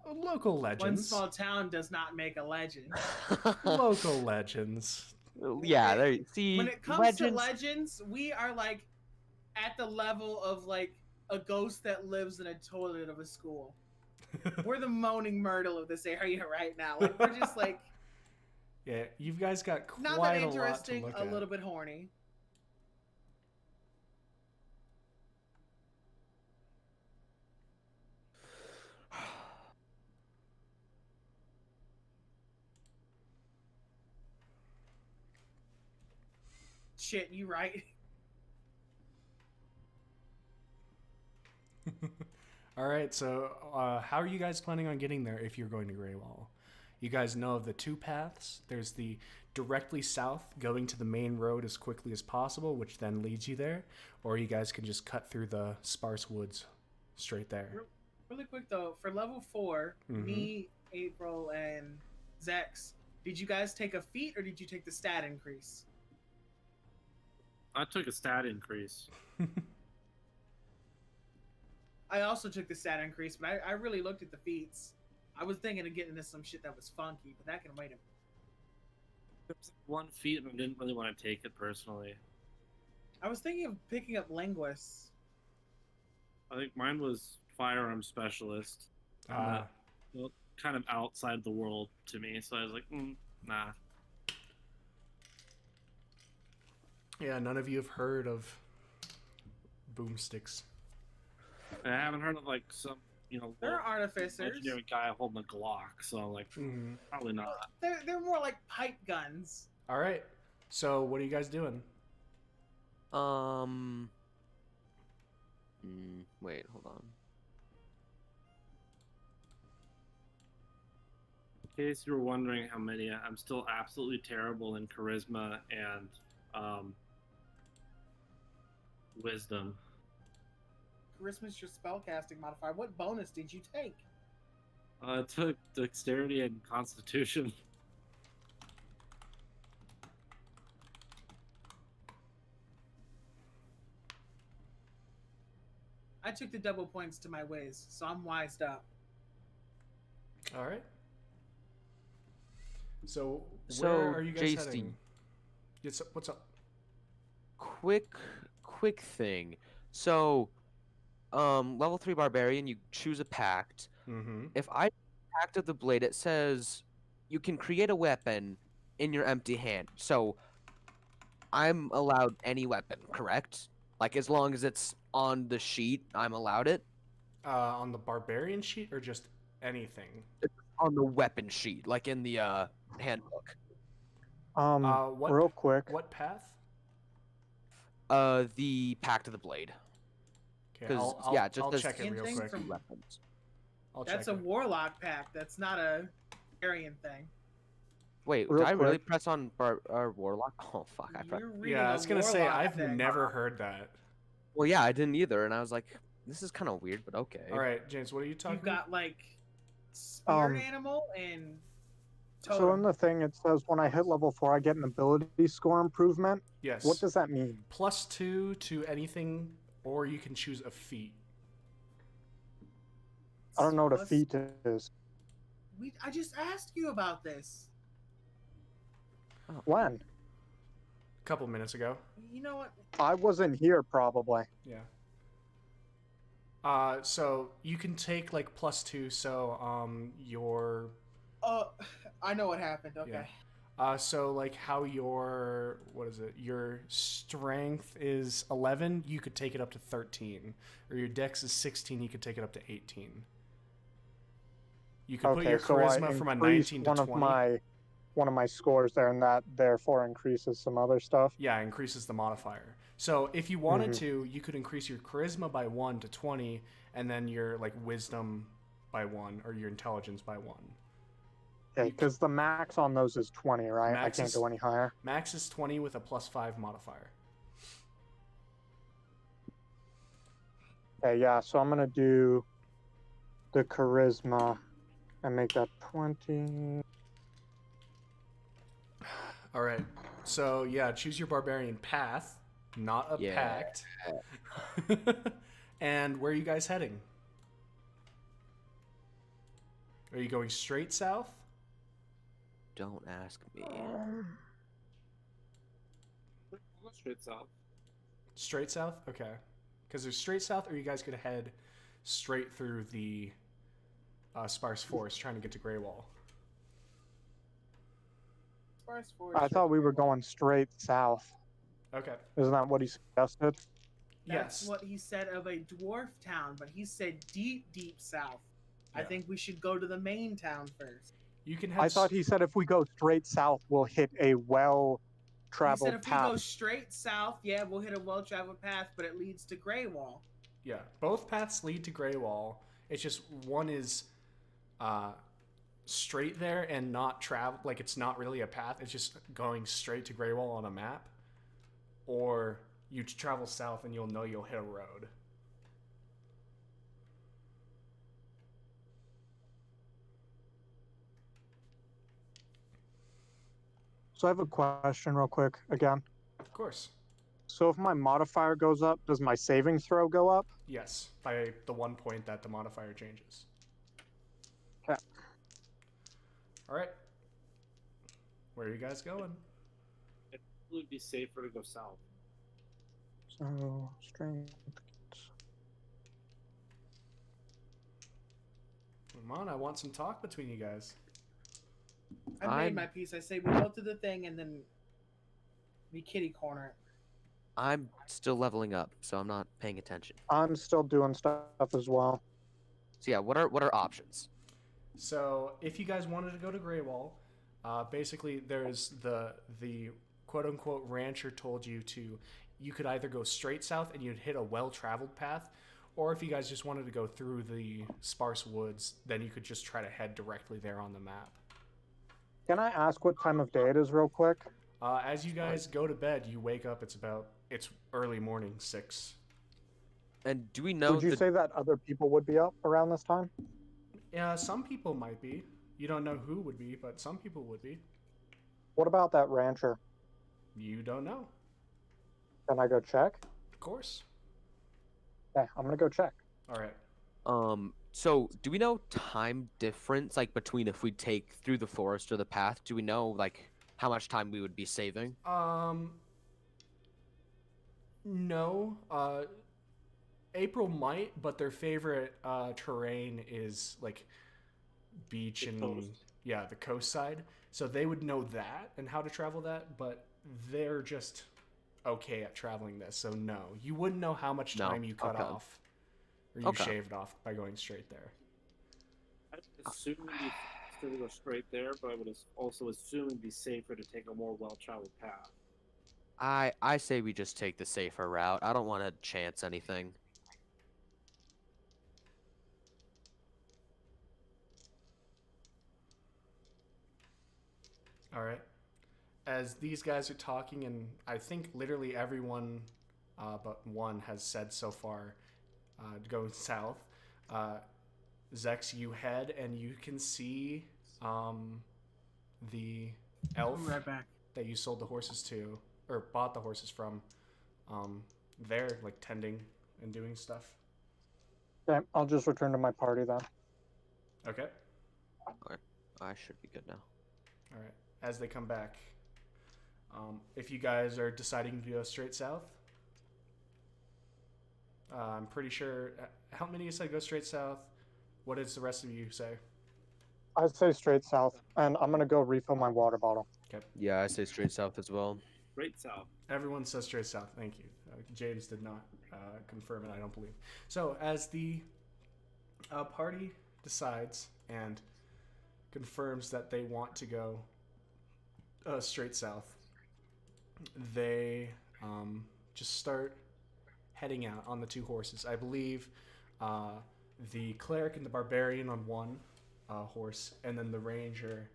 Speaker 1: Local
Speaker 2: One
Speaker 1: legends.
Speaker 2: small town does not make a legend.
Speaker 1: Local legends.
Speaker 4: Yeah, there. See,
Speaker 2: When it comes
Speaker 4: legends.
Speaker 2: to legends, we are like at the level of like a ghost that lives in a toilet of a school. We're the moaning Myrtle of this area right now. Like we're just like
Speaker 1: Yeah, you guys got
Speaker 2: not
Speaker 1: quite
Speaker 2: that
Speaker 1: a lot to
Speaker 2: interesting,
Speaker 1: look
Speaker 2: a
Speaker 1: at.
Speaker 2: little bit horny. Shit, you right.
Speaker 1: All right, so how are you guys planning on getting there if you're going to Greywall? You guys know of the two paths. There's the directly south, going to the main road as quickly as possible, which then leads you there, or you guys can just cut through the sparse woods straight there.
Speaker 2: Really quick though, for level 4,
Speaker 1: Mhm.
Speaker 2: me, April, and Zex, did you guys take a feat or did you take the stat increase?
Speaker 5: I took a stat increase.
Speaker 2: I also took the stat increase, but I really looked at the feats. I was thinking of getting into some shit that was funky, but that can wait a minute.
Speaker 5: There was one feat, and I didn't really want to take it personally.
Speaker 2: I was thinking of picking up Linguist.
Speaker 5: I think mine was firearm specialist.
Speaker 1: Ah,
Speaker 5: Well, kind of outside the world to me, so I was like, nah.
Speaker 1: yeah, none of you have heard of boomsticks.
Speaker 5: I haven't heard of like some,
Speaker 2: They're artificers.
Speaker 5: legendary guy holding a Glock, so I'm like,
Speaker 1: Mhm.
Speaker 5: probably not.
Speaker 2: They're more like pipe guns.
Speaker 1: All right, so what are you guys doing?
Speaker 4: Wait, hold on.
Speaker 5: In case you were wondering how many, I'm still absolutely terrible in charisma and wisdom.
Speaker 2: Charisma's your spellcasting modifier. What bonus did you take?
Speaker 5: I took dexterity and constitution.
Speaker 2: I took the double points to my whiz, so I'm wised up.
Speaker 1: All right. So
Speaker 4: So,
Speaker 1: where are you guys
Speaker 4: JC.
Speaker 1: heading? Yes, what's up?
Speaker 4: Quick thing. So, level 3 barbarian, you choose a pact.
Speaker 1: Mm-hmm.
Speaker 4: If I Pact of the Blade, it says you can create a weapon in your empty hand. So, I'm allowed any weapon, correct? Like as long as it's on the sheet, I'm allowed it.
Speaker 1: On the barbarian sheet or just anything?
Speaker 4: On the weapon sheet, like in the handbook.
Speaker 1: What
Speaker 3: Real quick.
Speaker 1: What path?
Speaker 4: The Pact of the Blade.
Speaker 1: Okay,
Speaker 4: 'Cause,
Speaker 1: I'll
Speaker 4: yeah, just
Speaker 1: I'll
Speaker 4: this-
Speaker 1: check it real
Speaker 2: Anything
Speaker 1: quick.
Speaker 2: from-
Speaker 4: Weapons.
Speaker 1: I'll
Speaker 2: That's
Speaker 1: check
Speaker 2: a
Speaker 1: it.
Speaker 2: warlock pack. That's not a Aryan thing.
Speaker 4: Wait,
Speaker 3: Real
Speaker 4: did I really
Speaker 3: quick.
Speaker 4: press on Warlock? Oh fuck, I pressed.
Speaker 2: You're reading
Speaker 1: Yeah, I
Speaker 2: a
Speaker 1: was gonna say
Speaker 2: warlock
Speaker 1: I've
Speaker 2: thing.
Speaker 1: never heard that.
Speaker 4: Well, yeah, I didn't either, and I was like, this is kind of weird, but okay.
Speaker 1: All right, James, what are you talking
Speaker 2: You've got like spirit animal and totem.
Speaker 3: So in the thing, it says when I hit level 4, I get an ability score improvement.
Speaker 1: Yes.
Speaker 3: What does that mean?
Speaker 1: +2 to anything, or you can choose a feat.
Speaker 3: I don't know what a
Speaker 2: Plus-
Speaker 3: feat is.
Speaker 2: I just asked you about this.
Speaker 3: When?
Speaker 1: A couple minutes ago.
Speaker 2: You know what?
Speaker 3: I wasn't here, probably.
Speaker 1: Yeah. So you can take like +2. So your
Speaker 2: I know what happened. Okay.
Speaker 1: so like how your your strength is 11, you could take it up to 13, or your dex is 16, you could take it up to 18. You could put your
Speaker 3: so I
Speaker 1: charisma from a
Speaker 3: increased
Speaker 1: 19 to
Speaker 3: one
Speaker 1: 20.
Speaker 3: One of my scores there, and that therefore increases some other stuff.
Speaker 1: Yeah, increases the modifier. So if you wanted to, you could increase your charisma by 1 to 20, and then your like wisdom by 1, or your intelligence by 1.
Speaker 3: Okay, because the max on those is 20, right?
Speaker 1: Max
Speaker 3: I can't
Speaker 1: is-
Speaker 3: go any higher.
Speaker 1: Max is 20 with a +5 modifier.
Speaker 3: Okay, yeah, so I'm gonna do the charisma and make that 20.
Speaker 1: All right. So yeah, choose your barbarian path, not a
Speaker 4: Yeah.
Speaker 1: pact. And where are you guys heading? Are you going straight south?
Speaker 4: Don't ask me.
Speaker 5: Straight south.
Speaker 1: Straight south? Okay. Because there's straight south, or you guys could head straight through the sparse forest trying to get to Grey Wall.
Speaker 2: Sparse forest.
Speaker 3: I thought we were going straight south.
Speaker 1: Okay.
Speaker 3: Isn't that what he suggested?
Speaker 2: That's
Speaker 1: Yes.
Speaker 2: what he said of a dwarf town, but he said deep, deep south. I
Speaker 1: Yeah.
Speaker 2: think we should go to the main town first.
Speaker 1: You can head.
Speaker 3: I thought he said if we go straight south, we'll hit a
Speaker 2: He said
Speaker 3: well-traveled
Speaker 2: if we
Speaker 3: path.
Speaker 2: go straight south, yeah, we'll hit a well-traveled path, but it leads to Grey Wall.
Speaker 1: Yeah, both paths lead to Grey Wall. It's just one is straight there and not travel. Like it's not really a path. It's just going straight to Grey Wall on a map. Or you travel south and you'll know you'll hit a road.
Speaker 3: So I have a question real quick again.
Speaker 1: Of course.
Speaker 3: So if my modifier goes up, does my saving throw go up?
Speaker 1: Yes, by the 1 point that the modifier changes.
Speaker 3: Okay.
Speaker 1: All right. Where are you guys going?
Speaker 5: It would be safer to go south.
Speaker 3: So strength.
Speaker 1: Come on, I want some talk between you guys.
Speaker 2: I made my piece. I say we go to the thing and then we kitty corner it.
Speaker 4: I'm still leveling up, so I'm not paying attention.
Speaker 3: I'm still doing stuff as well.
Speaker 4: So yeah, what are options?
Speaker 1: So if you guys wanted to go to Grey Wall, basically there's the quote unquote rancher told you could either go straight south and you'd hit a well-traveled path, or if you guys just wanted to go through the sparse woods, then you could just try to head directly there on the map.
Speaker 3: Can I ask what time of day it is real quick?
Speaker 1: As you guys go to bed, you wake up. It's early morning, 6.
Speaker 4: And do we know?
Speaker 3: Would you say that other people would be up around this time?
Speaker 1: Yeah, some people might be. You don't know who would be, but some people would be.
Speaker 3: What about that rancher?
Speaker 1: You don't know.
Speaker 3: Can I go check?
Speaker 1: Of course.
Speaker 3: Okay, I'm gonna go check.
Speaker 1: All right.
Speaker 4: So do we know time difference, like between if we take through the forest or the path? Do we know like how much time we would be saving?
Speaker 1: No. April might, but their favorite terrain is like beach
Speaker 5: The
Speaker 1: and
Speaker 5: coast.
Speaker 1: yeah, the coast side. So they would know that and how to travel that, but they're just okay at traveling this. So no, you wouldn't know how much
Speaker 4: No,
Speaker 1: time you cut
Speaker 4: okay.
Speaker 1: off or you
Speaker 4: Okay.
Speaker 1: shaved off by going straight there.
Speaker 5: I'd assume it'd be faster to go straight there, but I would also assume it'd be safer to take a more well-traveled path.
Speaker 4: I say we just take the safer route. I don't want to chance anything.
Speaker 1: All right. As these guys are talking, and I think literally everyone but one has said so far, going south. Zex, you head and you can see the elf
Speaker 2: I'll be right back.
Speaker 1: that you sold the horses to, or bought the horses from. They're like tending and doing stuff.
Speaker 3: Okay, I'll just return to my party then.
Speaker 1: Okay.
Speaker 4: I should be good now.
Speaker 1: All right. As they come back, if you guys are deciding to go straight south, I'm pretty sure. How many of you said go straight south? What does the rest of you say?
Speaker 3: I say straight south, and I'm gonna go refill my water bottle.
Speaker 4: Yeah, I say straight south as well.
Speaker 5: Straight south.
Speaker 1: Everyone says straight south. Thank you. James did not confirm it, I don't believe. So, as the party decides and confirms that they want to go straight south, they just start heading out on the two horses. I believe the cleric and the barbarian on one horse, and then the ranger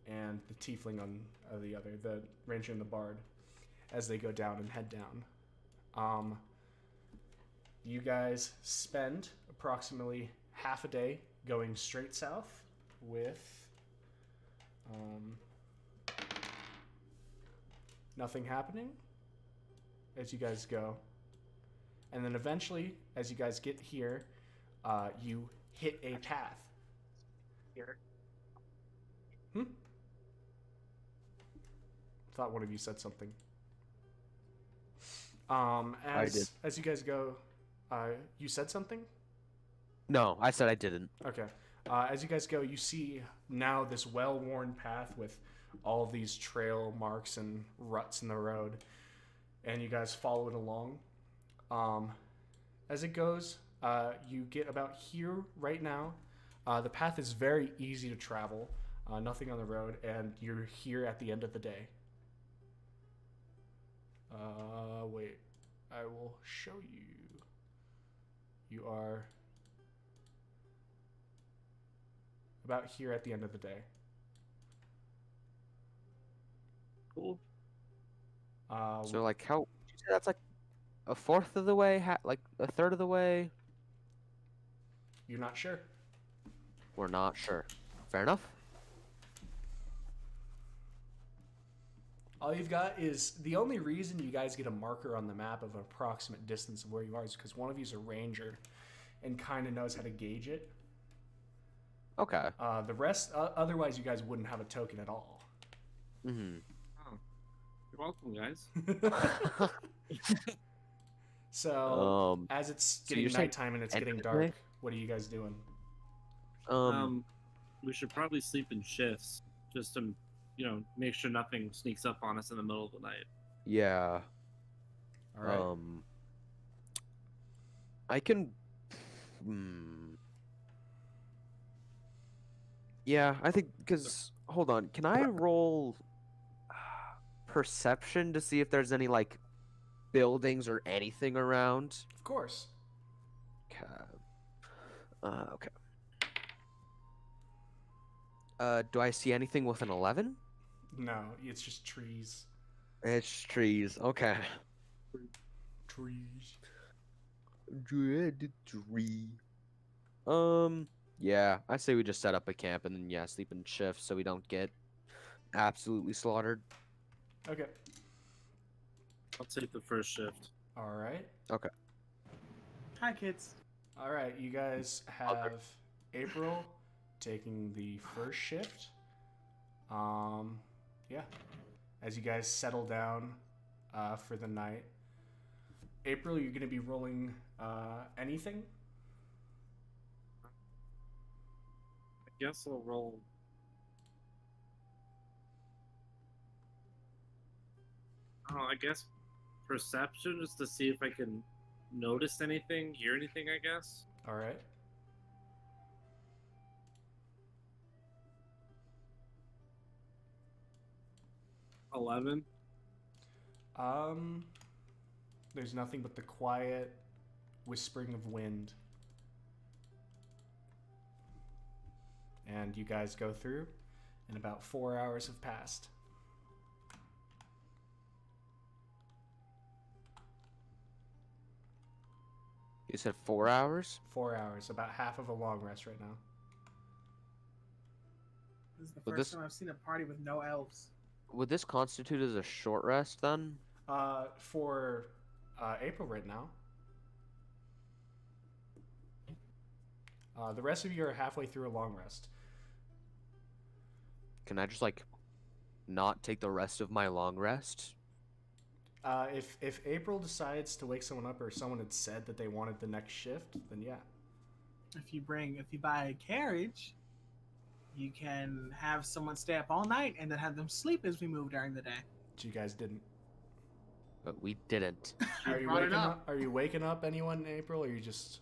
Speaker 1: and the tiefling on the other, the ranger and the bard, as they go down and head down. You guys spend approximately half a day going straight south with nothing happening as you guys go. And then eventually, as you guys get here, you hit a path.
Speaker 5: Here.
Speaker 1: Thought one of you said something.
Speaker 4: I did.
Speaker 1: As you guys go You said something?
Speaker 4: No, I said I didn't.
Speaker 1: Okay. As you guys go, you see now this well-worn path with all of these trail marks and ruts in the road, and you guys follow it along. As it goes, you get about here right now. The path is very easy to travel, nothing on the road, and you're here at the end of the day. Wait, I will show you. You are about here at the end of the day.
Speaker 5: Cool.
Speaker 4: So like how? Did you say that's like a fourth of the way? Like a third of the way?
Speaker 1: You're not sure.
Speaker 4: We're not sure. Fair enough.
Speaker 1: All you've got is the only reason you guys get a marker on the map of an approximate distance of where you are is because one of you's a ranger and kind of knows how to gauge it.
Speaker 4: Okay.
Speaker 1: The rest, otherwise, you guys wouldn't have a token at all.
Speaker 4: Mm-hmm.
Speaker 5: Oh, you're welcome, guys.
Speaker 1: So, as it's
Speaker 4: so
Speaker 1: getting
Speaker 4: you're saying
Speaker 1: nighttime and it's
Speaker 4: end
Speaker 1: getting
Speaker 4: of the day?
Speaker 1: dark, what are you guys doing?
Speaker 5: We should probably sleep in shifts just to, make sure nothing sneaks up on us in the middle of the night.
Speaker 4: Yeah.
Speaker 1: All right.
Speaker 4: I can. Yeah, I think because hold on, can I roll perception to see if there's any like buildings or anything around?
Speaker 1: Of course.
Speaker 4: Okay. Okay. Do I see anything with an 11?
Speaker 1: No, it's just trees.
Speaker 4: It's trees. Okay.
Speaker 1: Trees.
Speaker 4: Dread tree. Yeah, I say we just set up a camp and then sleep in shifts so we don't get absolutely slaughtered.
Speaker 1: Okay.
Speaker 5: I'll take the first shift.
Speaker 1: All right.
Speaker 4: Okay.
Speaker 2: Hi, kids.
Speaker 1: All right. You guys have April taking the first shift. Yeah. As you guys settle down for the night. April, you're going to be rolling anything?
Speaker 5: I guess I'll roll. Oh, I guess perception just to see if I can notice anything, hear anything, I guess.
Speaker 1: All right.
Speaker 5: $11.
Speaker 1: There's nothing but the quiet whispering of wind. And you guys go through, and about 4 hours have passed.
Speaker 4: You said 4 hours?
Speaker 1: 4 hours, about half of a long rest right now.
Speaker 2: This is the
Speaker 4: But
Speaker 2: first
Speaker 4: this-
Speaker 2: time I've seen a party with no elves.
Speaker 4: Would this constitute as a short rest then?
Speaker 1: For April right now. The rest of you are halfway through a long rest.
Speaker 4: Can I just like not take the rest of my long rest?
Speaker 1: If April decides to wake someone up or someone had said that they wanted the next shift, then yeah.
Speaker 2: If you buy a carriage, you can have someone stay up all night and then have them sleep as we move during the day.
Speaker 1: But you guys didn't.
Speaker 4: But we didn't.
Speaker 1: Are you
Speaker 2: brought it
Speaker 1: waking
Speaker 2: up.
Speaker 1: up? Are you waking up anyone in April, or are you just?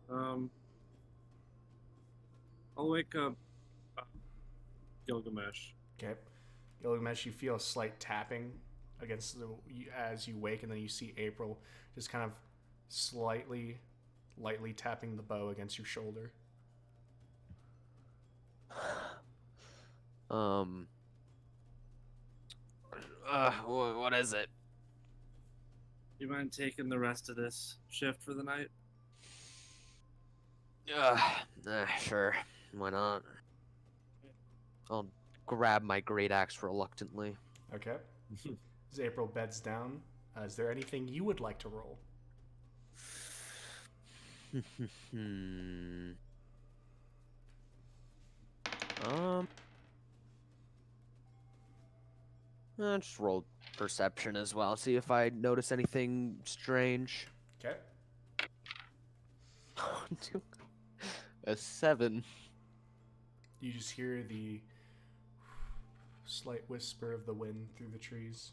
Speaker 5: I'll wake up Gilgamesh.
Speaker 1: Okay. Gilgamesh, you feel a slight tapping against as you wake, and then you see April just kind of lightly tapping the bow against your shoulder.
Speaker 4: What is it?
Speaker 5: You mind taking the rest of this shift for the night?
Speaker 4: Sure. Why not? I'll grab my great axe reluctantly.
Speaker 1: Okay. As April beds down, is there anything you would like to roll?
Speaker 4: I'll just roll perception as well. See if I notice anything strange.
Speaker 1: Okay.
Speaker 4: 1, 2. A 7.
Speaker 1: You just hear the slight whisper of the wind through the trees.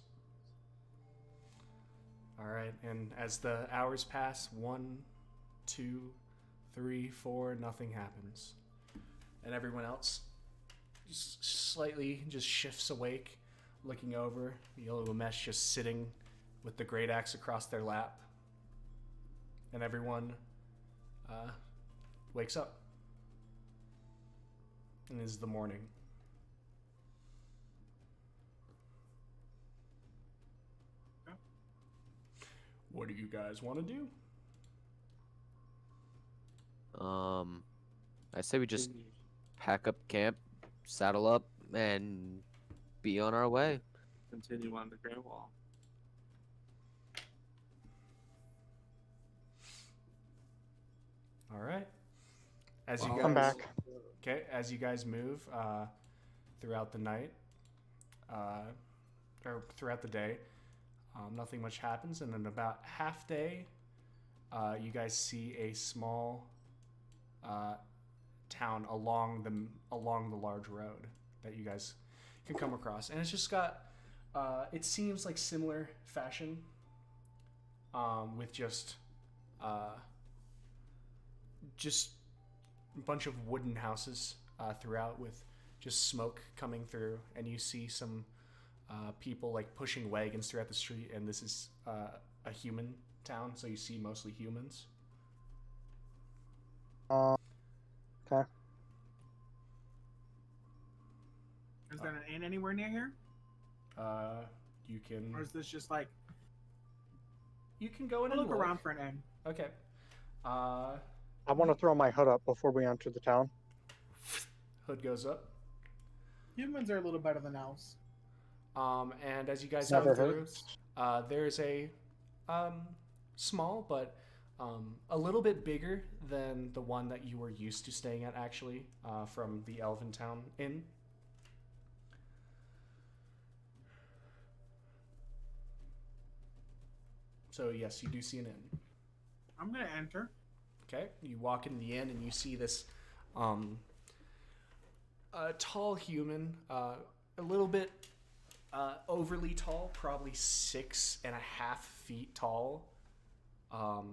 Speaker 1: All right, and as the hours pass, 1, 2, 3, 4, nothing happens. And everyone else just slightly just shifts awake, looking over. Gilgamesh just sitting with the great axe across their lap. And everyone wakes up. And it is the morning. What do you guys want to do?
Speaker 4: I say we just pack up camp, saddle up, and be on our way.
Speaker 5: Continue on the Great Wall.
Speaker 1: All right. As you
Speaker 3: I'm
Speaker 1: guys,
Speaker 3: back.
Speaker 1: okay, as you guys move throughout the night, or throughout the day, nothing much happens, and then about half day, you guys see a small town along the large road that you guys can come across, and it's just got it seems like similar fashion, with just a bunch of wooden houses throughout, with just smoke coming through, and you see some people like pushing wagons throughout the street, and this is a human town, so you see mostly humans.
Speaker 3: Okay.
Speaker 2: Is there an inn anywhere near here?
Speaker 1: You can
Speaker 2: Or is this just like,
Speaker 1: go in
Speaker 2: I'll
Speaker 1: and
Speaker 2: look around for an inn?
Speaker 1: Okay.
Speaker 3: I want to throw my hood up before we enter the town.
Speaker 1: Hood goes up.
Speaker 2: Humans are a little better than elves.
Speaker 1: And as you guys
Speaker 3: Never
Speaker 1: go through,
Speaker 3: hurts.
Speaker 1: there's a small but a little bit bigger than the one that you were used to staying at, actually, from the Elven Town Inn. So yes, you do see an inn.
Speaker 2: I'm gonna enter.
Speaker 1: Okay, you walk into the inn and you see this tall human, a little bit overly tall, probably 6.5 feet tall.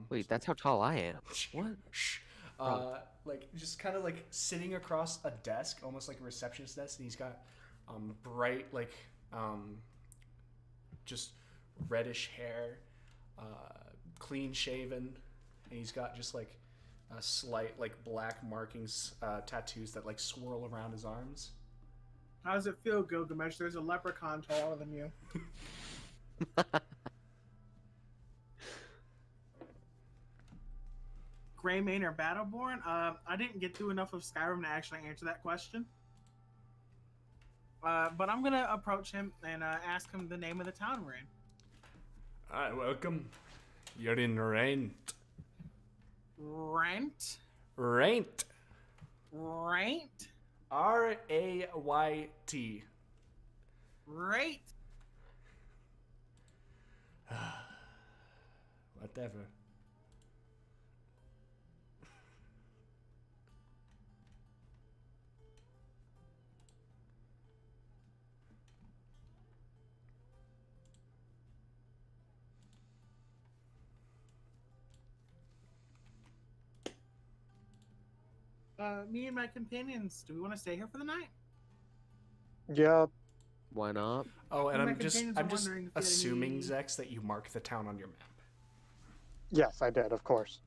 Speaker 4: Wait, that's how tall I am. What?
Speaker 1: Like just kind of like sitting across a desk, almost like a receptionist desk, and he's got bright just reddish hair, clean shaven, and he's got just like a slight like black markings, tattoos that like swirl around his arms.
Speaker 2: How does it feel, Gilgamesh? There's a leprechaun taller than you. Greymane or Battleborn? I didn't get through enough of Skyrim to actually answer that question. But I'm gonna approach him and ask him the name of the town we're in.
Speaker 1: Alright, welcome. You're in Rent.
Speaker 2: Rent?
Speaker 1: Rent.
Speaker 2: Rent?
Speaker 1: Rayt.
Speaker 2: Right?
Speaker 1: Whatever.
Speaker 2: Me and my companions, do we want to stay here for the night?
Speaker 3: Yeah,
Speaker 4: Why not?
Speaker 1: Oh, and
Speaker 2: My
Speaker 1: I'm just
Speaker 2: companions are
Speaker 1: I'm just
Speaker 2: wondering if you had
Speaker 1: assuming,
Speaker 2: any-
Speaker 1: Zex, that you mark the town on your map.
Speaker 3: yes, I did, of course.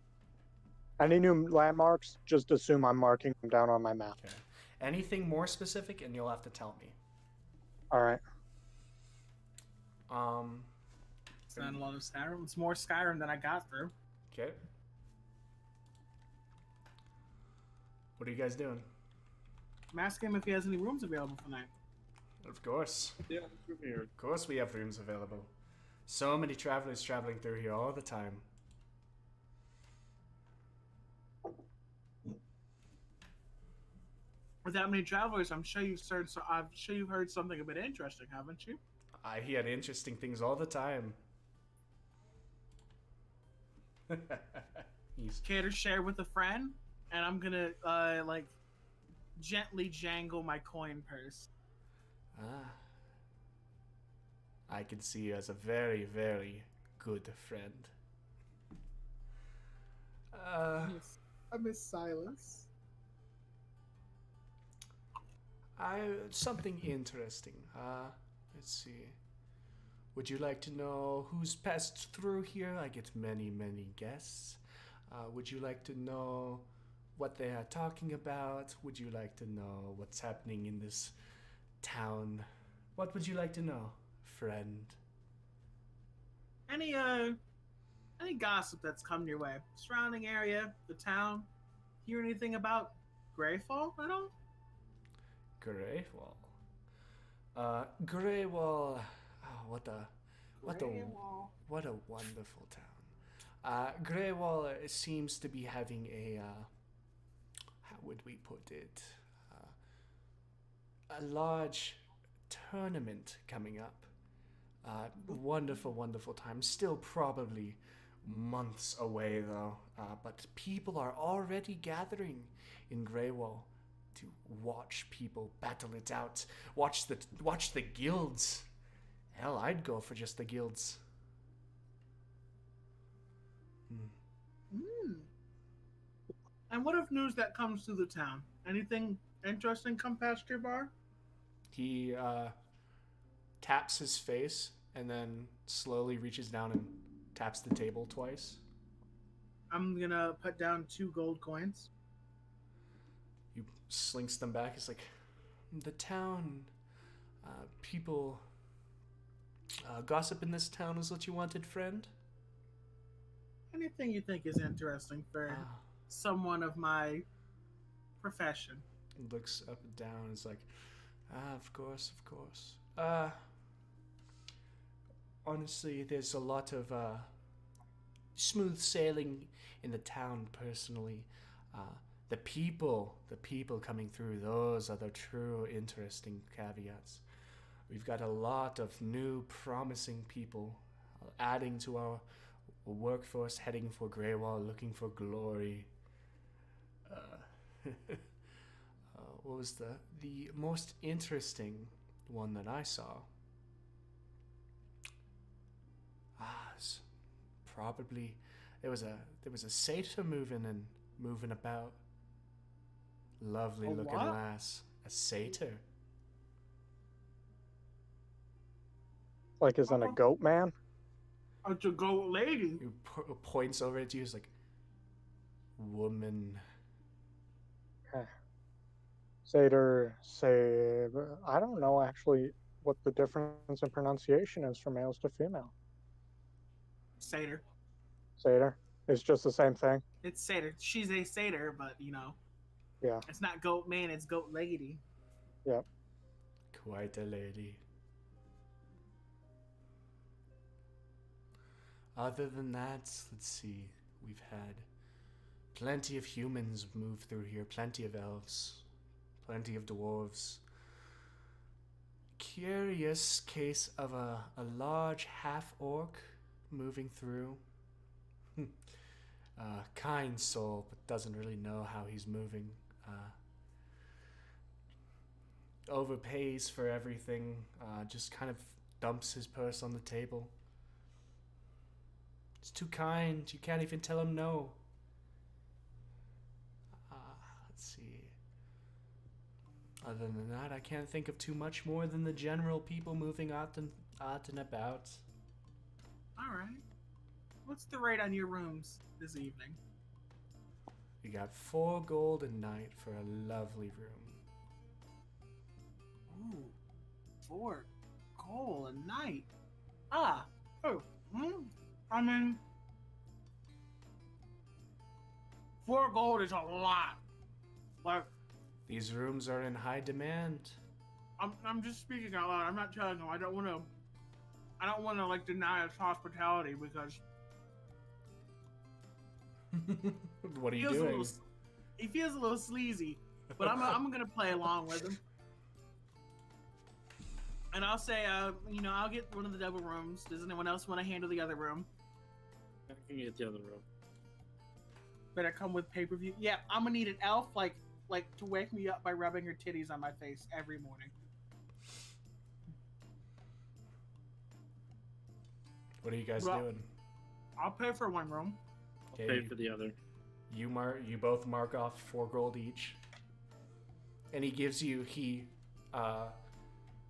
Speaker 3: Any new landmarks, just assume I'm marking them down on my map.
Speaker 1: Okay. Anything more specific, and you'll have to tell me.
Speaker 3: All right.
Speaker 2: It's not a lot of Skyrim. It's more Skyrim than I got through.
Speaker 1: Okay. What are you guys doing?
Speaker 2: I'm asking him if he has any rooms available for night.
Speaker 1: Of course.
Speaker 5: Yeah, through here.
Speaker 1: Of course we have rooms available. So many travelers traveling through here all the time.
Speaker 2: With that many travelers, I'm sure you've heard something a bit interesting, haven't you?
Speaker 1: I hear interesting things all the time. He's
Speaker 2: care to share with a friend? And I'm gonna like gently jangle my coin purse.
Speaker 1: ah. I can see you as a very, very good friend.
Speaker 2: I miss Silas.
Speaker 1: Something interesting. Let's see. Would you like to know who's passed through here? I get many, many guests. Would you like to know what they are talking about? Would you like to know what's happening in this town? What would you like to know, friend?
Speaker 2: Any gossip that's come your way? Surrounding area, the town. Hear anything about Greyfall at all?
Speaker 1: Greywall. Greywall. Oh, what a
Speaker 2: Greywall.
Speaker 1: wonderful town. Greywall seems to be having a how would we put it? A large tournament coming up. Wonderful, wonderful time. Still probably months away though. But people are already gathering in Greywall to watch people battle it out. Watch the guilds. Hell, I'd go for just the guilds.
Speaker 2: And what if news that comes to the town? Anything interesting come past your bar?
Speaker 1: He taps his face and then slowly reaches down and taps the table twice.
Speaker 2: I'm gonna put down 2 gold coins.
Speaker 1: He slinks them back. He's like, the town, people, gossip in this town is what you wanted, friend?
Speaker 2: Anything you think is interesting for someone of my profession.
Speaker 1: Looks up and down. Is like, of course, of course. Honestly, there's a lot of smooth sailing in the town. Personally, the people coming through. Those are the true interesting caveats. We've got a lot of new, promising people adding to our workforce, heading for Greywall, looking for glory. What was the most interesting one that I saw? It's probably there was a satyr moving about. Lovely looking
Speaker 2: what?
Speaker 1: lass, a satyr.
Speaker 3: Like, isn't a goat man?
Speaker 2: It's a goat lady.
Speaker 1: He points over at you. He's like, woman.
Speaker 3: Satyr, say, I don't know actually what the difference in pronunciation is from males to female.
Speaker 2: Satyr.
Speaker 3: Satyr. It's just the same thing.
Speaker 2: It's satyr. She's a satyr, but you know.
Speaker 3: Yeah.
Speaker 2: It's not goat man, it's goat lady.
Speaker 3: Yep.
Speaker 1: Quite a lady. Other than that, let's see. We've had plenty of humans move through here, plenty of elves, plenty of dwarves. Curious case of a large half-orc moving through. Kind soul, but doesn't really know how he's moving. Overpays for everything, just kind of dumps his purse on the table. He's too kind, you can't even tell him no. Let's see. Other than that, I can't think of too much more than the general people moving out and about.
Speaker 2: Alright. What's the rate on your rooms this evening?
Speaker 1: You got 4 gold a night for a lovely room.
Speaker 2: Ooh. 4 gold a night. I mean, 4 gold is a lot. Like,
Speaker 1: These rooms are in high demand.
Speaker 2: I'm just speaking out loud. I'm not telling him. I don't want to like deny his hospitality because
Speaker 1: What are you
Speaker 2: feels a
Speaker 1: doing?
Speaker 2: little, he feels a little sleazy. But I'm gonna play along with him. And I'll say, I'll get one of the double rooms. Does anyone else want to handle the other room?
Speaker 5: I can get the other room.
Speaker 2: Better come with pay-per-view. Yeah, I'm gonna need an elf like to wake me up by rubbing her titties on my face every morning.
Speaker 1: What are you guys
Speaker 2: Well,
Speaker 1: doing?
Speaker 2: I'll pay for one room.
Speaker 5: I'll pay for the other.
Speaker 1: You both mark off 4 gold each. And he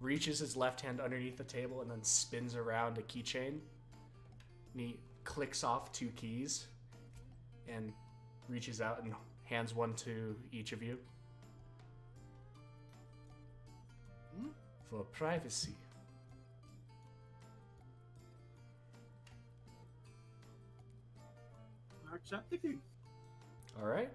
Speaker 1: reaches his left hand underneath the table and then spins around a keychain. And he clicks off 2 keys and reaches out and hands one to each of you. For privacy.
Speaker 2: I accept the key.
Speaker 1: All right.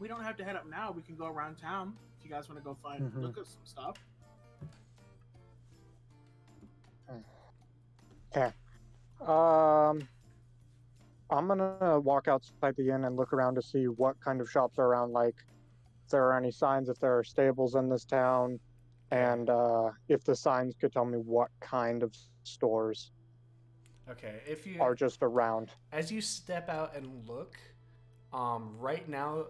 Speaker 2: We don't have to head up now. We can go around town if you guys want to go look at some stuff.
Speaker 3: Okay. I'm gonna walk outside the inn and look around to see what kind of shops are around, like if there are any signs, if there are stables in this town, and if the signs could tell me what kind of stores
Speaker 1: Okay, if you
Speaker 3: are just around.
Speaker 1: as you step out and look, right now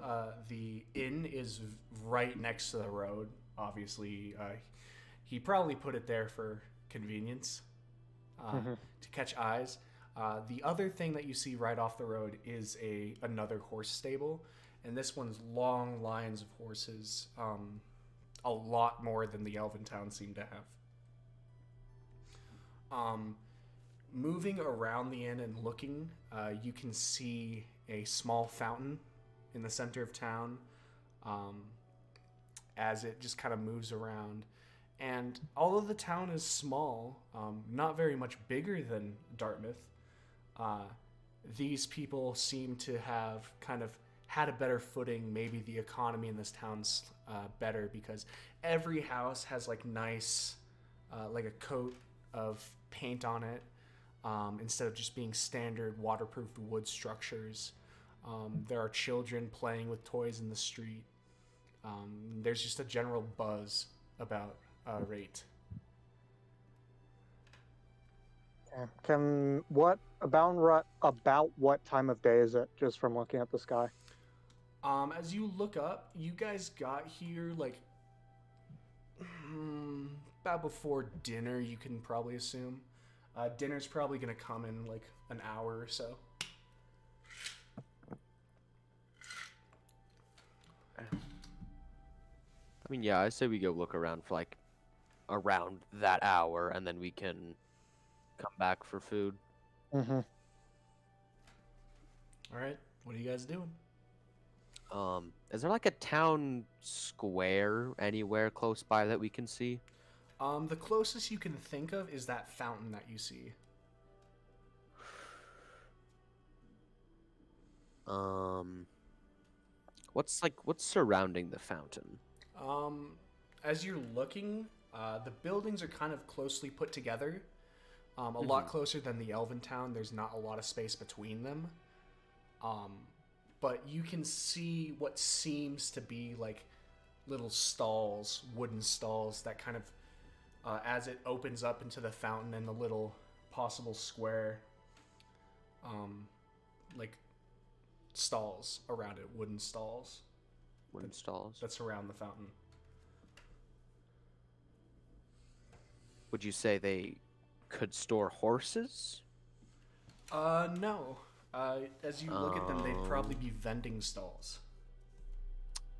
Speaker 1: the inn is right next to the road. Obviously, he probably put it there for convenience to catch eyes. The other thing that you see right off the road is another horse stable, and this one's long lines of horses, a lot more than the Elven town seemed to have. Moving around the inn and looking, you can see a small fountain in the center of town as it just kind of moves around. And although the town is small, not very much bigger than Dartmouth, these people seem to have kind of had a better footing. Maybe the economy in this town's better because every house has like nice, like a coat of paint on it instead of just being standard waterproof wood structures. There are children playing with toys in the street. There's just a general buzz about rate.
Speaker 3: About what time of day is it, just from looking at the sky?
Speaker 1: As you look up, you guys got here like about before dinner, you can probably assume. Dinner's probably gonna come in like an hour or so.
Speaker 4: I mean, yeah, I say we go look around for like around that hour, and then we can come back for food.
Speaker 3: Mm-hmm.
Speaker 1: All right, what are you guys doing?
Speaker 4: Is there like a town square anywhere close by that we can see?
Speaker 1: The closest you can think of is that fountain that you see.
Speaker 4: What's surrounding the fountain?
Speaker 1: As you're looking, the buildings are kind of closely put together. A lot closer than the Elven town. There's not a lot of space between them. But you can see what seems to be like little stalls, wooden stalls that kind of, as it opens up into the fountain and the little possible square, like stalls around it, wooden stalls.
Speaker 4: Wooden stalls.
Speaker 1: That surround the fountain.
Speaker 4: Would you say they could store horses?
Speaker 1: No. As you look at them, they'd probably be vending stalls.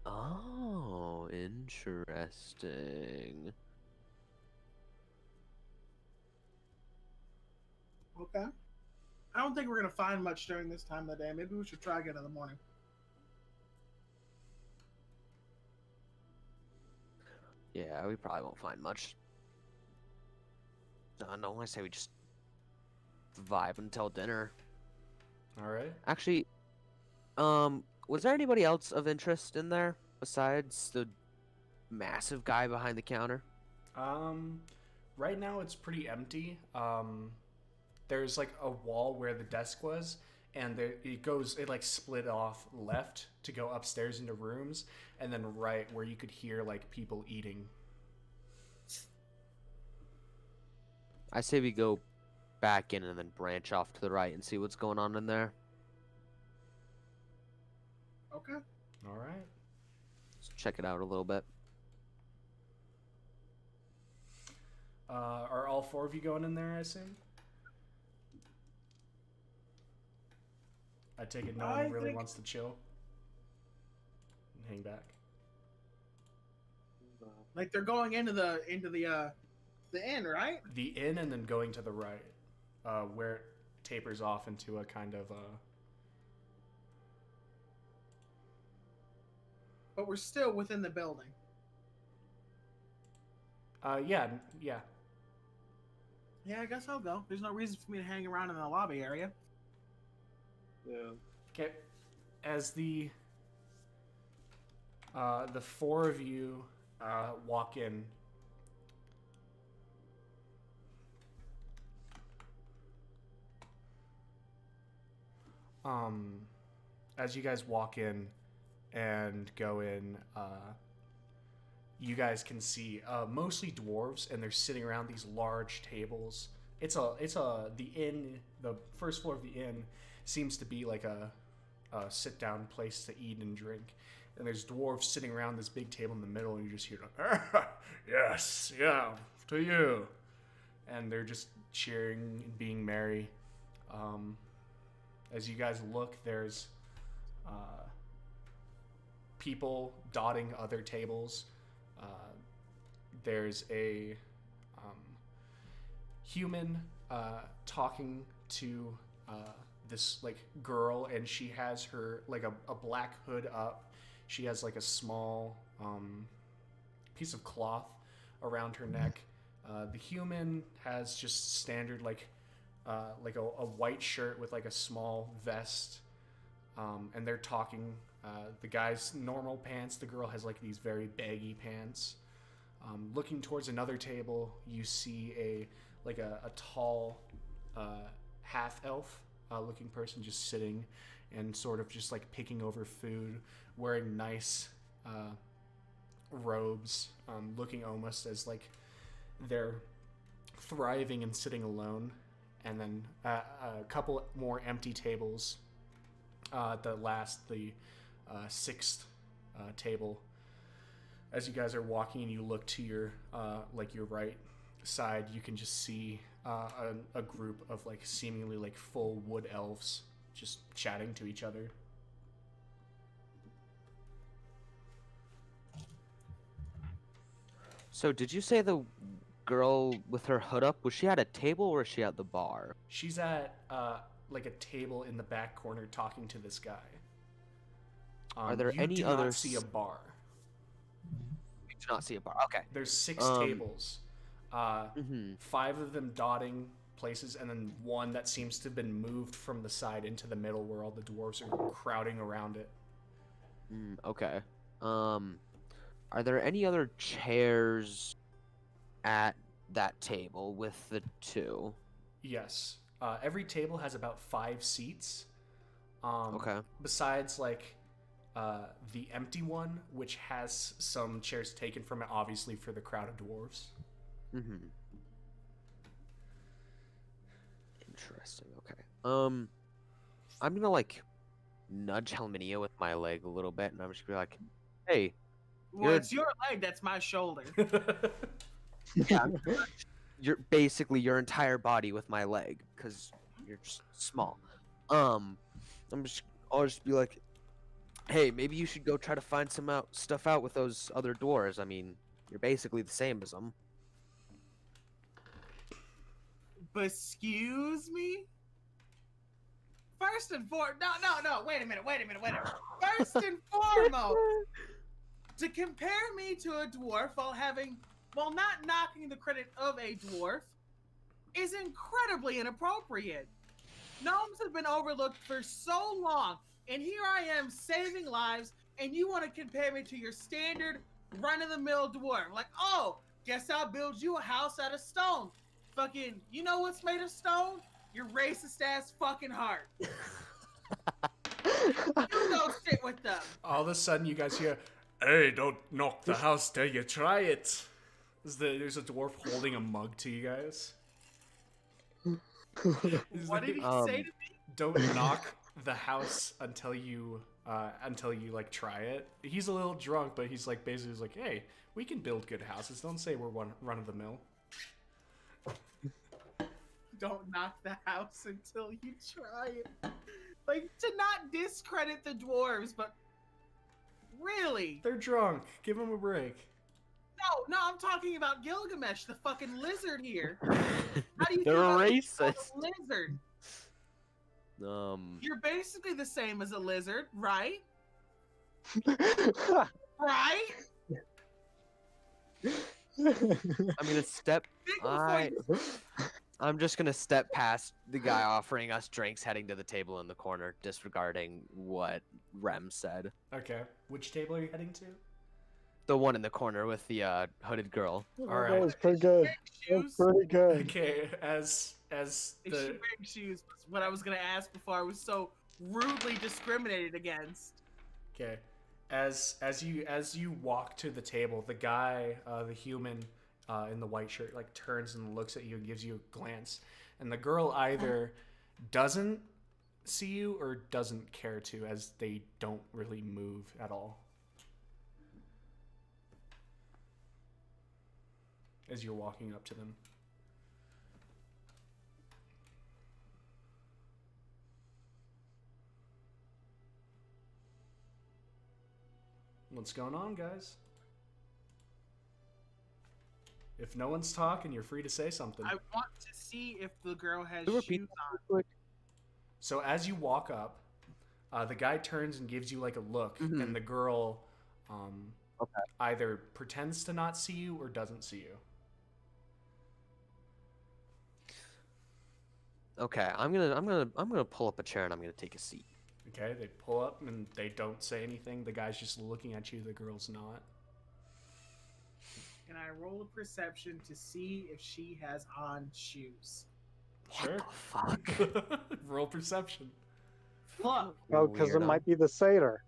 Speaker 4: Oh, interesting.
Speaker 2: Okay. I don't think we're gonna find much during this time of the day. Maybe we should try again in the morning.
Speaker 4: Yeah, we probably won't find much. No, I say we just vibe until dinner.
Speaker 1: All right.
Speaker 4: Actually, was there anybody else of interest in there besides the massive guy behind the counter?
Speaker 1: Right now it's pretty empty. There's like a wall where the desk was, and it like split off left to go upstairs into rooms, and then right where you could hear like people eating.
Speaker 4: I say we go back in and then branch off to the right and see what's going on in there.
Speaker 2: Okay.
Speaker 1: All right.
Speaker 4: Let's check it out a little bit.
Speaker 1: Are all 4 of you going in there, I assume? I take it no one really wants to chill and hang back.
Speaker 2: Like they're going into the inn, right?
Speaker 1: The inn, and then going to the right, where it tapers off into a kind of
Speaker 2: But we're still within the building.
Speaker 1: yeah.
Speaker 2: Yeah, I guess I'll go. There's no reason for me to hang around in the lobby area.
Speaker 5: Yeah.
Speaker 1: Okay. As the 4 of you walk in, as you guys walk in and go in, you guys can see mostly dwarves, and they're sitting around these large tables. The inn, the first floor of the inn seems to be like a sit down place to eat and drink. And there's dwarves sitting around this big table in the middle, and you just hear yes, yeah, to you. And they're just cheering and being merry. As you guys look, there's people dotting other tables. There's a human talking to this like girl, and she has her like a black hood up. She has like a small piece of cloth around her neck. The human has just standard like a white shirt with like a small vest, and they're talking. The guy's normal pants. The girl has like these very baggy pants. Looking towards another table, you see a tall half elf looking person just sitting and sort of just like picking over food, wearing nice robes, looking almost as like they're thriving and sitting alone. And then a couple more empty tables. The 6th table. As you guys are walking and you look to your your right side, you can just see a group of like seemingly like full wood elves just chatting to each other.
Speaker 4: So did you say the girl with her hood up, was she at a table or was she at the bar?
Speaker 1: She's at like a table in the back corner talking to this guy.
Speaker 4: Are there
Speaker 1: you
Speaker 4: any
Speaker 1: do
Speaker 4: other
Speaker 1: not see a bar.
Speaker 4: You do not see a bar. Okay.
Speaker 1: There's 6 tables. 5 of them dotting places, and then one that seems to have been moved from the side into the middle where all the dwarves are crowding around it.
Speaker 4: Okay. Are there any other chairs at that table with the 2?
Speaker 1: Yes. Every table has about 5 seats.
Speaker 4: Okay.
Speaker 1: Besides, like, the empty one, which has some chairs taken from it, obviously, for the crowd of dwarves.
Speaker 4: Interesting. Okay. I'm gonna like nudge Helminia with my leg a little bit, and I'm just gonna be like, "Hey,
Speaker 2: Well, it's your leg. That's my shoulder.
Speaker 4: yeah, you're basically your entire body with my leg because you're just small." I'll just be like, "Hey, maybe you should go try to find some stuff out with those other dwarves. I mean, you're basically the same as them."
Speaker 2: But excuse me? First and foremost, no, wait a minute. First and foremost, to compare me to a dwarf while not knocking the credit of a dwarf, is incredibly inappropriate. Gnomes have been overlooked for so long, and here I am saving lives, and you want to compare me to your standard run-of-the-mill dwarf. Like, oh, guess I'll build you a house out of stone. Fucking, you know what's made of stone? Your racist-ass fucking heart. You go sit with them.
Speaker 1: All of a sudden, you guys hear, "Hey, don't knock the house till you try it." There's a dwarf holding a mug to you guys. He's
Speaker 2: What
Speaker 1: like,
Speaker 2: did he say to me?
Speaker 1: Don't knock the house until you like try it. He's a little drunk, but he's like basically like, hey, we can build good houses. Don't say we're run of the mill.
Speaker 2: Don't knock the house until you try it. Like, to not discredit the dwarves, but really?
Speaker 1: They're drunk. Give them a break.
Speaker 2: No, I'm talking about Gilgamesh, the fucking lizard here. How do you
Speaker 4: They're
Speaker 2: feel about
Speaker 4: racist.
Speaker 2: a lizard?
Speaker 4: Um,
Speaker 2: You're basically the same as a lizard, right? Right?
Speaker 4: I'm gonna step.
Speaker 2: Think before you-
Speaker 4: I'm just gonna step past the guy offering us drinks, heading to the table in the corner, disregarding what Rem said.
Speaker 1: Okay. Which table are you heading to?
Speaker 4: The one in the corner with the hooded girl.
Speaker 1: All
Speaker 3: That
Speaker 1: right.
Speaker 3: was pretty good. That was
Speaker 2: Shoes?
Speaker 3: pretty good.
Speaker 1: Okay. As
Speaker 2: Is she
Speaker 1: the
Speaker 2: wearing shoes? Was what I was gonna ask before I was so rudely discriminated against.
Speaker 1: okay, as you walk to the table, the guy, the human in the white shirt, like turns and looks at you and gives you a glance, and the girl either doesn't see you or doesn't care to, as they don't really move at all. As you're walking up to them. What's going on, guys? If no one's talking, you're free to say something.
Speaker 2: I want to see if the girl has
Speaker 4: Can you repeat
Speaker 2: shoes on.
Speaker 4: Quick.
Speaker 1: So as you walk up, the guy turns and gives you like a look,
Speaker 4: Mhm.
Speaker 1: and the girl
Speaker 4: Okay.
Speaker 1: either pretends to not see you or doesn't see you.
Speaker 4: Okay, I'm gonna pull up a chair and I'm gonna take a seat.
Speaker 1: Okay, they pull up and they don't say anything. The guy's just looking at you. The girl's not.
Speaker 2: Can I roll a perception to see if she has on shoes?
Speaker 1: Sure.
Speaker 4: What the fuck?
Speaker 1: Roll perception.
Speaker 2: Look,
Speaker 3: Oh, because it
Speaker 4: Weirdo.
Speaker 3: might be the satyr.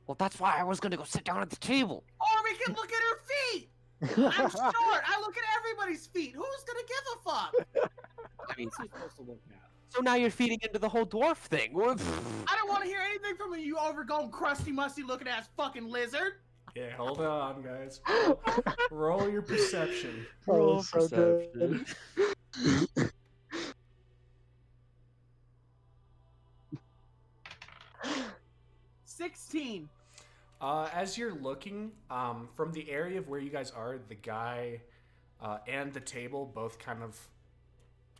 Speaker 4: Well, that's why I was gonna go sit down at the table.
Speaker 2: or we can look at her feet. I'm short. I look at everybody's feet. Who's gonna give a fuck?
Speaker 4: I mean,
Speaker 5: What's he supposed to look at?
Speaker 4: so now you're feeding into the whole dwarf thing.
Speaker 2: I don't want to hear anything from you, overgrown, crusty, musty looking ass fucking lizard.
Speaker 1: Yeah, hold on, guys. Roll your perception.
Speaker 3: Oh, so good.
Speaker 2: 16.
Speaker 1: As you're looking, from the area of where you guys are, the guy and the table both kind of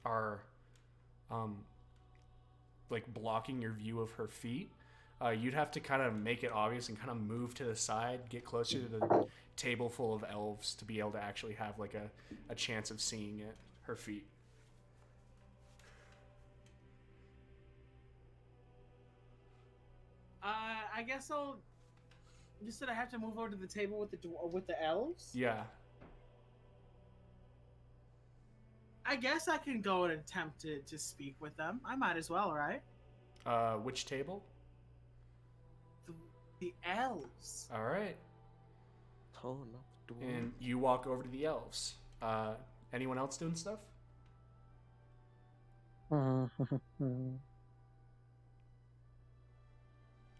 Speaker 1: are like blocking your view of her feet. You'd have to kind of make it obvious and kind of move to the side, get closer to the table full of elves to be able to actually have like a chance of seeing it, her feet.
Speaker 2: I guess I'll. You said I have to move over to the table with the elves.
Speaker 1: Yeah.
Speaker 2: I guess I can go and attempt to speak with them. I might as well, right?
Speaker 1: Which table?
Speaker 2: The elves.
Speaker 1: All right.
Speaker 4: Oh, not the dwarf.
Speaker 1: And you walk over to the elves. Anyone else doing stuff?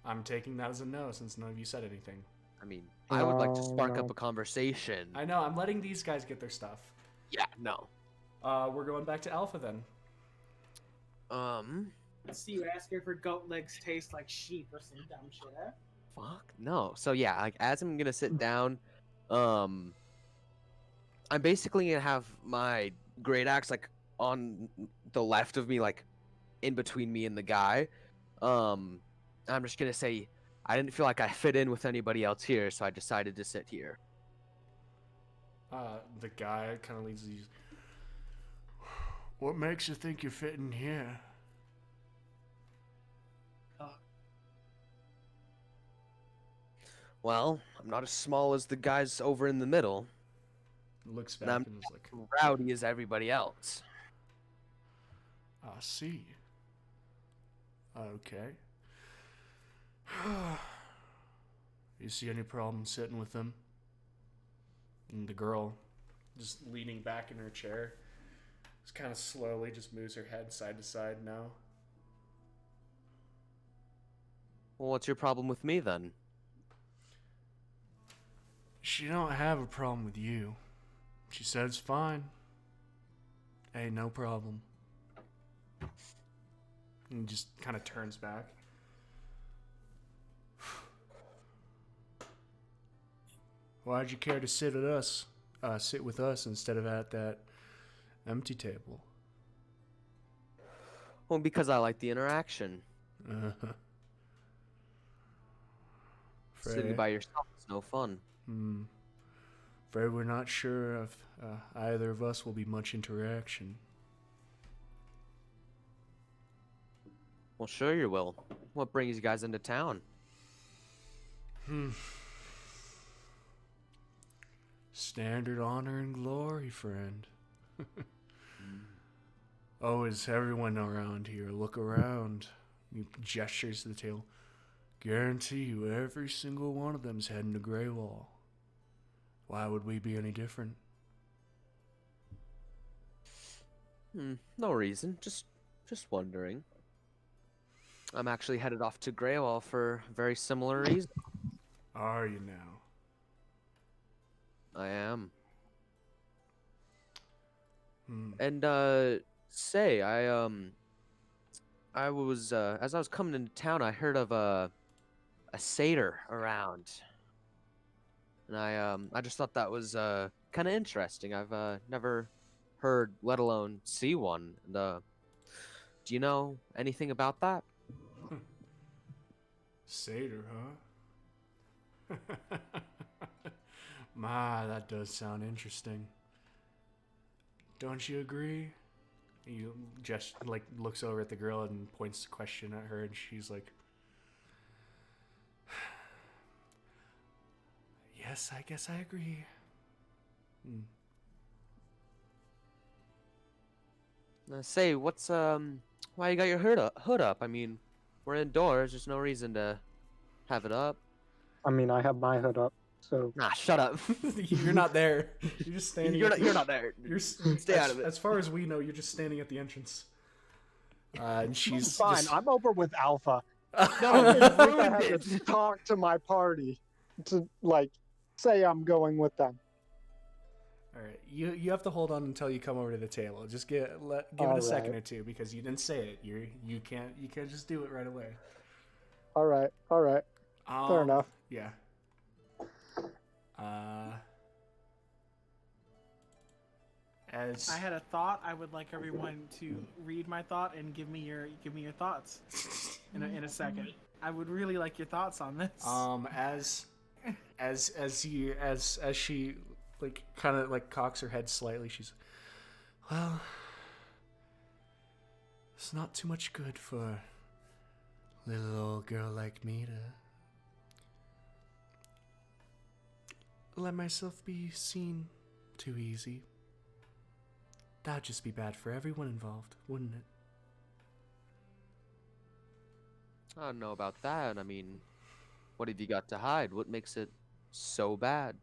Speaker 1: I'm taking that as a no since none of you said anything.
Speaker 4: I mean, I would like to
Speaker 3: No,
Speaker 4: spark
Speaker 3: no.
Speaker 4: up a conversation.
Speaker 1: I know, I'm letting these guys get their stuff.
Speaker 4: Yeah, no.
Speaker 1: We're going back to Alpha then.
Speaker 2: Let's see you ask her if her goat legs taste like sheep or some dumb shit. Huh?
Speaker 4: Fuck no. So yeah, like as I'm gonna sit down, I'm basically gonna have my great axe like on the left of me, like in between me and the guy. I'm just gonna say I didn't feel like I fit in with anybody else here, so I decided to sit here.
Speaker 1: The guy kind of leads these. What makes you think you're fitting here?
Speaker 4: Well, I'm not as small as the guys over in the middle,
Speaker 1: Looks
Speaker 4: and
Speaker 1: back
Speaker 4: I'm
Speaker 1: and is like,
Speaker 4: rowdy as everybody else.
Speaker 1: I see. Okay. You see any problem sitting with them? And the girl, just leaning back in her chair, Just kind of slowly just moves her head side to side now.
Speaker 4: Well, what's your problem with me then?
Speaker 1: She don't have a problem with you. She said it's fine. Hey, no problem. And just kind of turns back. Why'd you care to sit with us instead of at that empty table?
Speaker 4: Well, because I like the interaction.
Speaker 1: Uh-huh.
Speaker 4: Sitting by yourself is no fun.
Speaker 1: Afraid we're not sure if either of us will be much interaction.
Speaker 4: Well, sure you will. What brings you guys into town?
Speaker 1: Standard honor and glory, friend. Oh, is everyone around here? Look around. He gestures to the tail. Guarantee you every single one of them's heading to Grey Wall. Why would we be any different?
Speaker 4: No reason. Just wondering. I'm actually headed off to Grey Wall for a very similar reason.
Speaker 1: Are you now?
Speaker 4: I am.
Speaker 1: Hmm.
Speaker 4: And say I was as I was coming into town, I heard of a satyr around, and I just thought that was kind of interesting. I've never heard, let alone see one. And do you know anything about that?
Speaker 1: Satyr, huh? My, that does sound interesting. Don't you agree? You just like looks over at the girl and points a question at her, and she's like, "Yes, I guess I agree."
Speaker 4: Say, what's why you got your hood up? I mean, we're indoors. There's no reason to have it up.
Speaker 3: I mean, I have my hood up, so
Speaker 4: Nah, shut up.
Speaker 1: You're not there. You're just standing.
Speaker 4: You're not there. Stay out of it.
Speaker 1: As far as we know, you're just standing at the entrance. And she's
Speaker 3: fine.
Speaker 1: just...
Speaker 3: I'm over with Alpha.
Speaker 4: No,
Speaker 3: I
Speaker 4: you
Speaker 3: think I
Speaker 4: ruined
Speaker 3: have
Speaker 4: it.
Speaker 3: to talk to my party to like say I'm going with them.
Speaker 1: All right, you have to hold on until you come over to the table. Just give it a second or two because you didn't say it. You can't just do it right away.
Speaker 3: All right. Fair enough.
Speaker 1: Yeah. As
Speaker 2: I had a thought. I would like everyone to read my thought and give me your thoughts in a second. I would really like your thoughts on this.
Speaker 1: as she like kind of like cocks her head slightly, she's, well, it's not too much good for little old girl like me to let myself be seen too easy. That'd just be bad for everyone involved, wouldn't it?
Speaker 4: I don't know about that. I mean, what have you got to hide? What makes it so bad?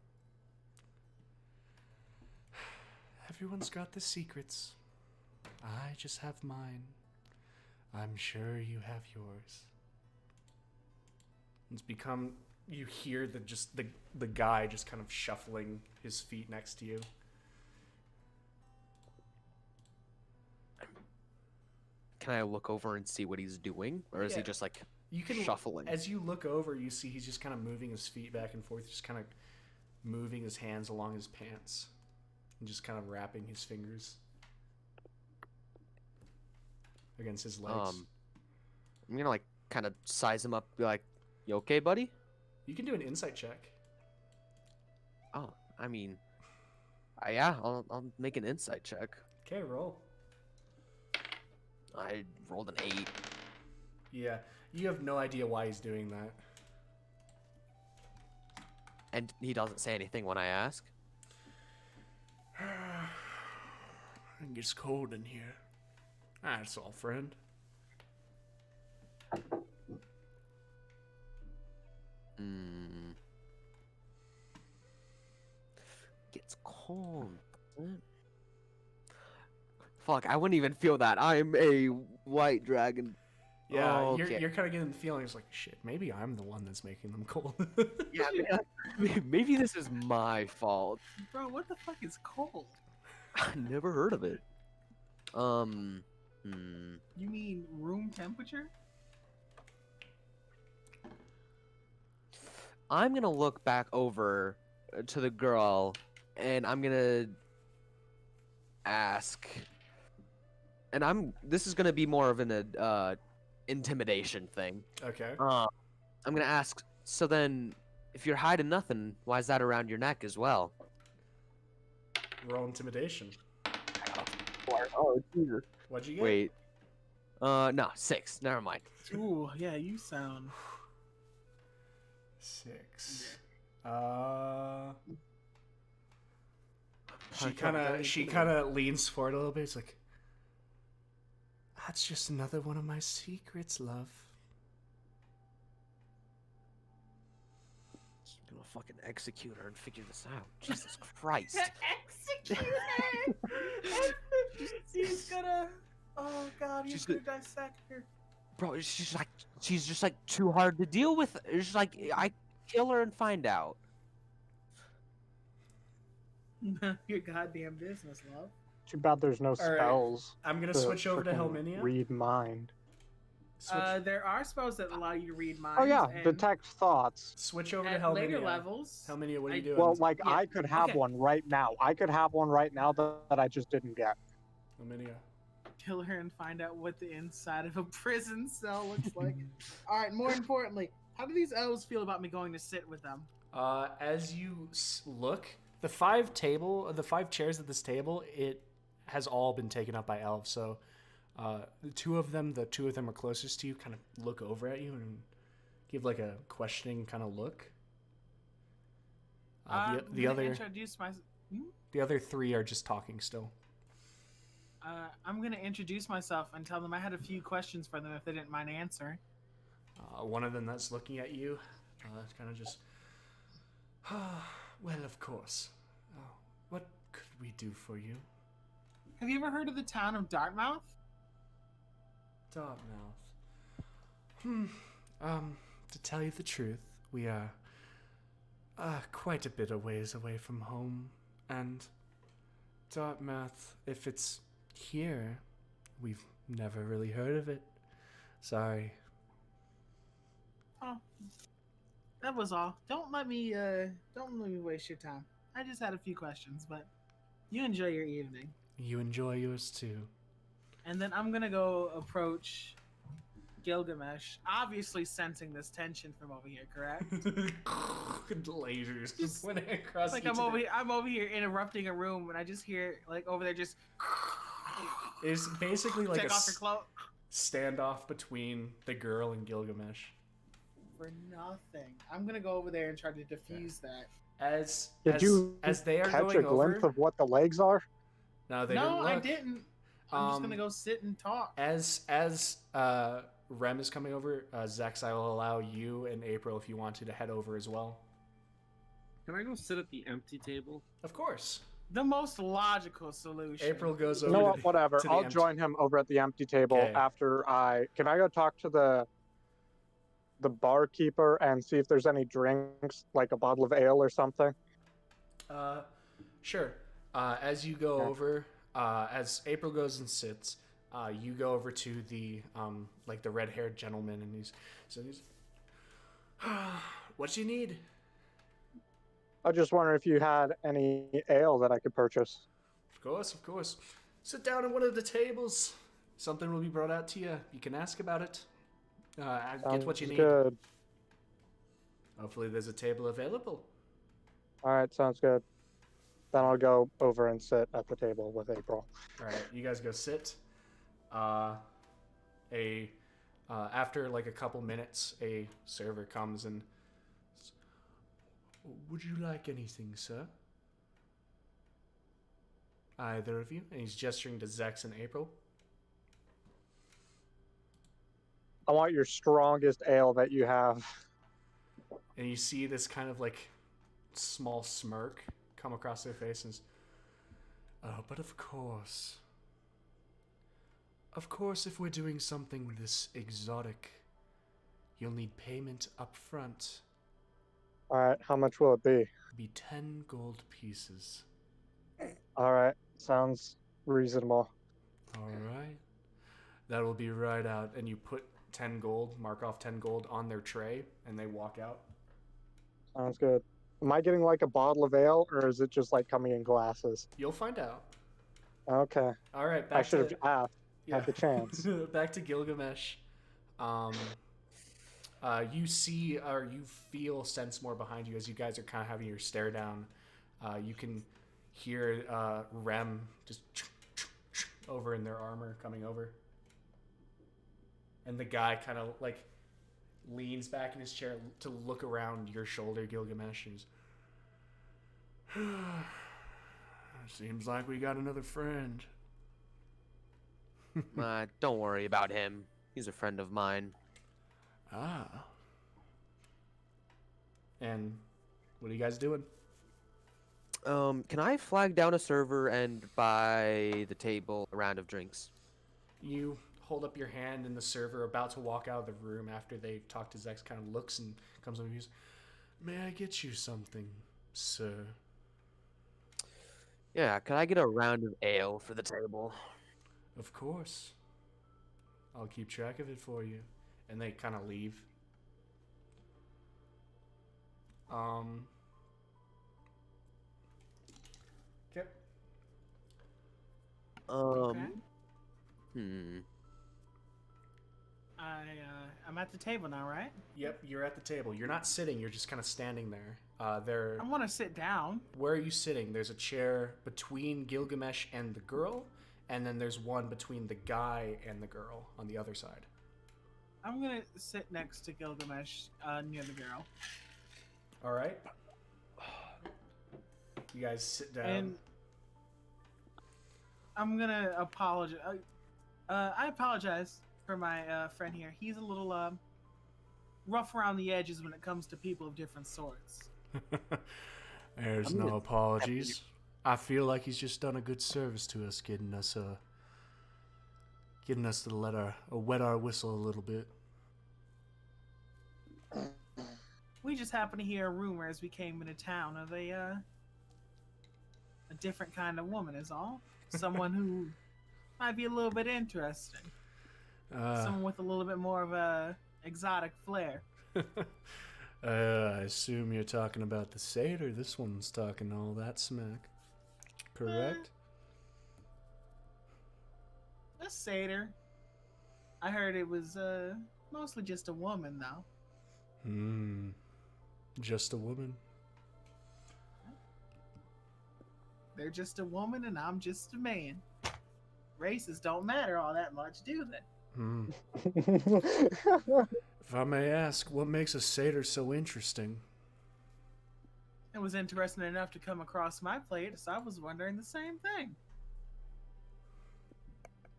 Speaker 1: Everyone's got the secrets. I just have mine. I'm sure you have yours. It's become... You hear the guy just kind of shuffling his feet next to you.
Speaker 4: Can I look over and see what he's doing? Or is he just like shuffling?
Speaker 1: As you look over, you see he's just kind of moving his feet back and forth, just kind of moving his hands along his pants. And just kind of wrapping his fingers against his legs.
Speaker 4: I'm gonna like kind of size him up, be like, "You okay, buddy?"
Speaker 1: You can do an insight check.
Speaker 4: Oh, I mean, yeah, I'll make an insight check.
Speaker 1: Okay, roll.
Speaker 4: I rolled an 8.
Speaker 1: Yeah, you have no idea why he's doing that.
Speaker 4: And he doesn't say anything when I ask.
Speaker 1: It gets cold in here. That's all, friend.
Speaker 4: Gets cold. Fuck, I wouldn't even feel that. I'm a white dragon.
Speaker 1: Yeah,
Speaker 4: Oh,
Speaker 1: you're
Speaker 4: okay.
Speaker 1: you're kind of getting the feeling it's like shit. Maybe I'm the one that's making them cold.
Speaker 4: Yeah, maybe this is my fault.
Speaker 2: Bro, what the fuck is cold?
Speaker 4: I never heard of it. Hmm.
Speaker 2: You mean room temperature?
Speaker 4: I'm gonna look back over to the girl, and I'm gonna ask. And this is gonna be more of an intimidation thing.
Speaker 1: Okay.
Speaker 4: I'm gonna ask. So then, if you're hiding nothing, why is that around your neck as well?
Speaker 1: Roll intimidation.
Speaker 4: Oh Jesus!
Speaker 1: What'd you get?
Speaker 4: Wait. No, 6. Never mind.
Speaker 2: Ooh, yeah, you sound.
Speaker 1: 6.
Speaker 4: I
Speaker 1: She kind of leans forward a little bit. It's like, that's just another one of my secrets, love.
Speaker 4: I'm gonna fucking execute her and figure this out. Jesus Christ!
Speaker 2: Execute her! He's gonna. Oh god, he's
Speaker 4: She's
Speaker 2: gonna dissect her.
Speaker 4: Bro, she's just like too hard to deal with. It's just like I kill her and find out.
Speaker 2: Your goddamn business, love.
Speaker 3: Too bad there's no
Speaker 1: right.
Speaker 3: spells.
Speaker 1: I'm gonna
Speaker 3: to
Speaker 1: switch over to
Speaker 3: frickin'
Speaker 1: Helminia.
Speaker 3: Read mind.
Speaker 2: There are spells that allow you to read minds.
Speaker 3: Oh yeah,
Speaker 2: and
Speaker 3: detect thoughts.
Speaker 1: Switch over to
Speaker 2: at
Speaker 1: Helminia.
Speaker 2: later levels.
Speaker 1: Helminia, what are you
Speaker 2: I-
Speaker 1: doing?
Speaker 3: Well, like
Speaker 2: Yeah,
Speaker 3: I could have
Speaker 2: okay.
Speaker 3: one right now. I could have one right now that I just didn't get.
Speaker 1: Helminia.
Speaker 2: Kill her and find out what the inside of a prison cell looks like. All right. More importantly, how do these elves feel about me going to sit with them?
Speaker 1: As you look, the 5 chairs at this table, it has all been taken up by elves. So, the two of them are closest to you, kind of look over at you and give like a questioning kind of look.
Speaker 2: I'm
Speaker 1: The
Speaker 2: gonna
Speaker 1: other
Speaker 2: introduce my.
Speaker 1: the other 3 are just talking still.
Speaker 2: I'm gonna introduce myself and tell them I had a few questions for them if they didn't mind answering.
Speaker 1: One of them that's looking at you, kind of just. Well, of course. What could we do for you?
Speaker 2: Have you ever heard of the town of Dartmouth?
Speaker 1: Dartmouth. To tell you the truth, we are quite a bit of ways away from home, and Dartmouth, if it's here, we've never really heard of it. Sorry.
Speaker 2: Oh, that was all. Don't let me waste your time. I just had a few questions, but you enjoy your evening.
Speaker 1: You enjoy yours too.
Speaker 2: And then I'm gonna go approach Gilgamesh, obviously sensing this tension from over here, correct?
Speaker 1: Lasers just went across.
Speaker 2: Like
Speaker 1: each of them.
Speaker 2: I'm over here interrupting a room, and I just hear like over there just.
Speaker 1: It's basically like
Speaker 2: Take
Speaker 1: a
Speaker 2: off your clothes.
Speaker 1: standoff between the girl and Gilgamesh.
Speaker 2: For nothing. I'm gonna go over there and try to defuse that.
Speaker 3: Did you
Speaker 1: as they are
Speaker 3: catch
Speaker 1: going
Speaker 3: a glimpse
Speaker 1: over,
Speaker 3: of what the legs are?
Speaker 1: no, they
Speaker 2: No,
Speaker 1: didn't look.
Speaker 2: I didn't. I'm just gonna
Speaker 1: Um,
Speaker 2: go sit and talk.
Speaker 1: As Rem is coming over, Zex, I will allow you and April if you want to head over as well.
Speaker 5: Can I go sit at the empty table?
Speaker 1: Of course.
Speaker 2: The most logical solution.
Speaker 1: April goes
Speaker 3: You
Speaker 1: over.
Speaker 3: know
Speaker 1: to
Speaker 3: what? Whatever.
Speaker 1: to the
Speaker 3: I'll
Speaker 1: empty-
Speaker 3: join him over at the empty table
Speaker 1: Okay.
Speaker 3: after I. Can I go talk to the barkeeper and see if there's any drinks, like a bottle of ale or something?
Speaker 1: Sure. As you go
Speaker 3: Okay.
Speaker 1: over, as April goes and sits, you go over to the like the red-haired gentleman, and he's what do you need?
Speaker 3: I just wonder if you had any ale that I could purchase.
Speaker 1: Of course, of course. Sit down at one of the tables. Something will be brought out to you. You can ask about it. Get what you
Speaker 3: Sounds
Speaker 1: need.
Speaker 3: Good.
Speaker 1: Hopefully, there's a table available.
Speaker 3: All right, sounds good. Then I'll go over and sit at the table with April.
Speaker 1: All right, you guys go sit. After like a couple minutes, a server comes and says, would you like anything, sir? Either of you? And he's gesturing to Zex and April.
Speaker 3: I want your strongest ale that you have.
Speaker 1: And you see this kind of like small smirk come across their faces. Oh, but of course. Of course, if we're doing something this exotic, you'll need payment up front.
Speaker 3: All right, how much will it be?
Speaker 1: Be 10 gold pieces.
Speaker 3: All right, sounds reasonable.
Speaker 1: All right. That will be right out. And you put 10 gold, mark off 10 gold on their tray, and they walk out.
Speaker 3: Sounds good. Am I getting like a bottle of ale, or is it just like coming in glasses?
Speaker 1: You'll find out.
Speaker 3: Okay.
Speaker 1: All right,
Speaker 3: I should have asked.
Speaker 1: yeah.
Speaker 3: Had the chance.
Speaker 1: Back to Gilgamesh. You see, or you feel, sense more behind you as you guys are kind of having your stare down. You can hear Rem just over in their armor coming over. And the guy kind of like leans back in his chair to look around your shoulder, Gilgamesh. And seems like we got another friend.
Speaker 4: Don't worry about him. He's a friend of mine.
Speaker 1: Ah. And what are you guys doing?
Speaker 4: Can I flag down a server and buy the table a round of drinks?
Speaker 1: You hold up your hand, and the server, about to walk out of the room after they've talked to Zex, kind of looks and comes over and goes, "May I get you something, sir?"
Speaker 4: Yeah, can I get a round of ale for the table?
Speaker 1: Of course. I'll keep track of it for you. And they kind of leave. Okay.
Speaker 2: Okay.
Speaker 4: Hmm.
Speaker 2: I'm at the table now, right?
Speaker 1: Yep, you're at the table. You're not sitting, you're just kind of standing there.
Speaker 2: I want to sit down.
Speaker 1: Where are you sitting? There's a chair between Gilgamesh and the girl, and then there's one between the guy and the girl on the other side.
Speaker 2: I'm gonna sit next to Gilgamesh, near the girl.
Speaker 1: All right. You guys sit down.
Speaker 2: And I'm gonna apologize. I apologize for my friend here. He's a little rough around the edges when it comes to people of different sorts.
Speaker 1: There's no apologies. I feel like he's just done a good service to us, getting us to wet our whistle a little bit.
Speaker 2: We just happened to hear a rumor as we came into town of a different kind of woman is all. Someone who might be a little bit interesting. Someone with a little bit more of a exotic flair.
Speaker 1: I assume you're talking about the satyr. This one's talking all that smack. Correct?
Speaker 2: A satyr. I heard it was mostly just a woman, though.
Speaker 1: Just a woman?
Speaker 2: They're just a woman and I'm just a man. Races don't matter all that much, do they?
Speaker 1: If I may ask, what makes a satyr so interesting?
Speaker 2: It was interesting enough to come across my plate, so I was wondering the same thing.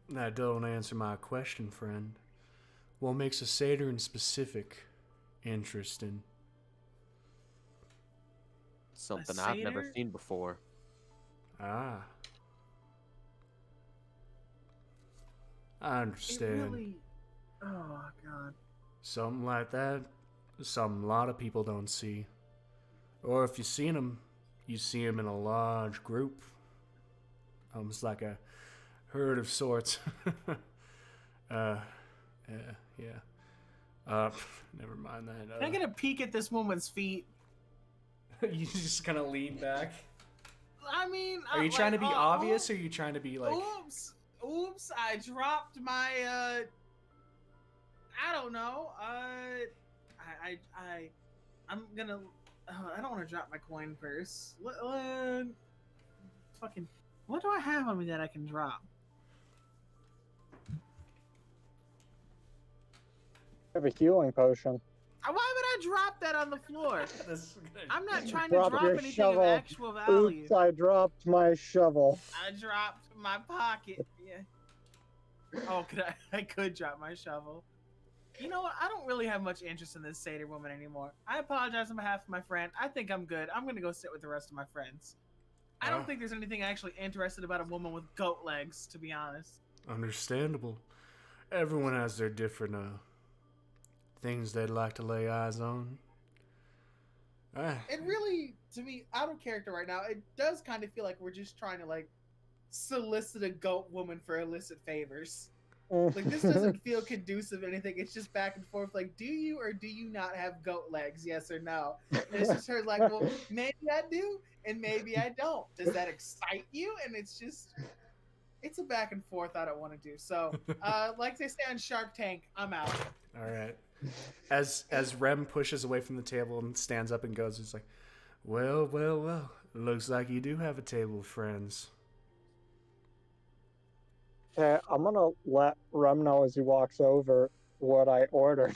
Speaker 1: That don't answer my question, friend. What makes a satyr in specific interesting?
Speaker 4: Something I've never
Speaker 2: satyr?
Speaker 4: seen before.
Speaker 1: Ah. I understand.
Speaker 2: It really... Oh, God.
Speaker 1: Something like that, something a lot of people don't see. Or if you seen them, you see them in a large group. Almost like a herd of sorts. Yeah. Never mind that.
Speaker 2: Can I get a peek at this woman's feet?
Speaker 1: You just kind of lean back.
Speaker 2: I mean...
Speaker 1: Are you trying to be obvious, or are you trying to be like...
Speaker 2: Oops, I dropped my, I don't know, I'm gonna, I don't want to drop my coin purse. Fucking, what do I have on me that I can drop?
Speaker 3: I have a healing potion.
Speaker 2: Why would I drop that on the floor? I'm not trying to
Speaker 3: Drop
Speaker 2: drop
Speaker 3: your
Speaker 2: anything
Speaker 3: shovel.
Speaker 2: of actual value.
Speaker 3: Oops, I dropped my shovel.
Speaker 2: I dropped my pocket. Yeah. Oh, I could drop my shovel. You know what? I don't really have much interest in this satyr woman anymore. I apologize on behalf of my friend. I think I'm good. I'm gonna go sit with the rest of my friends. I don't think there's anything actually interested about a woman with goat legs, to be honest.
Speaker 1: Understandable. Everyone has their different things they'd like to lay eyes on.
Speaker 2: It really, to me, out of character right now, it does kind of feel like we're just trying to like solicit a goat woman for illicit favors. Like this doesn't feel conducive to anything. It's just back and forth. Like, do you or do you not have goat legs? Yes or no? And it's just her like, well, maybe I do, and maybe I don't. Does that excite you? And it's a back and forth I don't want to do. So, like they say on Shark Tank, I'm out.
Speaker 1: All right. As Rem pushes away from the table and stands up and goes, he's like, well. Looks like you do have a table of friends.
Speaker 3: Okay, I'm gonna let Rem know as he walks over what I ordered.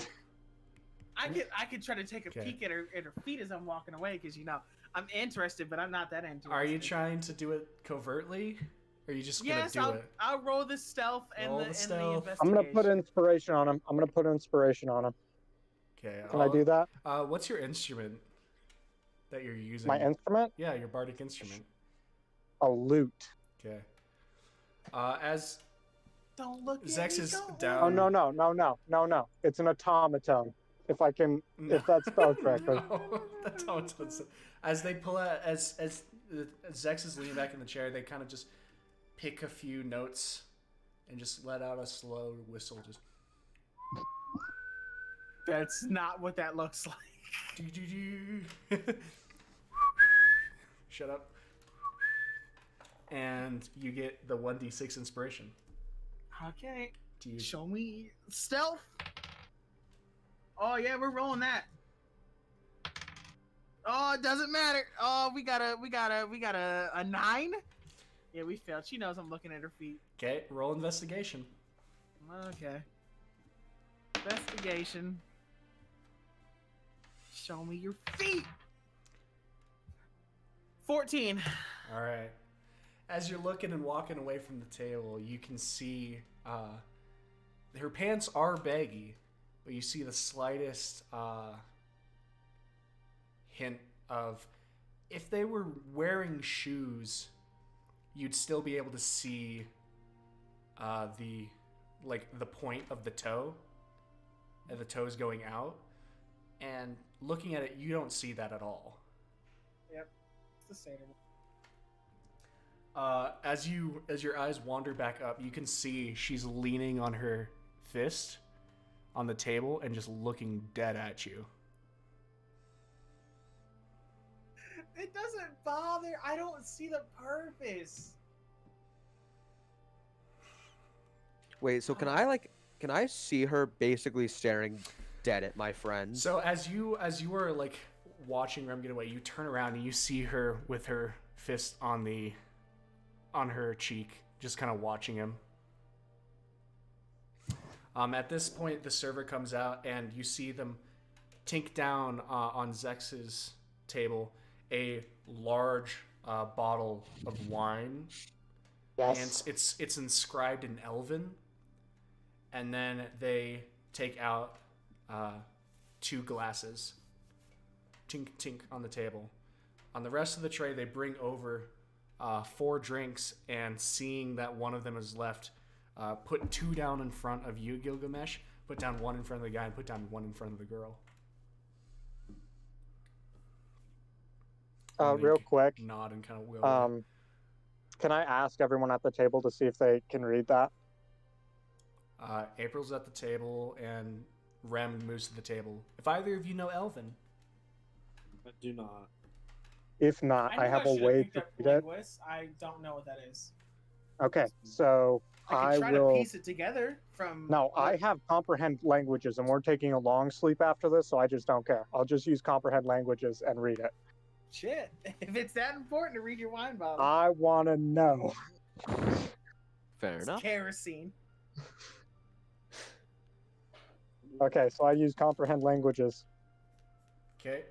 Speaker 2: I could try to take a peek at her feet as I'm walking away because I'm interested, but I'm not that interested.
Speaker 1: Are you trying to do it covertly? Or are you just gonna do it?
Speaker 2: I'll roll the stealth and the investigation.
Speaker 3: I'm gonna put inspiration on him.
Speaker 1: Okay.
Speaker 3: Can I do that?
Speaker 1: What's your instrument that you're using?
Speaker 3: My instrument?
Speaker 1: Yeah, your bardic instrument.
Speaker 3: A lute.
Speaker 1: Okay. As
Speaker 2: don't look
Speaker 1: Zex is
Speaker 2: don't.
Speaker 1: down.
Speaker 3: Oh no. It's an automaton. If that's spelled correctly.
Speaker 1: No, that's how it does. As they pull out, as Zex is leaning back in the chair, they kind of just pick a few notes and just let out a slow whistle. Just.
Speaker 2: That's not what that looks like.
Speaker 1: Shut up. And you get the 1d6 inspiration.
Speaker 2: Okay. Show me stealth. Oh yeah, we're rolling that. Oh, it doesn't matter. Oh, we got a 9. Yeah, we failed. She knows I'm looking at her feet.
Speaker 1: Okay, roll investigation.
Speaker 2: Okay. Investigation. Show me your feet. 14.
Speaker 1: All right. As you're looking and walking away from the table, you can see her pants are baggy, but you see the slightest hint of if they were wearing shoes, you'd still be able to see the point of the toe, and the toes going out. And looking at it, you don't see that at all.
Speaker 2: Yep, it's the same.
Speaker 1: As your eyes wander back up, you can see she's leaning on her fist on the table and just looking dead at you.
Speaker 2: It doesn't bother. I don't see the purpose.
Speaker 4: Wait, so can I see her basically staring dead at my friend?
Speaker 1: So as you are like watching Rem get away, you turn around and you see her with her fist on her cheek, just kind of watching him. At this point, the server comes out and you see them tink down on Zex's table a large bottle of wine.
Speaker 3: Yes.
Speaker 1: And it's inscribed in Elven. And then they take out 2 glasses. Tink, tink on the table. On the rest of the tray, they bring over 4 drinks, and seeing that one of them is left, put 2 down in front of you, Gilgamesh, put down 1 in front of the guy, and put down 1 in front of the girl.
Speaker 3: Real quick.
Speaker 1: Nod and kind of will.
Speaker 3: Can I ask everyone at the table to see if they can read that?
Speaker 1: April's at the table, and Rem moves to the table. If either of you know Elven.
Speaker 5: I do not.
Speaker 3: If not, I have a way to read it.
Speaker 2: I don't know what that is.
Speaker 3: Okay, so
Speaker 2: I can try
Speaker 3: will
Speaker 2: to piece it together from.
Speaker 3: No, I have comprehend languages, and we're taking a long sleep after this, so I just don't care. I'll just use comprehend languages and read it.
Speaker 2: Shit, if it's that important to read your wine bottle.
Speaker 3: I want to know.
Speaker 4: Fair enough.
Speaker 2: Kerosene.
Speaker 3: Okay, so I use comprehend languages.
Speaker 1: Okay.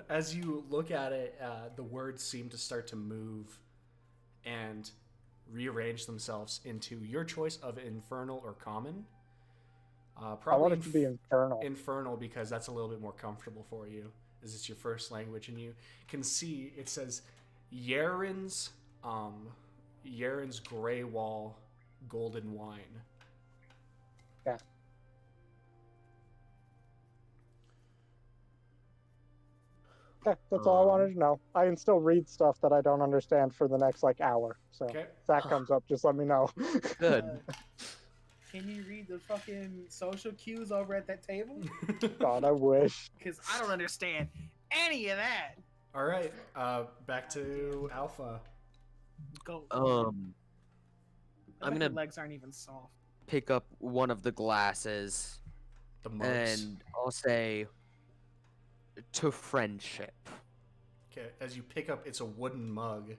Speaker 1: As you look at it, the words seem to start to move and rearrange themselves into your choice of infernal or common. Probably
Speaker 3: I want it to be infernal.
Speaker 1: Infernal, because that's a little bit more comfortable for you, as it's your first language, and you can see it says Yaren's Yaren's Grey Wall golden wine.
Speaker 3: Yeah. Okay, that's all I wanted to know. I can still read stuff that I don't understand for the next like hour. So
Speaker 1: Okay.
Speaker 3: if that comes up, just let me know.
Speaker 4: Good.
Speaker 2: Can you read the fucking social cues over at that table?
Speaker 3: God, I wish.
Speaker 2: Because I don't understand any of that.
Speaker 1: All right. Back to Alpha.
Speaker 2: Go.
Speaker 4: I'm
Speaker 2: Your
Speaker 4: gonna
Speaker 2: legs aren't even soft.
Speaker 4: pick up one of the glasses
Speaker 1: The mugs.
Speaker 4: and I'll say, to friendship.
Speaker 1: Okay. As you pick up, it's a wooden mug.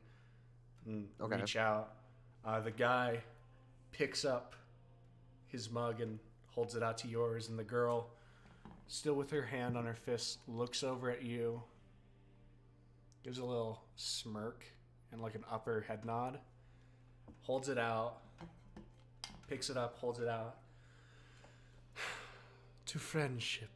Speaker 1: And
Speaker 4: Okay.
Speaker 1: reach out. The guy picks up his mug and holds it out to yours, and the girl, still with her hand on her fist, looks over at you, gives a little smirk and like an upper head nod, holds it out, picks it up, holds it out. To friendship.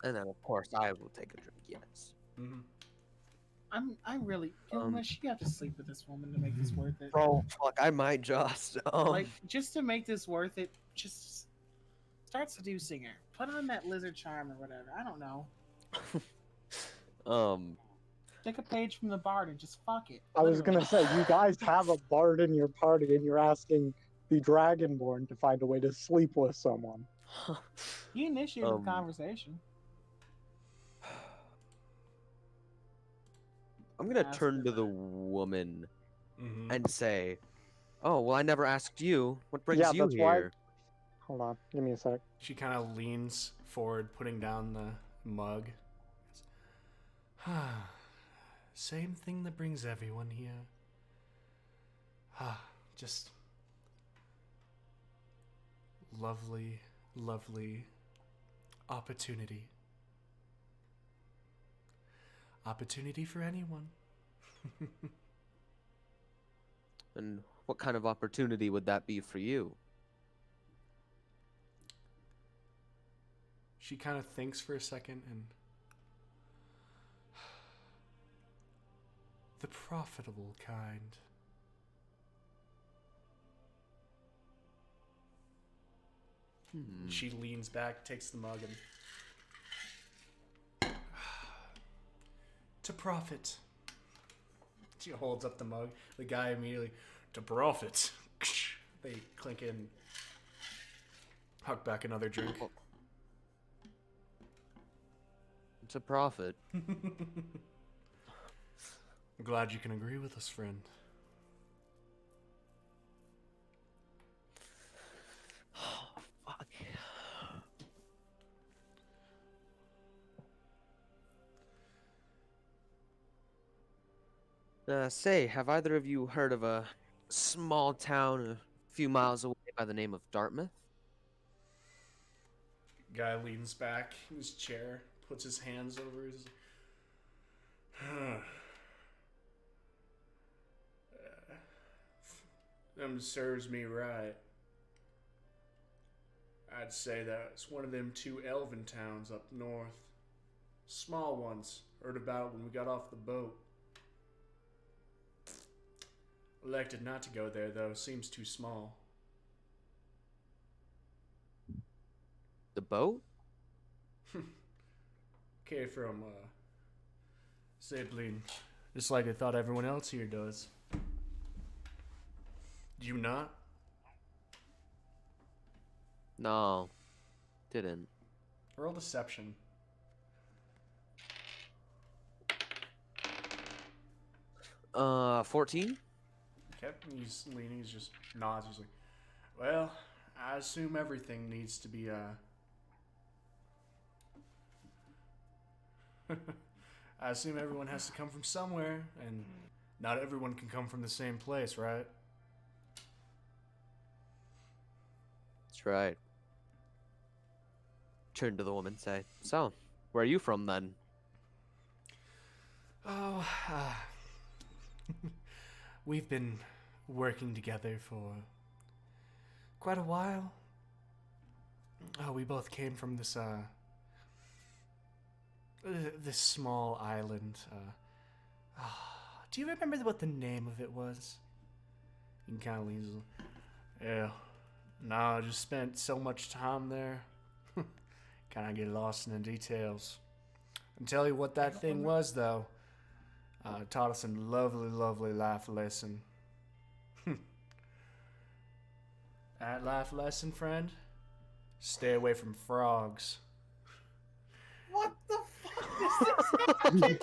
Speaker 4: And then, of course, I will take a drink, yes.
Speaker 1: Mm-hmm.
Speaker 2: I really, Gilgamesh, you have to sleep with this woman to make this worth it.
Speaker 4: Bro, fuck, I might just.
Speaker 2: Like, just to make this worth it, just start seducing her. Put on that lizard charm or whatever. I don't know. Take a page from the bard and just fuck it.
Speaker 3: I was
Speaker 2: Literally.
Speaker 3: gonna say, you guys have a bard in your party, and you're asking the Dragonborn to find a way to sleep with someone.
Speaker 2: You initiated the conversation.
Speaker 4: I'm gonna
Speaker 2: Ask
Speaker 4: turn
Speaker 2: her
Speaker 4: to the
Speaker 2: that.
Speaker 4: woman
Speaker 1: Mm-hmm.
Speaker 4: and say, "Oh, well, I never asked you. What brings
Speaker 3: Yeah,
Speaker 4: you
Speaker 3: that's why-
Speaker 4: here?"
Speaker 3: Hold on, give me a sec.
Speaker 1: She kind of leans forward, putting down the mug. Same thing that brings everyone here. Just lovely, lovely opportunity. Opportunity for anyone.
Speaker 4: And what kind of opportunity would that be for you?
Speaker 1: She kind of thinks for a second and... The profitable kind. She leans back, takes the mug, and... To profit. She holds up the mug. The guy immediately... To profit. They clink in. Huck back another drink.
Speaker 4: It's a profit.
Speaker 1: I'm glad you can agree with us, friend.
Speaker 4: Oh, fuck. Say, have either of you heard of a small town a few miles away by the name of Dartmouth?
Speaker 1: Guy leans back in his chair, puts his hands over his... Them serves me right. I'd say that it's one of them two elven towns up north. Small ones. Heard about when we got off the boat. Elected not to go there, though. Seems too small.
Speaker 4: The boat?
Speaker 1: Came from, Sibling. Just like I thought everyone else here does. Do you not?
Speaker 4: No, didn't.
Speaker 1: Roll deception.
Speaker 4: 14?
Speaker 1: Okay, he's leaning, he's just nods, he's like, well, I assume everything needs to be, I assume everyone has to come from somewhere, and not everyone can come from the same place, right?
Speaker 4: That's right. Turn to the woman, say, "So, where are you from then?"
Speaker 1: Oh, we've been working together for quite a while. Oh, we both came from this, this small island. Do you remember what the name of it was? He kind of leans. Yeah. No, I just spent so much time there. Kind of get lost in the details. I'll tell you what that thing was, though. It taught us a lovely, lovely life lesson. That life lesson, friend? Stay away from frogs.
Speaker 2: What the fuck does this fucking do?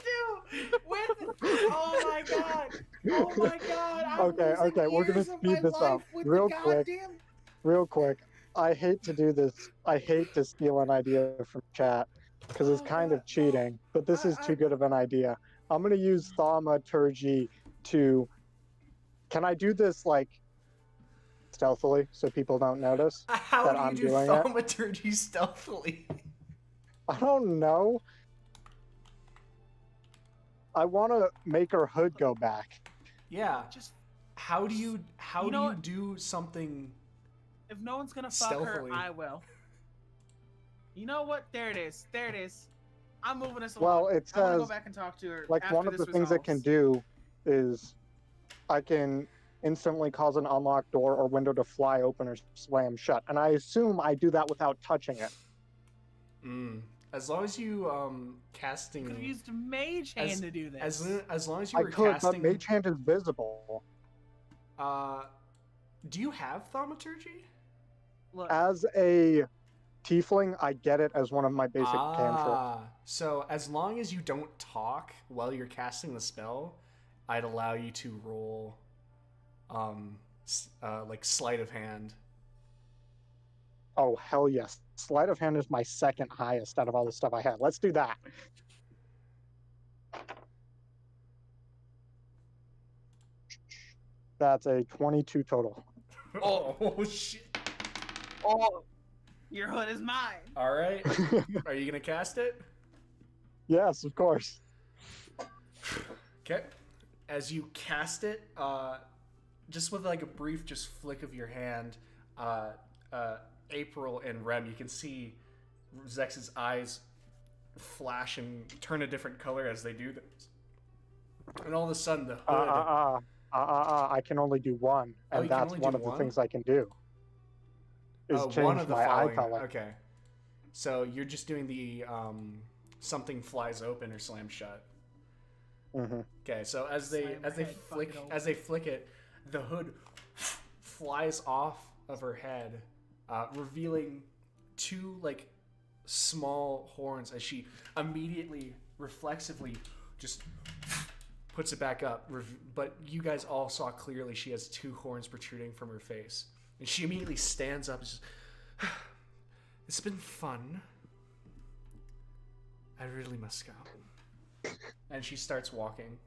Speaker 2: Oh my god! Oh my god! I'm
Speaker 3: Okay, we're gonna
Speaker 2: years of
Speaker 3: speed
Speaker 2: my
Speaker 3: this up
Speaker 2: life with
Speaker 3: real
Speaker 2: the
Speaker 3: quick.
Speaker 2: goddamn...
Speaker 3: Real quick. I hate to do this. I hate to steal an idea from chat because it's kind of cheating, but this is too good of an idea. I'm gonna use thaumaturgy to. Can I do this like stealthily so people don't notice
Speaker 1: How
Speaker 3: that
Speaker 1: do you
Speaker 3: I'm
Speaker 1: do
Speaker 3: doing it?
Speaker 1: thaumaturgy stealthily?
Speaker 3: I don't know. I want to make her hood go back.
Speaker 1: Yeah.
Speaker 2: Just
Speaker 1: How do you
Speaker 2: You know what?
Speaker 1: do something?
Speaker 2: if no one's gonna fuck her,
Speaker 1: Stealthily.
Speaker 2: I will. You know what? There it is. There it is. I'm moving this
Speaker 3: Well,
Speaker 2: along.
Speaker 3: it
Speaker 2: I want to go
Speaker 3: says
Speaker 2: back and talk to her.
Speaker 3: like
Speaker 2: after
Speaker 3: one of
Speaker 2: this
Speaker 3: the things it can
Speaker 2: resolves.
Speaker 3: do is I can instantly cause an unlocked door or window to fly open or slam shut, and I assume I do that without touching it.
Speaker 1: As long as you
Speaker 2: You
Speaker 1: casting.
Speaker 2: could have used Mage Hand to do this.
Speaker 1: As long as you
Speaker 3: I
Speaker 1: were
Speaker 3: could,
Speaker 1: casting.
Speaker 3: but Mage Hand is visible.
Speaker 1: Do you have thaumaturgy?
Speaker 2: Look,
Speaker 3: As a tiefling, I get it as one of my basic cantrips.
Speaker 1: So as long as you don't talk while you're casting the spell, I'd allow you to roll, like sleight of hand.
Speaker 3: Oh, hell yes. Sleight of hand is my second highest out of all the stuff I had. Let's do that. That's a 22 total.
Speaker 1: Oh shit!
Speaker 2: oh, your hood is mine.
Speaker 1: All right, are you gonna cast it?
Speaker 3: Yes, of course.
Speaker 1: Okay. As you cast it, just with like a brief just flick of your hand, April and Rem, you can see Zex's eyes flash and turn a different color as they do this. And all of a sudden, the hood.
Speaker 3: I can only do one,
Speaker 1: Oh,
Speaker 3: and
Speaker 1: you can
Speaker 3: that's
Speaker 1: only
Speaker 3: one
Speaker 1: do
Speaker 3: of the
Speaker 1: one?
Speaker 3: things I can do. Is
Speaker 1: one
Speaker 3: change
Speaker 1: of the
Speaker 3: my eye
Speaker 1: following.
Speaker 3: color.
Speaker 1: Okay. So you're just doing the something flies open or slam shut.
Speaker 3: Mm-hmm.
Speaker 1: Okay, so as they
Speaker 2: Slam her head, fuck it open.
Speaker 1: flick it, the hood flies off of her head, revealing two like small horns as she immediately reflexively just puts it back up. But you guys all saw clearly she has two horns protruding from her face, and she immediately stands up and says, "It's been fun. I really must go." And she starts walking.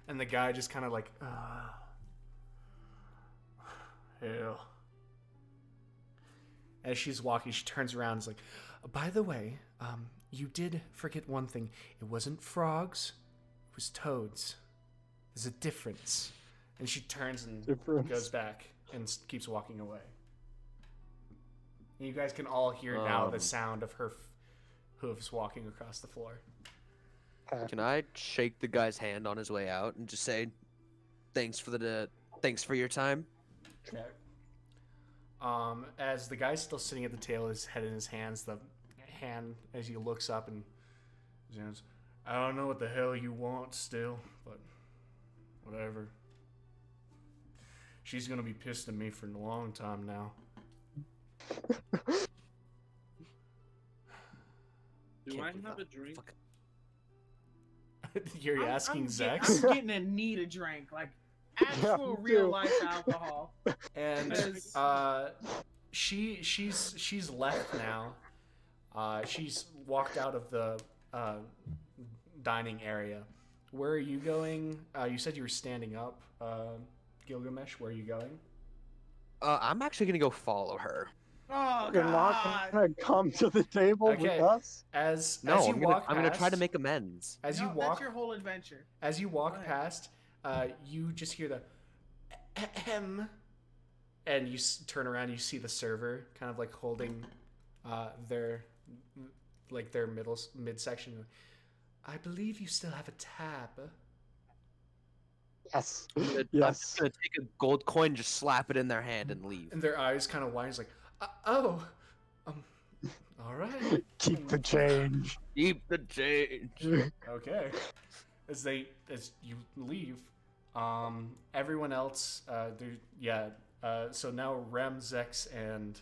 Speaker 1: And the guy just kind of like, hell. As she's walking, she turns around and is like, by the way, you did forget one thing. It wasn't frogs, it was toads. There's a difference. And she turns and goes back and keeps walking away. And you guys can all hear now the sound of her hooves walking across the floor.
Speaker 4: Can I shake the guy's hand on his way out and just say, thanks for your time?
Speaker 1: Okay. As the guy's still sitting at the table, his head in his hands, the hand as he looks up and says, I don't know what the hell you want still, but whatever. She's gonna be pissed at me for a long time now.
Speaker 5: Do I have a drink?
Speaker 1: You're asking
Speaker 2: I'm
Speaker 1: Zex?
Speaker 2: getting a need a drink, like actual real life alcohol.
Speaker 1: And she's left now. She's walked out of the dining area. Where are you going? You said you were standing up, Gilgamesh. Where are you going?
Speaker 4: I'm actually gonna go follow her.
Speaker 2: Oh
Speaker 3: You're
Speaker 2: god!
Speaker 3: not gonna come to the table
Speaker 1: Okay.
Speaker 3: with us?
Speaker 1: As
Speaker 4: No,
Speaker 1: you
Speaker 4: I'm
Speaker 1: walk
Speaker 4: gonna try to
Speaker 1: past-
Speaker 4: make amends.
Speaker 1: As
Speaker 2: No,
Speaker 1: you walk,
Speaker 2: that's your whole adventure.
Speaker 1: as you walk
Speaker 2: Go ahead.
Speaker 1: past, you just hear the ahem, and you turn around. You see the server kind of like holding their like their midsection. I believe you still have a tab.
Speaker 3: Yes.
Speaker 4: I'm just
Speaker 3: Yes.
Speaker 4: gonna take a gold coin, just slap it in their hand, and leave.
Speaker 1: And their eyes kind of wide. It's like, oh, all right.
Speaker 3: Keep the change.
Speaker 4: Keep the change.
Speaker 1: Okay. As you leave, everyone else, so now Rem, Zex, and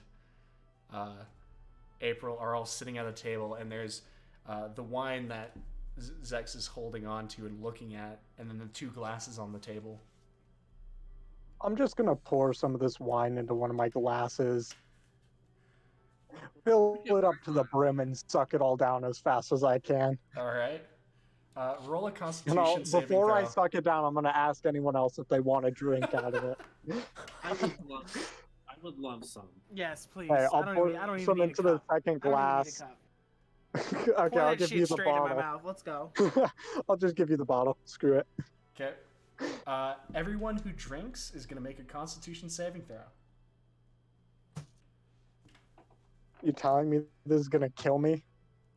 Speaker 1: April are all sitting at a table, and there's the wine that Zex is holding on to and looking at, and then the 2 glasses on the table.
Speaker 3: I'm just gonna pour some of this wine into one of my glasses, fill it up to the brim, and suck it all down as fast as I can.
Speaker 1: All right. Roll a
Speaker 3: You
Speaker 1: Constitution
Speaker 3: know,
Speaker 1: saving
Speaker 3: before
Speaker 1: throw.
Speaker 3: I suck it down, I'm gonna ask anyone else if they want a drink out of it.
Speaker 5: I would love some.
Speaker 2: Yes, please.
Speaker 3: Hey, I'll
Speaker 2: I don't
Speaker 3: pour
Speaker 2: even
Speaker 3: some
Speaker 2: need a
Speaker 3: into the
Speaker 2: cup.
Speaker 3: second
Speaker 2: I don't even need a
Speaker 3: glass.
Speaker 2: cup.
Speaker 3: Okay,
Speaker 2: Pour
Speaker 3: I'll
Speaker 2: that
Speaker 3: give
Speaker 2: shit
Speaker 3: you the
Speaker 2: straight in my
Speaker 3: bottle.
Speaker 2: mouth. Let's go.
Speaker 3: I'll just give you the bottle. Screw it.
Speaker 1: Okay. Everyone who drinks is going to make a Constitution saving throw.
Speaker 3: You telling me this is gonna kill me?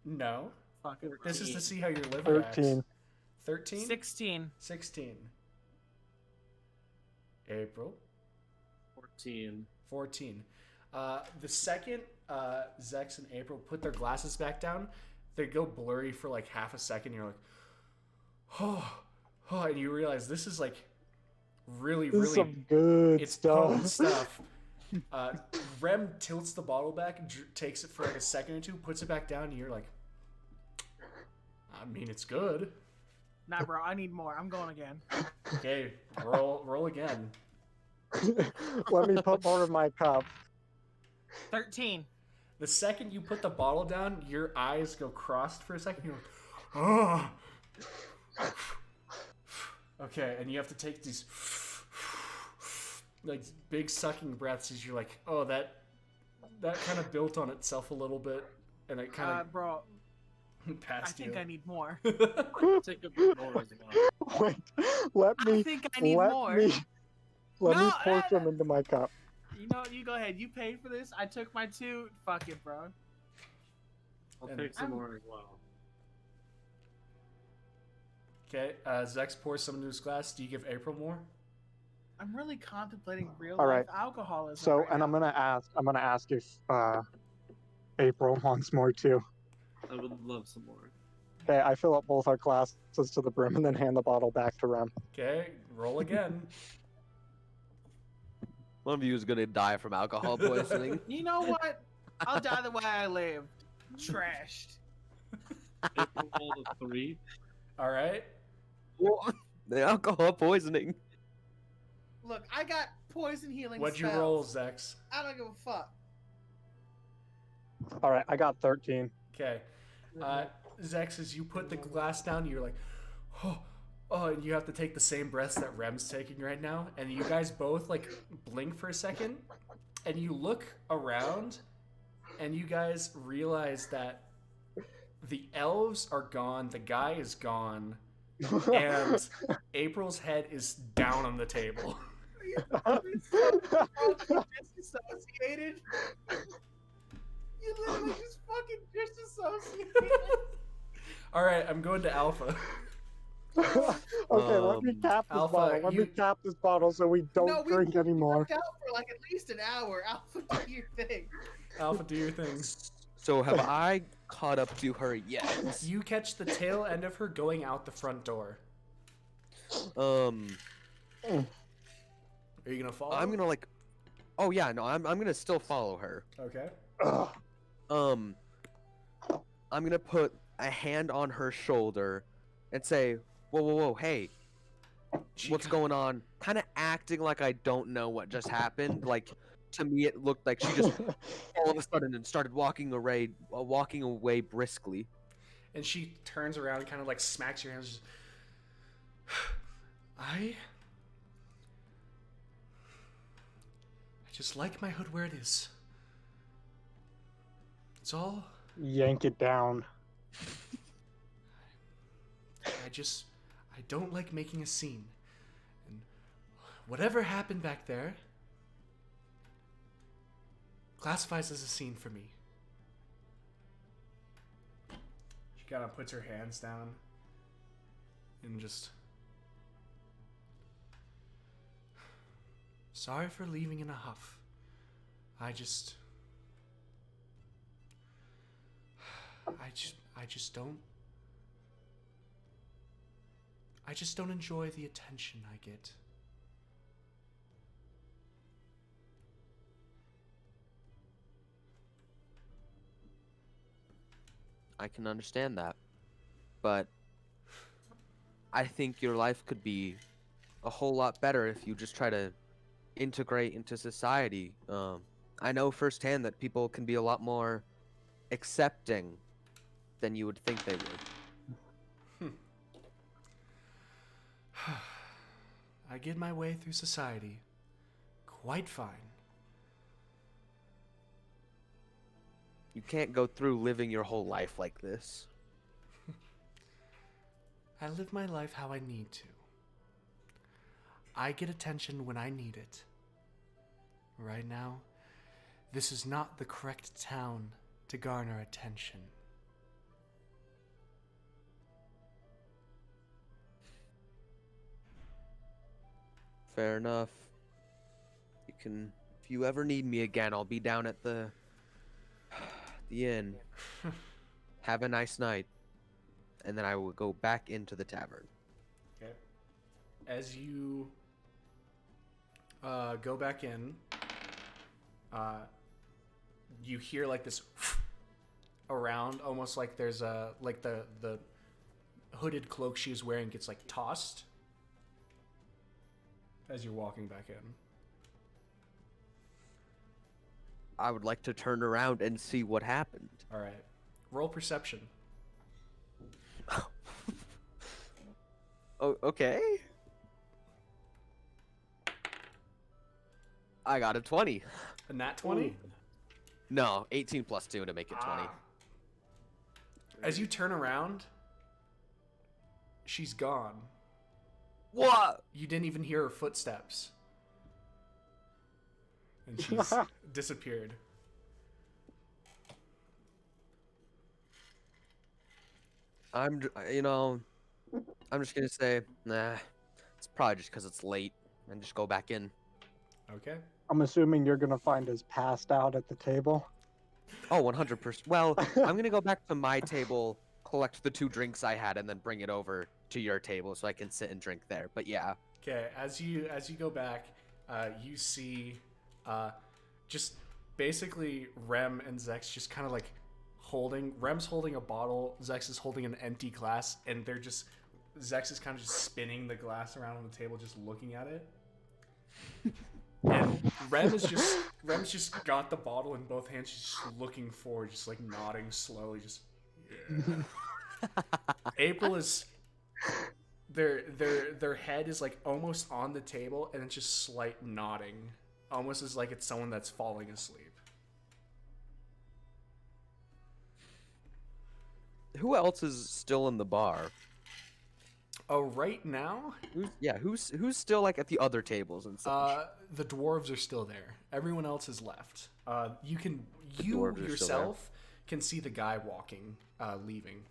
Speaker 1: No.
Speaker 2: Fucking
Speaker 1: This is to see how your liver acts.
Speaker 3: 13.
Speaker 1: 13?
Speaker 2: 16.
Speaker 1: 16. April.
Speaker 5: 14.
Speaker 1: 14. The second Zex and April put their glasses back down, they go blurry for like half a second. You're like, oh, and you realize this is like really,
Speaker 3: This is
Speaker 1: really,
Speaker 3: some good
Speaker 1: it's
Speaker 3: stuff.
Speaker 1: potent stuff. Rem tilts the bottle back, takes it for like a second or two, puts it back down, and you're like, I mean, it's good.
Speaker 2: Nah, bro, I need more. I'm going again.
Speaker 1: Okay, roll again.
Speaker 3: Let me put more in my cup.
Speaker 2: 13.
Speaker 1: The second you put the bottle down, your eyes go crossed for a second. You're like, oh. Okay, and you have to take these like big sucking breaths as you're like, oh, that kind of built on itself a little bit, and it kind of
Speaker 2: Bro, I
Speaker 1: past you.
Speaker 2: think I need more.
Speaker 5: Take a bit more as well.
Speaker 3: Wait, let
Speaker 2: I
Speaker 3: me.
Speaker 2: think I need
Speaker 3: let
Speaker 2: more.
Speaker 3: Me, let me
Speaker 2: No,
Speaker 3: pour some into my cup.
Speaker 2: You know, you go ahead. You paid for this. I took my 2. Fuck it, bro.
Speaker 5: I'll
Speaker 1: And-
Speaker 5: take some more as well.
Speaker 1: Okay, Zex pours some into his glass. Do you give April more?
Speaker 2: I'm really contemplating real
Speaker 3: All
Speaker 2: life
Speaker 3: right.
Speaker 2: alcoholism.
Speaker 3: So,
Speaker 2: right
Speaker 3: and
Speaker 2: now.
Speaker 3: I'm gonna ask if April wants more too.
Speaker 5: I would love some more.
Speaker 3: Okay, I fill up both our glasses to the brim and then hand the bottle back to Rem.
Speaker 1: Okay, roll again.
Speaker 4: One of you is gonna die from alcohol poisoning.
Speaker 2: You know what? I'll die the way I lived. Trashed.
Speaker 5: April rolled a 3.
Speaker 1: All right.
Speaker 4: The alcohol poisoning.
Speaker 2: Look, I got poison healing
Speaker 1: What'd you
Speaker 2: spells.
Speaker 1: roll, Zex?
Speaker 2: I don't give a fuck.
Speaker 3: All right, I got 13.
Speaker 1: Okay. Zex, as you put the glass down, you're like, oh, and you have to take the same breaths that Rem's taking right now. And you guys both, like, blink for a second. And you look around, and you guys realize that the elves are gone, the guy is gone, and April's head is down on the table.
Speaker 2: Disassociated. You literally just fucking disassociated.
Speaker 1: All right, I'm going to Alpha.
Speaker 3: Okay, let me cap this
Speaker 1: Alpha,
Speaker 3: bottle. Let me cap this bottle so we don't drink anymore.
Speaker 2: Worked out for like at least an hour. Alpha, do your thing.
Speaker 1: Alpha, do your thing.
Speaker 4: So have I caught up to her yet?
Speaker 1: You catch the tail end of her going out the front door.
Speaker 4: Are
Speaker 1: Are you gonna follow?
Speaker 4: I'm gonna like. Oh yeah, no, I'm gonna still follow her.
Speaker 1: Okay.
Speaker 3: Ugh.
Speaker 4: I'm gonna put a hand on her shoulder and say, whoa, hey, what's going on? Kind of acting like I don't know what just happened. Like, to me, it looked like she just all of a sudden and started walking away briskly.
Speaker 1: And she turns around and kind of like smacks your hands. I just like my hood where it is. It's all.
Speaker 3: Yank it down.
Speaker 1: I don't like making a scene. And whatever happened back there classifies as a scene for me. She kind of puts her hands down and just... Sorry for leaving in a huff. I just don't enjoy the attention I get.
Speaker 4: I can understand that. But I think your life could be a whole lot better if you just try to integrate into society. I know firsthand that people can be a lot more accepting than you would think they would.
Speaker 1: I get my way through society quite fine.
Speaker 4: You can't go through living your whole life like this.
Speaker 1: I live my life how I need to. I get attention when I need it. Right now, this is not the correct town to garner attention.
Speaker 4: Fair enough. You can, if you ever need me again, I'll be down at the inn. Have a nice night. And then I will go back into the tavern.
Speaker 1: Okay. As you go back in, you hear like this around, almost like there's a like the hooded cloak she was wearing gets like tossed as you're walking back in.
Speaker 4: I would like to turn around and see what happened.
Speaker 1: All right. Roll perception.
Speaker 4: Oh, okay. I got a 20.
Speaker 1: A nat 20?
Speaker 4: No, 18 plus 2 to make it 20.
Speaker 1: As you turn around, she's gone.
Speaker 4: What?
Speaker 1: You didn't even hear her footsteps. And she's disappeared.
Speaker 4: I'm just gonna say, nah, it's probably just because it's late, and just go back in.
Speaker 1: Okay.
Speaker 3: I'm assuming you're gonna find us passed out at the table.
Speaker 4: Oh, 100%. Well, I'm gonna go back to my table, collect the 2 drinks I had, and then bring it over to your table so I can sit and drink there. But yeah.
Speaker 1: Okay. As you go back, you see, just basically Rem and Zex just kind of like Rem's holding a bottle, Zex is holding an empty glass, and they're just, Zex is kind of just spinning the glass around on the table, just looking at it. And Rem's just got the bottle in both hands, she's just looking forward, just like nodding slowly, just, yeah. April is, their head is like almost on the table, and it's just slight nodding, almost as like it's someone that's falling asleep.
Speaker 4: Who else is still in the bar?
Speaker 1: Oh, right now?
Speaker 4: Who's still like at the other tables and such?
Speaker 1: The dwarves are still there. Everyone else has left. You
Speaker 4: dwarves are still
Speaker 1: yourself can see the guy walking, leaving.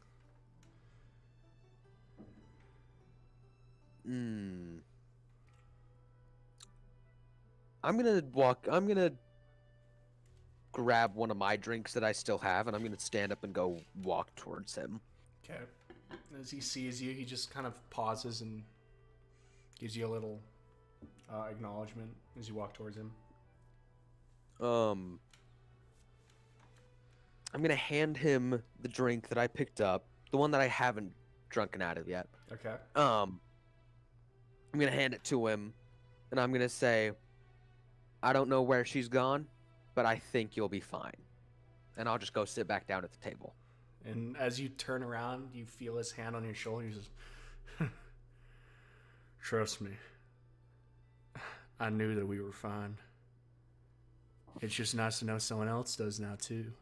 Speaker 4: I'm gonna grab one of my drinks that I still have, and I'm gonna stand up and go walk towards him.
Speaker 1: Okay. As he sees you, he just kind of pauses and gives you a little acknowledgement as you walk towards him.
Speaker 4: I'm gonna hand him the drink that I picked up, the one that I haven't drunken out of yet.
Speaker 1: Okay.
Speaker 4: I'm gonna hand it to him, and I'm gonna say, I don't know where she's gone, but I think you'll be fine. And I'll just go sit back down at the table.
Speaker 1: And as you turn around, you feel his hand on your shoulder. He says, trust me. I knew that we were fine. It's just nice to know someone else does now, too.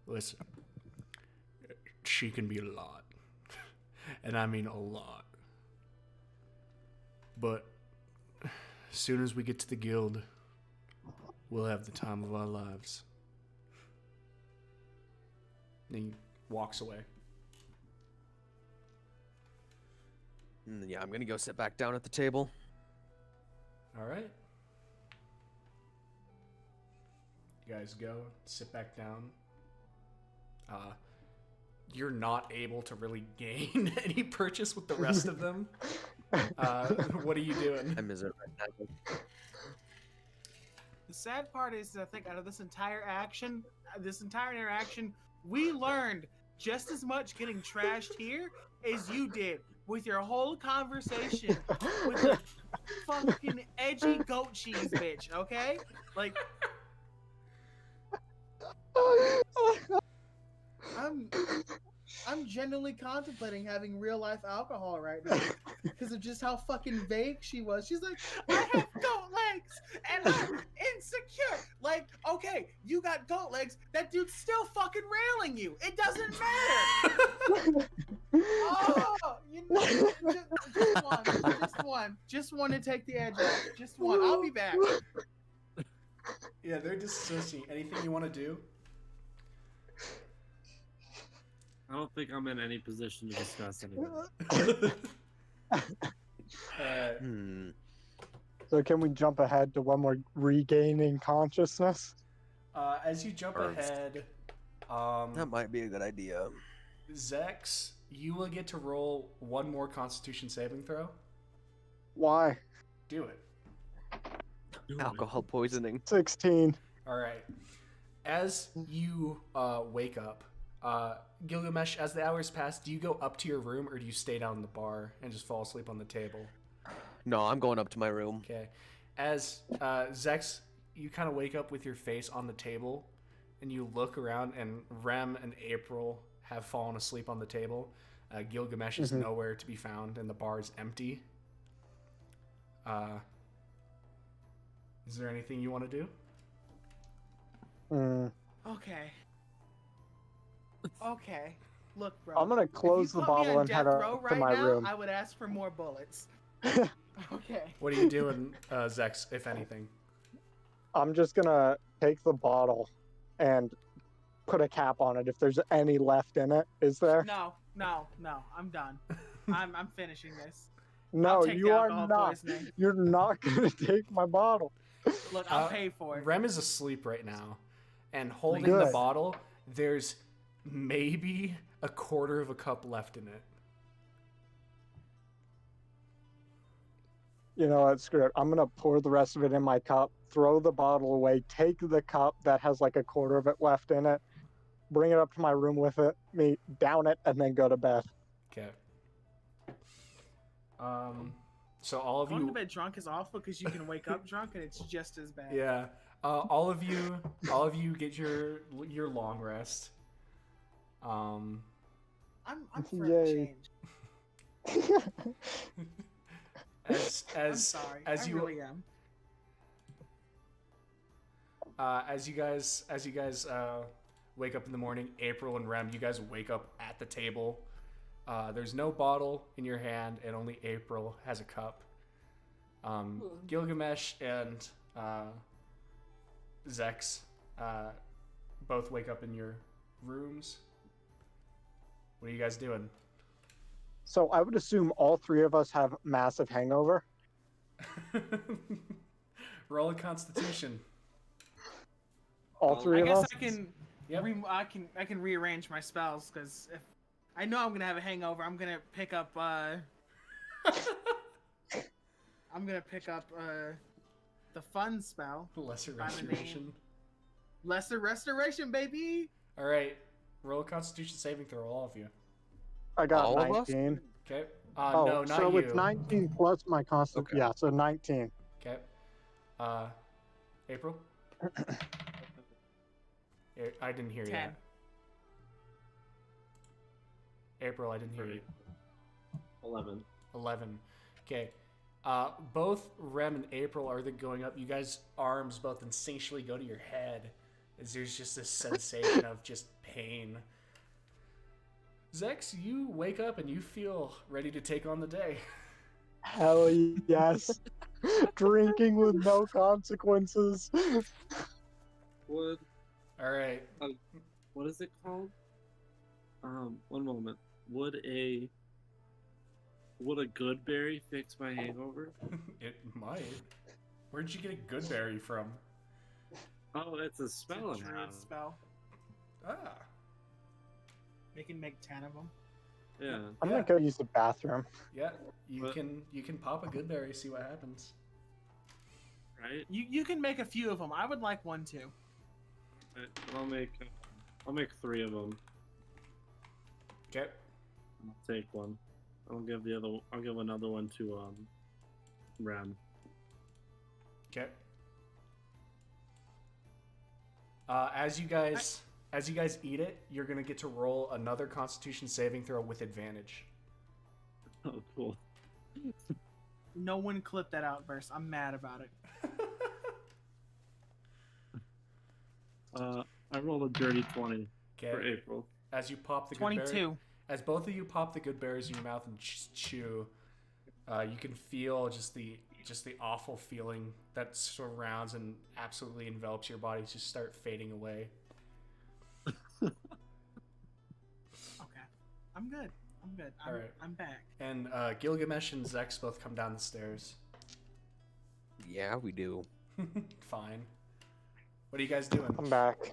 Speaker 1: Listen, she can be a lot. And I mean a lot. But as soon as we get to the guild, we'll have the time of our lives. And he walks away.
Speaker 4: Yeah, I'm gonna go sit back down at the table.
Speaker 1: All right. You guys go, sit back down. You're not able to really gain any purchase with the rest of them. What are you doing?
Speaker 4: I miss it right now.
Speaker 2: The sad part is, I think, out of this entire interaction, we learned just as much getting trashed here as you did with your whole conversation with the fucking edgy goat cheese bitch, okay? Like, I'm genuinely contemplating having real life alcohol right now because of just how fucking vague she was. She's like, I have goat legs and I'm insecure. Like, okay, you got goat legs. That dude's still fucking railing you. It doesn't matter. Oh, you know, just one to take the edge off. Just one. I'll be back.
Speaker 1: Yeah, they're disassociating. Anything you want to do?
Speaker 5: I don't think I'm in any position to discuss anything.
Speaker 3: So can we jump ahead to when we're regaining consciousness?
Speaker 1: As you jump ahead,
Speaker 4: That might be a good idea.
Speaker 1: Zex, you will get to roll one more Constitution saving throw.
Speaker 3: Why?
Speaker 1: Do it.
Speaker 4: Alcohol poisoning.
Speaker 3: 16.
Speaker 1: All right. As you wake up, Gilgamesh, as the hours pass, do you go up to your room or do you stay down in the bar and just fall asleep on the table?
Speaker 4: No, I'm going up to my room.
Speaker 1: Okay. As Zex, you kind of wake up with your face on the table and you look around and Rem and April have fallen asleep on the table. Gilgamesh is nowhere to be found and the bar is empty. Is there anything you want to do?
Speaker 2: Okay. Look, bro.
Speaker 3: I'm gonna close the bottle and head up to my room.
Speaker 2: I would ask for more bullets. Okay.
Speaker 1: What are you doing, Zex, if anything?
Speaker 3: I'm just gonna take the bottle and put a cap on it if there's any left in it. Is there?
Speaker 2: No. I'm done. I'm finishing this.
Speaker 3: No,
Speaker 2: I'll take
Speaker 3: you
Speaker 2: the
Speaker 3: are
Speaker 2: alcohol
Speaker 3: not.
Speaker 2: poisoning.
Speaker 3: You're not gonna take my bottle.
Speaker 2: Look, I'll pay for it.
Speaker 1: Rem is asleep right now, and holding the
Speaker 3: Good.
Speaker 1: bottle, there's maybe a quarter of a cup left in it.
Speaker 3: You know what? Screw it. I'm gonna pour the rest of it in my cup, throw the bottle away, take the cup that has like a quarter of it left in it, bring it up to my room with me, down it, and then go to bed.
Speaker 1: Okay. So all of
Speaker 2: Going
Speaker 1: you,
Speaker 2: to bed drunk is awful because you can wake up drunk and it's just as bad.
Speaker 1: yeah, all of you get your long rest.
Speaker 2: I'm for a
Speaker 3: Yay.
Speaker 2: change. I'm sorry.
Speaker 1: as
Speaker 2: I
Speaker 1: you
Speaker 2: really am.
Speaker 1: as you guys wake up in the morning, April and Rem, you guys wake up at the table. There's no bottle in your hand, and only April has a cup. Gilgamesh and Zex both wake up in your rooms. What are you guys doing?
Speaker 3: So I would assume all three of us have massive hangover.
Speaker 1: Roll a Constitution.
Speaker 3: All three
Speaker 2: I
Speaker 3: of
Speaker 2: guess
Speaker 3: us.
Speaker 2: I can I can rearrange my spells because if I know I'm gonna have a hangover, I'm gonna pick up the fun spell.
Speaker 1: Lesser
Speaker 2: By the name.
Speaker 1: Restoration.
Speaker 2: Lesser restoration, baby.
Speaker 1: All right. Roll a Constitution saving throw, all of you.
Speaker 3: I got
Speaker 4: All of us?
Speaker 3: 19.
Speaker 1: Okay.
Speaker 3: Oh,
Speaker 1: No, not
Speaker 3: so
Speaker 1: you.
Speaker 3: it's 19 plus my constant.
Speaker 4: Okay.
Speaker 3: Yeah, so 19.
Speaker 1: Okay. April? I didn't hear you.
Speaker 2: 10.
Speaker 1: April, I didn't hear you.
Speaker 5: 11.
Speaker 1: 11. Okay. Both Rem and April are going up. You guys' arms both instinctually go to your head as there's just this sensation of just pain. Zex, you wake up and you feel ready to take on the day.
Speaker 3: Hell yes. Drinking with no consequences.
Speaker 5: What?
Speaker 1: All right.
Speaker 5: What is it called? One moment. Would a good berry fix my hangover?
Speaker 1: It might. Where'd you get a good berry from?
Speaker 5: Oh, it's a
Speaker 2: It's
Speaker 5: spell
Speaker 2: a
Speaker 5: I
Speaker 2: druid
Speaker 5: have.
Speaker 2: spell.
Speaker 1: Ah.
Speaker 2: They can make 10 of them.
Speaker 5: Yeah.
Speaker 3: I'm
Speaker 1: Yeah.
Speaker 3: gonna go use the bathroom.
Speaker 1: Yeah, you
Speaker 5: What?
Speaker 1: can pop a good berry, see what happens.
Speaker 5: Right.
Speaker 2: You can make a few of them. I would like one too.
Speaker 5: I'll make 3 of them.
Speaker 1: Okay.
Speaker 5: I'll take one. I'll give another one to Rem.
Speaker 1: Okay. As you guys eat it, you're gonna get to roll another Constitution saving throw with advantage.
Speaker 5: Oh, cool.
Speaker 2: No one clipped that outburst. I'm mad about it.
Speaker 5: I rolled a dirty 20 for
Speaker 1: Okay.
Speaker 5: April.
Speaker 1: As you pop the good berry,
Speaker 2: 22.
Speaker 1: as both of you pop the good berries in your mouth and chew, you can feel just the awful feeling that surrounds and absolutely envelops your body just start fading away.
Speaker 2: Okay. I'm good.
Speaker 1: All right.
Speaker 2: I'm back.
Speaker 1: And Gilgamesh and Zex both come down the stairs.
Speaker 4: Yeah, we do.
Speaker 1: Fine. What are you guys doing?
Speaker 3: I'm back.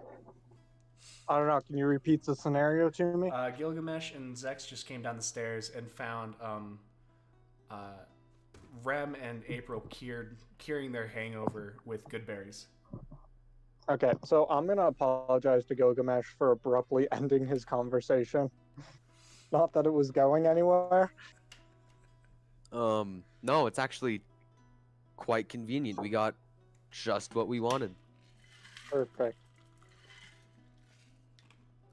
Speaker 3: I don't know. Can you repeat the scenario to me?
Speaker 1: Gilgamesh and Zex just came down the stairs and found Rem and April curing their hangover with good berries.
Speaker 3: Okay, so I'm gonna apologize to Gilgamesh for abruptly ending his conversation. Not that it was going anywhere.
Speaker 4: No, it's actually quite convenient. We got just what we wanted.
Speaker 3: Perfect.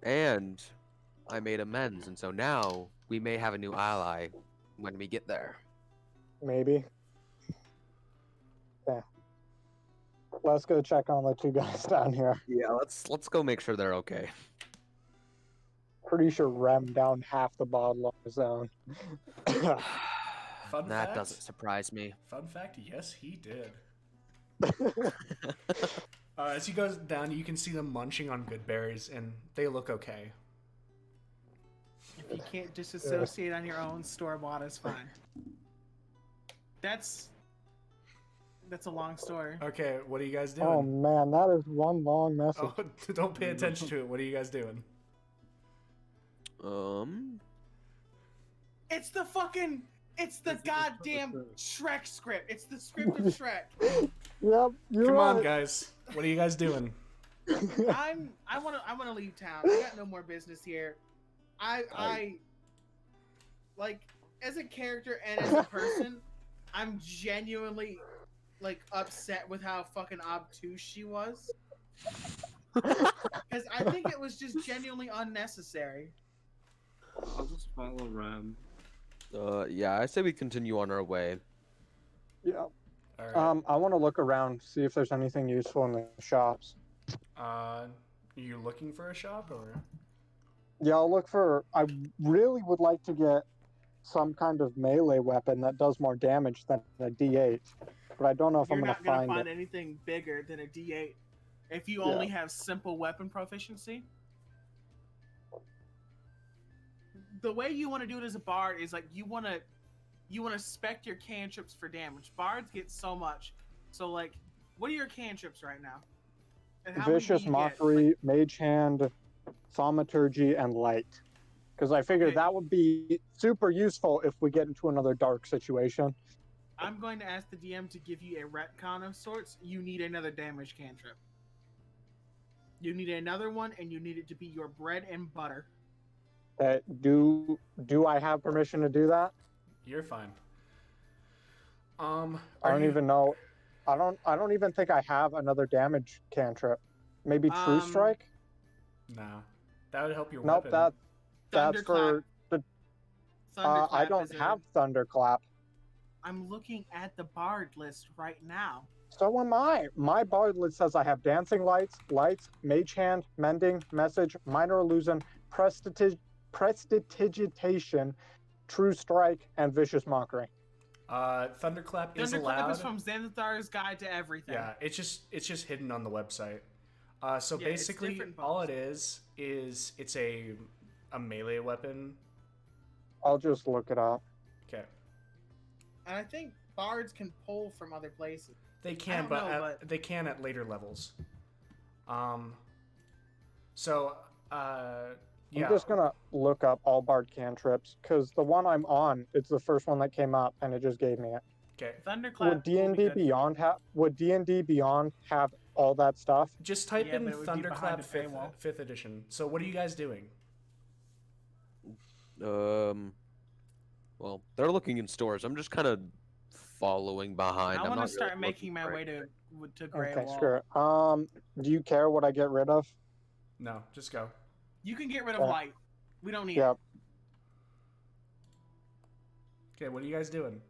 Speaker 4: And I made amends, and so now we may have a new ally when we get there.
Speaker 3: Maybe. Yeah. Let's go check on the 2 guys down here.
Speaker 4: Yeah, let's go make sure they're okay.
Speaker 3: Pretty sure Rem downed half the bottle on his own.
Speaker 1: Fun
Speaker 4: That
Speaker 1: fact,
Speaker 4: doesn't surprise me.
Speaker 1: Fun fact, yes, he did. As you go down, you can see them munching on good berries, and they look okay.
Speaker 2: If you can't disassociate on your own, store bought is fine. That's a long story.
Speaker 1: Okay, what are you guys doing?
Speaker 3: Oh man, that is one long message.
Speaker 1: Oh, don't pay attention to it. What are you guys doing?
Speaker 2: It's the goddamn Shrek script. It's the script of Shrek.
Speaker 3: Yep, you're
Speaker 1: Come on,
Speaker 3: right.
Speaker 1: guys. What are you guys doing?
Speaker 2: I wanna leave town. I got no more business here. I like as a character and as a person, I'm genuinely like upset with how fucking obtuse she was. Because I think it was just genuinely unnecessary.
Speaker 5: I'll just follow Rem.
Speaker 4: Yeah, I say we continue on our way.
Speaker 3: Yeah.
Speaker 1: All right.
Speaker 3: I want to look around, see if there's anything useful in the shops.
Speaker 1: You looking for a shop or?
Speaker 3: Yeah, I'll look for. I really would like to get some kind of melee weapon that does more damage than a D8, but I don't know if
Speaker 2: You're
Speaker 3: I'm
Speaker 2: not
Speaker 3: gonna
Speaker 2: gonna
Speaker 3: find
Speaker 2: find
Speaker 3: it.
Speaker 2: anything bigger than a D8 if you
Speaker 3: Yeah.
Speaker 2: only have simple weapon proficiency. The way you want to do it as a bard is like you want to spec your cantrips for damage. Bards get so much. So like, what are your cantrips right now? And how many do
Speaker 3: Vicious
Speaker 2: you get?
Speaker 3: Mockery, Mage Hand, Thaumaturgy, and Light. Because I figured
Speaker 2: Okay.
Speaker 3: that would be super useful if we get into another dark situation.
Speaker 2: I'm going to ask the DM to give you a retcon of sorts. You need another damage cantrip. You need another one, and you need it to be your bread and butter.
Speaker 3: Do I have permission to do that?
Speaker 1: You're fine.
Speaker 3: I don't even know. I don't even think I have another damage cantrip. Maybe True Strike?
Speaker 1: Nah, that would help your
Speaker 3: Nope,
Speaker 1: weapon.
Speaker 3: that's for the.
Speaker 2: Thunderclap
Speaker 3: I don't
Speaker 2: is
Speaker 3: have Thunderclap.
Speaker 2: I'm looking at the bard list right now.
Speaker 3: So am I. My bard list says I have Dancing Lights, Mage Hand, Mending, Message, Minor Illusion, Prestidigitation, True Strike, and Vicious Mockery.
Speaker 1: Thunderclap is
Speaker 2: Thunderclap
Speaker 1: allowed.
Speaker 2: is from Xanathar's Guide to Everything.
Speaker 1: Yeah, it's just hidden on the website. So
Speaker 2: Yeah, it's
Speaker 1: basically,
Speaker 2: different
Speaker 1: all it
Speaker 2: buffs.
Speaker 1: is it's a a melee weapon.
Speaker 3: I'll just look it up.
Speaker 1: Okay.
Speaker 2: And I think bards can pull from other places.
Speaker 1: They can,
Speaker 2: don't know,
Speaker 1: they can at later levels. So, yeah.
Speaker 3: I'm just gonna look up all bard cantrips because the one I'm on, it's the first one that came up, and it just gave me it.
Speaker 1: Okay.
Speaker 2: Thunderclap.
Speaker 3: Would D&D Beyond have? Would D&D Beyond have all that stuff?
Speaker 1: Just type
Speaker 2: Yeah,
Speaker 1: in
Speaker 2: but it would be behind
Speaker 1: Thunderclap
Speaker 2: a paywall.
Speaker 1: 5th edition. So what are you guys doing?
Speaker 4: Well, they're looking in stores. I'm just kind of following behind.
Speaker 2: I
Speaker 4: I'm
Speaker 2: want
Speaker 4: not
Speaker 2: to start
Speaker 4: really
Speaker 2: making
Speaker 4: looking
Speaker 2: my
Speaker 4: for
Speaker 2: way
Speaker 4: anything.
Speaker 2: to Grey
Speaker 3: Okay,
Speaker 2: Wall.
Speaker 3: sure. Do you care what I get rid of?
Speaker 1: No, just go.
Speaker 2: You can get rid of
Speaker 3: Yeah.
Speaker 2: light. We don't need
Speaker 3: Yep.
Speaker 2: it.
Speaker 1: Okay, what are you guys doing?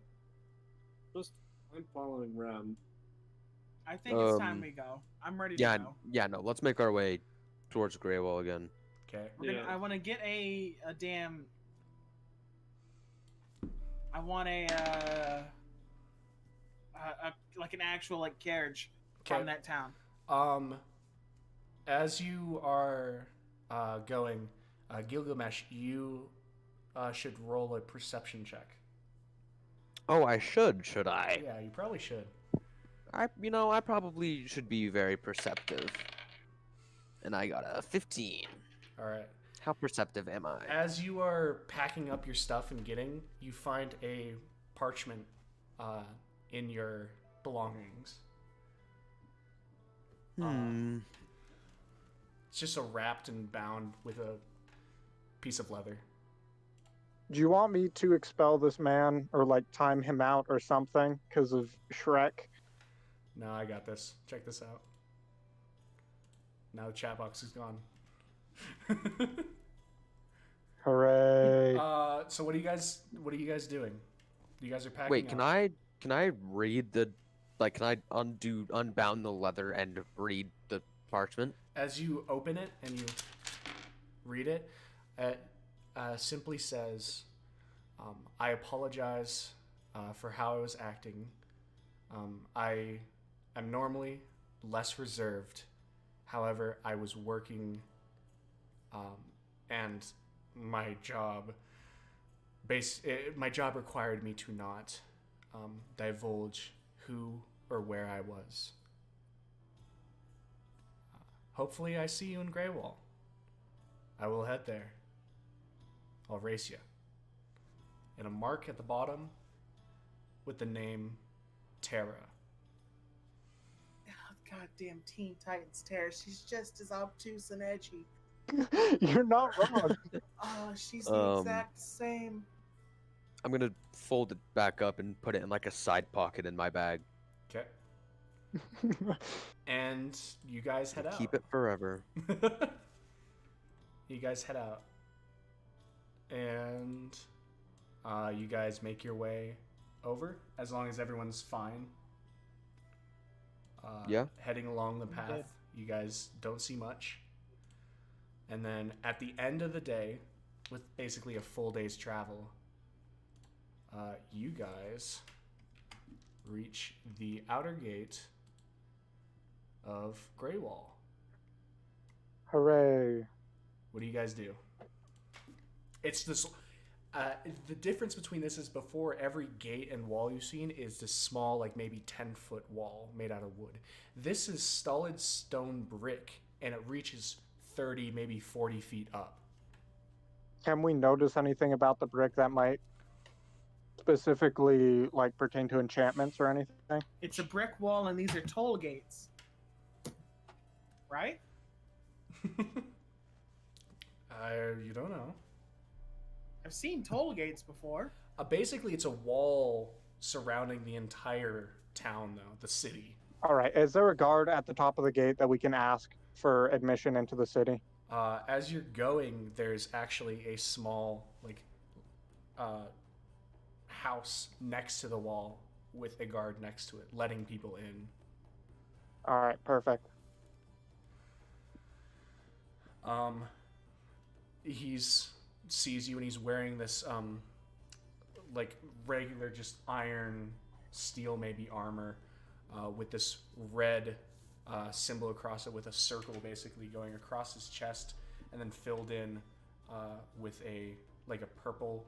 Speaker 5: I'm following Rem.
Speaker 2: I think it's time we go. I'm ready to
Speaker 4: Yeah,
Speaker 2: go.
Speaker 4: yeah, no. Let's make our way towards Greywall again.
Speaker 1: Okay.
Speaker 5: Yeah.
Speaker 2: I want to get a damn. I want like an actual like carriage
Speaker 1: Okay.
Speaker 2: from that town.
Speaker 1: As you are going, Gilgamesh, you should roll a perception check.
Speaker 4: Oh, I should I?
Speaker 1: Yeah, you probably should.
Speaker 4: I probably should be very perceptive. And I got a 15.
Speaker 1: All right.
Speaker 4: How perceptive am I?
Speaker 1: As you are packing up your stuff and getting, you find a parchment in your belongings. It's just wrapped and bound with a piece of leather.
Speaker 3: Do you want me to expel this man or like time him out or something because of Shrek?
Speaker 1: No, I got this. Check this out. Now the chat box is gone.
Speaker 3: Hooray!
Speaker 1: So what are you guys doing? You guys are packing
Speaker 4: Wait,
Speaker 1: up.
Speaker 4: can I read the can I unbound the leather and read the parchment?
Speaker 1: As you open it and you read it, it simply says, I apologize for how I was acting. I am normally less reserved. However, I was working and my job required me to not divulge who or where I was. Hopefully I see you in Greywall. I will head there. I'll race you. And a mark at the bottom with the name Terra.
Speaker 2: Oh, goddamn Teen Titans Terror. She's just as obtuse and edgy.
Speaker 3: You're not wrong.
Speaker 2: Oh, she's the exact same.
Speaker 4: I'm gonna fold it back up and put it in like a side pocket in my bag.
Speaker 1: Okay. And you guys head out.
Speaker 4: Keep it forever.
Speaker 1: You guys head out. And you guys make your way over, as long as everyone's fine.
Speaker 4: Yeah.
Speaker 1: Heading along the path,
Speaker 2: good.
Speaker 1: you guys don't see much. And then at the end of the day, with basically a full day's travel, you guys reach the outer gate of Greywall.
Speaker 3: Hooray!
Speaker 1: What do you guys do? It's this. The difference between this is before every gate and wall you've seen is this small, like maybe 10-foot wall made out of wood. This is solid stone brick, and it reaches 30, maybe 40 feet up.
Speaker 3: Can we notice anything about the brick that might specifically like pertain to enchantments or anything?
Speaker 2: It's a brick wall, and these are toll gates. Right?
Speaker 1: You don't know.
Speaker 2: I've seen toll gates before.
Speaker 1: Basically, it's a wall surrounding the entire town, though, the city.
Speaker 3: All right. Is there a guard at the top of the gate that we can ask for admission into the city?
Speaker 1: As you're going, there's actually a small, house next to the wall with a guard next to it, letting people in.
Speaker 3: All right. Perfect.
Speaker 1: He's sees you and he's wearing this regular just iron steel maybe armor with this red symbol across it with a circle basically going across his chest and then filled in with a purple.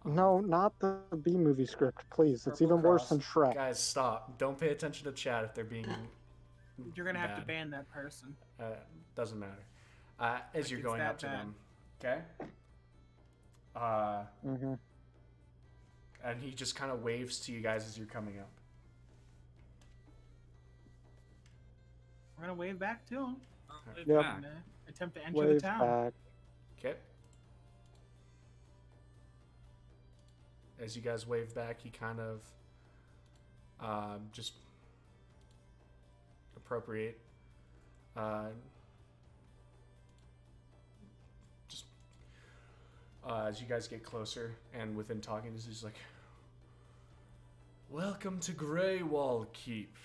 Speaker 3: No, not the B movie script, please. It's
Speaker 1: purple
Speaker 3: even worse
Speaker 1: cross.
Speaker 3: than Shrek.
Speaker 1: Guys, stop! Don't pay attention to chat if they're being.
Speaker 2: You're gonna have to
Speaker 1: bad.
Speaker 2: ban that person.
Speaker 1: Doesn't matter. As you're
Speaker 2: it's
Speaker 1: going
Speaker 2: that
Speaker 1: up to
Speaker 2: bad.
Speaker 1: them, okay?
Speaker 3: Mm-hmm.
Speaker 1: And he just kind of waves to you guys as you're coming up.
Speaker 2: We're gonna wave back to him
Speaker 3: Yep.
Speaker 2: and attempt to enter the
Speaker 3: Wave
Speaker 2: town.
Speaker 3: back.
Speaker 1: Okay. As you guys wave back, he kind of just appropriate. As you guys get closer and within talking, he's like, "Welcome to Greywall Keep.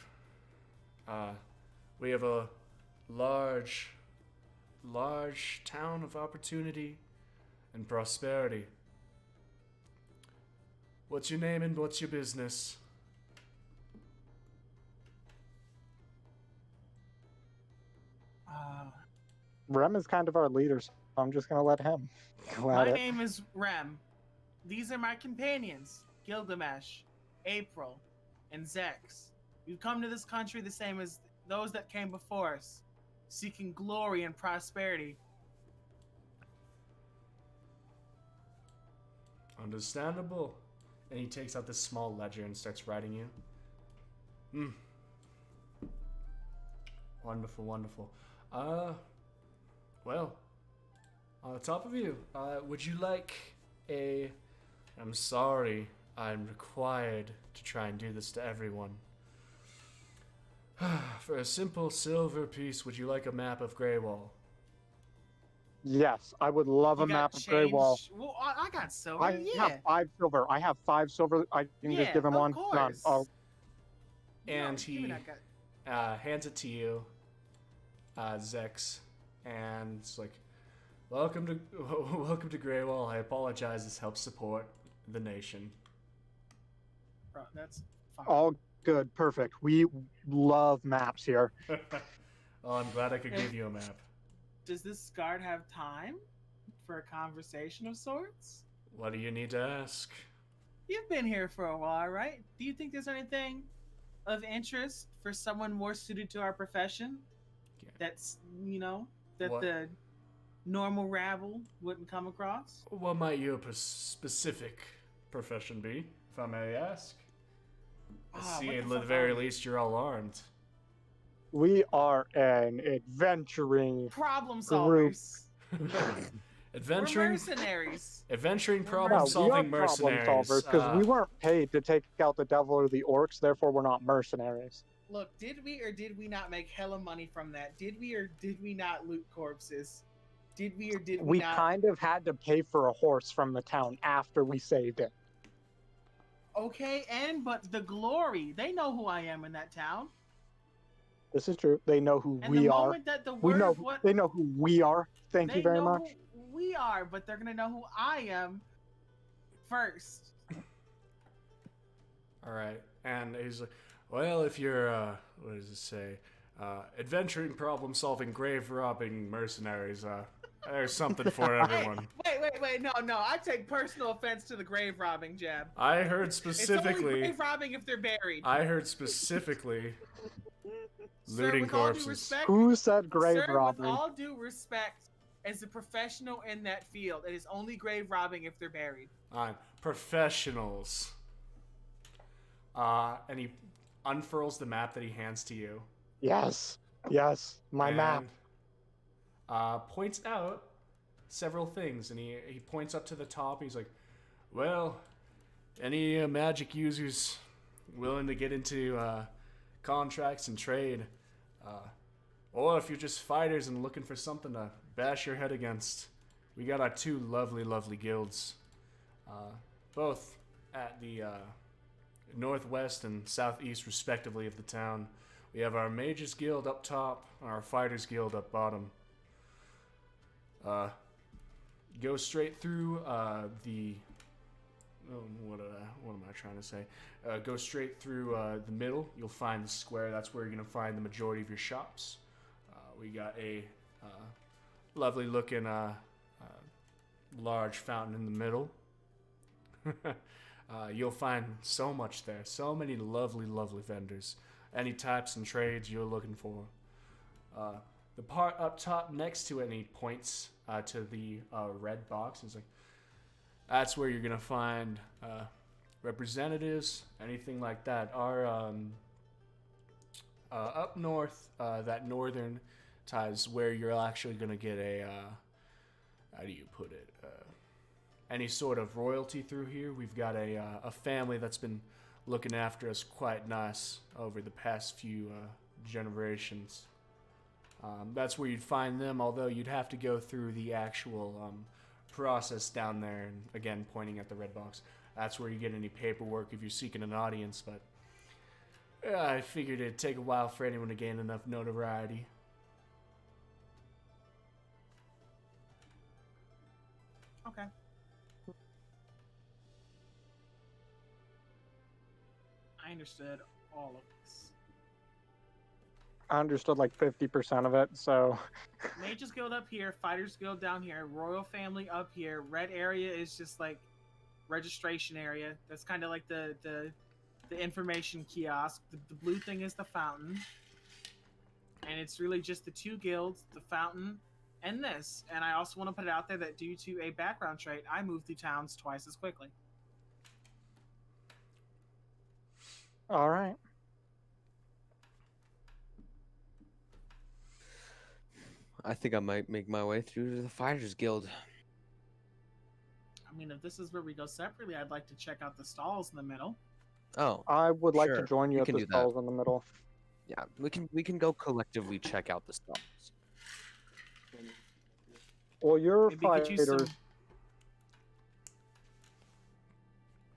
Speaker 1: We have a large town of opportunity and prosperity. What's your name and what's your business?"
Speaker 3: Rem is kind of our leader, so I'm just gonna let him go at
Speaker 2: My
Speaker 3: it.
Speaker 2: name is Rem. These are my companions, Gilgamesh, April, and Zex. We've come to this country the same as those that came before us, seeking glory and prosperity.
Speaker 1: Understandable. And he takes out this small ledger and starts writing you. Wonderful, wonderful. Well, on the top of you, would you like a... I'm sorry, I'm required to try and do this to everyone. For a simple silver piece, would you like a map of Greywall?
Speaker 3: Yes, I would love
Speaker 2: You
Speaker 3: a
Speaker 2: got
Speaker 3: map of
Speaker 2: change?
Speaker 3: Greywall.
Speaker 2: Well, I got silver.
Speaker 3: I
Speaker 2: yeah.
Speaker 3: have 5 silver. I have 5 silver. I can just give him
Speaker 2: of
Speaker 3: one. None.
Speaker 2: course.
Speaker 3: Oh,
Speaker 1: And
Speaker 2: give me
Speaker 1: he
Speaker 2: that guy.
Speaker 1: hands it to you, Zex, and it's like, welcome to Greywall. I apologize. This helps support the nation.
Speaker 2: Bro, that's fine.
Speaker 3: all good. Perfect. We love maps here.
Speaker 1: Oh, I'm glad I could give you a map.
Speaker 2: Does this guard have time for a conversation of sorts?
Speaker 1: What do you need to ask?
Speaker 2: You've been here for a while, right? Do you think there's anything of interest for someone more suited to our profession?
Speaker 1: Yeah.
Speaker 2: That's, that
Speaker 1: What?
Speaker 2: the normal rabble wouldn't come across?
Speaker 1: What might your specific profession be, if I may ask? I see
Speaker 2: what
Speaker 1: at
Speaker 2: the
Speaker 1: the
Speaker 2: fuck
Speaker 1: very
Speaker 2: are we?
Speaker 1: least you're all armed.
Speaker 3: We are an adventuring
Speaker 2: Problem
Speaker 3: Group.
Speaker 2: solvers. We're
Speaker 1: Adventuring
Speaker 2: mercenaries.
Speaker 1: Adventuring
Speaker 2: We're
Speaker 1: problem-solving
Speaker 3: we are problem
Speaker 1: mercenaries.
Speaker 3: solvers because we weren't paid to take out the devil or the orcs, therefore we're not mercenaries.
Speaker 2: Look, did we or did we not make hella money from that? Did we or did we not loot corpses? Did we or did we
Speaker 3: We
Speaker 2: not?
Speaker 3: kind of had to pay for a horse from the town after we saved it.
Speaker 2: Okay, but the glory. They know who I am in that town.
Speaker 3: This is true. They know who
Speaker 2: And
Speaker 3: we
Speaker 2: the
Speaker 3: are.
Speaker 2: moment that the
Speaker 3: We
Speaker 2: word
Speaker 3: know.
Speaker 2: of what
Speaker 3: They know who we are. Thank
Speaker 2: they
Speaker 3: you very
Speaker 2: know
Speaker 3: much.
Speaker 2: who we are, but they're gonna know who I am first.
Speaker 1: All right, and he's like, "Well, if you're, what does it say? Adventuring, problem-solving, grave-robbing mercenaries. There's something for everyone."
Speaker 2: Wait, no, I take personal offense to the grave robbing jab.
Speaker 1: I heard
Speaker 2: It's only
Speaker 1: specifically.
Speaker 2: grave robbing if they're buried.
Speaker 1: I heard specifically
Speaker 2: Sir,
Speaker 1: looting
Speaker 2: with all due
Speaker 1: corpses.
Speaker 2: respect,
Speaker 3: Who said grave
Speaker 2: sir,
Speaker 3: robbery?
Speaker 2: with all due respect, as a professional in that field, it is only grave robbing if they're buried.
Speaker 1: Professionals. And he unfurls the map that he hands to you.
Speaker 3: Yes. My map.
Speaker 1: And, points out several things, and he points up to the top. He's like, "Well, any magic users willing to get into contracts and trade, or if you're just fighters and looking for something to bash your head against, we got our 2 lovely guilds, both at the northwest and southeast respectively of the town. We have our Mages Guild up top and our Fighters Guild up bottom. Go straight through the... Oh, what am I trying to say? Go straight through the middle. You'll find the square. That's where you're going to find the majority of your shops. We got a lovely looking large fountain in the middle. You'll find so much there. So many lovely, lovely vendors. Any types and trades you're looking for. The part up top next to it, and he points to the red box. Is like, that's where you're going to find representatives, anything like that. Our up north, that northern ties where you're actually going to get a, how do you put it, any sort of royalty through here. We've got a family that's been looking after us quite nice over the past few generations. That's where you'd find them, although you'd have to go through the actual process down there. And again, pointing at the red box, that's where you get any paperwork if you're seeking an audience. But I figured it'd take a while for anyone to gain enough notoriety.
Speaker 2: Okay. I understood all of this.
Speaker 3: I understood like 50% of it, so
Speaker 2: Mages Guild up here, Fighters Guild down here, Royal Family up here. Red area is just like registration area. That's kind of like the information kiosk. The blue thing is the fountain, and it's really just the two guilds, the fountain, and this. And I also want to put it out there that due to a background trait, I move through towns twice as quickly.
Speaker 3: all right.
Speaker 4: I think I might make my way through to the Fighters Guild.
Speaker 2: I mean, if this is where we go separately, I'd like to check out the stalls in the middle.
Speaker 4: Oh,
Speaker 3: I would like to
Speaker 4: Sure,
Speaker 3: join you
Speaker 4: we
Speaker 3: at
Speaker 4: can
Speaker 3: the
Speaker 4: do that.
Speaker 3: stalls in the middle.
Speaker 4: yeah, we can go collectively check out the stalls.
Speaker 3: Well, you're
Speaker 2: Maybe get you
Speaker 3: fighters.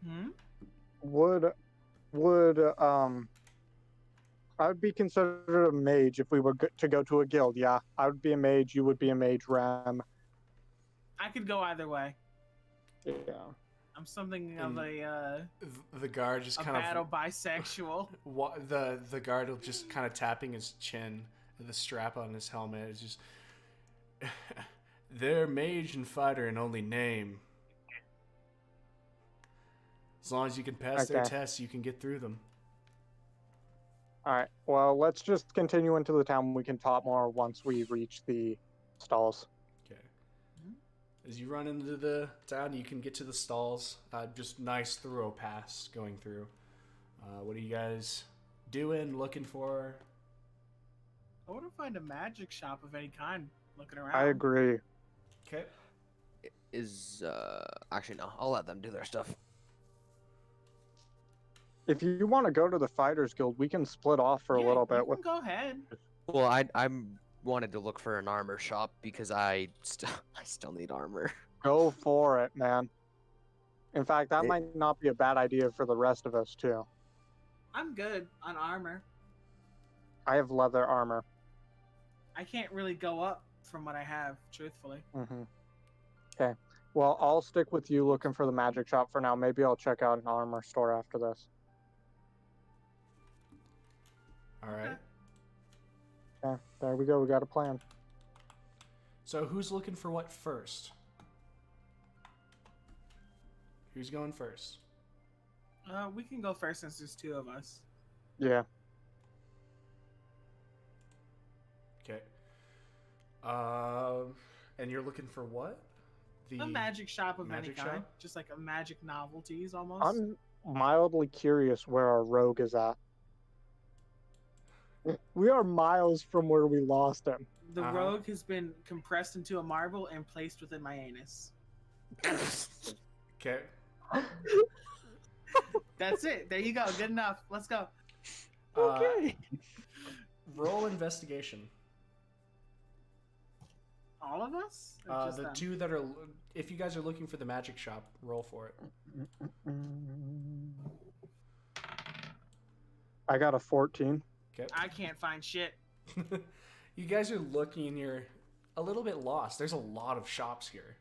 Speaker 2: Hmm?
Speaker 3: Would I would be considered a mage if we were to go to a guild. Yeah, I would be a mage. You would be a mage, Ram.
Speaker 2: I could go either way.
Speaker 3: Yeah.
Speaker 2: I'm something of
Speaker 1: The guard just
Speaker 2: a
Speaker 1: kind
Speaker 2: battle
Speaker 1: of
Speaker 2: bisexual.
Speaker 1: the guard will just kind of tapping his chin, the strap on his helmet is just. They're mage and fighter in only name. As long as you can pass their
Speaker 3: Okay.
Speaker 1: tests, you can get through them.
Speaker 3: All right. Well, let's just continue into the town. We can talk more once we reach the stalls.
Speaker 1: Okay. As you run into the town, you can get to the stalls. Just nice thorough pass going through. What are you guys doing? Looking for?
Speaker 2: I want to find a magic shop of any kind. Looking around.
Speaker 3: I agree.
Speaker 1: Okay.
Speaker 4: Is actually no, I'll let them do their stuff.
Speaker 3: If you want to go to the Fighters Guild, we can split off for a
Speaker 2: Yeah,
Speaker 3: little
Speaker 2: you
Speaker 3: bit.
Speaker 2: can go ahead.
Speaker 4: Well, I'm wanted to look for an armor shop because I still need armor.
Speaker 3: Go for it, man. In fact, that
Speaker 4: It-
Speaker 3: might not be a bad idea for the rest of us, too.
Speaker 2: I'm good on armor.
Speaker 3: I have leather armor.
Speaker 2: I can't really go up from what I have, truthfully.
Speaker 3: Okay. Well, I'll stick with you looking for the magic shop for now. Maybe I'll check out an armor store after this.
Speaker 1: All right.
Speaker 3: Okay, there we go. We got a plan.
Speaker 1: So who's looking for what first? Who's going first?
Speaker 2: We can go first since there's two of us.
Speaker 3: Yeah.
Speaker 1: Okay. And you're looking for what?
Speaker 2: A magic shop of any
Speaker 1: magic
Speaker 2: kind.
Speaker 1: shop?
Speaker 2: Just like a magic novelties almost.
Speaker 3: I'm mildly curious where our rogue is at. We are miles from where we lost him.
Speaker 2: The
Speaker 1: Uh-huh.
Speaker 2: rogue has been compressed into a marble and placed within my anus.
Speaker 1: Okay.
Speaker 2: That's it. There you go. Good enough. Let's go.
Speaker 4: Okay.
Speaker 1: Roll investigation.
Speaker 2: All of us? Or just
Speaker 1: The
Speaker 2: them?
Speaker 1: two that are, if you guys are looking for the magic shop, roll for it.
Speaker 3: I got a 14.
Speaker 1: Okay.
Speaker 2: I can't find shit.
Speaker 1: You guys are looking and you're a little bit lost. There's a lot of shops here.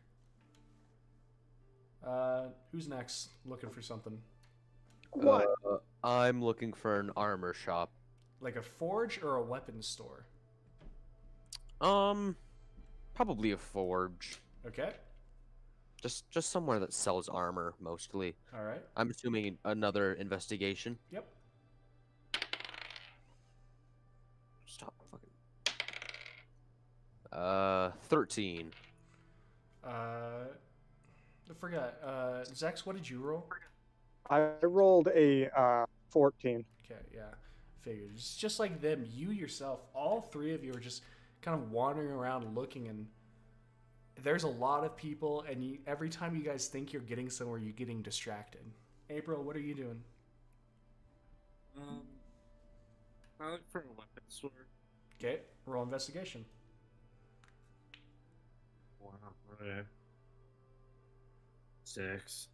Speaker 1: Who's next? Looking for something
Speaker 3: What?
Speaker 4: I'm looking for an armor shop.
Speaker 1: like a forge or a weapons store.
Speaker 4: Probably a forge.
Speaker 1: Okay.
Speaker 4: Just somewhere that sells armor mostly.
Speaker 1: All right.
Speaker 4: I'm assuming another investigation.
Speaker 1: Yep.
Speaker 4: Stop fucking. 13.
Speaker 1: I forgot. Zex, what did you roll?
Speaker 3: I rolled a 14.
Speaker 1: Okay, yeah. Figured. It's just like them. You yourself, all three of you are just kind of wandering around looking, and there's a lot of people, and every time you guys think you're getting somewhere, you're getting distracted. April, what are you doing?
Speaker 5: I look for a weapon sword.
Speaker 1: Okay, roll investigation.
Speaker 5: Wow. Okay. 6.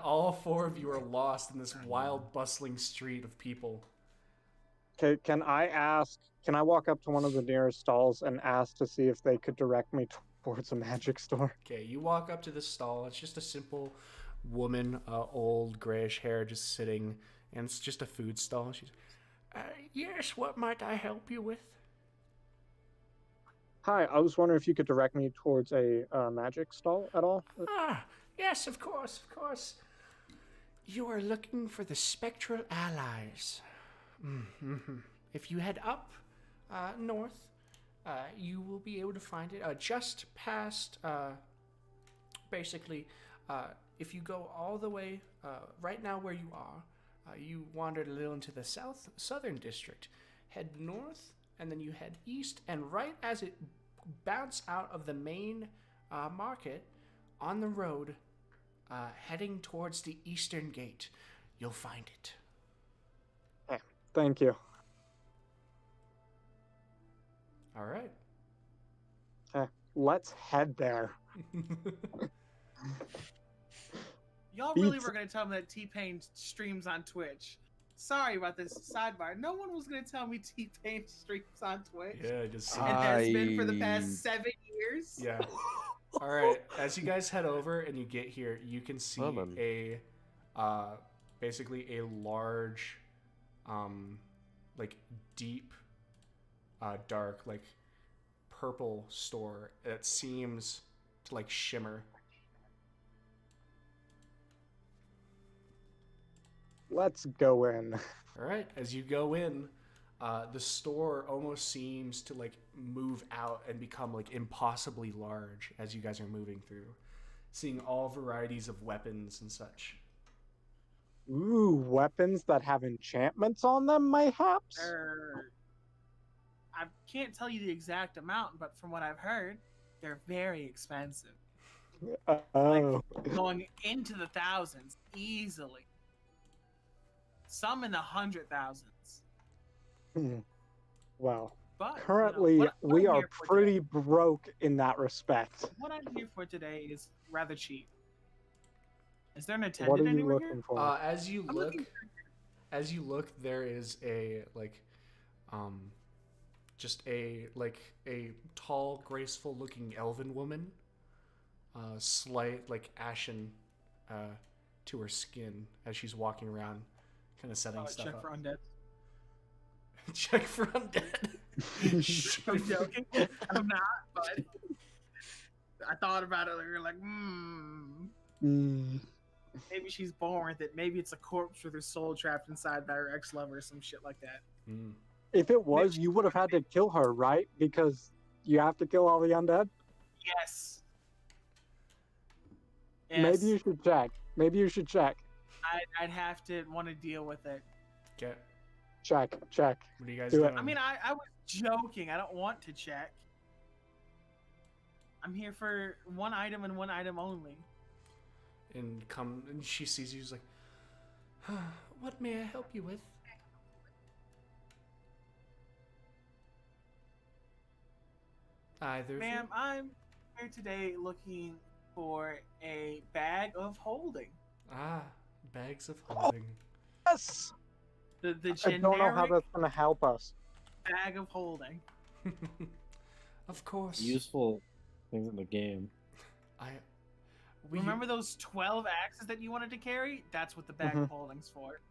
Speaker 1: All four of you are lost in this wild, bustling street of people.
Speaker 3: Okay, can I walk up to one of the nearest stalls and ask to see if they could direct me towards a magic store?
Speaker 1: Okay, you walk up to this stall. It's just a simple woman, old grayish hair, just sitting, and it's just a food stall. She's, yes, what might I help you with?
Speaker 3: Hi, I was wondering if you could direct me towards a magic stall at all?
Speaker 1: Ah, yes, of course, of course. You are looking for the spectral allies. Mm-hmm. If you head up north, you will be able to find it just past, basically, if you go all the way right now where you are, you wandered a little into the southern district. Head north, and then you head east, and right as it bounce out of the main market on the road, heading towards the eastern gate, you'll find it.
Speaker 3: Thank you.
Speaker 1: All right.
Speaker 3: Let's head there.
Speaker 2: Y'all really were gonna tell me that T-Pain streams on Twitch. Sorry about this sidebar. No one was gonna tell me T-Pain streams on Twitch.
Speaker 1: Yeah, just
Speaker 2: And has been for the past 7 years.
Speaker 1: yeah. All right. As you guys head over and you get here, you can see basically a large, like deep, dark, like purple store that seems to like shimmer.
Speaker 3: Let's go in.
Speaker 1: All right. As you go in, the store almost seems to like move out and become like impossibly large as you guys are moving through, seeing all varieties of weapons and such.
Speaker 3: Ooh, weapons that have enchantments on them, mayhaps?
Speaker 2: I can't tell you the exact amount, but from what I've heard, they're very expensive.
Speaker 3: Oh.
Speaker 2: Going into the thousands easily. Some in the 100,000s.
Speaker 3: Well,
Speaker 2: But
Speaker 3: currently
Speaker 2: what
Speaker 3: we
Speaker 2: I'm
Speaker 3: are
Speaker 2: here for
Speaker 3: pretty broke in that respect.
Speaker 2: What I'm here for today is rather cheap. Is there an
Speaker 3: What
Speaker 2: attendant
Speaker 3: are you
Speaker 2: anywhere
Speaker 3: looking
Speaker 2: here?
Speaker 3: for?
Speaker 1: As you
Speaker 2: I'm
Speaker 1: look,
Speaker 2: looking
Speaker 1: there is a like, just a tall, graceful looking elven woman, slight like ashen, to her skin as she's walking around, kind of setting stuff
Speaker 2: check
Speaker 1: up.
Speaker 2: for undead.
Speaker 1: Check for undead.
Speaker 2: I'm joking. I'm not, but I thought about it earlier, like, maybe she's born with it. Maybe it's a corpse with her soul trapped inside by her ex-lover or some shit like that.
Speaker 3: If it was, you would have had to kill her, right? Because you have to kill all the undead?
Speaker 2: Yes.
Speaker 3: Maybe you should check. Maybe you should check.
Speaker 2: I'd have to want to deal with it.
Speaker 1: Okay.
Speaker 3: Check.
Speaker 1: What are you guys
Speaker 3: Do it.
Speaker 1: doing?
Speaker 2: I mean, I was joking. I don't want to check. I'm here for one item and one item only.
Speaker 1: And she sees you. She's like, what may I help you with? Either.
Speaker 2: Ma'am, I'm here today looking for a bag of holding.
Speaker 1: Bags of holding.
Speaker 3: Yes!
Speaker 2: The
Speaker 3: I don't know how
Speaker 2: generic
Speaker 3: that's going to help us.
Speaker 2: bag of holding.
Speaker 1: Of course.
Speaker 5: Useful things in the game.
Speaker 2: Remember those 12 axes that you wanted to carry? That's what the bag of holding's for.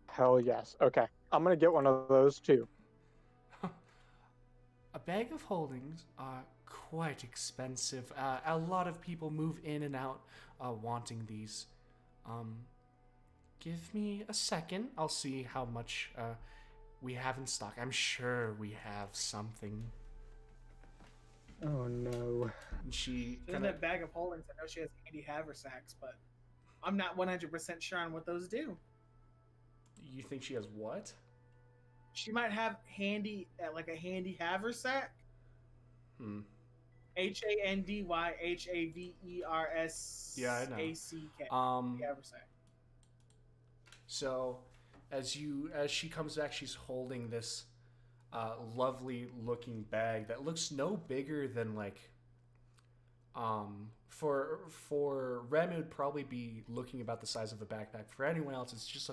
Speaker 3: Hell yes. Okay. I'm going to get one of those too.
Speaker 1: A bag of holdings are quite expensive. A lot of people move in and out wanting these. Give me a second. I'll see how much we have in stock. I'm sure we have something.
Speaker 3: Oh no.
Speaker 1: And she
Speaker 2: In
Speaker 1: kind of
Speaker 2: that bag of holdings, I know she has handy haversacks, but I'm not 100% sure on what those do.
Speaker 1: You think she has what?
Speaker 2: She might have handy, like a handy haversack. HANDYHAVERS.
Speaker 1: Yeah, I know.
Speaker 2: ACK. Haversack.
Speaker 1: So as she comes back, she's holding this lovely looking bag that looks no bigger than like for Rem it would probably be looking about the size of a backpack. For anyone else, it's just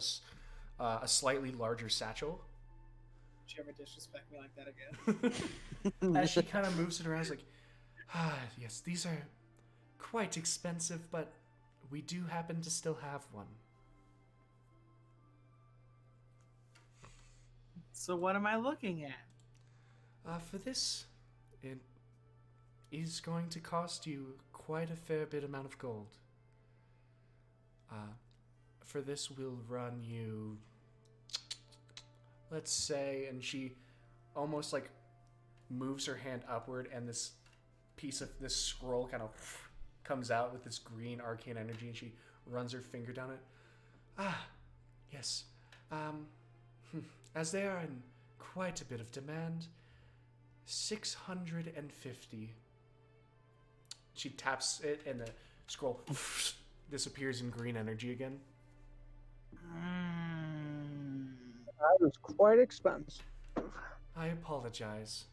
Speaker 1: a slightly larger satchel.
Speaker 2: Did you ever disrespect me like that again?
Speaker 1: As she kind of moves it around, it's like, yes, these are quite expensive, but we do happen to still have one.
Speaker 2: So what am I looking at?
Speaker 1: For this, it is going to cost you quite a fair bit amount of gold. For this, we'll run you, let's say, and she almost like moves her hand upward, and this piece of this scroll kind of comes out with this green arcane energy, and she runs her finger down it. Yes. As they are in quite a bit of demand, 650. She taps it, and the scroll disappears in green energy again.
Speaker 3: That is quite expensive.
Speaker 1: I apologize.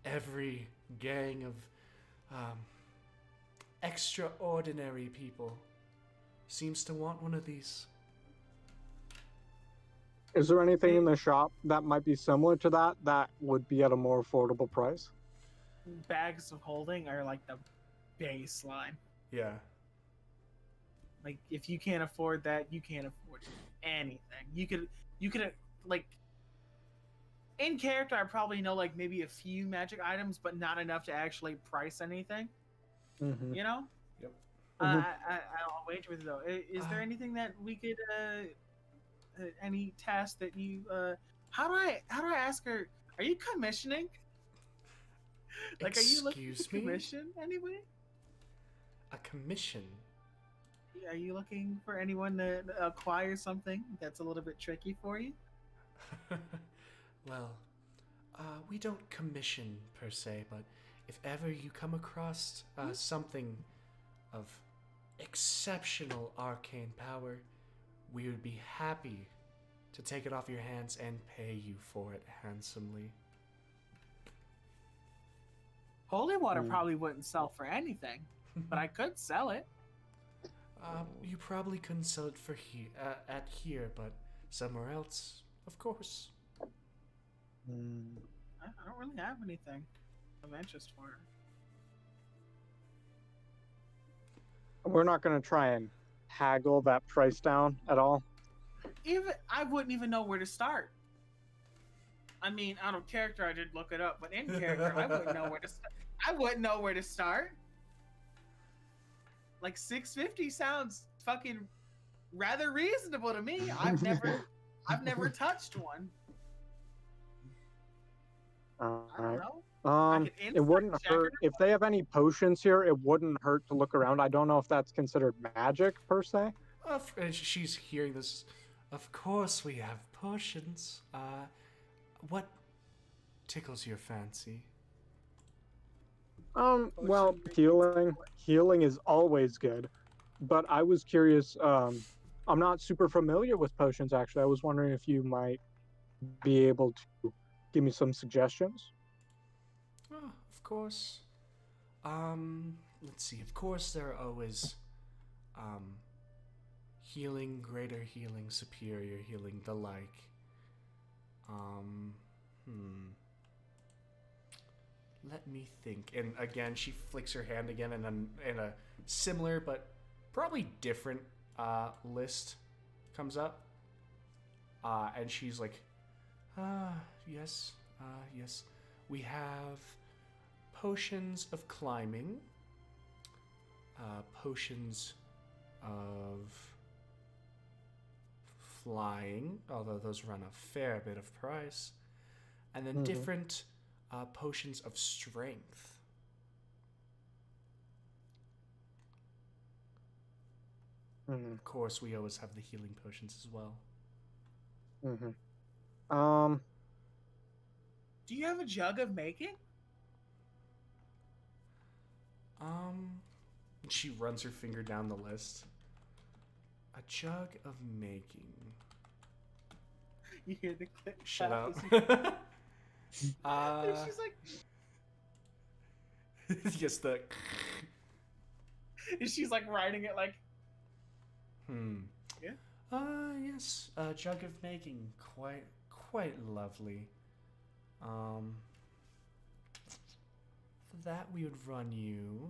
Speaker 1: Every gang of extraordinary people seems to want one of these.
Speaker 3: Is there anything in the shop that might be similar to that would be at a more affordable price?
Speaker 2: Bags of holding are like the baseline.
Speaker 1: Yeah.
Speaker 2: Like if you can't afford that, you can't afford anything. You could like in character. I probably know like maybe a few magic items, but not enough to actually price anything.
Speaker 3: Mm-hmm.
Speaker 2: You know.
Speaker 1: Yep.
Speaker 2: I'll wager with you though. Is there anything that we could any task that you how do I ask her? Are you commissioning? Like, are you looking to commission anyway?
Speaker 1: A commission?
Speaker 2: Are you looking for anyone to acquire something that's a little bit tricky for you?
Speaker 1: Well, we don't commission per se, but if ever you come across something of exceptional arcane power, we would be happy to take it off your hands and pay you for it handsomely.
Speaker 2: Holy water probably wouldn't sell for anything, but I could sell it.
Speaker 1: You probably couldn't sell it for at here, but somewhere else, of course.
Speaker 2: I don't really have anything of interest for her.
Speaker 3: We're not going to try and haggle that price down at all.
Speaker 2: Even I wouldn't even know where to start. I mean, out of character, I did look it up, but in character, I wouldn't know where to start. I wouldn't know where to start. Like 650 sounds fucking rather reasonable to me. I've never touched one. I don't know.
Speaker 3: It wouldn't hurt if they have any potions here. It wouldn't hurt to look around. I don't know if that's considered magic per se.
Speaker 1: She's hearing this. Of course, we have potions. What tickles your fancy?
Speaker 3: Well, healing is always good, but I was curious. I'm not super familiar with potions, actually. I was wondering if you might be able to give me some suggestions.
Speaker 1: Oh, of course. Let's see. Of course, there are always healing, greater healing, superior healing, the like. Let me think. And again, she flicks her hand again, and then in a similar but probably different list comes up. And she's like, yes, we have potions of climbing, potions of flying, although those run a fair bit of price, and then different potions of strength. Of course, we always have the healing potions as well.
Speaker 2: Do you have a jug of making?
Speaker 1: She runs her finger down the list. A jug of making.
Speaker 2: You hear the click.
Speaker 1: Shut up.
Speaker 2: She's like,
Speaker 1: Yes, the.
Speaker 2: she's like writing it like. Yeah.
Speaker 1: Yes, a jug of making, quite lovely. For that we would run you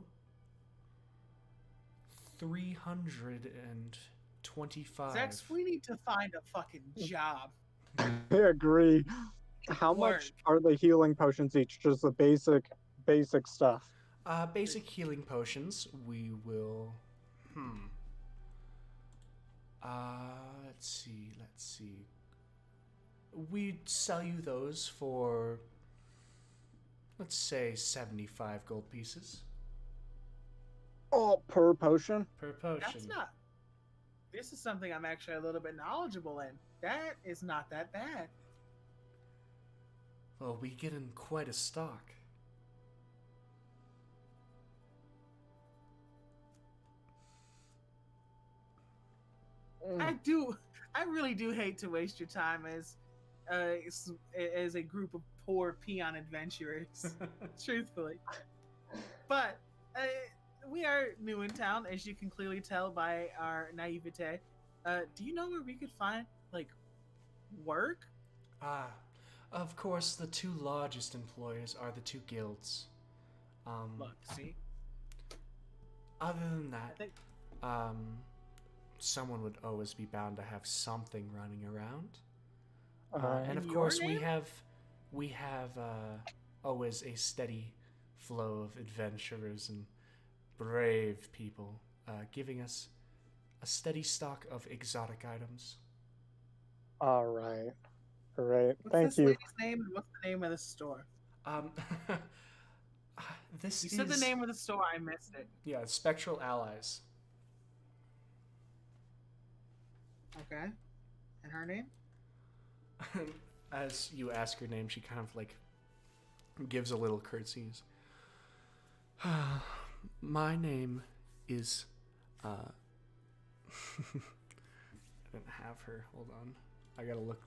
Speaker 1: 325.
Speaker 2: Zex, we need to find a fucking job.
Speaker 3: I agree. How much are the healing potions each? Just the basic stuff.
Speaker 1: Basic healing potions. We will. Let's see. We'd sell you those for, let's say, 75 gold pieces.
Speaker 3: Oh, per potion?
Speaker 1: Per potion.
Speaker 2: That's not. This is something I'm actually a little bit knowledgeable in. That is not that bad.
Speaker 1: Well, we get in quite a stock.
Speaker 2: I really do hate to waste your time as a group of poor peon adventurers, truthfully. But we are new in town, as you can clearly tell by our naivete. Do you know where we could find, like, work?
Speaker 1: Of course, the two largest employers are the two guilds.
Speaker 2: Look, see?
Speaker 1: Other than that, someone would always be bound to have something running around. And of course, we have always a steady flow of adventurers and brave people, giving us a steady stock of exotic items.
Speaker 3: All right. Thank
Speaker 2: What's this
Speaker 3: you.
Speaker 2: lady's name and what's the name of the store? You said the name of the store, I missed it.
Speaker 1: Yeah, Spectral Allies.
Speaker 2: Okay. And her name?
Speaker 1: As you ask her name, she kind of like gives a little curtsies. My name is I didn't have her. Hold on. I gotta look.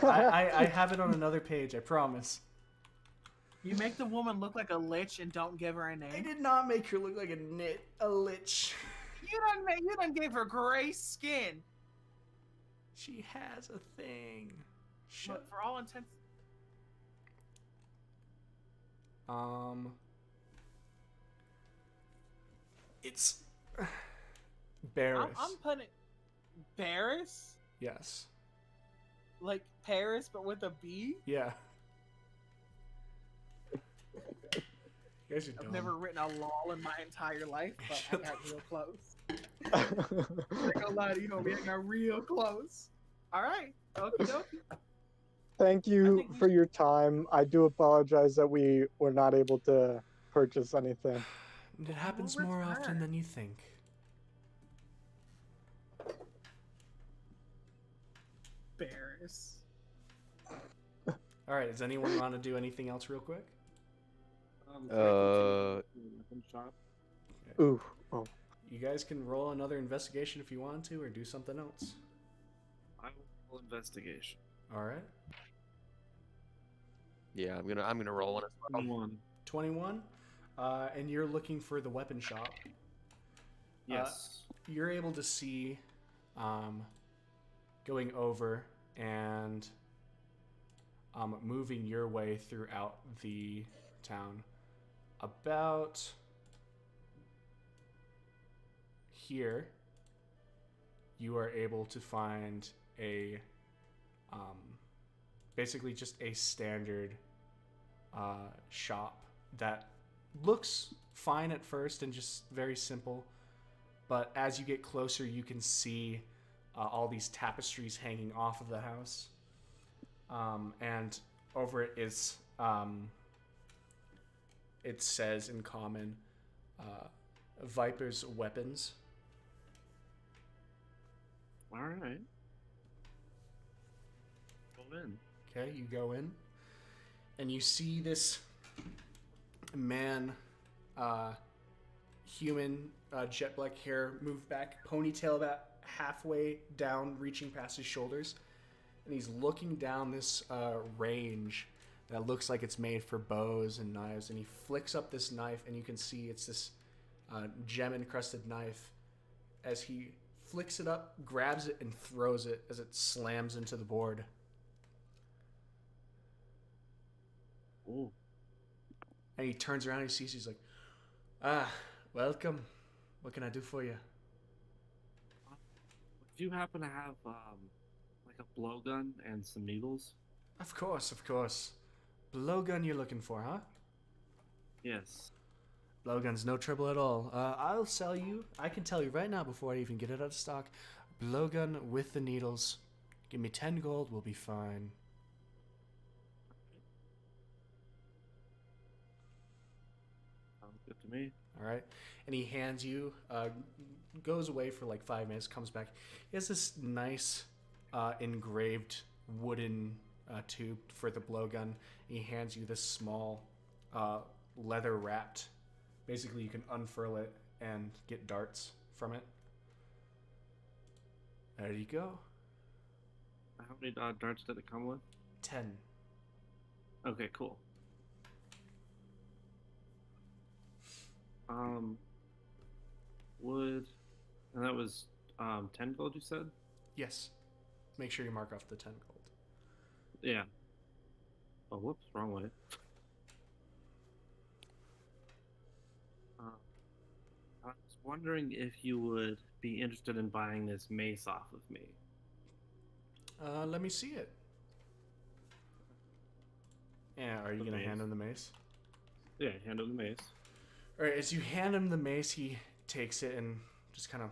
Speaker 1: I have it on another page, I promise.
Speaker 2: You make the woman look like a lich and don't give her a name?
Speaker 1: I did not make her look like a lich.
Speaker 2: You done gave her gray skin.
Speaker 1: She has a thing.
Speaker 2: But for all intents...
Speaker 1: It's... Barris.
Speaker 2: I'm putting... Barris?
Speaker 1: Yes.
Speaker 2: Like Paris, but with a B?
Speaker 1: Yeah. You guys are dumb.
Speaker 2: I've never written a lol in my entire life, but I got real close. I'm not gonna lie to you, we got real close. Alright, okie dokie.
Speaker 3: Thank you for your time. I do apologize that we were not able to purchase anything.
Speaker 1: It happens more often than you think.
Speaker 2: Barris.
Speaker 1: Alright, does anyone want to do anything else real quick?
Speaker 5: Shop.
Speaker 1: Okay.
Speaker 3: Ooh. Oh.
Speaker 1: You guys can roll another investigation if you want to, or do something else.
Speaker 5: I will investigation.
Speaker 1: Alright.
Speaker 4: Yeah, I'm gonna roll one as well.
Speaker 1: 21. And you're looking for the weapon shop.
Speaker 5: Yes.
Speaker 1: You're able to see going over and moving your way throughout the town. About here, you are able to find a basically just a standard shop that looks fine at first and just very simple, but as you get closer, you can see all these tapestries hanging off of the house, and over it is it says in common, Viper's weapons.
Speaker 5: All right. Go in.
Speaker 1: Okay, you go in, and you see this man, human, jet black hair, move back, ponytail about halfway down, reaching past his shoulders, and he's looking down this range that looks like it's made for bows and knives, and he flicks up this knife, and you can see it's this gem-encrusted knife. As he flicks it up, grabs it, and throws it as it slams into the board.
Speaker 5: Ooh.
Speaker 1: And he turns around and he sees, he's like, welcome. What can I do for you?
Speaker 5: Do you happen to have like a blowgun and some needles?
Speaker 1: Of course, of course. Blowgun you're looking for, huh?
Speaker 5: Yes.
Speaker 1: Blowgun's no trouble at all. I'll sell you, I can tell you right now before I even get it out of stock, blowgun with the needles. Give me 10 gold, we'll be fine.
Speaker 5: Sounds good to me.
Speaker 1: All right. And he hands you, goes away for like 5 minutes, comes back. He has this nice engraved wooden tube for the blowgun. He hands you this small leather wrapped. Basically, you can unfurl it and get darts from it. There you go.
Speaker 5: How many darts did it come with?
Speaker 1: 10.
Speaker 5: Okay, cool. And that was 10 gold, you said?
Speaker 1: Yes. Make sure you mark off the 10 gold.
Speaker 5: Yeah. Oh, whoops, wrong way. I was wondering if you would be interested in buying this mace off of me.
Speaker 1: Let me see it. Yeah, are you
Speaker 5: The
Speaker 1: going to
Speaker 5: mace.
Speaker 1: hand him the mace?
Speaker 5: Yeah, hand him the mace.
Speaker 1: All right, as you hand him the mace, he takes it and just kind of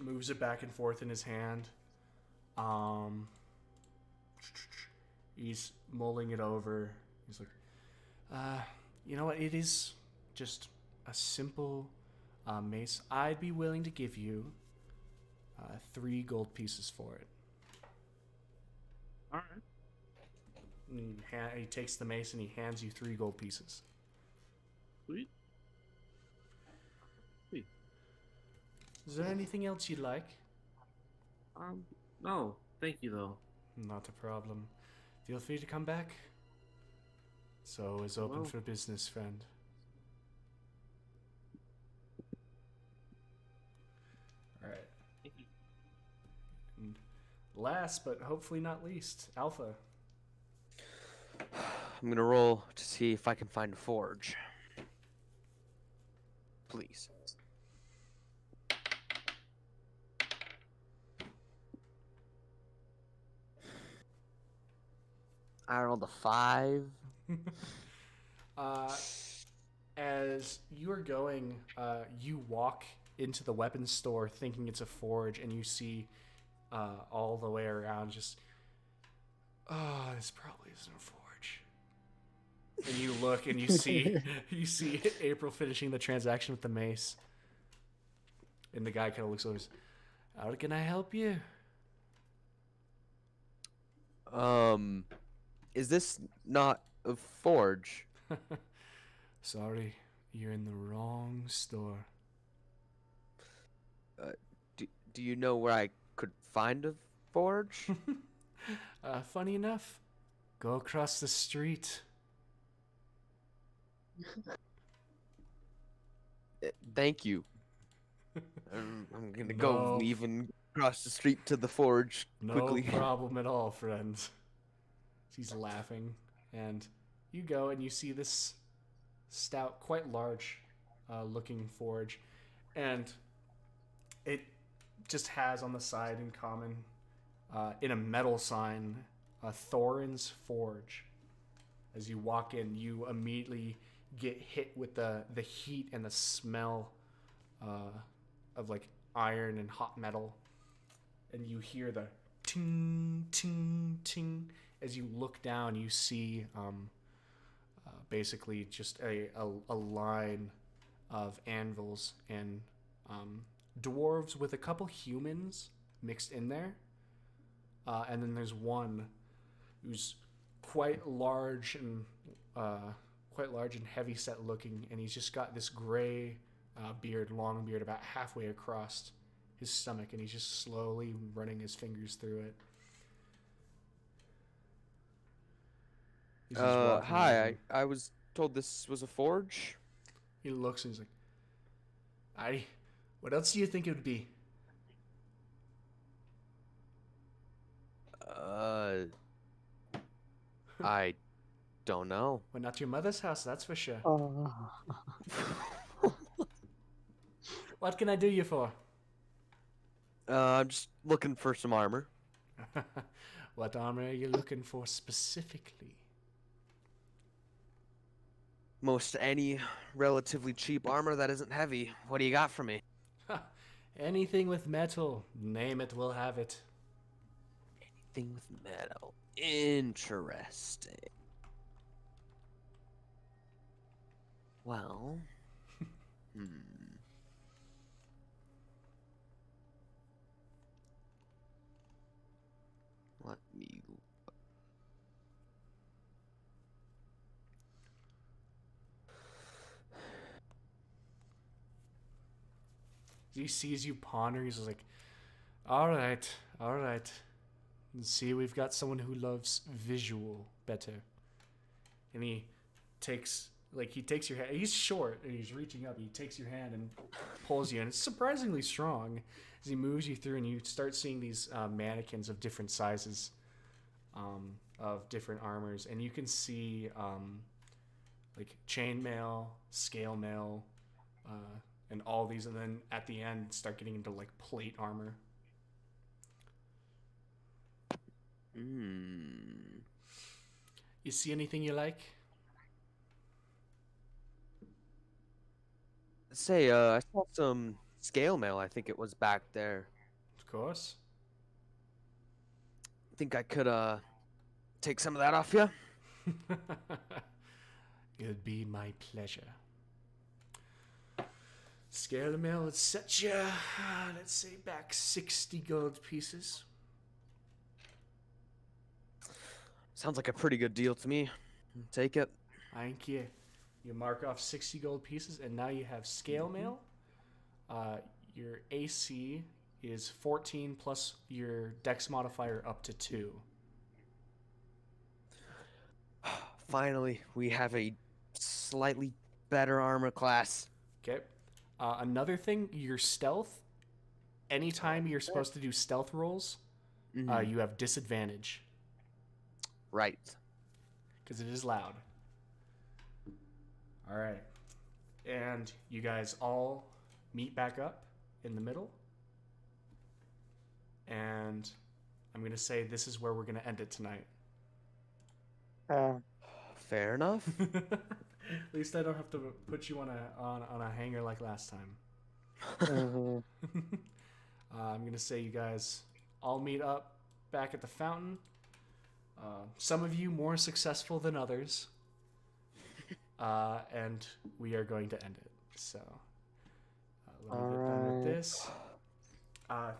Speaker 1: moves it back and forth in his hand. He's mulling it over. He's like, you know what? It is just a simple mace. I'd be willing to give you 3 gold pieces for it.
Speaker 5: All right.
Speaker 1: And he takes the mace and he hands you 3 gold pieces.
Speaker 5: Sweet.
Speaker 1: Is there anything else you'd like?
Speaker 5: No, thank you though.
Speaker 1: Not a problem. Feel free to come back. So is open
Speaker 5: Well.
Speaker 1: for business, friend. All right.
Speaker 5: Thank you.
Speaker 1: And last but hopefully not least, Alpha.
Speaker 4: I'm gonna roll to see if I can find a forge. Please. I rolled a 5.
Speaker 1: As you are going, you walk into the weapons store thinking it's a forge, and you see all the way around just, this probably isn't a forge. And you look and you see April finishing the transaction with the mace. And the guy kind of looks over. How can I help you?
Speaker 4: Is this not a forge?
Speaker 1: Sorry, you're in the wrong store.
Speaker 4: Do you know where I could find a forge?
Speaker 1: Funny enough, go across the street.
Speaker 4: Thank you. I'm gonna go
Speaker 1: No.
Speaker 4: leave and cross the street to the forge quickly.
Speaker 1: No problem at all, friends. He's laughing, and you go and you see this stout, quite large looking forge, and it just has on the side in common, in a metal sign, Thorin's Forge. As you walk in, you immediately get hit with the heat and the smell of like iron and hot metal, and you hear the ting ting ting. As you look down, you see basically just a line of anvils and dwarves with a couple humans mixed in there, and then there's one who's quite large and heavy set looking, and he's just got this gray long beard about halfway across his stomach, and he's just slowly running his fingers through it. He's just walking
Speaker 4: Hi,
Speaker 1: around.
Speaker 4: I was told this was a forge.
Speaker 1: He looks and he's like, what else do you think it would be?
Speaker 4: I don't know.
Speaker 1: Well, not your mother's house, that's for sure. What can I do you for?
Speaker 4: I'm just looking for some armor.
Speaker 1: What armor are you looking for specifically?
Speaker 4: Most any relatively cheap armor that isn't heavy. What do you got for me?
Speaker 1: Anything with metal, name it, we'll have it.
Speaker 4: Anything with metal. Interesting. Well, let me.
Speaker 1: He sees you ponder, he's like, all right. And see, we've got someone who loves visual better. And he takes your hand. He's short and he's reaching up. He takes your hand and pulls you, and it's surprisingly strong as he moves you through, and you start seeing these mannequins of different sizes, of different armors, and you can see like chainmail, scale mail, and all these, and then at the end start getting into like plate armor. You see anything you like?
Speaker 4: Say, I saw some scale mail. I think it was back there.
Speaker 1: Of course.
Speaker 4: Think I could take some of that off you?
Speaker 1: It'd be my pleasure. Scale mail would set you, let's say, back 60 gold pieces.
Speaker 4: Sounds like a pretty good deal to me. Take it.
Speaker 1: Thank you. You mark off 60 gold pieces, and now you have scale mail. Your AC is 14 plus your dex modifier up to 2.
Speaker 4: Finally, we have a slightly better armor class.
Speaker 1: Okay. Another thing, your stealth. Anytime you're supposed to do stealth rolls, you have disadvantage.
Speaker 4: Right.
Speaker 1: Because it is loud. All right. And you guys all meet back up in the middle. And I'm going to say this is where we're going to end it tonight.
Speaker 4: Fair enough.
Speaker 1: At least I don't have to put you on a hanger like last time. I'm going to say you guys all meet up back at the fountain. Some of you more successful than others. And we are going to end it. So let me get done with this.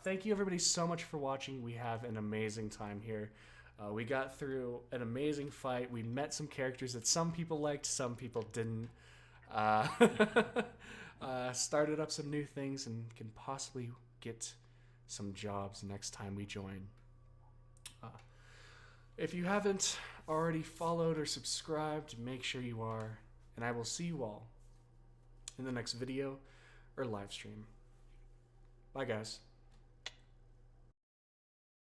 Speaker 1: Thank you everybody so much for watching. We have an amazing time here. We got through an amazing fight. We met some characters that some people liked, some people didn't. Started up some new things and can possibly get some jobs next time we join. If you haven't already followed or subscribed, make sure you are. And I will see you all in the next video or live stream. Bye, guys.